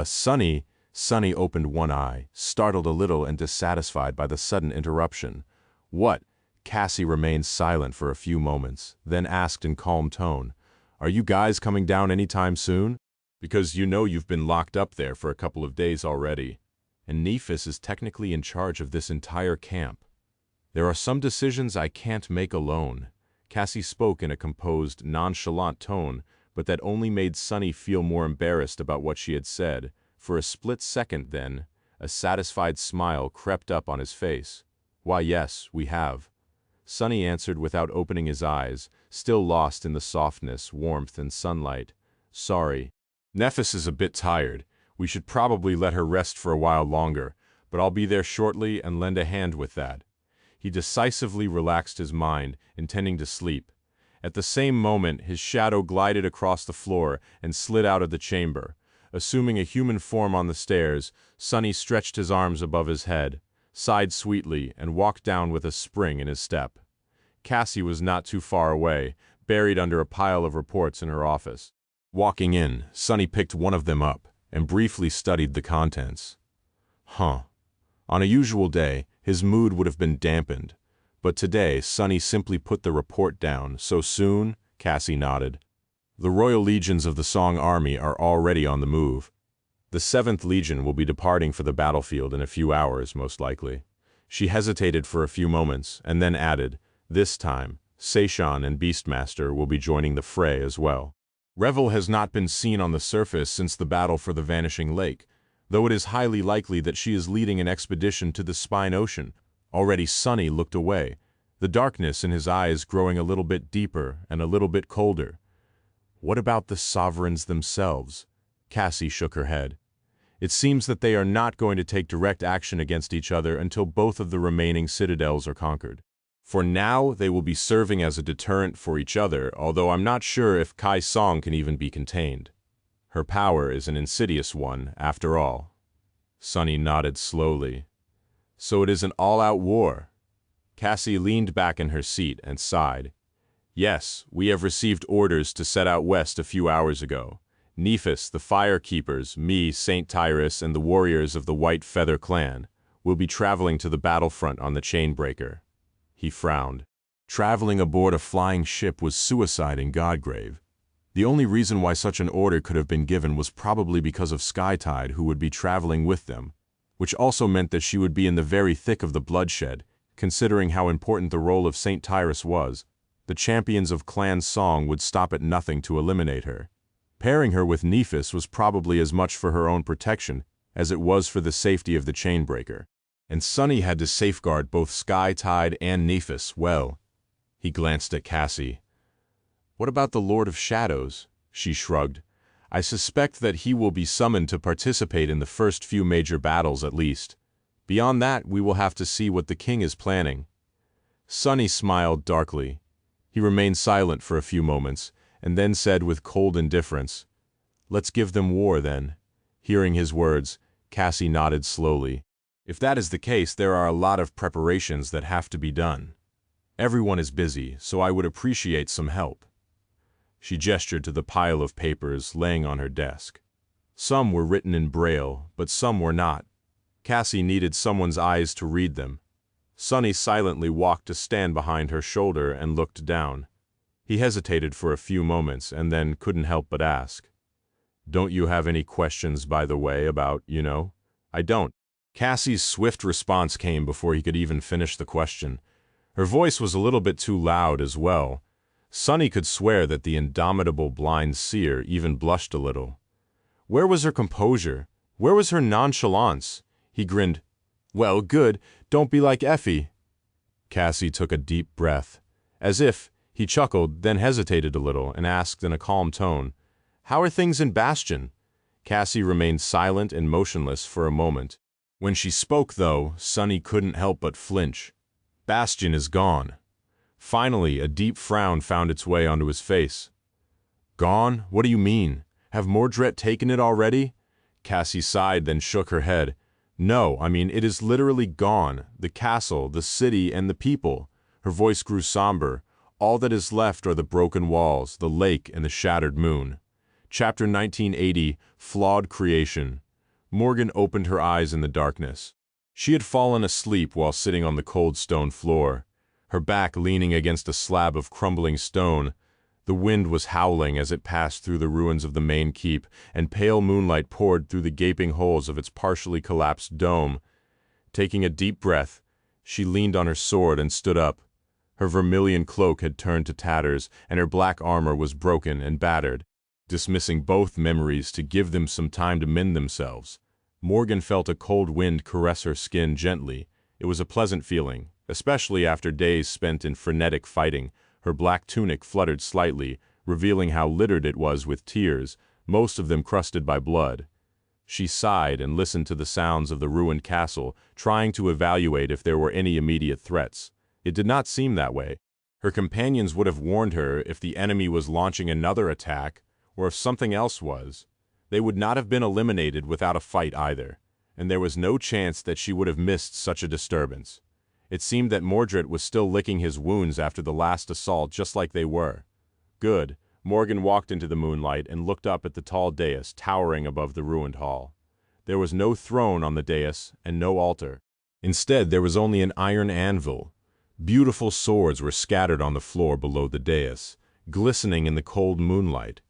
Sunny. Sunny opened one eye, startled a little and dissatisfied by the sudden interruption. What? Cassie remained silent for a few moments, then asked in calm tone, Are you guys coming down anytime soon? Because you know you've been locked up there for a couple of days already, and Nephis is technically in charge of this entire camp. There are some decisions I can't make alone. Cassie spoke in a composed, nonchalant tone, but that only made Sunny feel more embarrassed about what she had said. For a split second then, a satisfied smile crept up on his face. Why yes, we have. Sunny answered without opening his eyes, still lost in the softness, warmth, and sunlight. Sorry. Nephis is a bit tired. We should probably let her rest for a while longer, but I'll be there shortly and lend a hand with that. He decisively relaxed his mind, intending to sleep. At the same moment, his shadow glided across the floor and slid out of the chamber. Assuming a human form on the stairs, Sonny stretched his arms above his head, sighed sweetly, and walked down with a spring in his step. Cassie was not too far away, buried under a pile of reports in her office. Walking in, Sonny picked one of them up and briefly studied the contents. On a usual day, his mood would have been dampened, but today Sonny simply put the report down. So soon? Cassie nodded. The Royal Legions of the Song Army are already on the move. The 7th Legion will be departing for the battlefield in a few hours, most likely. She hesitated for a few moments, and then added, this time, Seishan and Beastmaster will be joining the fray as well. Revel has not been seen on the surface since the battle for the Vanishing Lake, though it is highly likely that she is leading an expedition to the Spine Ocean. Already Sonny looked away, the darkness in his eyes growing a little bit deeper and a little bit colder. What about the sovereigns themselves? Cassie shook her head. It seems that they are not going to take direct action against each other until both of the remaining citadels are conquered. For now, they will be serving as a deterrent for each other, although I'm not sure if Kai Song can even be contained. Her power is an insidious one, after all. Sonny nodded slowly. So it is an all-out war. Cassie leaned back in her seat and sighed. Yes, we have received orders to set out west a few hours ago. Nephis, the Fire Keepers, me, Saint Tyrus, and the warriors of the White Feather Clan will be traveling to the battlefront on the Chainbreaker. He frowned. Traveling aboard a flying ship was suicide in Godgrave. The only reason why such an order could have been given was probably because of Skytide, who would be traveling with them, which also meant that she would be in the very thick of the bloodshed. Considering how important the role of Saint Tyrus was, the champions of Clan Song would stop at nothing to eliminate her. Pairing her with Nephis was probably as much for her own protection as it was for the safety of the Chainbreaker. And Sonny had to safeguard both Skytide and Nephis well. He glanced at Cassie. What about the Lord of Shadows? She shrugged. I suspect that he will be summoned to participate in the first few major battles at least. Beyond that, we will have to see what the king is planning. Sonny smiled darkly. He remained silent for a few moments, and then said with cold indifference, Let's give them war, then. Hearing his words, Cassie nodded slowly. If that is the case, there are a lot of preparations that have to be done. Everyone is busy, so I would appreciate some help. She gestured to the pile of papers laying on her desk. Some were written in Braille, but some were not. Cassie needed someone's eyes to read them. Sonny silently walked to stand behind her shoulder and looked down. He hesitated for a few moments and then couldn't help but ask, Don't you have any questions, by the way, about, I don't. Cassie's swift response came before he could even finish the question. Her voice was a little bit too loud as well. Sonny could swear that the indomitable blind seer even blushed a little. Where was her composure? Where was her nonchalance? He grinned. Well, good. Don't be like Effie. Cassie took a deep breath. As if, he chuckled, then hesitated a little and asked in a calm tone, How are things in Bastion? Cassie remained silent and motionless for a moment. When she spoke, though, Sonny couldn't help but flinch. Bastion is gone. Finally, a deep frown found its way onto his face. Gone? What do you mean? Have Mordret taken it already? Cassie sighed, then shook her head. No, I mean, it is literally gone. The castle, the city, and the people. Her voice grew somber. All that is left are the broken walls, the lake, and the shattered moon. Chapter 1980, Flawed Creation. Morgan opened her eyes in the darkness. She had fallen asleep while sitting on the cold stone floor, her back leaning against a slab of crumbling stone. The wind was howling as it passed through the ruins of the main keep, and pale moonlight poured through the gaping holes of its partially collapsed dome. Taking a deep breath, she leaned on her sword and stood up. Her vermilion cloak had turned to tatters, and her black armor was broken and battered. Dismissing both memories to give them some time to mend themselves, Morgan felt a cold wind caress her skin gently. It was a pleasant feeling, especially after days spent in frenetic fighting. Her black tunic fluttered slightly, revealing how littered it was with tears, most of them crusted by blood. She sighed and listened to the sounds of the ruined castle, trying to evaluate if there were any immediate threats. It did not seem that way. Her companions would have warned her if the enemy was launching another attack, or if something else was. They would not have been eliminated without a fight either, and there was no chance that she would have missed such a disturbance. It seemed that Mordred was still licking his wounds after the last assault just like they were. Good. Morgan walked into the moonlight and looked up at the tall dais towering above the ruined hall. There was no throne on the dais and no altar. Instead, there was only an iron anvil. Beautiful swords were scattered on the floor below the dais, glistening in the cold moonlight.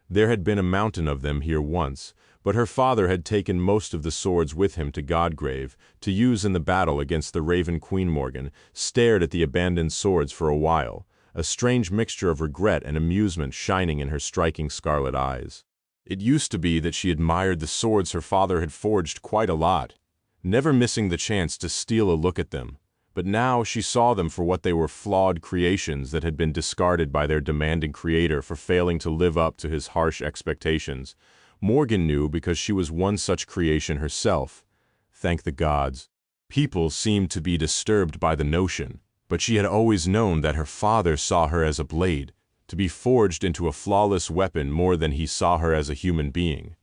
There had been a mountain of them here once, but her father had taken most of the swords with him to Godgrave to use in the battle against the Raven Queen. Morgan stared at the abandoned swords for a while, a strange mixture of regret and amusement shining in her striking scarlet eyes. It used to be that she admired the swords her father had forged quite a lot, never missing the chance to steal a look at them. But now she saw them for what they were, flawed creations that had been discarded by their demanding creator for failing to live up to his harsh expectations. Morgan knew because she was one such creation herself. Thank the gods. People seemed to be disturbed by the notion, but she had always known that her father saw her as a blade, to be forged into a flawless weapon more than he saw her as a human being.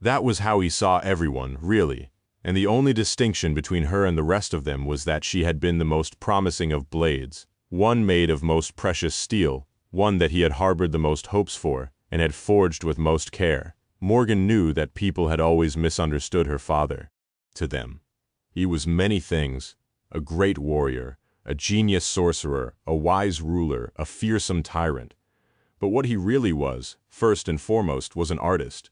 That was how he saw everyone, really. And the only distinction between her and the rest of them was that she had been the most promising of blades, one made of most precious steel, one that he had harbored the most hopes for, and had forged with most care. Morgan knew that people had always misunderstood her father. To them, he was many things: a great warrior, a genius sorcerer, a wise ruler, a fearsome tyrant. But what he really was, first and foremost, was an artist.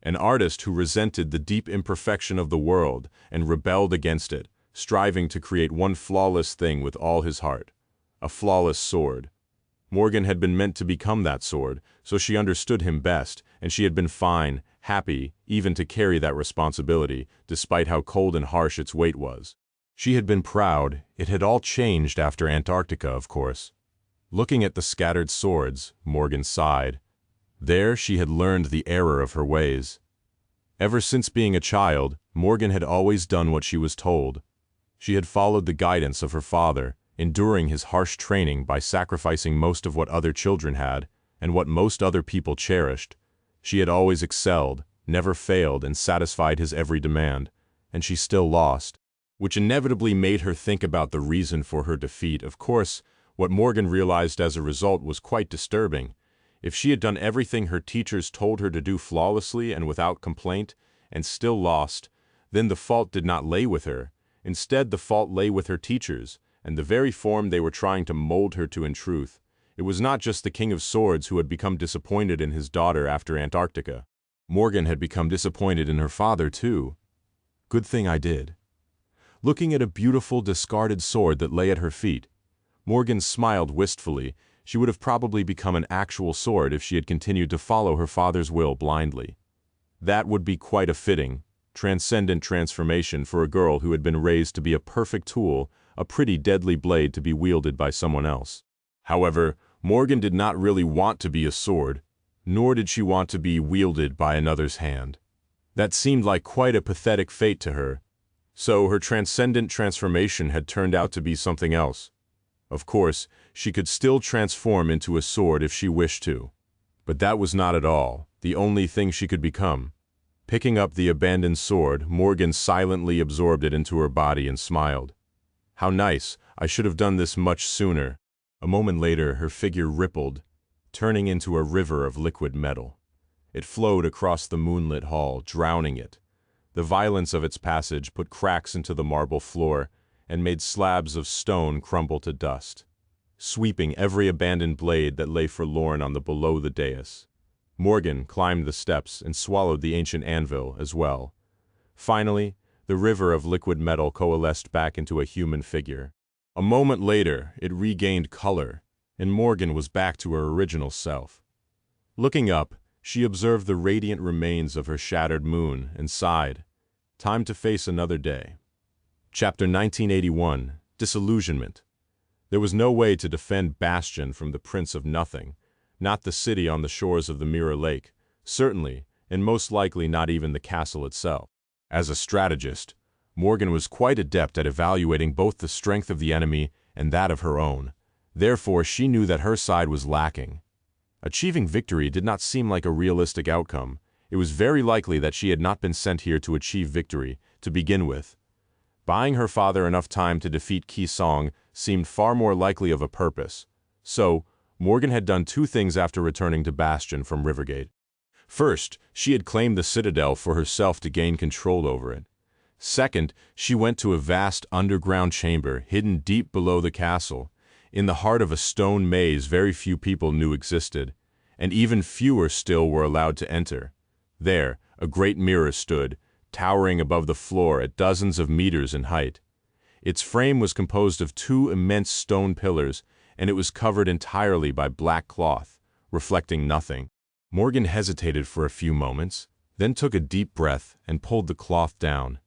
An artist who resented the deep imperfection of the world and rebelled against it, striving to create one flawless thing with all his heart: a flawless sword. Morgan had been meant to become that sword, so she understood him best, and she had been fine, happy, even to carry that responsibility, despite how cold and harsh its weight was. She had been proud. It had all changed after Antarctica, of course. Looking at the scattered swords, Morgan sighed. There she had learned the error of her ways. Ever since being a child, Morgan had always done what she was told. She had followed the guidance of her father, enduring his harsh training by sacrificing most of what other children had, and what most other people cherished. She had always excelled, never failed, and satisfied his every demand, and she still lost, which inevitably made her think about the reason for her defeat. Of course, what Morgan realized as a result was quite disturbing. If she had done everything her teachers told her to do flawlessly and without complaint, and still lost, then the fault did not lay with her. Instead, the fault lay with her teachers, and the very form they were trying to mold her to in truth. It was not just the King of Swords who had become disappointed in his daughter after Antarctica. Morgan had become disappointed in her father, too. Good thing I did. Looking at a beautiful discarded sword that lay at her feet, Morgan smiled wistfully. She would have probably become an actual sword if she had continued to follow her father's will blindly. That would be quite a fitting, transcendent transformation for a girl who had been raised to be a perfect tool, a pretty deadly blade to be wielded by someone else. However, Morgan did not really want to be a sword, nor did she want to be wielded by another's hand. That seemed like quite a pathetic fate to her. So her transcendent transformation had turned out to be something else. Of course, she could still transform into a sword if she wished to. But that was not at all the only thing she could become. Picking up the abandoned sword, Morgan silently absorbed it into her body and smiled. How nice, I should have done this much sooner. A moment later, her figure rippled, turning into a river of liquid metal. It flowed across the moonlit hall, drowning it. The violence of its passage put cracks into the marble floor and made slabs of stone crumble to dust, sweeping every abandoned blade that lay forlorn on the below the dais. Morgan climbed the steps and swallowed the ancient anvil as well. Finally, the river of liquid metal coalesced back into a human figure. A moment later, it regained color, and Morgan was back to her original self. Looking up, she observed the radiant remains of her shattered moon and sighed. Time to face another day. Chapter 1981, Disillusionment. There was no way to defend Bastion from the Prince of Nothing, not the city on the shores of the Mirror Lake, certainly, and most likely not even the castle itself. As a strategist, Morgan was quite adept at evaluating both the strength of the enemy and that of her own. Therefore, she knew that her side was lacking. Achieving victory did not seem like a realistic outcome, It was very likely that she had not been sent here to achieve victory, to begin with. Buying her father enough time to defeat Qi Song seemed far more likely of a purpose. So, Morgan had done two things after returning to Bastion from Rivergate. First, she had claimed the citadel for herself to gain control over it. Second, she went to a vast underground chamber hidden deep below the castle, in the heart of a stone maze very few people knew existed, and even fewer still were allowed to enter. There, a great mirror stood, towering above the floor at dozens of meters in height. Its frame was composed of two immense stone pillars, and it was covered entirely by black cloth, reflecting nothing. Morgan hesitated for a few moments, then took a deep breath and pulled the cloth down.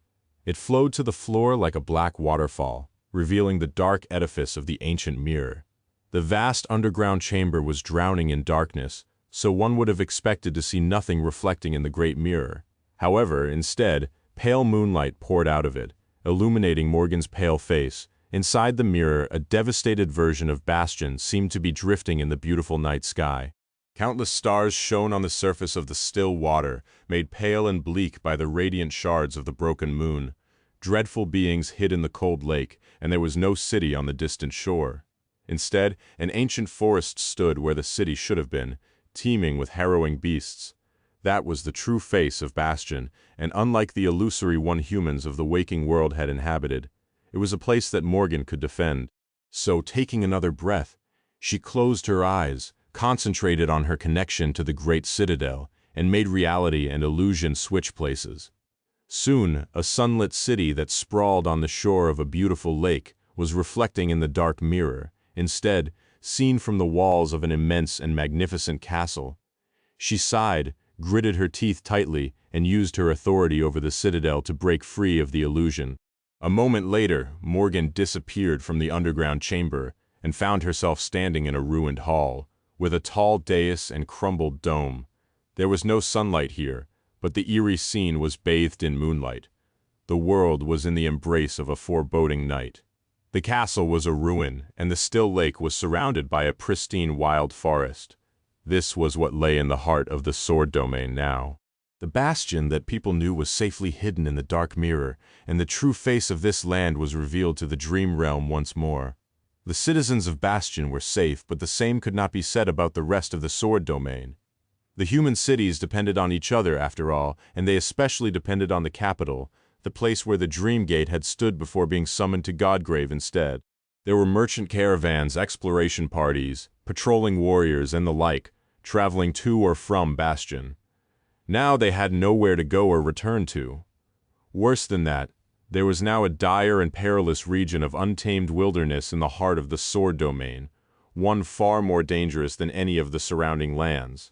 It flowed to the floor like a black waterfall, revealing the dark edifice of the ancient mirror. The vast underground chamber was drowning in darkness, so one would have expected to see nothing reflecting in the great mirror. However, instead, pale moonlight poured out of it, illuminating Morgan's pale face. Inside the mirror, a devastated version of Bastion seemed to be drifting in the beautiful night sky. Countless stars shone on the surface of the still water, made pale and bleak by the radiant shards of the broken moon. Dreadful beings hid in the cold lake, and there was no city on the distant shore. Instead, an ancient forest stood where the city should have been, teeming with harrowing beasts. That was the true face of Bastion, and unlike the illusory one humans of the waking world had inhabited, it was a place that Morgan could defend. So, taking another breath, she closed her eyes, concentrated on her connection to the great citadel, and made reality and illusion switch places. Soon, a sunlit city that sprawled on the shore of a beautiful lake was reflecting in the dark mirror, instead, seen from the walls of an immense and magnificent castle. She sighed, gritted her teeth tightly, and used her authority over the citadel to break free of the illusion. A moment later, Morgan disappeared from the underground chamber and found herself standing in a ruined hall, with a tall dais and crumbled dome. There was no sunlight here, but the eerie scene was bathed in moonlight. The world was in the embrace of a foreboding night. The castle was a ruin, and the still lake was surrounded by a pristine wild forest. This was what lay in the heart of the sword domain now. The bastion that people knew was safely hidden in the dark mirror, and the true face of this land was revealed to the dream realm once more. The citizens of Bastion were safe, but the same could not be said about the rest of the sword domain. The human cities depended on each other, after all, and they especially depended on the capital, the place where the Dream Gate had stood before being summoned to Godgrave instead. There were merchant caravans, exploration parties, patrolling warriors, and the like, traveling to or from Bastion. Now they had nowhere to go or return to. Worse than that, there was now a dire and perilous region of untamed wilderness in the heart of the sword domain, one far more dangerous than any of the surrounding lands.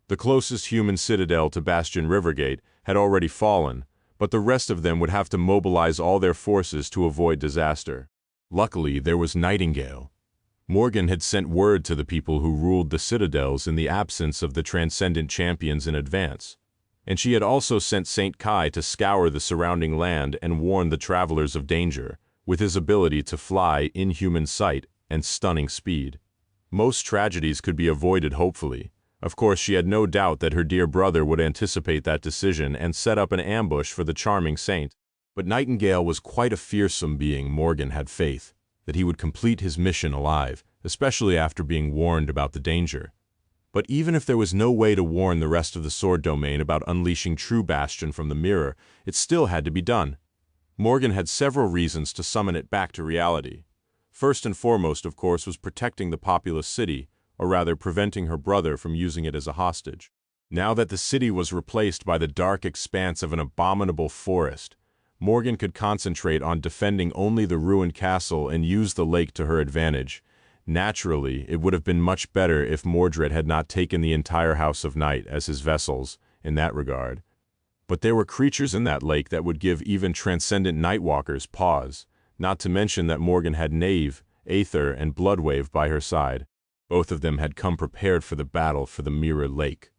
The closest human citadel to Bastion Rivergate had already fallen, but the rest of them would have to mobilize all their forces to avoid disaster. Luckily, there was Nightingale. Morgan had sent word to the people who ruled the citadels in the absence of the transcendent champions in advance, and she had also sent Saint Kai to scour the surrounding land and warn the travelers of danger, with his ability to fly in human sight and stunning speed. Most tragedies could be avoided, hopefully. Of course, she had no doubt that her dear brother would anticipate that decision and set up an ambush for the charming saint. But Nightingale was quite a fearsome being. Morgan had faith that he would complete his mission alive, especially after being warned about the danger. But even if there was no way to warn the rest of the sword domain about unleashing true Bastion from the mirror, it still had to be done. Morgan had several reasons to summon it back to reality. First and foremost, of course, was protecting the populous city, or rather preventing her brother from using it as a hostage. Now that the city was replaced by the dark expanse of an abominable forest, Morgan could concentrate on defending only the ruined castle and use the lake to her advantage. Naturally, it would have been much better if Mordred had not taken the entire House of Night as his vessels in that regard. But there were creatures in that lake that would give even transcendent Nightwalkers pause, not to mention that Morgan had Knave, Aether, and Bloodwave by her side. Both of them had come prepared for the battle for the Mirror Lake.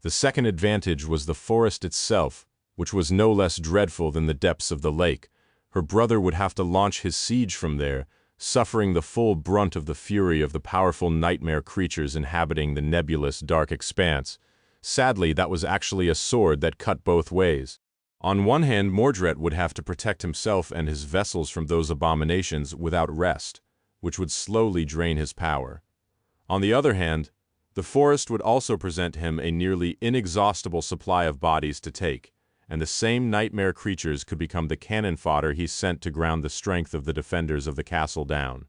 The second advantage was the forest itself, which was no less dreadful than the depths of the lake. Her brother would have to launch his siege from there, suffering the full brunt of the fury of the powerful nightmare creatures inhabiting the nebulous dark expanse. Sadly, that was actually a sword that cut both ways. On one hand, Mordred would have to protect himself and his vessels from those abominations without rest, which would slowly drain his power. On the other hand, the forest would also present him a nearly inexhaustible supply of bodies to take, and the same nightmare creatures could become the cannon fodder he sent to ground the strength of the defenders of the castle down.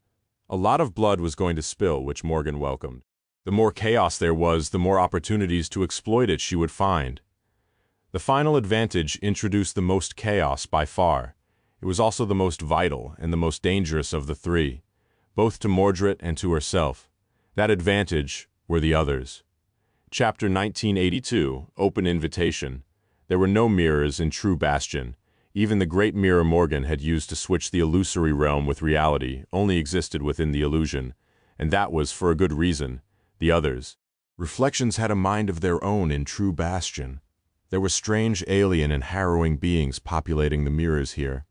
A lot of blood was going to spill, which Morgan welcomed. The more chaos there was, the more opportunities to exploit it she would find. The final advantage introduced the most chaos by far. It was also the most vital and the most dangerous of the three, both to Mordred and to herself. That advantage were the others. Chapter 1982, Open Invitation. There were no mirrors in True Bastion. Even the great mirror Morgan had used to switch the illusory realm with reality only existed within the illusion, and that was for a good reason. The others. Reflections had a mind of their own in True Bastion. There were strange alien and harrowing beings populating the mirrors here,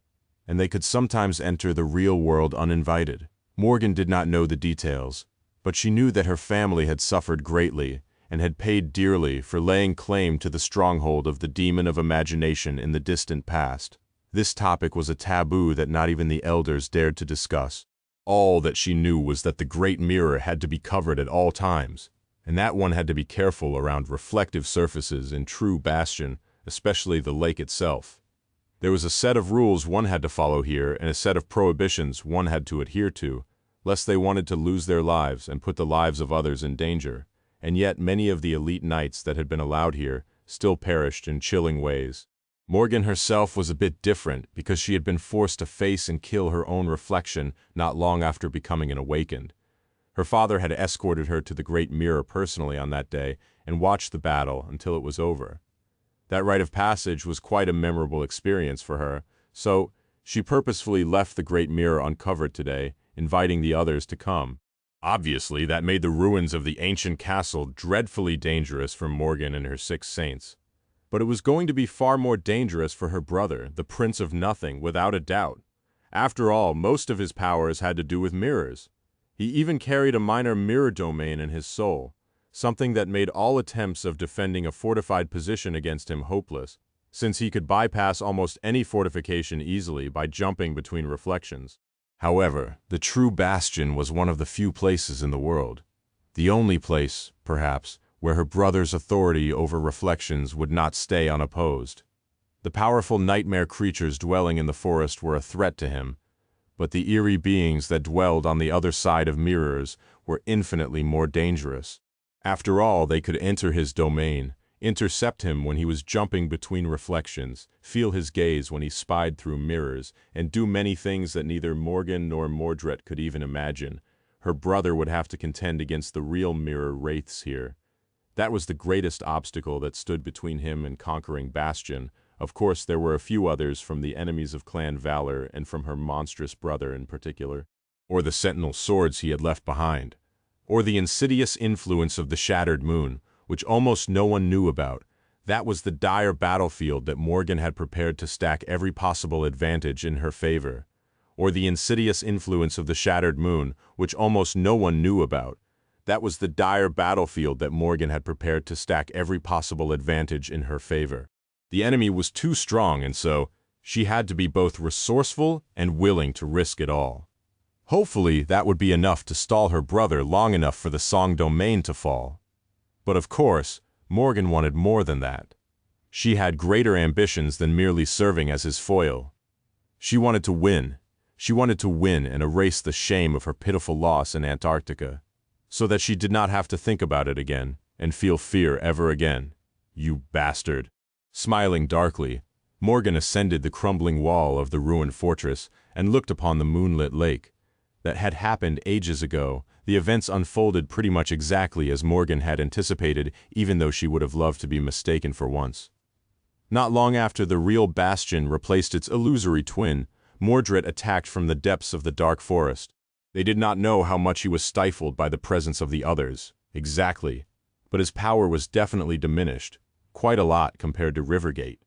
and they could sometimes enter the real world uninvited. Morgan did not know the details, but she knew that her family had suffered greatly and had paid dearly for laying claim to the stronghold of the demon of imagination in the distant past. This topic was a taboo that not even the elders dared to discuss. All that she knew was that the great mirror had to be covered at all times, and that one had to be careful around reflective surfaces in True Bastion, especially the lake itself. There was a set of rules one had to follow here and a set of prohibitions one had to adhere to, lest they wanted to lose their lives and put the lives of others in danger. And yet many of the elite knights that had been allowed here still perished in chilling ways. Morgan herself was a bit different because she had been forced to face and kill her own reflection not long after becoming an awakened. Her father had escorted her to the Great Mirror personally on that day and watched the battle until it was over. That rite of passage was quite a memorable experience for her, so she purposefully left the Great Mirror uncovered today, inviting the others to come. Obviously, that made the ruins of the ancient castle dreadfully dangerous for Morgan and her 6 saints. But it was going to be far more dangerous for her brother, the Prince of Nothing, without a doubt. After all, most of his powers had to do with mirrors. He even carried a minor mirror domain in his soul, something that made all attempts of defending a fortified position against him hopeless, since he could bypass almost any fortification easily by jumping between reflections. However, the True Bastion was one of the few places in the world, the only place, perhaps, where her brother's authority over reflections would not stay unopposed. The powerful nightmare creatures dwelling in the forest were a threat to him, but the eerie beings that dwelled on the other side of mirrors were infinitely more dangerous. After all, they could enter his domain, intercept him when he was jumping between reflections, feel his gaze when he spied through mirrors, and do many things that neither Morgan nor Mordred could even imagine. Her brother would have to contend against the real mirror wraiths here. That was the greatest obstacle that stood between him and conquering Bastion. Of course, there were a few others from the enemies of Clan Valor and from her monstrous brother in particular, or the sentinel swords he had left behind, or the insidious influence of the shattered moon, which almost no one knew about. That was the dire battlefield that Morgan had prepared to stack every possible advantage in her favor. Or the insidious influence of the shattered moon, which almost no one knew about. That was the dire battlefield that Morgan had prepared to stack every possible advantage in her favor. The enemy was too strong, and so she had to be both resourceful and willing to risk it all. Hopefully, that would be enough to stall her brother long enough for the Song domain to fall. But of course, Morgan wanted more than that. She had greater ambitions than merely serving as his foil. She wanted to win. She wanted to win and erase the shame of her pitiful loss in Antarctica, so that she did not have to think about it again and feel fear ever again. You bastard. Smiling darkly, Morgan ascended the crumbling wall of the ruined fortress and looked upon the moonlit lake. That had happened ages ago. The events unfolded pretty much exactly as Morgan had anticipated, even though she would have loved to be mistaken for once. Not long after the real Bastion replaced its illusory twin, Mordred attacked from the depths of the dark forest. They did not know how much he was stifled by the presence of the others, exactly, but his power was definitely diminished, quite a lot compared to Rivergate.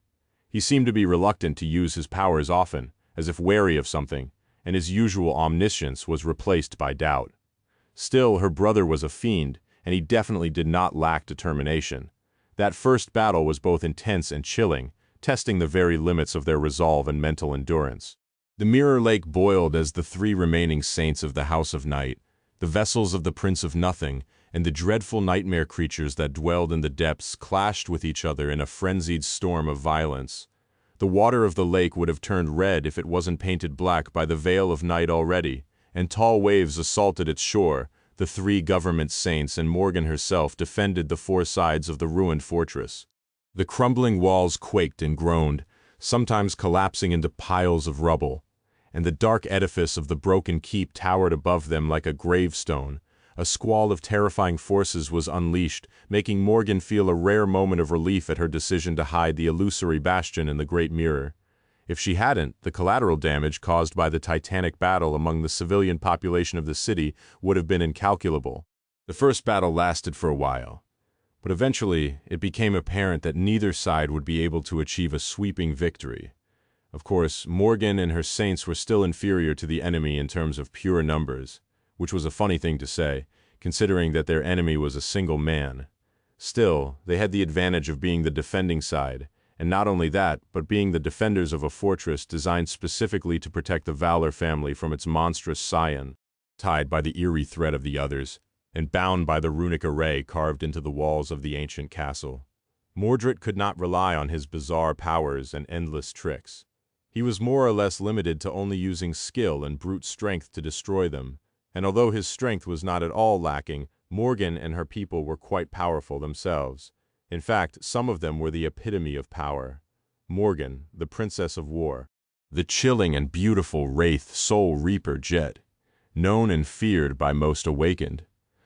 He seemed to be reluctant to use his powers often, as if wary of something, and his usual omniscience was replaced by doubt. Still, her brother was a fiend, and he definitely did not lack determination. That first battle was both intense and chilling, testing the very limits of their resolve and mental endurance. The mirror lake boiled as the three remaining saints of the House of Night, the vessels of the Prince of Nothing, and the dreadful nightmare creatures that dwelled in the depths clashed with each other in a frenzied storm of violence. The water of the lake would have turned red if it wasn't painted black by the veil of night already, and tall waves assaulted its shore. The three government saints and Morgan herself defended the four sides of the ruined fortress. The crumbling walls quaked and groaned, sometimes collapsing into piles of rubble, and the dark edifice of the broken keep towered above them like a gravestone. A squall of terrifying forces was unleashed, making Morgan feel a rare moment of relief at her decision to hide the illusory bastion in the great mirror. If she hadn't, the collateral damage caused by the titanic battle among the civilian population of the city would have been incalculable. The first battle lasted for a while, but eventually it became apparent that neither side would be able to achieve a sweeping victory. Of course, Morgan and her saints were still inferior to the enemy in terms of pure numbers, which was a funny thing to say, considering that their enemy was a single man. Still, they had the advantage of being the defending side, and not only that, but being the defenders of a fortress designed specifically to protect the Valor family from its monstrous scion, tied by the eerie thread of the others, and bound by the runic array carved into the walls of the ancient castle. Mordred could not rely on his bizarre powers and endless tricks. He was more or less limited to only using skill and brute strength to destroy them, and although his strength was not at all lacking, Morgan and her people were quite powerful themselves. In fact, some of them were the epitome of power. Morgan, the Princess of War, the chilling and beautiful wraith soul reaper Jet, known and feared by most awakened.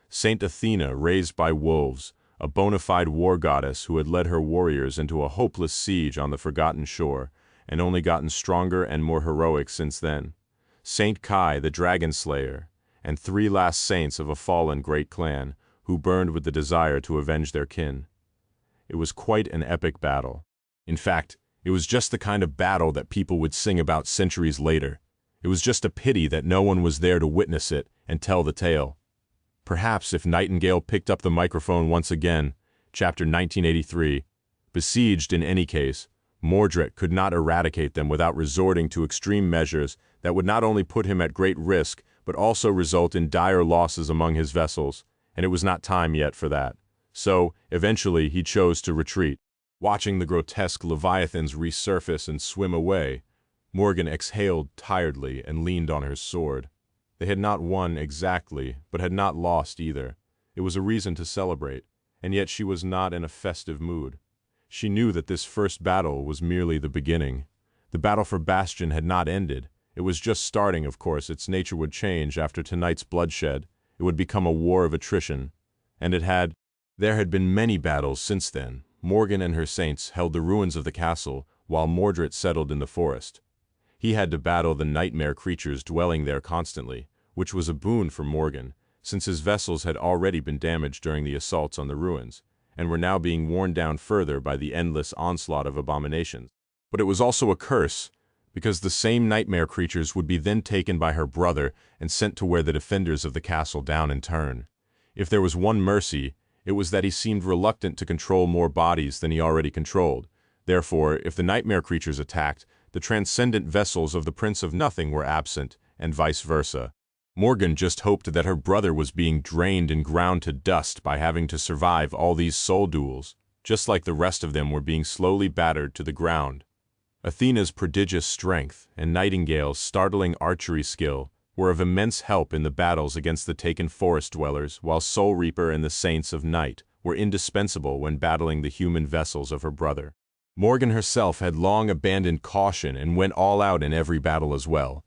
Saint Athena, raised by wolves, a bona fide war goddess who had led her warriors into a hopeless siege on the forgotten shore, and only gotten stronger and more heroic since then. Saint Kai, the dragon slayer, and three last saints of a fallen great clan, who burned with the desire to avenge their kin. It was quite an epic battle. In fact, it was just the kind of battle that people would sing about centuries later. It was just a pity that no one was there to witness it and tell the tale. Perhaps if Nightingale picked up the microphone once again, chapter 1983, besieged in any case, Mordred could not eradicate them without resorting to extreme measures that would not only put him at great risk, but also result in dire losses among his vessels, and it was not time yet for that. So, eventually, he chose to retreat. Watching the grotesque leviathans resurface and swim away, Morgan exhaled tiredly and leaned on her sword. They had not won exactly, but had not lost either. It was a reason to celebrate, and yet she was not in a festive mood. She knew that this first battle was merely the beginning. The battle for Bastion had not ended. It was just starting, of course. Its nature would change after tonight's bloodshed. It would become a war of attrition. And there had been many battles since then. Morgan and her saints held the ruins of the castle, while Mordred settled in the forest. He had to battle the nightmare creatures dwelling there constantly, which was a boon for Morgan, since his vessels had already been damaged during the assaults on the ruins, and were now being worn down further by the endless onslaught of abominations. But it was also a curse, because the same nightmare creatures would be then taken by her brother and sent to wear the defenders of the castle down in turn. If there was one mercy, it was that he seemed reluctant to control more bodies than he already controlled. Therefore, if the nightmare creatures attacked, the transcendent vessels of the Prince of Nothing were absent, and vice versa. Morgan just hoped that her brother was being drained and ground to dust by having to survive all these soul duels, just like the rest of them were being slowly battered to the ground. Athena's prodigious strength and Nightingale's startling archery skill were of immense help in the battles against the taken forest dwellers, while Soul Reaper and the Saints of Night were indispensable when battling the human vessels of her brother. Morgan herself had long abandoned caution and went all out in every battle as well.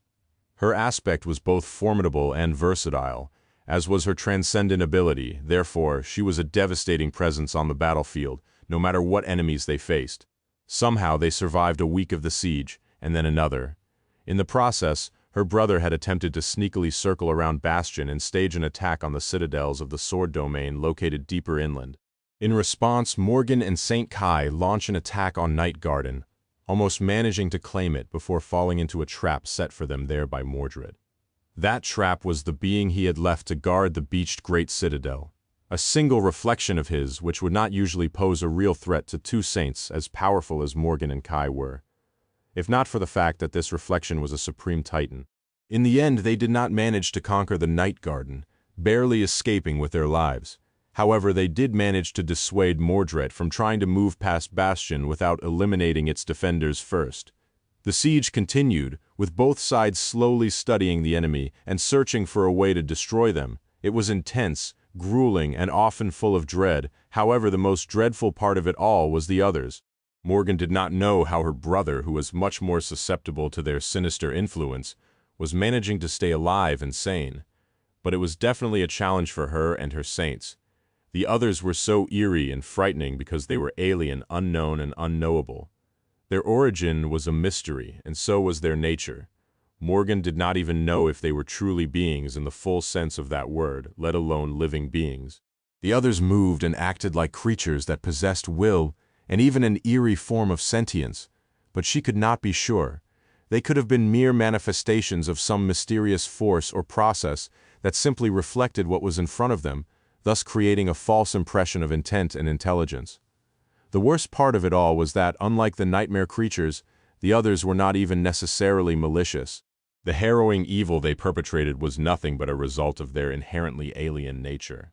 Her aspect was both formidable and versatile, as was her transcendent ability. Therefore, she was a devastating presence on the battlefield, no matter what enemies they faced. Somehow they survived a week of the siege, and then another. In the process, her brother had attempted to sneakily circle around Bastion and stage an attack on the citadels of the Sword Domain located deeper inland. In response, Morgan and Saint Kai launch an attack on Night Garden, almost managing to claim it before falling into a trap set for them there by Mordred. That trap was the being he had left to guard the beached Great Citadel, A single reflection of his, which would not usually pose a real threat to two saints as powerful as Morgan and Kai were, if not for the fact that this reflection was a supreme titan. In the end, they did not manage to conquer the Night Garden, barely escaping with their lives. However, they did manage to dissuade Mordred from trying to move past Bastion without eliminating its defenders first. The siege continued, with both sides slowly studying the enemy and searching for a way to destroy them. It was intense, grueling, and often full of dread. However, the most dreadful part of it all was the others. Morgan did not know how her brother, who was much more susceptible to their sinister influence, was managing to stay alive and sane. But it was definitely a challenge for her and her saints. The others were so eerie and frightening because they were alien, unknown, and unknowable. Their origin was a mystery, and so was their nature. Morgan did not even know if they were truly beings in the full sense of that word, let alone living beings. The others moved and acted like creatures that possessed will and even an eerie form of sentience, but she could not be sure. They could have been mere manifestations of some mysterious force or process that simply reflected what was in front of them, thus creating a false impression of intent and intelligence. The worst part of it all was that, unlike the nightmare creatures, the others were not even necessarily malicious. The harrowing evil they perpetrated was nothing but a result of their inherently alien nature.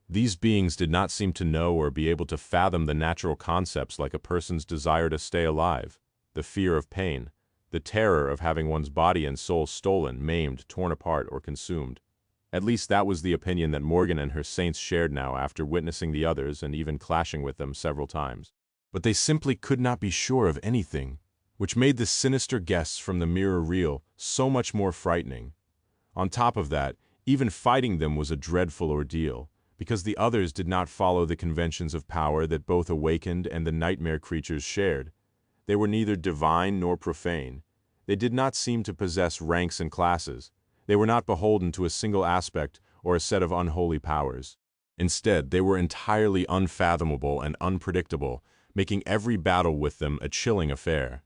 These beings did not seem to know or be able to fathom the natural concepts like a person's desire to stay alive, the fear of pain, the terror of having one's body and soul stolen, maimed, torn apart, or consumed. At least that was the opinion that Morgan and her saints shared now after witnessing the others and even clashing with them several times. But they simply could not be sure of anything, which made the sinister guests from the mirror real so much more frightening. On top of that, even fighting them was a dreadful ordeal, because the others did not follow the conventions of power that both Awakened and the nightmare creatures shared. They were neither divine nor profane. They did not seem to possess ranks and classes. They were not beholden to a single aspect or a set of unholy powers. Instead, they were entirely unfathomable and unpredictable, making every battle with them a chilling affair.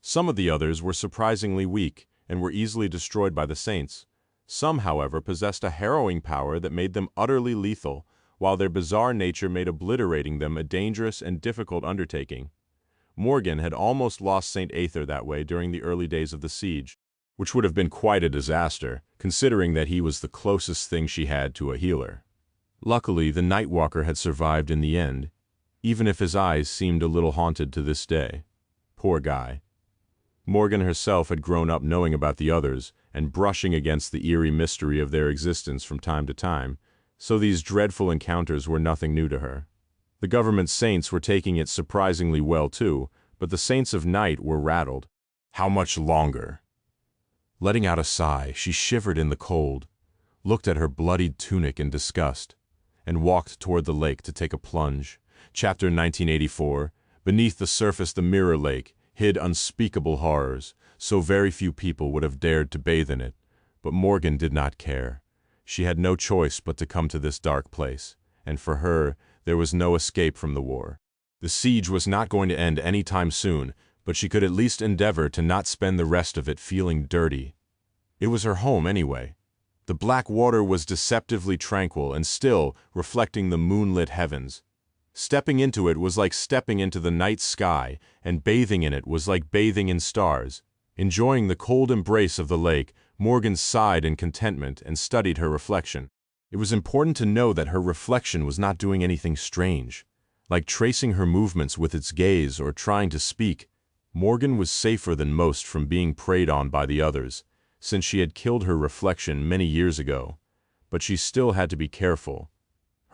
Some of the others were surprisingly weak and were easily destroyed by the saints. Some, however, possessed a harrowing power that made them utterly lethal, while their bizarre nature made obliterating them a dangerous and difficult undertaking. Morgan had almost lost Saint Aether that way during the early days of the siege, which would have been quite a disaster, considering that he was the closest thing she had to a healer. Luckily, the Nightwalker had survived in the end, even if his eyes seemed a little haunted to this day. Poor guy. Morgan herself had grown up knowing about the others and brushing against the eerie mystery of their existence from time to time, so these dreadful encounters were nothing new to her. The government saints were taking it surprisingly well too, but the saints of night were rattled. How much longer? Letting out a sigh, she shivered in the cold, looked at her bloodied tunic in disgust, and walked toward the lake to take a plunge. Chapter 1984. Beneath the surface, the mirror lake hid unspeakable horrors, so very few people would have dared to bathe in it. But Morgan did not care. She had no choice but to come to this dark place, and for her, there was no escape from the war. The siege was not going to end any time soon, but she could at least endeavor to not spend the rest of it feeling dirty. It was her home anyway. The black water was deceptively tranquil and still, reflecting the moonlit heavens. Stepping into it was like stepping into the night sky, and bathing in it was like bathing in stars. Enjoying the cold embrace of the lake, Morgan sighed in contentment and studied her reflection. It was important to know that her reflection was not doing anything strange, like tracing her movements with its gaze or trying to speak. Morgan was safer than most from being preyed on by the others, since she had killed her reflection many years ago, but she still had to be careful.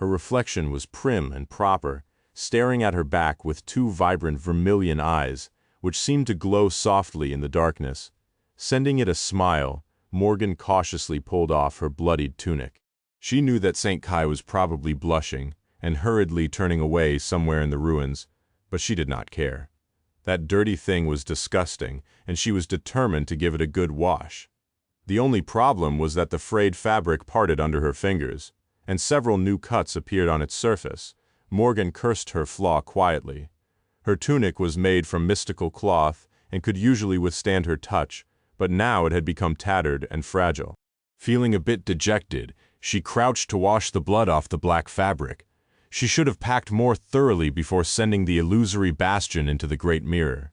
Her reflection was prim and proper, staring at her back with two vibrant vermilion eyes, which seemed to glow softly in the darkness. Sending it a smile, Morgan cautiously pulled off her bloodied tunic. She knew that St. Kai was probably blushing and hurriedly turning away somewhere in the ruins, but she did not care. That dirty thing was disgusting, and she was determined to give it a good wash. The only problem was that the frayed fabric parted under her fingers, and several new cuts appeared on its surface. Morgan cursed her flaw quietly. Her tunic was made from mystical cloth and could usually withstand her touch, but now it had become tattered and fragile. Feeling a bit dejected, She crouched to wash the blood off the black fabric. She should have packed more thoroughly before sending the illusory bastion into the great mirror.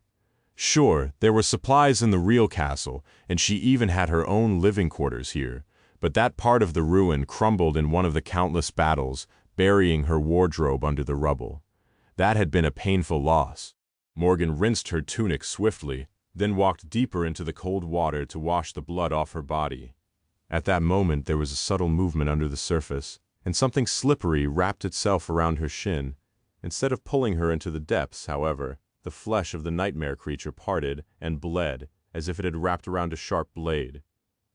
Sure, there were supplies in the real castle, and she even had her own living quarters here, but that part of the ruin crumbled in one of the countless battles, burying her wardrobe under the rubble. That had been a painful loss. Morgan rinsed her tunic swiftly, then walked deeper into the cold water to wash the blood off her body. At that moment there was a subtle movement under the surface, and something slippery wrapped itself around her shin. Instead of pulling her into the depths, however, the flesh of the nightmare creature parted and bled as if it had wrapped around a sharp blade.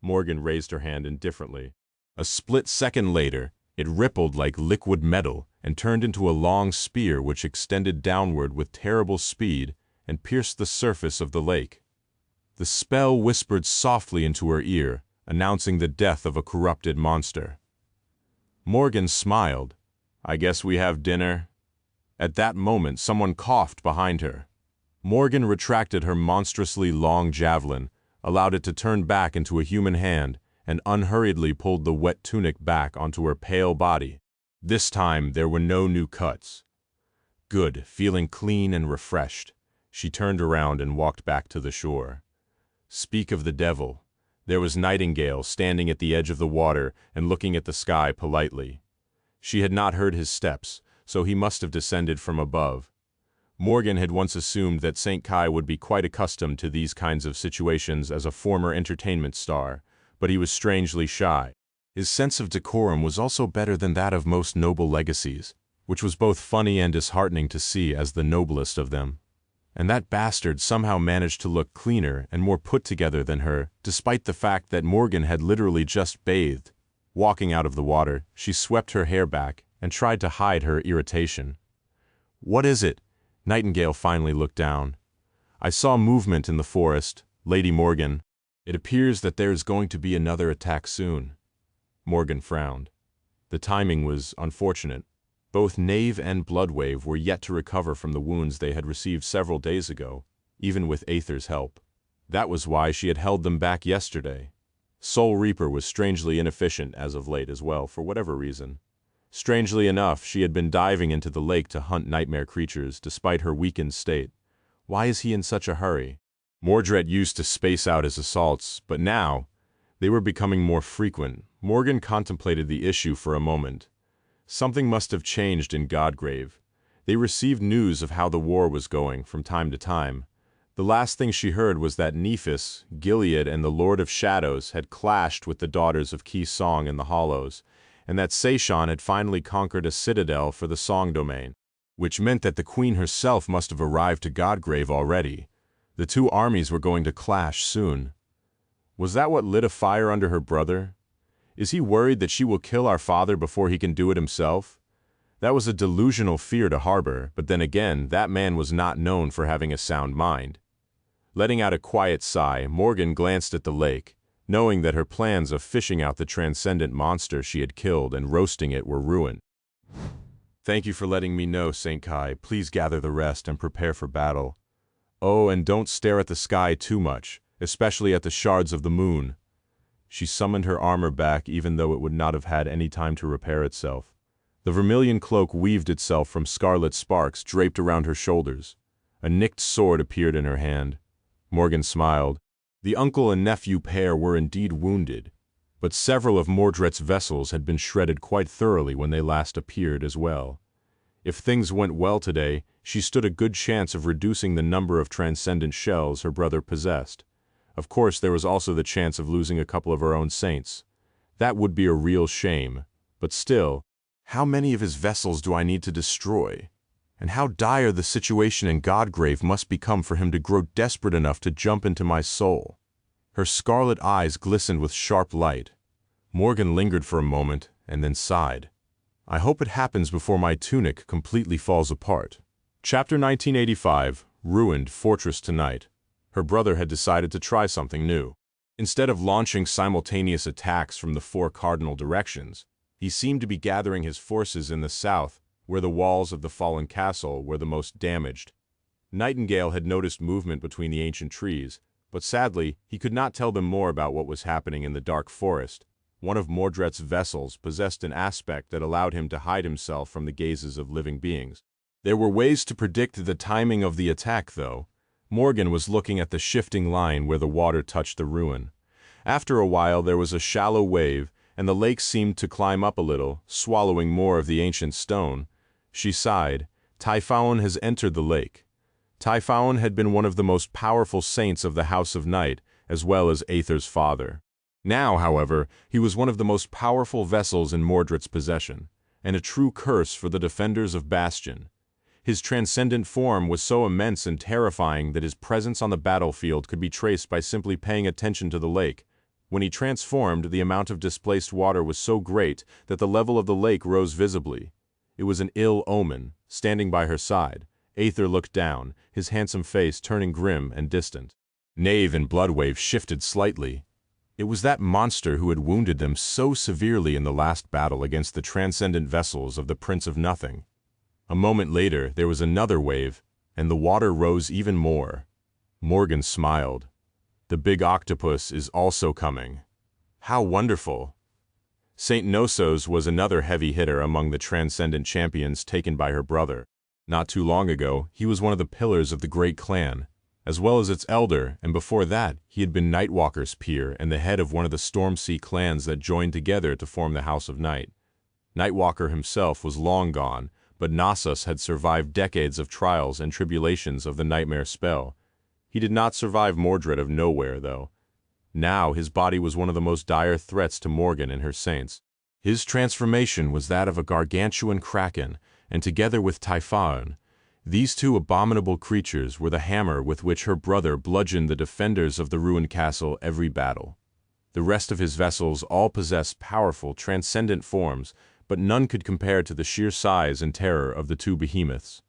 Morgan raised her hand indifferently. A split second later, it rippled like liquid metal and turned into a long spear which extended downward with terrible speed and pierced the surface of the lake. The spell whispered softly into her ear, announcing the death of a corrupted monster. Morgan smiled. "I guess we have dinner." At that moment, someone coughed behind her. Morgan retracted her monstrously long javelin, allowed it to turn back into a human hand, and unhurriedly pulled the wet tunic back onto her pale body. This time, there were no new cuts. Good, feeling clean and refreshed, she turned around and walked back to the shore. Speak of the devil. There was Nightingale standing at the edge of the water and looking at the sky politely. She had not heard his steps, so he must have descended from above. Morgan had once assumed that St. Kai would be quite accustomed to these kinds of situations as a former entertainment star, but he was strangely shy. His sense of decorum was also better than that of most noble legacies, which was both funny and disheartening to see as the noblest of them. And that bastard somehow managed to look cleaner and more put together than her, despite the fact that Morgan had literally just bathed. Walking out of the water, she swept her hair back and tried to hide her irritation. "What is it?" Nightingale finally looked down. "I saw movement in the forest, Lady Morgan. It appears that there is going to be another attack soon." Morgan frowned. The timing was unfortunate. Both Knave and Bloodwave were yet to recover from the wounds they had received several days ago, even with Aether's help. That was why she had held them back yesterday. Soul Reaper was strangely inefficient as of late as well, for whatever reason. Strangely enough, she had been diving into the lake to hunt nightmare creatures, despite her weakened state. Why is he in such a hurry? Mordred used to space out his assaults, but now, they were becoming more frequent. Morgan contemplated the issue for a moment. Something must have changed in Godgrave. They received news of how the war was going from time to time. The last thing she heard was that Nephis, Gilead, and the Lord of Shadows had clashed with the daughters of Ki Song in the Hollows, and that Seishan had finally conquered a citadel for the Song domain, which meant that the queen herself must have arrived to Godgrave already. The two armies were going to clash soon. Was that what lit a fire under her brother? Is he worried that she will kill our father before he can do it himself? That was a delusional fear to harbor, but then again, that man was not known for having a sound mind. Letting out a quiet sigh, Morgan glanced at the lake, knowing that her plans of fishing out the transcendent monster she had killed and roasting it were ruined. "Thank you for letting me know, St. Kai. Please gather the rest and prepare for battle. Oh, and don't stare at the sky too much, especially at the shards of the moon." She summoned her armor back even though it would not have had any time to repair itself. The vermilion cloak weaved itself from scarlet sparks draped around her shoulders. A nicked sword appeared in her hand. Morgan smiled. The uncle and nephew pair were indeed wounded, but several of Mordred's vessels had been shredded quite thoroughly when they last appeared as well. If things went well today, she stood a good chance of reducing the number of transcendent shells her brother possessed. Of course, there was also the chance of losing a couple of her own saints. That would be a real shame, but still, how many of his vessels do I need to destroy? And how dire the situation in Godgrave must become for him to grow desperate enough to jump into my soul. Her scarlet eyes glistened with sharp light. Morgan lingered for a moment and then sighed. "I hope it happens before my tunic completely falls apart." Chapter 1985, Ruined Fortress Tonight. Her brother had decided to try something new. Instead of launching simultaneous attacks from the four cardinal directions, he seemed to be gathering his forces in the south, where the walls of the fallen castle were the most damaged. Nightingale had noticed movement between the ancient trees, but sadly, he could not tell them more about what was happening in the dark forest. one of Mordred's vessels, possessed an aspect that allowed him to hide himself from the gazes of living beings. There were ways to predict the timing of the attack, though. Morgan was looking at the shifting line where the water touched the ruin. After a while, there was a shallow wave, and the lake seemed to climb up a little, swallowing more of the ancient stone. She sighed. Typhoon has entered the lake. Typhoon had been one of the most powerful saints of the House of Night, as well as Aether's father. Now, however, he was one of the most powerful vessels in Mordred's possession, and a true curse for the defenders of Bastion. His transcendent form was so immense and terrifying that his presence on the battlefield could be traced by simply paying attention to the lake. When he transformed, the amount of displaced water was so great that the level of the lake rose visibly. It was an ill omen. Standing by her side, Aether looked down, his handsome face turning grim and distant. Knave and Bloodwave shifted slightly. It was that monster who had wounded them so severely in the last battle against the transcendent vessels of the Prince of Nothing. A moment later, there was another wave, and the water rose even more. Morgan smiled. The big octopus is also coming. How wonderful! Saint Nossos was another heavy hitter among the transcendent champions taken by her brother. Not too long ago, he was one of the pillars of the great clan, as well as its elder, and before that, he had been Nightwalker's peer and the head of one of the Stormsea clans that joined together to form the House of Night. Nightwalker himself was long gone, but Nossos had survived decades of trials and tribulations of the nightmare spell. He did not survive Mordred of Nowhere, though. Now his body was one of the most dire threats to Morgan and her saints. His transformation was that of a gargantuan kraken, and together with Typhoon, these two abominable creatures were the hammer with which her brother bludgeoned the defenders of the ruined castle every battle. The rest of his vessels all possessed powerful, transcendent forms, but none could compare to the sheer size and terror of the two behemoths.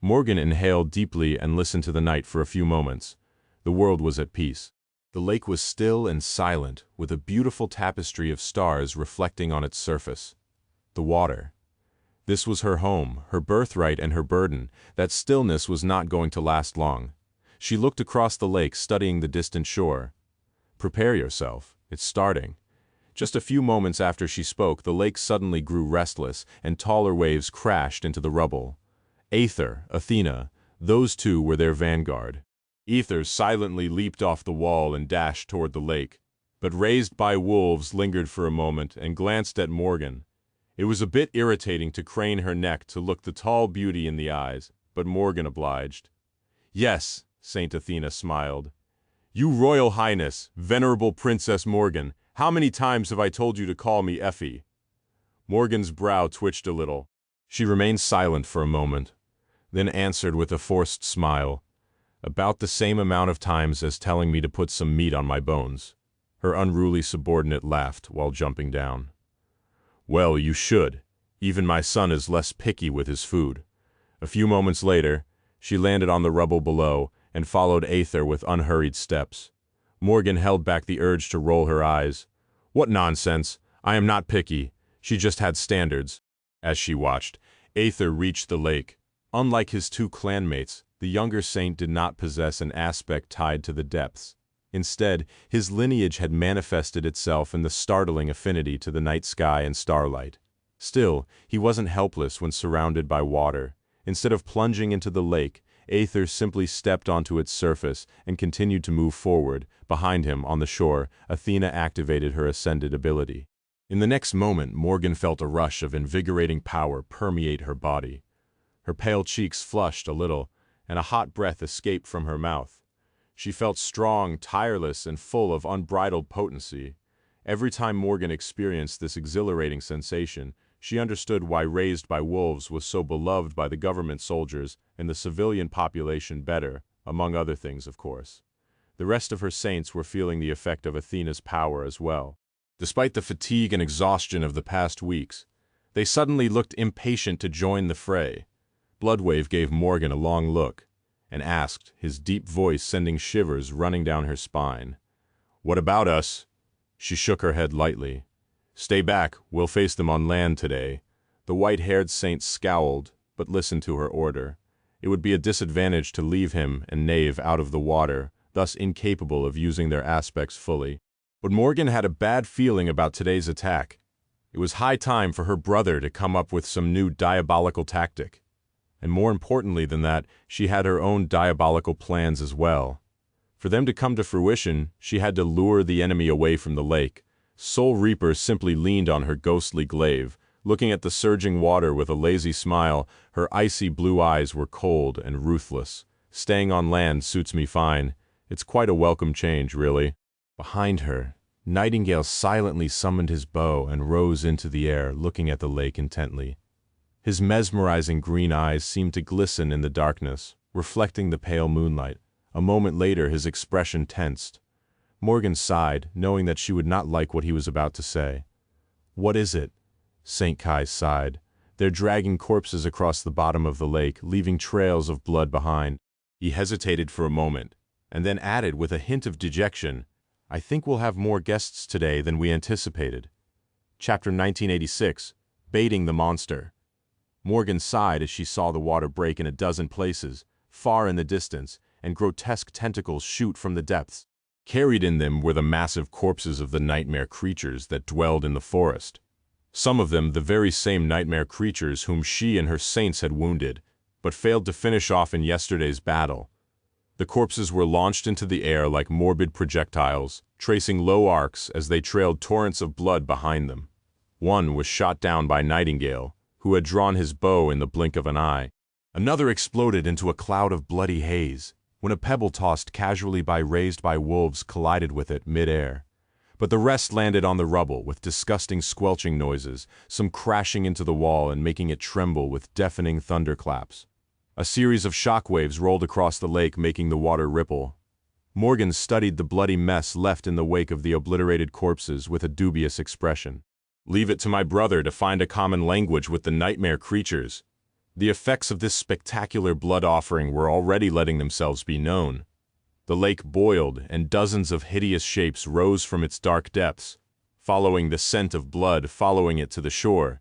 Morgan inhaled deeply and listened to the night for a few moments. The world was at peace. The lake was still and silent, with a beautiful tapestry of stars reflecting on its surface. The water. This was her home, her birthright and her burden. That stillness was not going to last long. She looked across the lake, studying the distant shore. Prepare yourself. It's starting. Just a few moments after she spoke, the lake suddenly grew restless, and taller waves crashed into the rubble. Aether, Athena, those two were their vanguard. Aether silently leaped off the wall and dashed toward the lake, but raised by wolves lingered for a moment and glanced at Morgan. It was a bit irritating to crane her neck to look the tall beauty in the eyes, but Morgan obliged. "Yes," Saint Athena smiled. "You Royal Highness, Venerable Princess Morgan, how many times have I told you to call me Effie?" Morgan's brow twitched a little. She remained silent for a moment, then answered with a forced smile. "About the same amount of times as telling me to put some meat on my bones." Her unruly subordinate laughed while jumping down. "Well, you should. Even my son is less picky with his food." A few moments later, she landed on the rubble below and followed Aether with unhurried steps. Morgan held back the urge to roll her eyes. "What nonsense! I am not picky. She just had standards." As she watched, Aether reached the lake. Unlike his two clanmates, the younger saint did not possess an aspect tied to the depths. Instead, his lineage had manifested itself in the startling affinity to the night sky and starlight. Still, he wasn't helpless when surrounded by water. Instead of plunging into the lake, Aether simply stepped onto its surface and continued to move forward. Behind him, on the shore, Athena activated her ascended ability. In the next moment, Morgan felt a rush of invigorating power permeate her body. Her pale cheeks flushed a little, and a hot breath escaped from her mouth. She felt strong, tireless, and full of unbridled potency. Every time Morgan experienced this exhilarating sensation, she understood why Raised by Wolves was so beloved by the government soldiers and the civilian population better, among other things, of course. The rest of her saints were feeling the effect of Athena's power as well. Despite the fatigue and exhaustion of the past weeks, they suddenly looked impatient to join the fray. Bloodwave gave Morgan a long look and asked, his deep voice sending shivers running down her spine. "What about us?" She shook her head lightly. "Stay back, we'll face them on land today." The white-haired saint scowled, but listened to her order. It would be a disadvantage to leave him and Knave out of the water, thus incapable of using their aspects fully. But Morgan had a bad feeling about today's attack. It was high time for her brother to come up with some new diabolical tactic. And more importantly than that, she had her own diabolical plans as well. For them to come to fruition, she had to lure the enemy away from the lake. Soul Reaper simply leaned on her ghostly glaive, looking at the surging water with a lazy smile. Her icy blue eyes were cold and ruthless. Staying on land suits me fine. It's quite a welcome change, really. Behind her, Nightingale silently summoned his bow and rose into the air, looking at the lake intently. His mesmerizing green eyes seemed to glisten in the darkness, reflecting the pale moonlight. A moment later, his expression tensed. Morgan sighed, knowing that she would not like what he was about to say. "What is it?" St. Kai sighed. "They're dragging corpses across the bottom of the lake, leaving trails of blood behind." He hesitated for a moment, and then added with a hint of dejection, "I think we'll have more guests today than we anticipated." Chapter 1986, Baiting the Monster. Morgan sighed as she saw the water break in a dozen places, far in the distance, and grotesque tentacles shoot from the depths. Carried in them were the massive corpses of the nightmare creatures that dwelled in the forest. Some of them the very same nightmare creatures whom she and her saints had wounded, but failed to finish off in yesterday's battle. The corpses were launched into the air like morbid projectiles, tracing low arcs as they trailed torrents of blood behind them. One was shot down by Nightingale, who had drawn his bow in the blink of an eye. Another exploded into a cloud of bloody haze, when a pebble tossed casually raised by wolves collided with it mid-air. But the rest landed on the rubble with disgusting squelching noises, some crashing into the wall and making it tremble with deafening thunderclaps. A series of shockwaves rolled across the lake, making the water ripple. Morgan studied the bloody mess left in the wake of the obliterated corpses with a dubious expression. "Leave it to my brother to find a common language with the nightmare creatures." The effects of this spectacular blood offering were already letting themselves be known. The lake boiled, and dozens of hideous shapes rose from its dark depths, following the scent of blood, following it to the shore.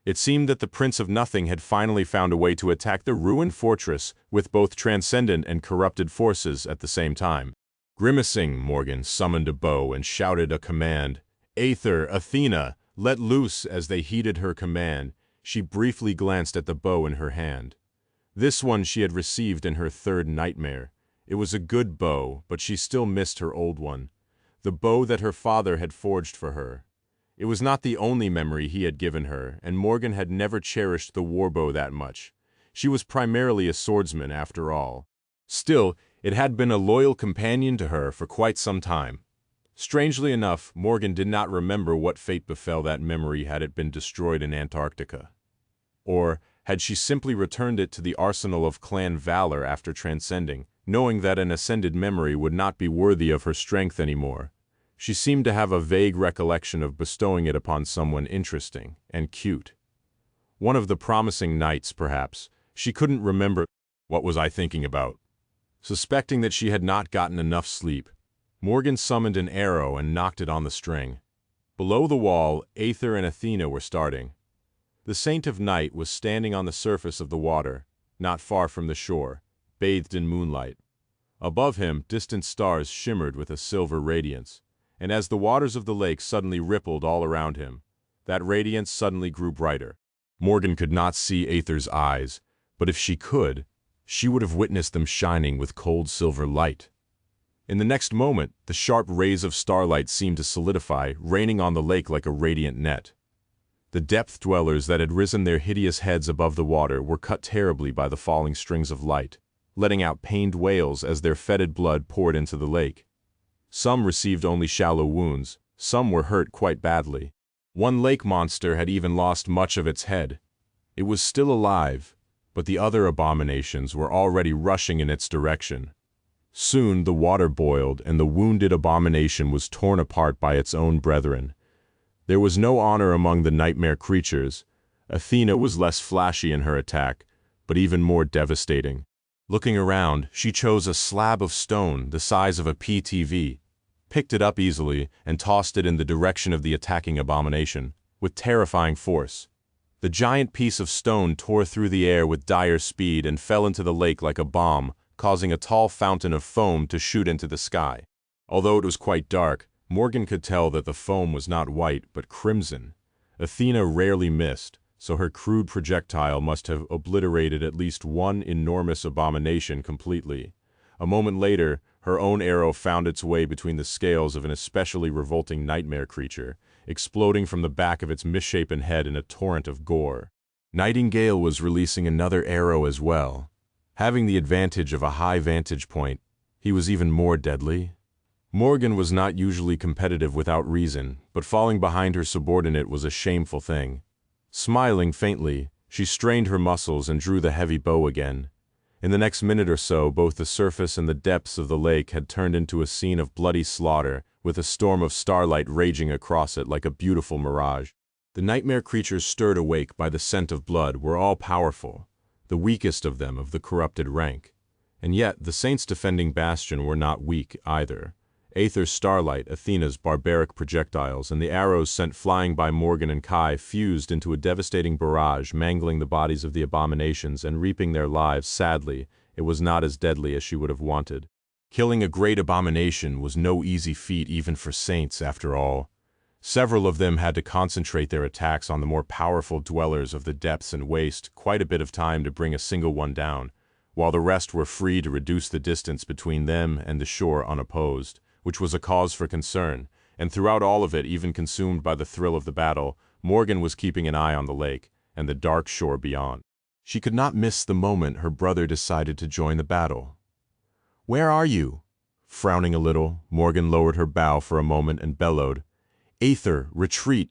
It seemed that the Prince of Nothing had finally found a way to attack the ruined fortress with both transcendent and corrupted forces at the same time. Grimacing, Morgan summoned a bow and shouted a command. "Aether, Athena, let loose!" As they heeded her command, she briefly glanced at the bow in her hand. This one she had received in her third nightmare. It was a good bow, but she still missed her old one, the bow that her father had forged for her. It was not the only memory he had given her, and Morgan had never cherished the warbow that much. She was primarily a swordsman, after all. Still, it had been a loyal companion to her for quite some time. Strangely enough, Morgan did not remember what fate befell that memory had it been destroyed in Antarctica. Or had she simply returned it to the arsenal of clan valor after transcending, knowing that an ascended memory would not be worthy of her strength anymore. She seemed to have a vague recollection of bestowing it upon someone interesting and cute. One of the promising knights, perhaps. She couldn't remember. What was I thinking about? Suspecting that she had not gotten enough sleep, Morgan summoned an arrow and knocked it on the string. Below the wall, Aether and Athena were starting. The Saint of Night was standing on the surface of the water, not far from the shore, bathed in moonlight. Above him, distant stars shimmered with a silver radiance, and as the waters of the lake suddenly rippled all around him, that radiance suddenly grew brighter. Morgan could not see Aether's eyes, but if she could, she would have witnessed them shining with cold silver light. In the next moment, the sharp rays of starlight seemed to solidify, raining on the lake like a radiant net. The depth dwellers that had risen their hideous heads above the water were cut terribly by the falling strings of light, letting out pained wails as their fetid blood poured into the lake. Some received only shallow wounds, some were hurt quite badly. One lake monster had even lost much of its head. It was still alive, but the other abominations were already rushing in its direction. Soon the water boiled, and the wounded abomination was torn apart by its own brethren. There was no honor among the nightmare creatures. Athena was less flashy in her attack, but even more devastating. Looking around, she chose a slab of stone the size of a PTV, picked it up easily, and tossed it in the direction of the attacking abomination, with terrifying force. The giant piece of stone tore through the air with dire speed and fell into the lake like a bomb, causing a tall fountain of foam to shoot into the sky. Although it was quite dark, Morgan could tell that the foam was not white, but crimson. Athena rarely missed, so her crude projectile must have obliterated at least one enormous abomination completely. A moment later, her own arrow found its way between the scales of an especially revolting nightmare creature, exploding from the back of its misshapen head in a torrent of gore. Nightingale was releasing another arrow as well. Having the advantage of a high vantage point, he was even more deadly. Morgan was not usually competitive without reason, but falling behind her subordinate was a shameful thing. Smiling faintly, she strained her muscles and drew the heavy bow again. In the next minute or so, both the surface and the depths of the lake had turned into a scene of bloody slaughter, with a storm of starlight raging across it like a beautiful mirage. The nightmare creatures stirred awake by the scent of blood were all powerful, the weakest of them of the corrupted rank. And yet the saints defending Bastion were not weak either. Aether's starlight, Athena's barbaric projectiles, and the arrows sent flying by Morgan and Kai fused into a devastating barrage, mangling the bodies of the abominations and reaping their lives. Sadly, it was not as deadly as she would have wanted. Killing a great abomination was no easy feat even for saints, after all. Several of them had to concentrate their attacks on the more powerful dwellers of the depths and waste quite a bit of time to bring a single one down, while the rest were free to reduce the distance between them and the shore unopposed, which was a cause for concern, and throughout all of it, even consumed by the thrill of the battle, Morgan was keeping an eye on the lake and the dark shore beyond. She could not miss the moment her brother decided to join the battle. "Where are you?" Frowning a little, Morgan lowered her bow for a moment and bellowed, "Aether, retreat!"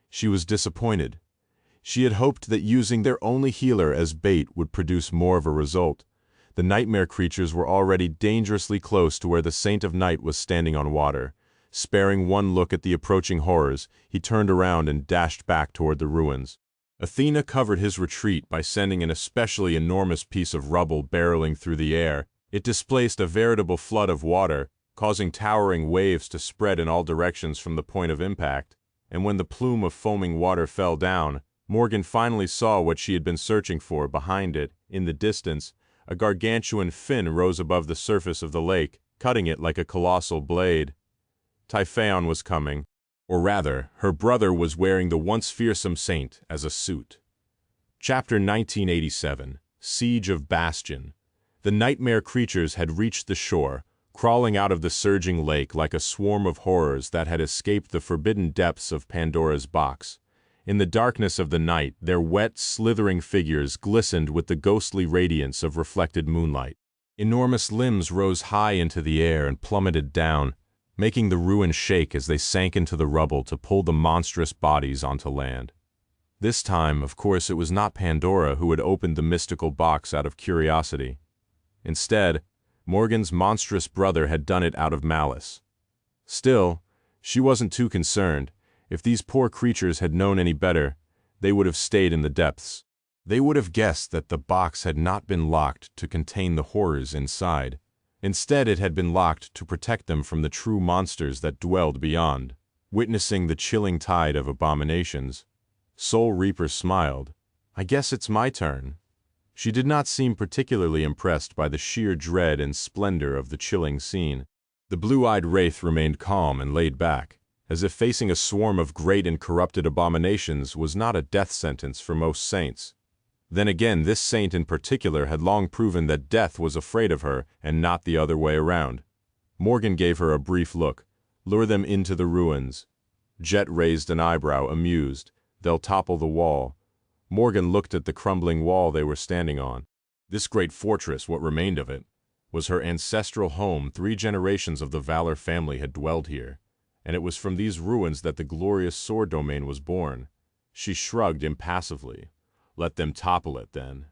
She was disappointed. She had hoped that using their only healer as bait would produce more of a result. The nightmare creatures were already dangerously close to where the Saint of Night was standing on water. Sparing one look at the approaching horrors, he turned around and dashed back toward the ruins. Athena covered his retreat by sending an especially enormous piece of rubble barreling through the air. It displaced a veritable flood of water, causing towering waves to spread in all directions from the point of impact. And when the plume of foaming water fell down, Morgan finally saw what she had been searching for behind it, in the distance. A gargantuan fin rose above the surface of the lake, cutting it like a colossal blade. Typhaon was coming. Or rather, her brother was wearing the once fearsome saint as a suit. Chapter 1987, Siege of Bastion. The nightmare creatures had reached the shore, crawling out of the surging lake like a swarm of horrors that had escaped the forbidden depths of Pandora's box. In the darkness of the night, their wet, slithering figures glistened with the ghostly radiance of reflected moonlight. Enormous limbs rose high into the air and plummeted down, making the ruins shake as they sank into the rubble to pull the monstrous bodies onto land. This time, of course, it was not Pandora who had opened the mystical box out of curiosity. Instead, Morgan's monstrous brother had done it out of malice. Still, she wasn't too concerned. If these poor creatures had known any better, they would have stayed in the depths. They would have guessed that the box had not been locked to contain the horrors inside. Instead, it had been locked to protect them from the true monsters that dwelled beyond. Witnessing the chilling tide of abominations, Soul Reaper smiled. "I guess it's my turn." She did not seem particularly impressed by the sheer dread and splendor of the chilling scene. The blue-eyed wraith remained calm and laid back, as if facing a swarm of great and corrupted abominations was not a death sentence for most saints. Then again, this saint in particular had long proven that death was afraid of her and not the other way around. Morgan gave her a brief look. "Lure them into the ruins." Jet raised an eyebrow, amused. "They'll topple the wall." Morgan looked at the crumbling wall they were standing on. This great fortress, what remained of it, was her ancestral home. 3 generations of the Valor family had dwelled here, and it was from these ruins that the glorious sword domain was born. She shrugged impassively. Let them topple it, then.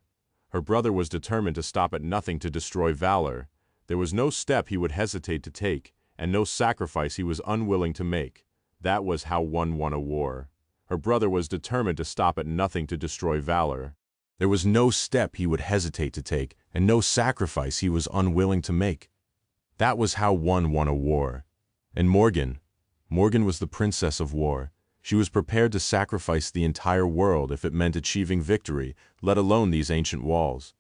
Her brother was determined to stop at nothing to destroy Valor. There was no step he would hesitate to take, and no sacrifice he was unwilling to make. That was how one won a war. Her brother was determined to stop at nothing to destroy Valor. There was no step he would hesitate to take, and no sacrifice he was unwilling to make. That was how one won a war. And Morgan was the princess of war. She was prepared to sacrifice the entire world if it meant achieving victory, let alone these ancient walls.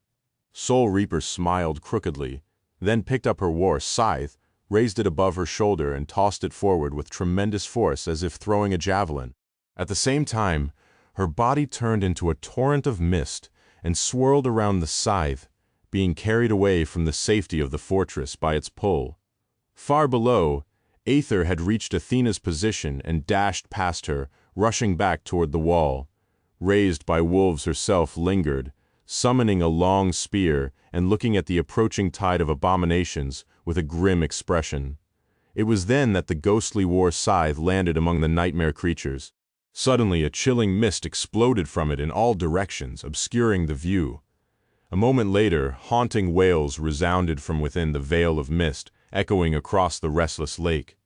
Soul Reaper smiled crookedly, then picked up her war scythe, raised it above her shoulder and tossed it forward with tremendous force as if throwing a javelin. At the same time, her body turned into a torrent of mist and swirled around the scythe, being carried away from the safety of the fortress by its pull. Far below, Aether had reached Athena's position and dashed past her, rushing back toward the wall. Raised by wolves herself lingered, summoning a long spear and looking at the approaching tide of abominations with a grim expression. It was then that the ghostly war scythe landed among the nightmare creatures. Suddenly, a chilling mist exploded from it in all directions, obscuring the view. A moment later, haunting wails resounded from within the veil of mist, echoing across the restless lake.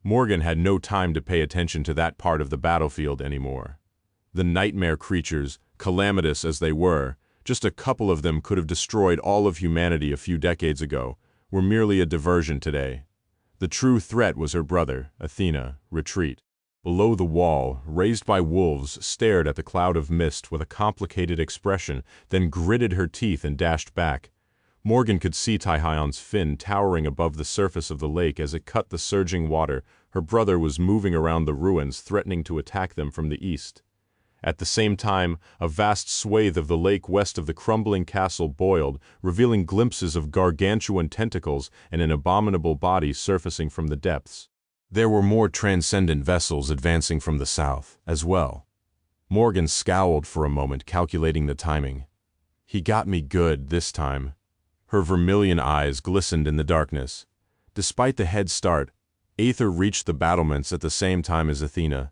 Morgan had no time to pay attention to that part of the battlefield anymore. The nightmare creatures, calamitous as they were, just a couple of them could have destroyed all of humanity a few decades ago, were merely a diversion today. The true threat was her brother, Athena, retreat. Below the wall, raised by wolves, stared at the cloud of mist with a complicated expression, then gritted her teeth and dashed back. Morgan could see Taihion's fin towering above the surface of the lake as it cut the surging water. Her brother was moving around the ruins, threatening to attack them from the east. At the same time, a vast swathe of the lake west of the crumbling castle boiled, revealing glimpses of gargantuan tentacles and an abominable body surfacing from the depths. There were more transcendent vessels advancing from the south, as well. Morgan scowled for a moment, calculating the timing. He got me good this time. Her vermilion eyes glistened in the darkness. Despite the head start, Aether reached the battlements at the same time as Athena.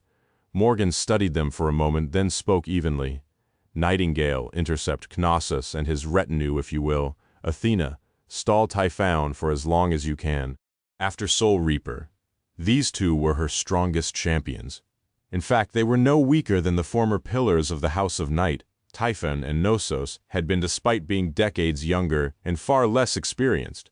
Morgan studied them for a moment, then spoke evenly. Nightingale, intercept Knossos and his retinue, if you will. Athena, stall Typhon for as long as you can. After Soul Reaper. These two were her strongest champions. In fact, they were no weaker than the former pillars of the House of Night. Typhon and Knossos had been, despite being decades younger and far less experienced.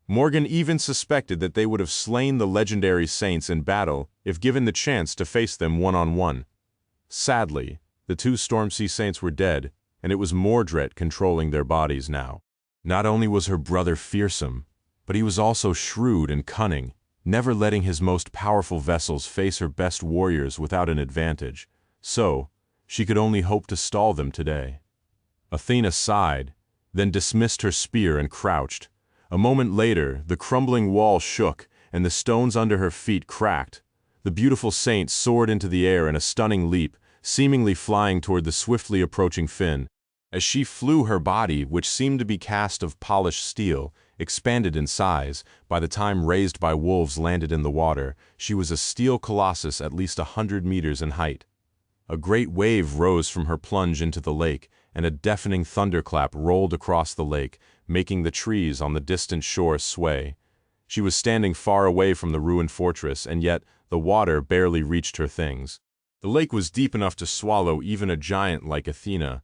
Morgan even suspected that they would have slain the legendary saints in battle if given the chance to face them one-on-one. Sadly, the two Stormsea saints were dead, and it was Mordred controlling their bodies now. Not only was her brother fearsome, but he was also shrewd and cunning, never letting his most powerful vessels face her best warriors without an advantage. So, she could only hope to stall them today. Athena sighed, then dismissed her spear and crouched. A moment later, the crumbling wall shook, and the stones under her feet cracked. The beautiful saint soared into the air in a stunning leap, seemingly flying toward the swiftly approaching Finn. As she flew, her body, which seemed to be cast of polished steel, expanded in size. By the time raised by wolves landed in the water, she was a steel colossus at least 100 meters in height. A great wave rose from her plunge into the lake, and a deafening thunderclap rolled across the lake, making the trees on the distant shore sway. She was standing far away from the ruined fortress, and yet the water barely reached her things. The lake was deep enough to swallow even a giant like Athena,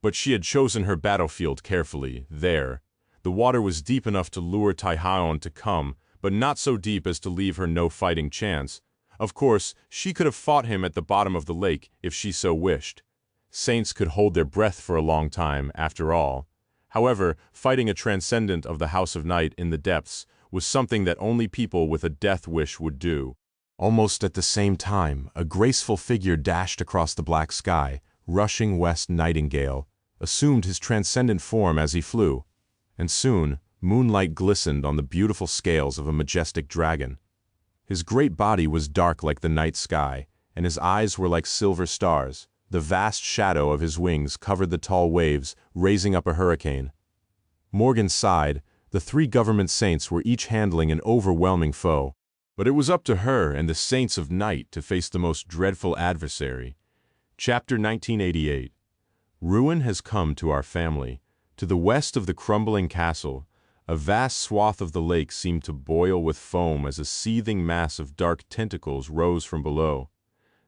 but she had chosen her battlefield carefully. There, the water was deep enough to lure Taihaon to come, but not so deep as to leave her no fighting chance. Of course, she could have fought him at the bottom of the lake if she so wished. Saints could hold their breath for a long time, after all. However, fighting a transcendent of the House of Night in the depths was something that only people with a death wish would do. Almost at the same time, a graceful figure dashed across the black sky. Rushing west, Nightingale assumed his transcendent form as he flew, and soon moonlight glistened on the beautiful scales of a majestic dragon. His great body was dark like the night sky, and his eyes were like silver stars. The vast shadow of his wings covered the tall waves, raising up a hurricane. Morgan sighed. The three government saints were each handling an overwhelming foe. But it was up to her and the saints of night to face the most dreadful adversary. Chapter 1988. Ruin has come to our family. To the west of the crumbling castle, a vast swath of the lake seemed to boil with foam as a seething mass of dark tentacles rose from below.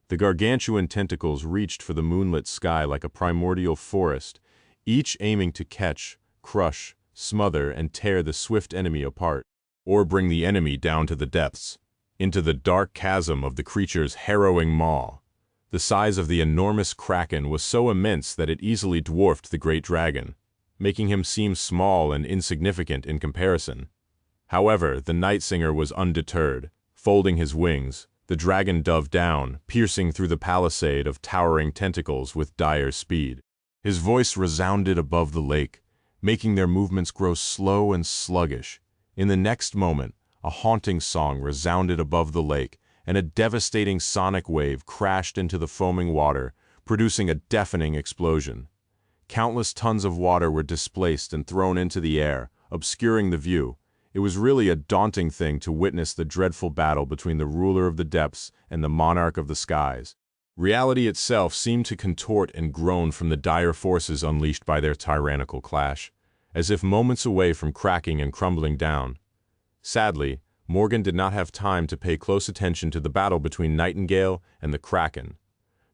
The gargantuan tentacles reached for the moonlit sky like a primordial forest, each aiming to catch, crush, smother, and tear the swift enemy apart, or bring the enemy down to the depths, into the dark chasm of the creature's harrowing maw. The size of the enormous kraken was so immense that it easily dwarfed the great dragon, making him seem small and insignificant in comparison. However, the night singer was undeterred. Folding his wings, the dragon dove down, piercing through the palisade of towering tentacles with dire speed. His voice resounded above the lake, making their movements grow slow and sluggish. In the next moment, a haunting song resounded above the lake, and a devastating sonic wave crashed into the foaming water, producing a deafening explosion. Countless tons of water were displaced and thrown into the air, obscuring the view. It was really a daunting thing to witness the dreadful battle between the ruler of the depths and the monarch of the skies. Reality itself seemed to contort and groan from the dire forces unleashed by their tyrannical clash, as if moments away from cracking and crumbling down. Sadly, Morgan did not have time to pay close attention to the battle between Nightingale and the Kraken.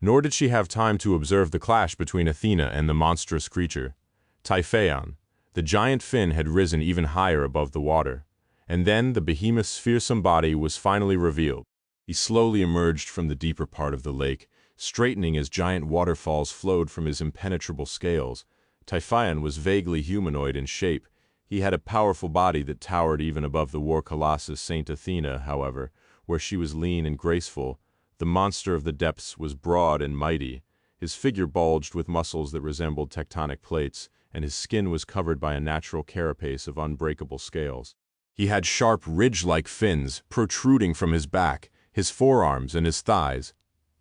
Nor did she have time to observe the clash between Athena and the monstrous creature. Typhaon, the giant fin had risen even higher above the water, and then the behemoth's fearsome body was finally revealed. He slowly emerged from the deeper part of the lake, straightening as giant waterfalls flowed from his impenetrable scales. Typhaon was vaguely humanoid in shape. He had a powerful body that towered even above the war colossus Saint Athena, however, where she was lean and graceful. The monster of the depths was broad and mighty. His figure bulged with muscles that resembled tectonic plates, and his skin was covered by a natural carapace of unbreakable scales. He had sharp ridge-like fins protruding from his back, his forearms, and his thighs.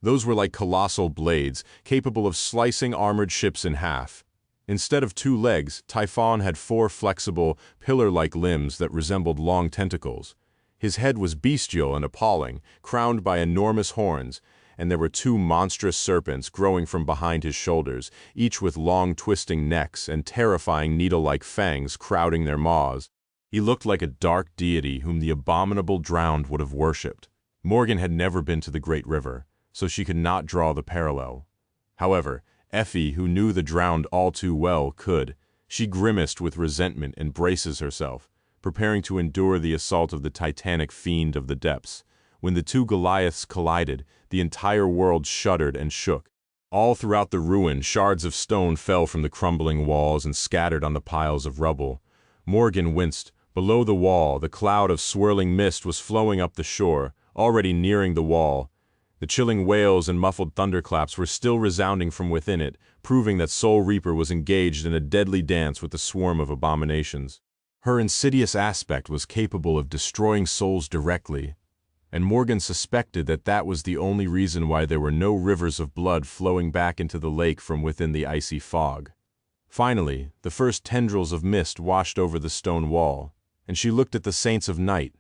Those were like colossal blades, capable of slicing armored ships in half. Instead of 2 legs, Typhon had 4 flexible, pillar-like limbs that resembled long tentacles. His head was bestial and appalling, crowned by enormous horns, and there were 2 monstrous serpents growing from behind his shoulders, each with long twisting necks and terrifying needle-like fangs crowding their maws. He looked like a dark deity whom the abominable drowned would have worshipped. Morgan had never been to the Great River, so she could not draw the parallel. However, Effie, who knew the drowned all too well, could. She grimaced with resentment and braces herself, preparing to endure the assault of the titanic fiend of the depths. When the 2 Goliaths collided, the entire world shuddered and shook. All throughout the ruin, shards of stone fell from the crumbling walls and scattered on the piles of rubble. Morgan winced. Below the wall, the cloud of swirling mist was flowing up the shore, already nearing the wall. The chilling wails and muffled thunderclaps were still resounding from within it, proving that Soul Reaper was engaged in a deadly dance with the swarm of abominations. Her insidious aspect was capable of destroying souls directly, and Morgan suspected that that was the only reason why there were no rivers of blood flowing back into the lake from within the icy fog. Finally, the first tendrils of mist washed over the stone wall, and she looked at the Saints of Night.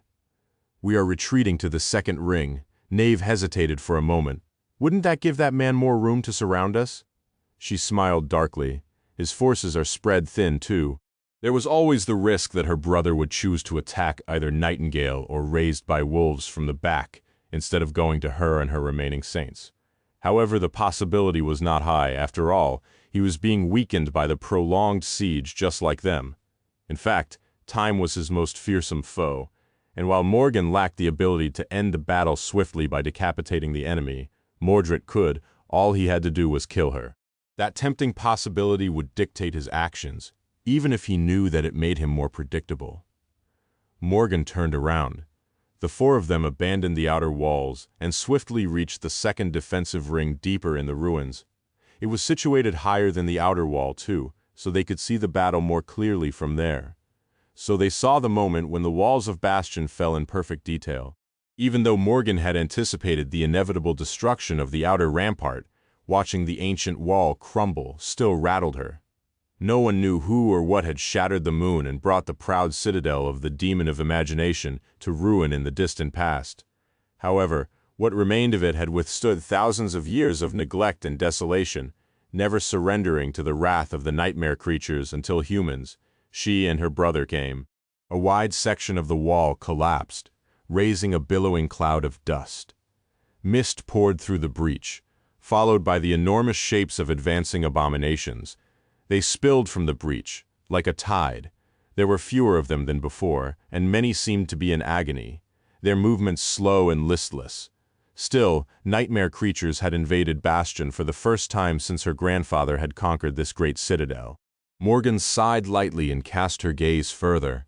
"We are retreating to the second ring." Knave hesitated for a moment. "Wouldn't that give that man more room to surround us?" She smiled darkly. "His forces are spread thin, too." There was always the risk that her brother would choose to attack either Nightingale or Raised by Wolves from the back, instead of going to her and her remaining saints. However, the possibility was not high. After all, he was being weakened by the prolonged siege just like them. In fact, time was his most fearsome foe, and while Morgan lacked the ability to end the battle swiftly by decapitating the enemy, Mordred could. All he had to do was kill her. That tempting possibility would dictate his actions, even if he knew that it made him more predictable. Morgan turned around. The 4 of them abandoned the outer walls and swiftly reached the second defensive ring deeper in the ruins. It was situated higher than the outer wall, too, so they could see the battle more clearly from there. So they saw the moment when the walls of Bastion fell in perfect detail. Even though Morgan had anticipated the inevitable destruction of the outer rampart, watching the ancient wall crumble still rattled her. No one knew who or what had shattered the moon and brought the proud citadel of the demon of imagination to ruin in the distant past. However, what remained of it had withstood thousands of years of neglect and desolation, never surrendering to the wrath of the nightmare creatures until humans, she and her brother, came. A wide section of the wall collapsed, raising a billowing cloud of dust. Mist poured through the breach, followed by the enormous shapes of advancing abominations. They spilled from the breach, like a tide. There were fewer of them than before, and many seemed to be in agony, their movements slow and listless. Still, nightmare creatures had invaded Bastion for the first time since her grandfather had conquered this great citadel. Morgan sighed lightly and cast her gaze further.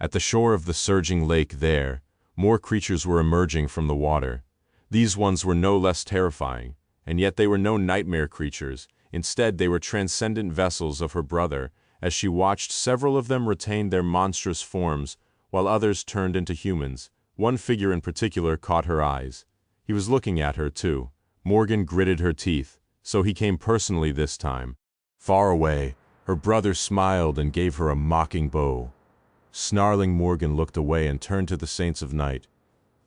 At the shore of the surging lake there, more creatures were emerging from the water. These ones were no less terrifying, and yet they were no nightmare creatures. Instead, they were transcendent vessels of her brother. As she watched, several of them retained their monstrous forms, while others turned into humans. One figure in particular caught her eyes. He was looking at her, too. Morgan gritted her teeth, so he came personally this time. Far away, her brother smiled and gave her a mocking bow. Snarling, Morgan looked away and turned to the Saints of Night.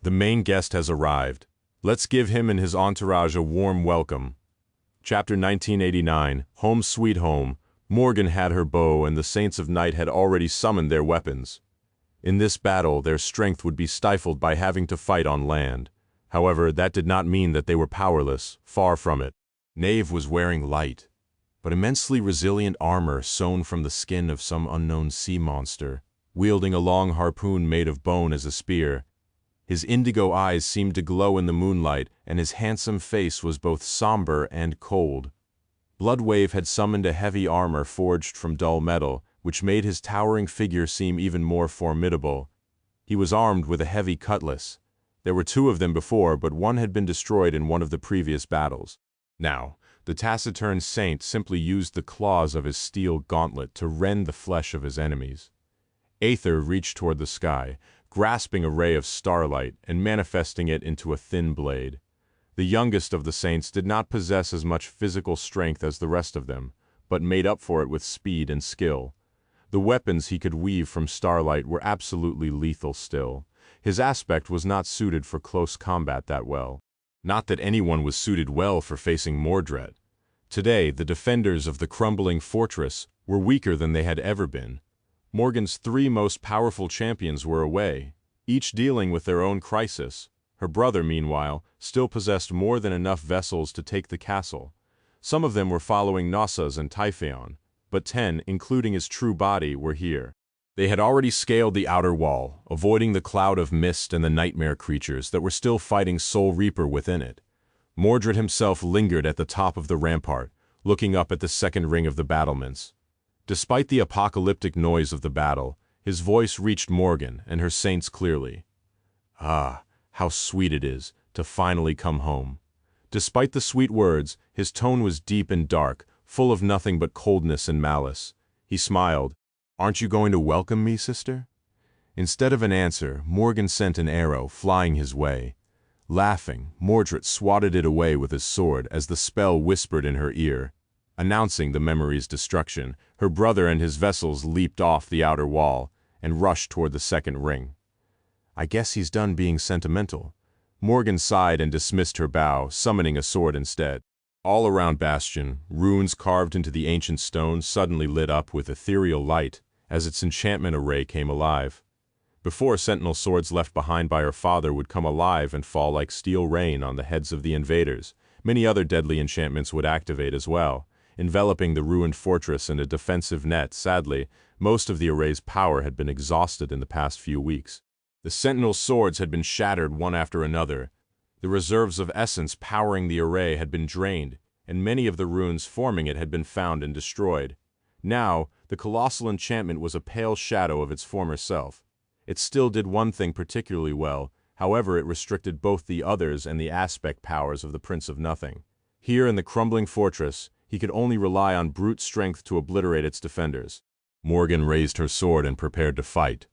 "The main guest has arrived. Let's give him and his entourage a warm welcome." Chapter 1989, Home Sweet Home. Morgan had her bow and the Saints of Night had already summoned their weapons. In this battle, their strength would be stifled by having to fight on land. However, that did not mean that they were powerless, far from it. Knave was wearing light, but immensely resilient armor sewn from the skin of some unknown sea monster, wielding a long harpoon made of bone as a spear. His indigo eyes seemed to glow in the moonlight, and his handsome face was both somber and cold. Bloodwave had summoned a heavy armor forged from dull metal, which made his towering figure seem even more formidable. He was armed with a heavy cutlass. There were two of them before, but one had been destroyed in one of the previous battles. Now, the taciturn saint simply used the claws of his steel gauntlet to rend the flesh of his enemies. Aether reached toward the sky, grasping a ray of starlight and manifesting it into a thin blade. The youngest of the saints did not possess as much physical strength as the rest of them, but made up for it with speed and skill. The weapons he could weave from starlight were absolutely lethal still. His aspect was not suited for close combat that well. Not that anyone was suited well for facing Mordred. Today, the defenders of the crumbling fortress were weaker than they had ever been. Morgan's three most powerful champions were away, each dealing with their own crisis. Her brother, meanwhile, still possessed more than enough vessels to take the castle. Some of them were following Knossos and Typhaon, but 10, including his true body, were here. They had already scaled the outer wall, avoiding the cloud of mist and the nightmare creatures that were still fighting Soul Reaper within it. Mordred himself lingered at the top of the rampart, looking up at the second ring of the battlements. Despite the apocalyptic noise of the battle, his voice reached Morgan and her saints clearly. "Ah, how sweet it is to finally come home." Despite the sweet words, his tone was deep and dark, full of nothing but coldness and malice. He smiled. "Aren't you going to welcome me, sister?" Instead of an answer, Morgan sent an arrow flying his way. Laughing, Mordred swatted it away with his sword as the spell whispered in her ear. Announcing the memory's destruction, her brother and his vessels leaped off the outer wall and rushed toward the second ring. "I guess he's done being sentimental." Morgan sighed and dismissed her bow, summoning a sword instead. All around Bastion, runes carved into the ancient stone suddenly lit up with ethereal light as its enchantment array came alive. Before, sentinel swords left behind by her father would come alive and fall like steel rain on the heads of the invaders. Many other deadly enchantments would activate as well, enveloping the ruined fortress in a defensive net. Sadly, most of the array's power had been exhausted in the past few weeks. The sentinel swords had been shattered one after another. The reserves of essence powering the array had been drained, and many of the runes forming it had been found and destroyed. Now, the colossal enchantment was a pale shadow of its former self. It still did one thing particularly well, however it restricted both the others and the aspect powers of the Prince of Nothing. Here in the crumbling fortress, he could only rely on brute strength to obliterate its defenders. Morgan raised her sword and prepared to fight.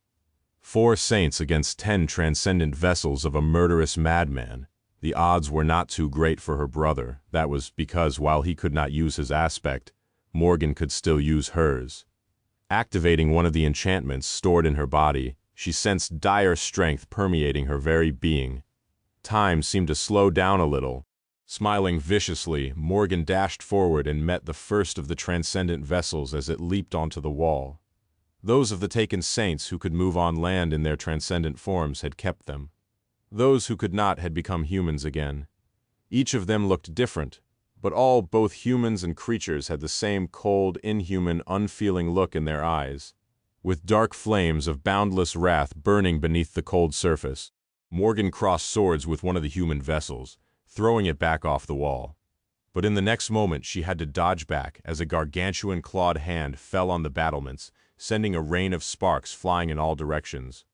4 saints against 10 transcendent vessels of a murderous madman. The odds were not too great for her brother. That was because while he could not use his aspect, Morgan could still use hers. Activating one of the enchantments stored in her body, she sensed dire strength permeating her very being. Time seemed to slow down a little. Smiling viciously, Morgan dashed forward and met the first of the transcendent vessels as it leaped onto the wall. Those of the taken saints who could move on land in their transcendent forms had kept them. Those who could not had become humans again. Each of them looked different, but all, both humans and creatures, had the same cold, inhuman, unfeeling look in their eyes, with dark flames of boundless wrath burning beneath the cold surface. Morgan crossed swords with one of the human vessels, throwing it back off the wall. But in the next moment she had to dodge back as a gargantuan clawed hand fell on the battlements, sending a rain of sparks flying in all directions.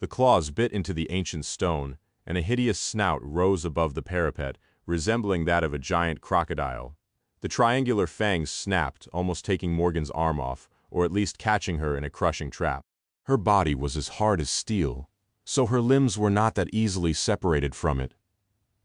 The claws bit into the ancient stone, and a hideous snout rose above the parapet, resembling that of a giant crocodile. The triangular fangs snapped, almost taking Morgan's arm off, or at least catching her in a crushing trap. Her body was as hard as steel, so her limbs were not that easily separated from it.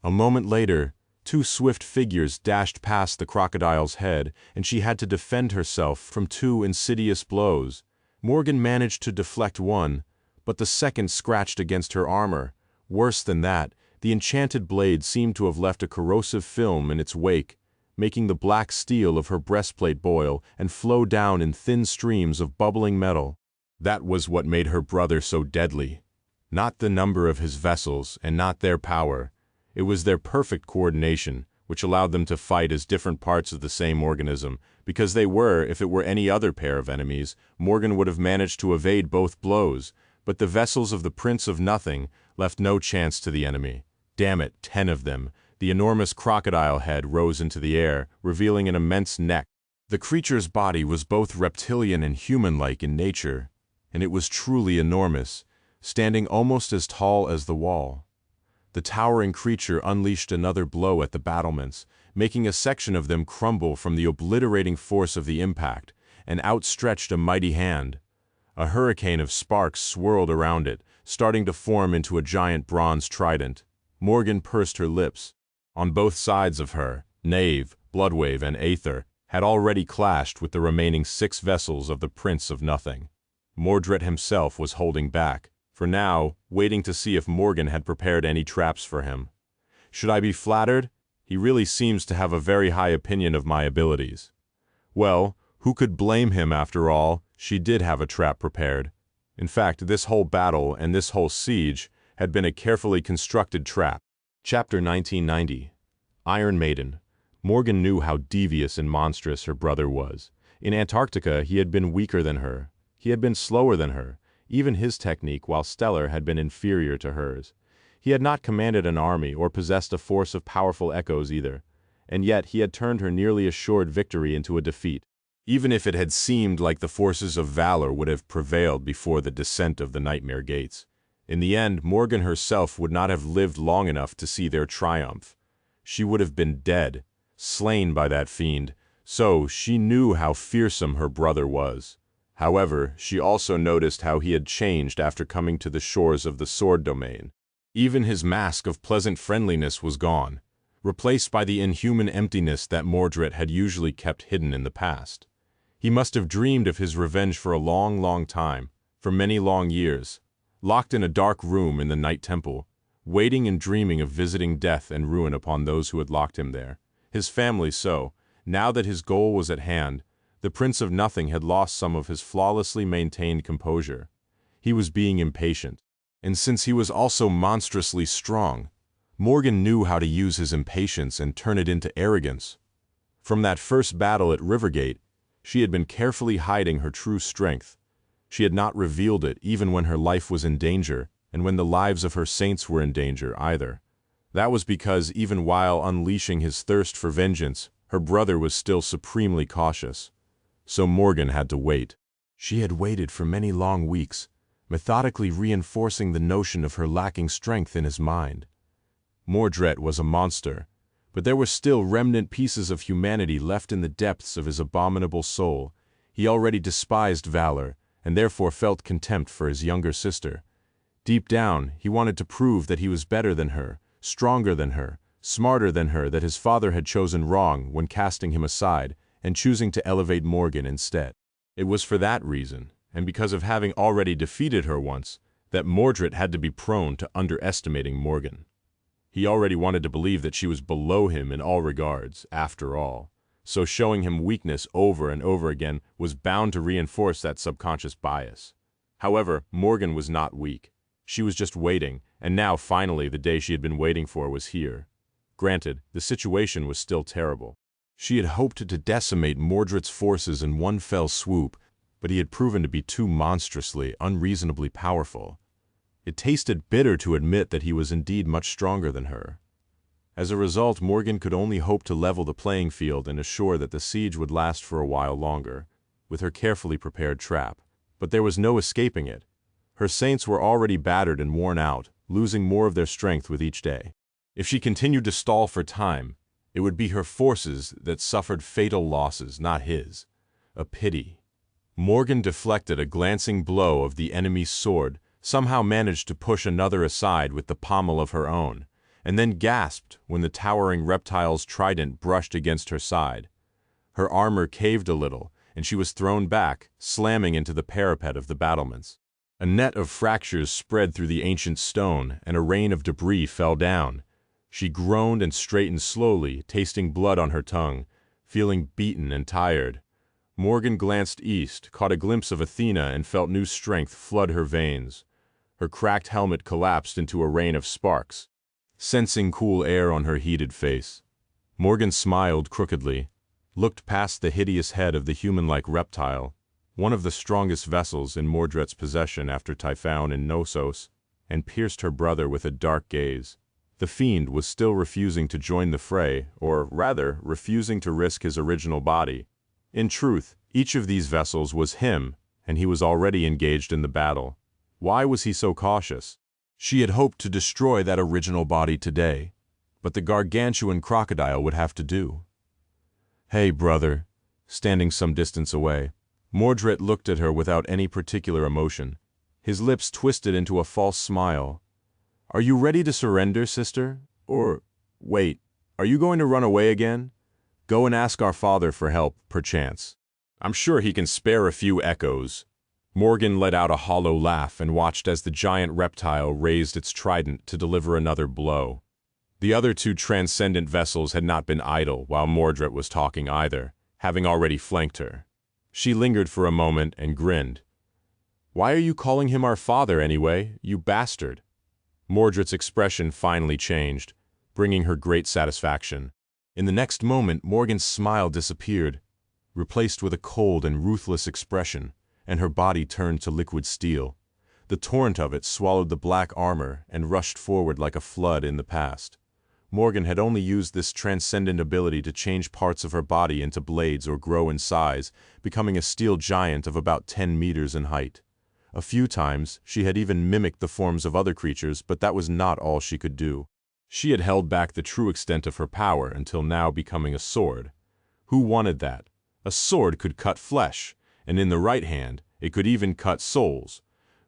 A moment later, two swift figures dashed past the crocodile's head, and she had to defend herself from two insidious blows. Morgan managed to deflect one, but the second scratched against her armor. Worse than that, the enchanted blade seemed to have left a corrosive film in its wake, making the black steel of her breastplate boil and flow down in thin streams of bubbling metal. That was what made her brother so deadly. Not the number of his vessels, and not their power. It was their perfect coordination, which allowed them to fight as different parts of the same organism, because they were, if it were any other pair of enemies, Morgan would have managed to evade both blows, but the vessels of the Prince of Nothing left no chance to the enemy. Damn it, 10 of them. The enormous crocodile head rose into the air, revealing an immense neck. The creature's body was both reptilian and human-like in nature, and it was truly enormous, standing almost as tall as the wall. The towering creature unleashed another blow at the battlements, making a section of them crumble from the obliterating force of the impact, and outstretched a mighty hand. A hurricane of sparks swirled around it, starting to form into a giant bronze trident. Morgan pursed her lips. On both sides of her, Knave, Bloodwave, and Aether had already clashed with the remaining 6 vessels of the Prince of Nothing. Mordred himself was holding back, for now, waiting to see if Morgan had prepared any traps for him. Should I be flattered? He really seems to have a very high opinion of my abilities. Well, who could blame him after all? She did have a trap prepared. In fact, this whole battle and this whole siege had been a carefully constructed trap. Chapter 1990. Iron Maiden. Morgan knew how devious and monstrous her brother was. In Antarctica, he had been weaker than her. He had been slower than her. Even his technique, while stellar, had been inferior to hers. He had not commanded an army or possessed a force of powerful echoes either. And yet he had turned her nearly assured victory into a defeat. Even if it had seemed like the forces of valor would have prevailed before the descent of the Nightmare Gates. In the end, Morgan herself would not have lived long enough to see their triumph. She would have been dead, slain by that fiend, so she knew how fearsome her brother was. However, she also noticed how he had changed after coming to the shores of the Sword Domain. Even his mask of pleasant friendliness was gone, replaced by the inhuman emptiness that Mordred had usually kept hidden in the past. He must have dreamed of his revenge for a long, long time, for many long years, locked in a dark room in the Night Temple, waiting and dreaming of visiting death and ruin upon those who had locked him there. His family so, now that his goal was at hand, the Prince of Nothing had lost some of his flawlessly maintained composure. He was being impatient. And since he was also monstrously strong, Morgan knew how to use his impatience and turn it into arrogance. From that first battle at Rivergate, she had been carefully hiding her true strength. She had not revealed it even when her life was in danger, and when the lives of her saints were in danger either. That was because even while unleashing his thirst for vengeance, her brother was still supremely cautious. So Morgan had to wait. She had waited for many long weeks, methodically reinforcing the notion of her lacking strength in his mind. Mordred was a monster, but there were still remnant pieces of humanity left in the depths of his abominable soul. He already despised valor, and therefore felt contempt for his younger sister. Deep down, he wanted to prove that he was better than her, stronger than her, smarter than her, that his father had chosen wrong when casting him aside and choosing to elevate Morgan instead. It was for that reason, and because of having already defeated her once, that Mordred had to be prone to underestimating Morgan. He already wanted to believe that she was below him in all regards, after all. So showing him weakness over and over again was bound to reinforce that subconscious bias. However, Morgan was not weak. She was just waiting, and now finally the day she had been waiting for was here. Granted, the situation was still terrible. She had hoped to decimate Mordred's forces in one fell swoop, but he had proven to be too monstrously, unreasonably powerful. It tasted bitter to admit that he was indeed much stronger than her. As a result, Morgan could only hope to level the playing field and assure that the siege would last for a while longer, with her carefully prepared trap. But there was no escaping it. Her saints were already battered and worn out, losing more of their strength with each day. If she continued to stall for time, it would be her forces that suffered fatal losses, not his. A pity. Morgan deflected a glancing blow of the enemy's sword, somehow managed to push another aside with the pommel of her own, and then gasped when the towering reptile's trident brushed against her side. Her armor caved a little, and she was thrown back, slamming into the parapet of the battlements. A net of fractures spread through the ancient stone, and a rain of debris fell down. She groaned and straightened slowly, tasting blood on her tongue, feeling beaten and tired. Morgan glanced east, caught a glimpse of Athena, and felt new strength flood her veins. Her cracked helmet collapsed into a rain of sparks, sensing cool air on her heated face. Morgan smiled crookedly, looked past the hideous head of the human-like reptile, one of the strongest vessels in Mordred's possession after Typhon and Knossos, and pierced her brother with a dark gaze. The fiend was still refusing to join the fray, or rather, refusing to risk his original body. In truth, each of these vessels was him, and he was already engaged in the battle. Why was he so cautious? She had hoped to destroy that original body today, but the gargantuan crocodile would have to do. "Hey, brother," standing some distance away. Mordred looked at her without any particular emotion. His lips twisted into a false smile. "Are you ready to surrender, sister? Or, wait, are you going to run away again? Go and ask our father for help, perchance. I'm sure he can spare a few echoes." Morgan let out a hollow laugh and watched as the giant reptile raised its trident to deliver another blow. The other two transcendent vessels had not been idle while Mordred was talking either, having already flanked her. She lingered for a moment and grinned. "Why are you calling him our father anyway, you bastard?" Mordred's expression finally changed, bringing her great satisfaction. In the next moment, Morgan's smile disappeared, replaced with a cold and ruthless expression, and her body turned to liquid steel. The torrent of it swallowed the black armor and rushed forward like a flood in the past. Morgan had only used this transcendent ability to change parts of her body into blades or grow in size, becoming a steel giant of about 10 meters in height. A few times, she had even mimicked the forms of other creatures, but that was not all she could do. She had held back the true extent of her power until now becoming a sword. Who wanted that? A sword could cut flesh, and in the right hand, it could even cut souls.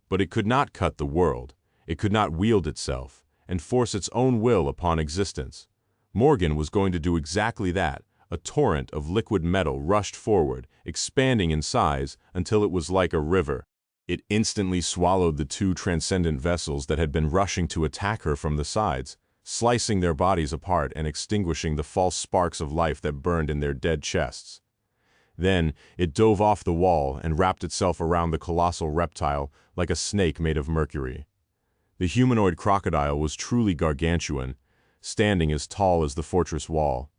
But it could not cut the world. It could not wield itself and force its own will upon existence. Morgan was going to do exactly that. A torrent of liquid metal rushed forward, expanding in size until it was like a river. It instantly swallowed the two transcendent vessels that had been rushing to attack her from the sides, slicing their bodies apart and extinguishing the false sparks of life that burned in their dead chests. Then it dove off the wall and wrapped itself around the colossal reptile like a snake made of mercury. The humanoid crocodile was truly gargantuan, standing as tall as the fortress wall.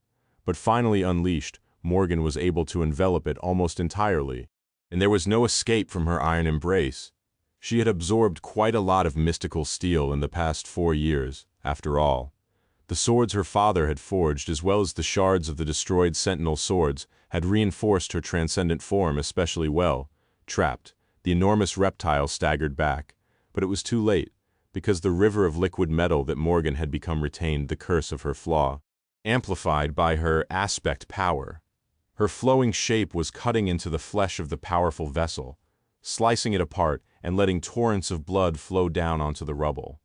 But finally unleashed, Morgan was able to envelop it almost entirely, and there was no escape from her iron embrace. She had absorbed quite a lot of mystical steel in the past 4 years, after all. The swords her father had forged, as well as the shards of the destroyed sentinel swords, had reinforced her transcendent form especially well. Trapped, the enormous reptile staggered back, but it was too late, because the river of liquid metal that Morgan had become retained the curse of her flaw, amplified by her aspect power. Her flowing shape was cutting into the flesh of the powerful vessel, slicing it apart and letting torrents of blood flow down onto the rubble.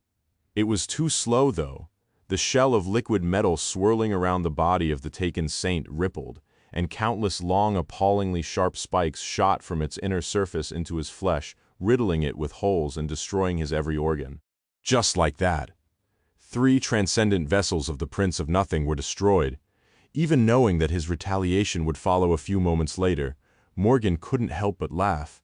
It was too slow, though. The shell of liquid metal swirling around the body of the taken saint rippled, and countless long, appallingly sharp spikes shot from its inner surface into his flesh, riddling it with holes and destroying his every organ. Just like that. 3 transcendent vessels of the Prince of Nothing were destroyed. Even knowing that his retaliation would follow a few moments later, Morgan couldn't help but laugh.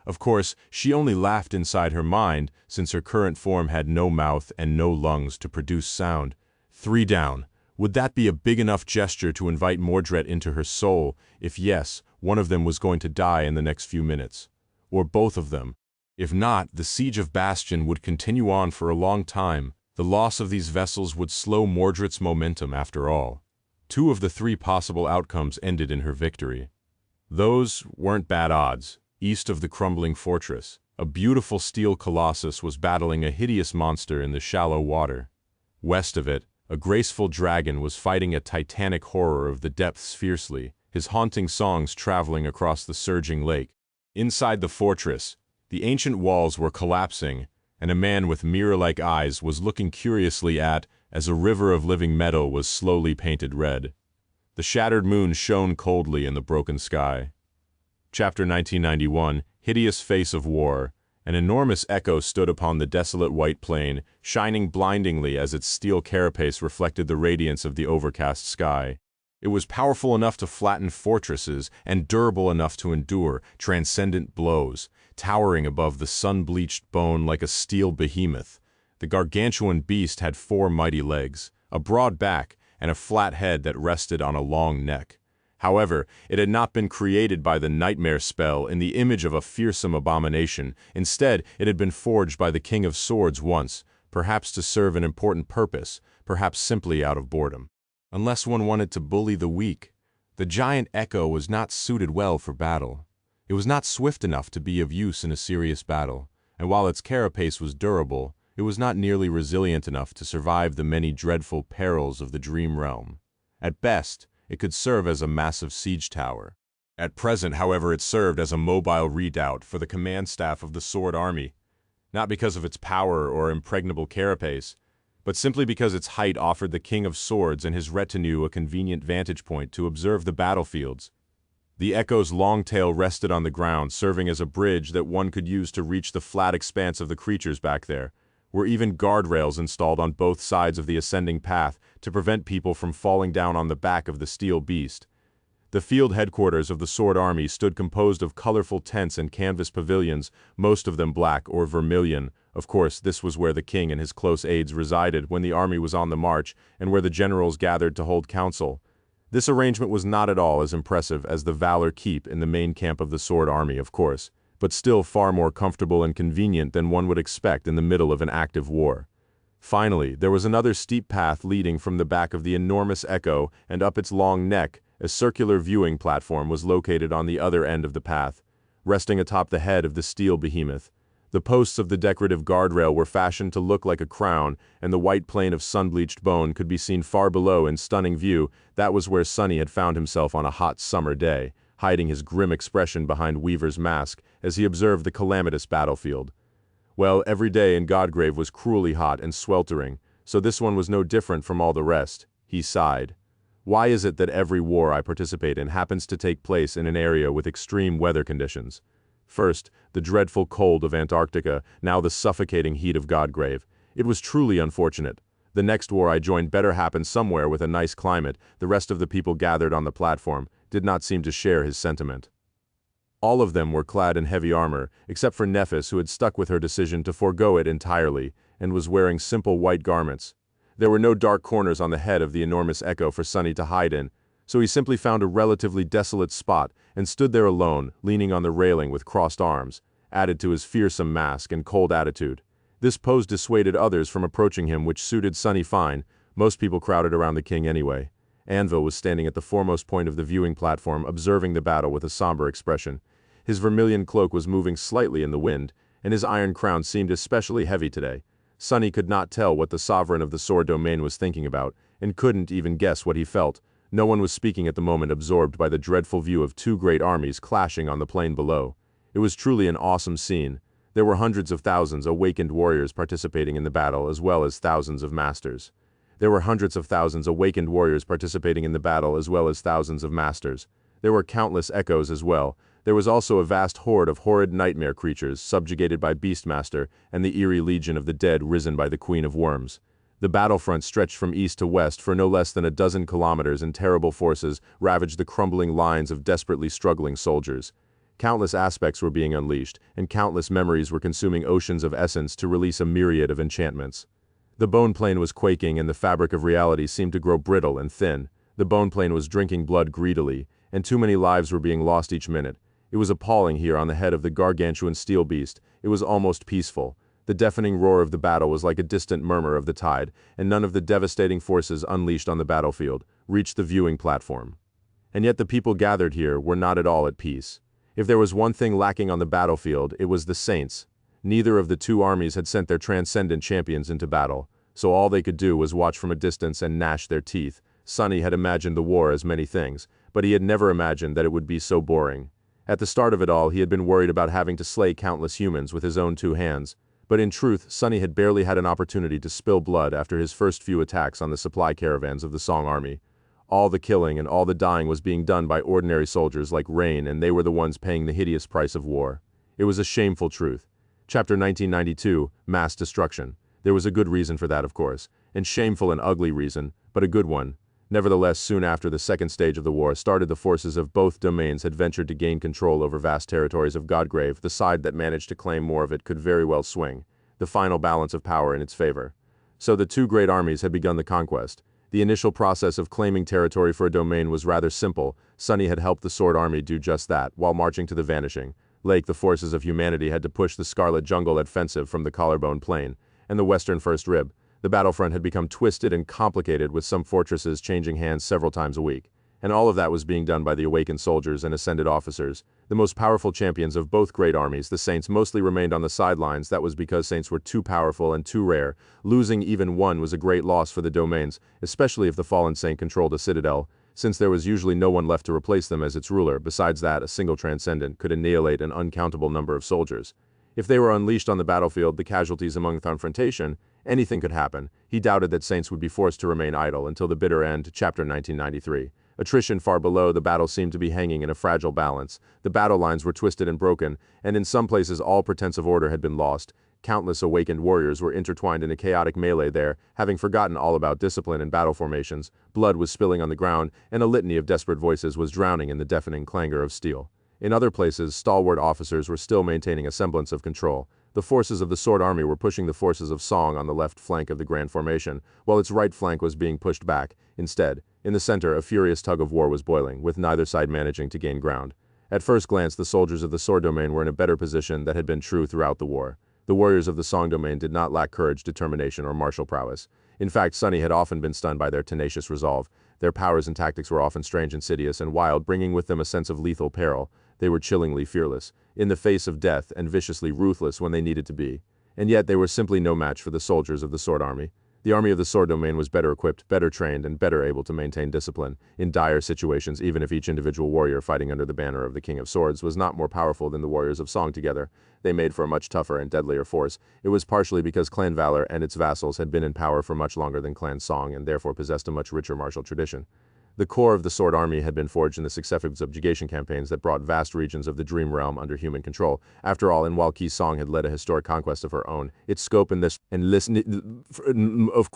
Of course, she only laughed inside her mind, since her current form had no mouth and no lungs to produce sound. 3 down. Would that be a big enough gesture to invite Mordred into her soul? If yes, one of them was going to die in the next few minutes. Or both of them. If not, the siege of Bastion would continue on for a long time. The loss of these vessels would slow Mordred's momentum after all. 2 of the 3 possible outcomes ended in her victory. Those weren't bad odds. East of the crumbling fortress, a beautiful steel colossus was battling a hideous monster in the shallow water. West of it, a graceful dragon was fighting a titanic horror of the depths fiercely, his haunting songs traveling across the surging lake. Inside the fortress, the ancient walls were collapsing, and a man with mirror-like eyes was looking curiously at as a river of living metal was slowly painted red. The shattered moon shone coldly in the broken sky. Chapter 1991, Hideous Face of War. An enormous echo stood upon the desolate white plain, shining blindingly as its steel carapace reflected the radiance of the overcast sky. It was powerful enough to flatten fortresses and durable enough to endure transcendent blows, towering above the sun-bleached bone like a steel behemoth. The gargantuan beast had 4 mighty legs, a broad back, and a flat head that rested on a long neck. However, it had not been created by the nightmare spell in the image of a fearsome abomination. Instead, it had been forged by the King of Swords once, perhaps to serve an important purpose, perhaps simply out of boredom. Unless one wanted to bully the weak, the giant echo was not suited well for battle. It was not swift enough to be of use in a serious battle, and while its carapace was durable, it was not nearly resilient enough to survive the many dreadful perils of the dream realm. At best, it could serve as a massive siege tower. At present, however, it served as a mobile redoubt for the command staff of the Sword Army, not because of its power or impregnable carapace, but simply because its height offered the King of Swords and his retinue a convenient vantage point to observe the battlefields. The echo's long tail rested on the ground, serving as a bridge that one could use to reach the flat expanse of the creatures back there. Were even guardrails installed on both sides of the ascending path to prevent people from falling down on the back of the steel beast. The field headquarters of the Sword Army stood composed of colorful tents and canvas pavilions, most of them black or vermilion. Of course, this was where the king and his close aides resided when the army was on the march, and where the generals gathered to hold council. This arrangement was not at all as impressive as the Valor Keep in the main camp of the Sword Army, of course, but still far more comfortable and convenient than one would expect in the middle of an active war. Finally, there was another steep path leading from the back of the enormous echo and up its long neck. A circular viewing platform was located on the other end of the path, resting atop the head of the steel behemoth. The posts of the decorative guardrail were fashioned to look like a crown, and the white plane of sun-bleached bone could be seen far below in stunning view. That was where Sonny had found himself on a hot summer day, hiding his grim expression behind Weaver's mask as he observed the calamitous battlefield. Well, every day in Godgrave was cruelly hot and sweltering, so this one was no different from all the rest. He sighed. Why is it that every war I participate in happens to take place in an area with extreme weather conditions? First, the dreadful cold of Antarctica, now the suffocating heat of Godgrave. It was truly unfortunate. The next war I joined better happened somewhere with a nice climate. The rest of the people gathered on the platform did not seem to share his sentiment. All of them were clad in heavy armor, except for Nephis, who had stuck with her decision to forego it entirely, and was wearing simple white garments. There were no dark corners on the head of the enormous echo for Sonny to hide in, so he simply found a relatively desolate spot and stood there alone, leaning on the railing with crossed arms, added to his fearsome mask and cold attitude. This pose dissuaded others from approaching him, which suited Sonny fine. Most people crowded around the king anyway. Anvil was standing at the foremost point of the viewing platform, observing the battle with a somber expression. His vermilion cloak was moving slightly in the wind, and his iron crown seemed especially heavy today. Sonny could not tell what the sovereign of the sword domain was thinking about, and couldn't even guess what he felt. No one was speaking at the moment, absorbed by the dreadful view of 2 great armies clashing on the plain below. It was truly an awesome scene. There were hundreds of thousands awakened warriors participating in the battle, as well as thousands of masters. There were hundreds of thousands awakened warriors participating in the battle, as well as thousands of masters. There were countless echoes as well. There was also a vast horde of horrid nightmare creatures, subjugated by Beastmaster, and the eerie legion of the dead risen by the Queen of Worms. The battlefront stretched from east to west for no less than a dozen kilometers, and terrible forces ravaged the crumbling lines of desperately struggling soldiers. Countless aspects were being unleashed, and countless memories were consuming oceans of essence to release a myriad of enchantments. The bone plane was quaking, and the fabric of reality seemed to grow brittle and thin. The bone plane was drinking blood greedily, and too many lives were being lost each minute. It was appalling here on the head of the gargantuan steel beast. It was almost peaceful. The deafening roar of the battle was like a distant murmur of the tide, and none of the devastating forces unleashed on the battlefield reached the viewing platform. And yet the people gathered here were not at all at peace. If there was one thing lacking on the battlefield, it was the saints. Neither of the two armies had sent their transcendent champions into battle, so all they could do was watch from a distance and gnash their teeth. Sonny had imagined the war as many things, but he had never imagined that it would be so boring. At the start of it all, he had been worried about having to slay countless humans with his own two hands, but in truth, Sonny had barely had an opportunity to spill blood after his first few attacks on the supply caravans of the Song army. All the killing and all the dying was being done by ordinary soldiers like Rain, and they were the ones paying the hideous price of war. It was a shameful truth. Chapter 1992, Mass Destruction. There was a good reason for that, of course, and shameful and ugly reason, but a good one. Nevertheless, soon after the second stage of the war started, the forces of both domains had ventured to gain control over vast territories of Godgrave. The side that managed to claim more of it could very well swing the final balance of power in its favor. So the two great armies had begun the conquest. The initial process of claiming territory for a domain was rather simple. Sonny had helped the Sword Army do just that, while marching to the Vanishing Lake. The forces of humanity had to push the Scarlet Jungle offensive from the Collarbone Plain and the Western First Rib. The battlefront had become twisted and complicated, with some fortresses changing hands several times a week. And all of that was being done by the awakened soldiers and ascended officers, the most powerful champions of both great armies. The Saints mostly remained on the sidelines. That was because Saints were too powerful and too rare. Losing even one was a great loss for the domains, especially if the fallen Saint controlled a citadel, since there was usually no one left to replace them as its ruler. Besides that, a single transcendent could annihilate an uncountable number of soldiers. If they were unleashed on the battlefield, the casualties among the confrontation, anything could happen. He doubted that Saints would be forced to remain idle until the bitter end. Chapter 1993. Attrition far below, the battle seemed to be hanging in a fragile balance. The battle lines were twisted and broken, and in some places all pretense of order had been lost. Countless awakened warriors were intertwined in a chaotic melee there, having forgotten all about discipline and battle formations. Blood was spilling on the ground, and a litany of desperate voices was drowning in the deafening clangor of steel. In other places, stalwart officers were still maintaining a semblance of control. The forces of the Sword Army were pushing the forces of Song on the left flank of the Grand Formation, while its right flank was being pushed back. Instead, in the center, a furious tug of war was boiling, with neither side managing to gain ground. At first glance, the soldiers of the Sword Domain were in a better position that had been true throughout the war. The warriors of the Song Domain did not lack courage, determination, or martial prowess. In fact, Sonny had often been stunned by their tenacious resolve. Their powers and tactics were often strange, insidious, and wild, bringing with them a sense of lethal peril. They were chillingly fearless, in the face of death, and viciously ruthless when they needed to be. And yet they were simply no match for the soldiers of the Sword Army. The army of the Sword Domain was better equipped, better trained, and better able to maintain discipline in dire situations. Even if each individual warrior fighting under the banner of the King of Swords was not more powerful than the warriors of Song together, they made for a much tougher and deadlier force. It was partially because Clan Valor and its vassals had been in power for much longer than Clan Song and therefore possessed a much richer martial tradition. The core of the Sword Army had been forged in the successive subjugation campaigns that brought vast regions of the Dream Realm under human control. After all, and while Qi Song had led a historic conquest of her own, its scope in this and listen of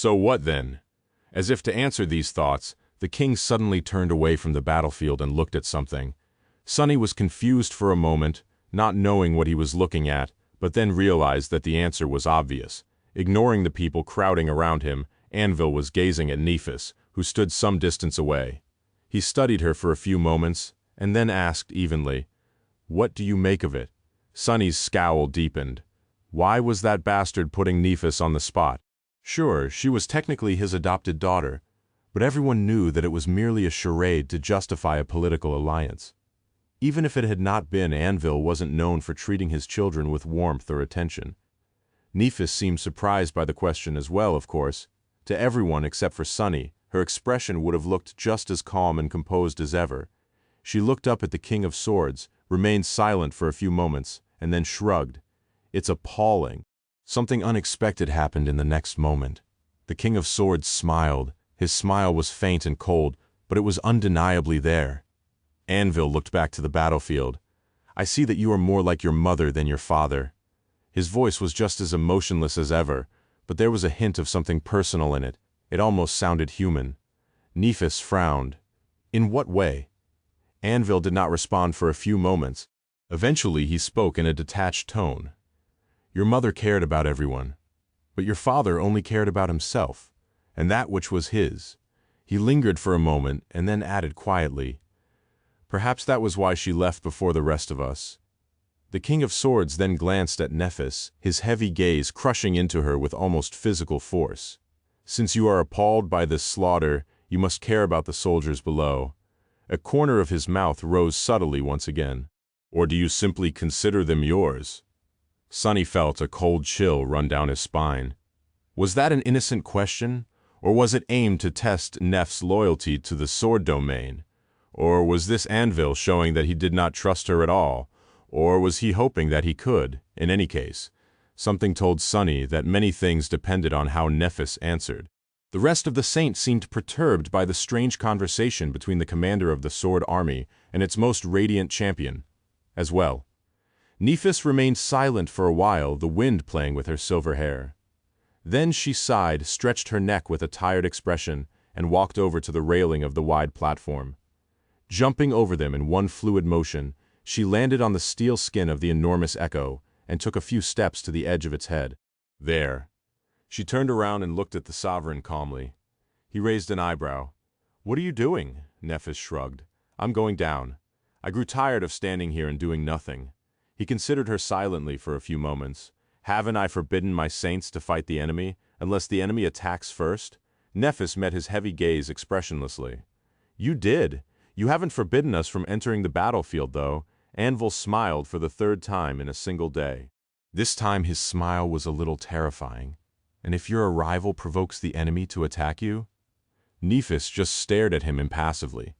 So what then? As if to answer these thoughts, the king suddenly turned away from the battlefield and looked at something. Sonny was confused for a moment, not knowing what he was looking at, but then realized that the answer was obvious. Ignoring the people crowding around him, Anvil was gazing at Nephis, who stood some distance away. He studied her for a few moments, and then asked evenly, "What do you make of it?" Sonny's scowl deepened. Why was that bastard putting Nephis on the spot? Sure, she was technically his adopted daughter, but everyone knew that it was merely a charade to justify a political alliance. Even if it had not been, Anvil wasn't known for treating his children with warmth or attention. Nephis seemed surprised by the question as well, of course. To everyone except for Sonny, her expression would have looked just as calm and composed as ever. She looked up at the King of Swords, remained silent for a few moments, and then shrugged. It's appalling. Something unexpected happened in the next moment. The King of Swords smiled. His smile was faint and cold, but it was undeniably there. Anvil looked back to the battlefield. "I see that you are more like your mother than your father." His voice was just as emotionless as ever, but there was a hint of something personal in it. It almost sounded human. Nephis frowned. In what way? Anvil did not respond for a few moments. Eventually he spoke in a detached tone. "Your mother cared about everyone, but your father only cared about himself, and that which was his." He lingered for a moment and then added quietly, "Perhaps that was why she left before the rest of us." The King of Swords then glanced at Nephis, his heavy gaze crushing into her with almost physical force. "Since you are appalled by this slaughter, you must care about the soldiers below." A corner of his mouth rose subtly once again. "Or do you simply consider them yours?" Sonny felt a cold chill run down his spine. Was that an innocent question, or was it aimed to test Neph's loyalty to the sword domain? Or was this Anvil showing that he did not trust her at all? Or was he hoping that he could? In any case, something told Sonny that many things depended on how Nephis answered. The rest of the Saints seemed perturbed by the strange conversation between the commander of the Sword Army and its most radiant champion, as well. Nephis remained silent for a while, the wind playing with her silver hair. Then she sighed, stretched her neck with a tired expression, and walked over to the railing of the wide platform. Jumping over them in one fluid motion, she landed on the steel skin of the enormous Echo and took a few steps to the edge of its head. There. She turned around and looked at the sovereign calmly. He raised an eyebrow. "What are you doing?" Nephis shrugged. "I'm going down. I grew tired of standing here and doing nothing." He considered her silently for a few moments. "Haven't I forbidden my saints to fight the enemy, unless the enemy attacks first?" Nephis met his heavy gaze expressionlessly. "You did. You haven't forbidden us from entering the battlefield, though." Anvil smiled for the third time in a single day. This time his smile was a little terrifying. "And if your arrival provokes the enemy to attack you?" Nephis just stared at him impassively.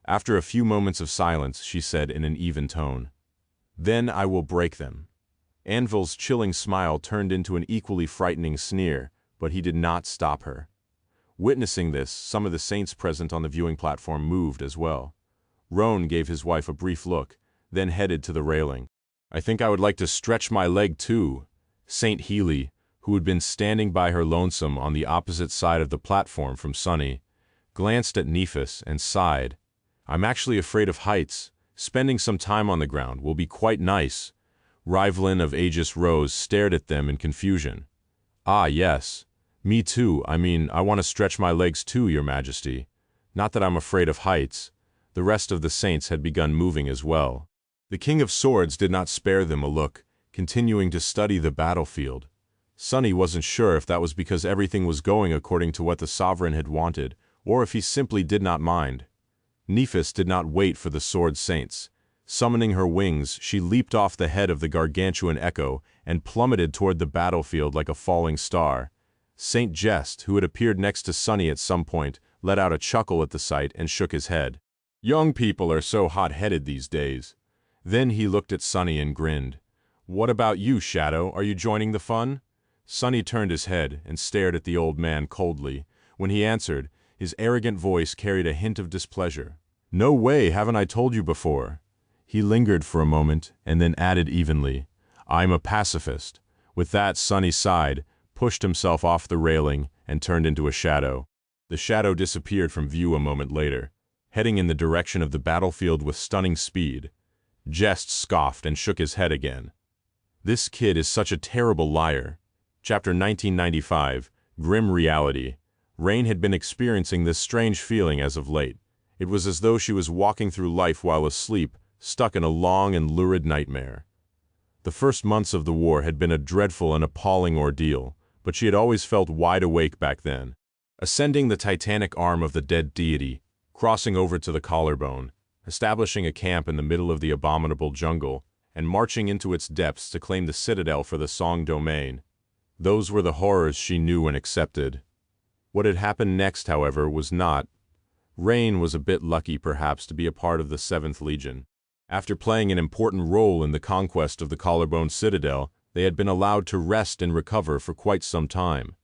After a few moments of silence, she said in an even tone, "Then I will break them." Anvil's chilling smile turned into an equally frightening sneer, but he did not stop her. Witnessing this, some of the saints present on the viewing platform moved as well. Roan gave his wife a brief look, then headed to the railing. "I think I would like to stretch my leg too." Saint Healy, who had been standing by her lonesome on the opposite side of the platform from Sonny, glanced at Nephis and sighed. "I'm actually afraid of heights. Spending some time on the ground will be quite nice." Rivalin of Aegis Rose stared at them in confusion. "Ah, yes. Me too. I want to stretch my legs too, Your Majesty. Not that I'm afraid of heights." The rest of the saints had begun moving as well. The King of Swords did not spare them a look, continuing to study the battlefield. Sonny wasn't sure if that was because everything was going according to what the sovereign had wanted, or if he simply did not mind. Nephis did not wait for the sword saints. Summoning her wings, she leaped off the head of the gargantuan Echo and plummeted toward the battlefield like a falling star. Saint Jest, who had appeared next to Sonny at some point, let out a chuckle at the sight and shook his head. "Young people are so hot-headed these days." Then he looked at Sonny and grinned. "What about you, Shadow? Are you joining the fun?" Sonny turned his head and stared at the old man coldly. When he answered, his arrogant voice carried a hint of displeasure. "No way, haven't I told you before?" He lingered for a moment and then added evenly, "I'm a pacifist." With that, Sonny sighed, pushed himself off the railing, and turned into a shadow. The shadow disappeared from view a moment later, heading in the direction of the battlefield with stunning speed. Jest scoffed and shook his head again. This kid is such a terrible liar. Chapter 1995, Grim Reality. Rain had been experiencing this strange feeling as of late. It was as though she was walking through life while asleep, stuck in a long and lurid nightmare. The first months of the war had been a dreadful and appalling ordeal, but she had always felt wide awake back then. Ascending the titanic arm of the dead deity, crossing over to the collarbone, establishing a camp in the middle of the abominable jungle, and marching into its depths to claim the citadel for the Song domain. Those were the horrors she knew and accepted. What had happened next, however, was not. Rain was a bit lucky, perhaps, to be a part of the 7th Legion. After playing an important role in the conquest of the Collarbone Citadel, they had been allowed to rest and recover for quite some time.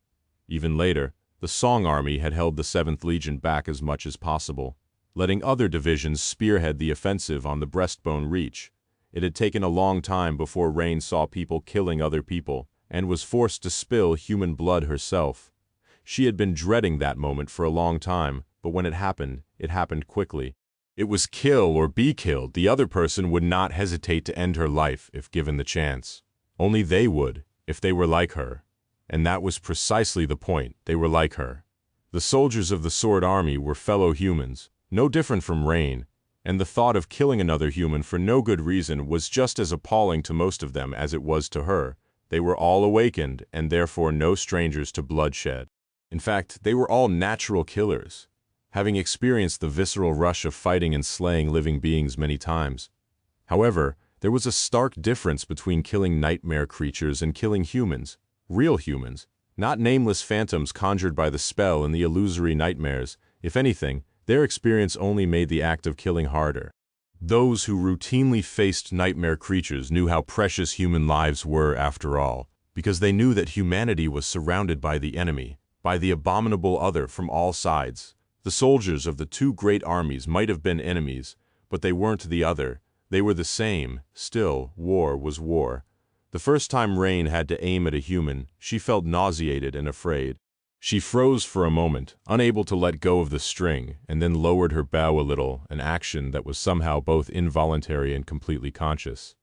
Even later, the Song Army had held the 7th Legion back as much as possible, letting other divisions spearhead the offensive on the Breastbone Reach. It had taken a long time before Rain saw people killing other people, and was forced to spill human blood herself. She had been dreading that moment for a long time, but when it happened quickly. It was kill or be killed. The other person would not hesitate to end her life if given the chance. Only they would, if they were like her. And that was precisely the point. They were like her. The soldiers of the Sword Army were fellow humans, no different from Rain, and the thought of killing another human for no good reason was just as appalling to most of them as it was to her. They were all awakened, and therefore no strangers to bloodshed. In fact, they were all natural killers, having experienced the visceral rush of fighting and slaying living beings many times. However, there was a stark difference between killing nightmare creatures and killing humans, real humans, not nameless phantoms conjured by the spell in the illusory nightmares. If anything, their experience only made the act of killing harder. Those who routinely faced nightmare creatures knew how precious human lives were after all, because they knew that humanity was surrounded by the enemy, by the abominable other from all sides. The soldiers of the two great armies might have been enemies, but they weren't the other. They were the same. Still, war was war. The first time Rain had to aim at a human, she felt nauseated and afraid. She froze for a moment, unable to let go of the string, and then lowered her bow a little, an action that was somehow both involuntary and completely conscious.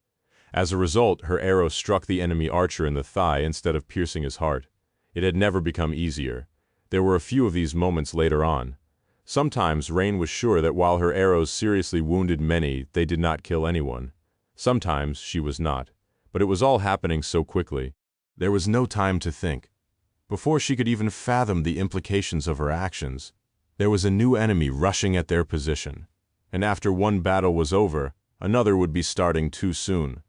As a result, her arrow struck the enemy archer in the thigh instead of piercing his heart. It had never become easier. There were a few of these moments later on. Sometimes Rain was sure that while her arrows seriously wounded many, they did not kill anyone. Sometimes she was not. But it was all happening so quickly. There was no time to think. Before she could even fathom the implications of her actions, there was a new enemy rushing at their position. And after one battle was over, another would be starting too soon.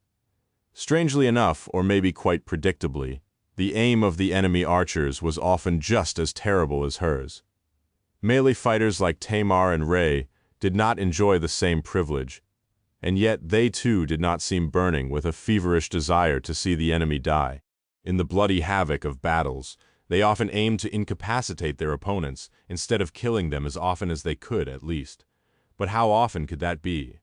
Strangely enough, or maybe quite predictably, the aim of the enemy archers was often just as terrible as hers. Melee fighters like Tamar and Ray did not enjoy the same privilege, and yet they too did not seem burning with a feverish desire to see the enemy die. In the bloody havoc of battles, they often aimed to incapacitate their opponents instead of killing them as often as they could, at least. But how often could that be?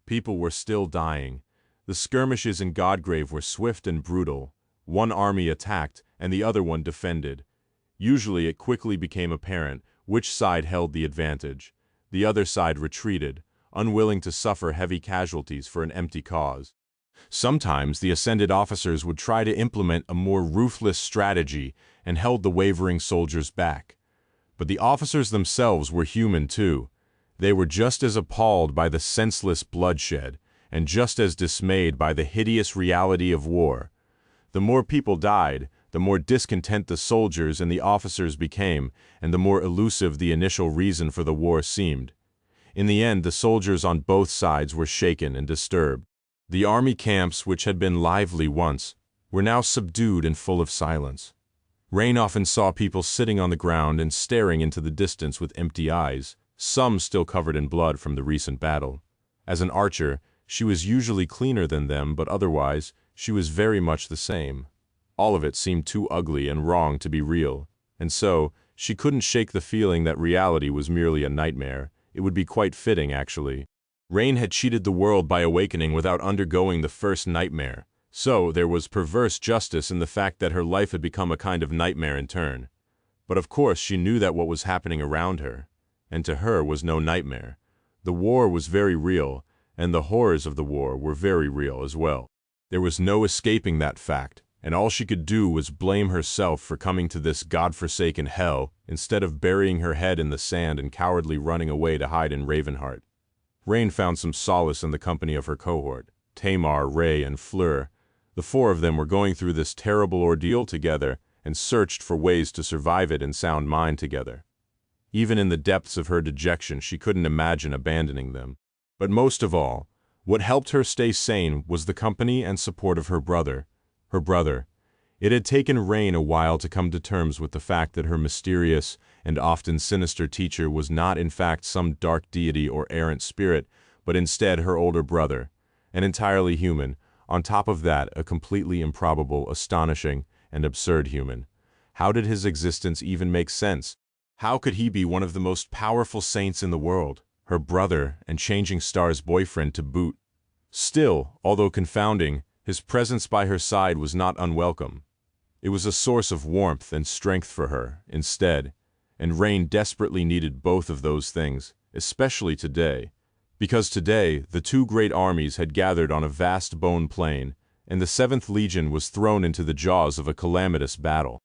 People were still dying. The skirmishes in Godgrave were swift and brutal. One army attacked, and the other one defended. Usually it quickly became apparent which side held the advantage. The other side retreated, unwilling to suffer heavy casualties for an empty cause. Sometimes the ascended officers would try to implement a more ruthless strategy and held the wavering soldiers back. But the officers themselves were human too. They were just as appalled by the senseless bloodshed, and just as dismayed by the hideous reality of war. The more people died, the more discontent the soldiers and the officers became, and the more elusive the initial reason for the war seemed. In the end, the soldiers on both sides were shaken and disturbed. The army camps, which had been lively once, were now subdued and full of silence. Rain often saw people sitting on the ground and staring into the distance with empty eyes, some still covered in blood from the recent battle. As an archer, she was usually cleaner than them, but otherwise, she was very much the same. All of it seemed too ugly and wrong to be real, and so, she couldn't shake the feeling that reality was merely a nightmare. It would be quite fitting, actually. Rain had cheated the world by awakening without undergoing the first nightmare, so there was perverse justice in the fact that her life had become a kind of nightmare in turn. But of course she knew that what was happening around her, and to her, was no nightmare. The war was very real, and the horrors of the war were very real as well. There was no escaping that fact, and all she could do was blame herself for coming to this God-forsaken hell instead of burying her head in the sand and cowardly running away to hide in Ravenheart. Rain found some solace in the company of her cohort, Tamar, Ray, and Fleur. The four of them were going through this terrible ordeal together and searched for ways to survive it in sound mind together. Even in the depths of her dejection, she couldn't imagine abandoning them. But most of all, what helped her stay sane was the company and support of her brother. Her brother. It had taken Rain a while to come to terms with the fact that her mysterious and often sinister teacher was not in fact some dark deity or errant spirit, but instead her older brother, an entirely human, on top of that a completely improbable, astonishing, and absurd human. How did his existence even make sense? How could he be one of the most powerful saints in the world, her brother and Changing Star's boyfriend to boot? Still, although confounding, his presence by her side was not unwelcome. It was a source of warmth and strength for her, instead, and Rain desperately needed both of those things, especially today, because today the two great armies had gathered on a vast bone plain, and the 7th Legion was thrown into the jaws of a calamitous battle.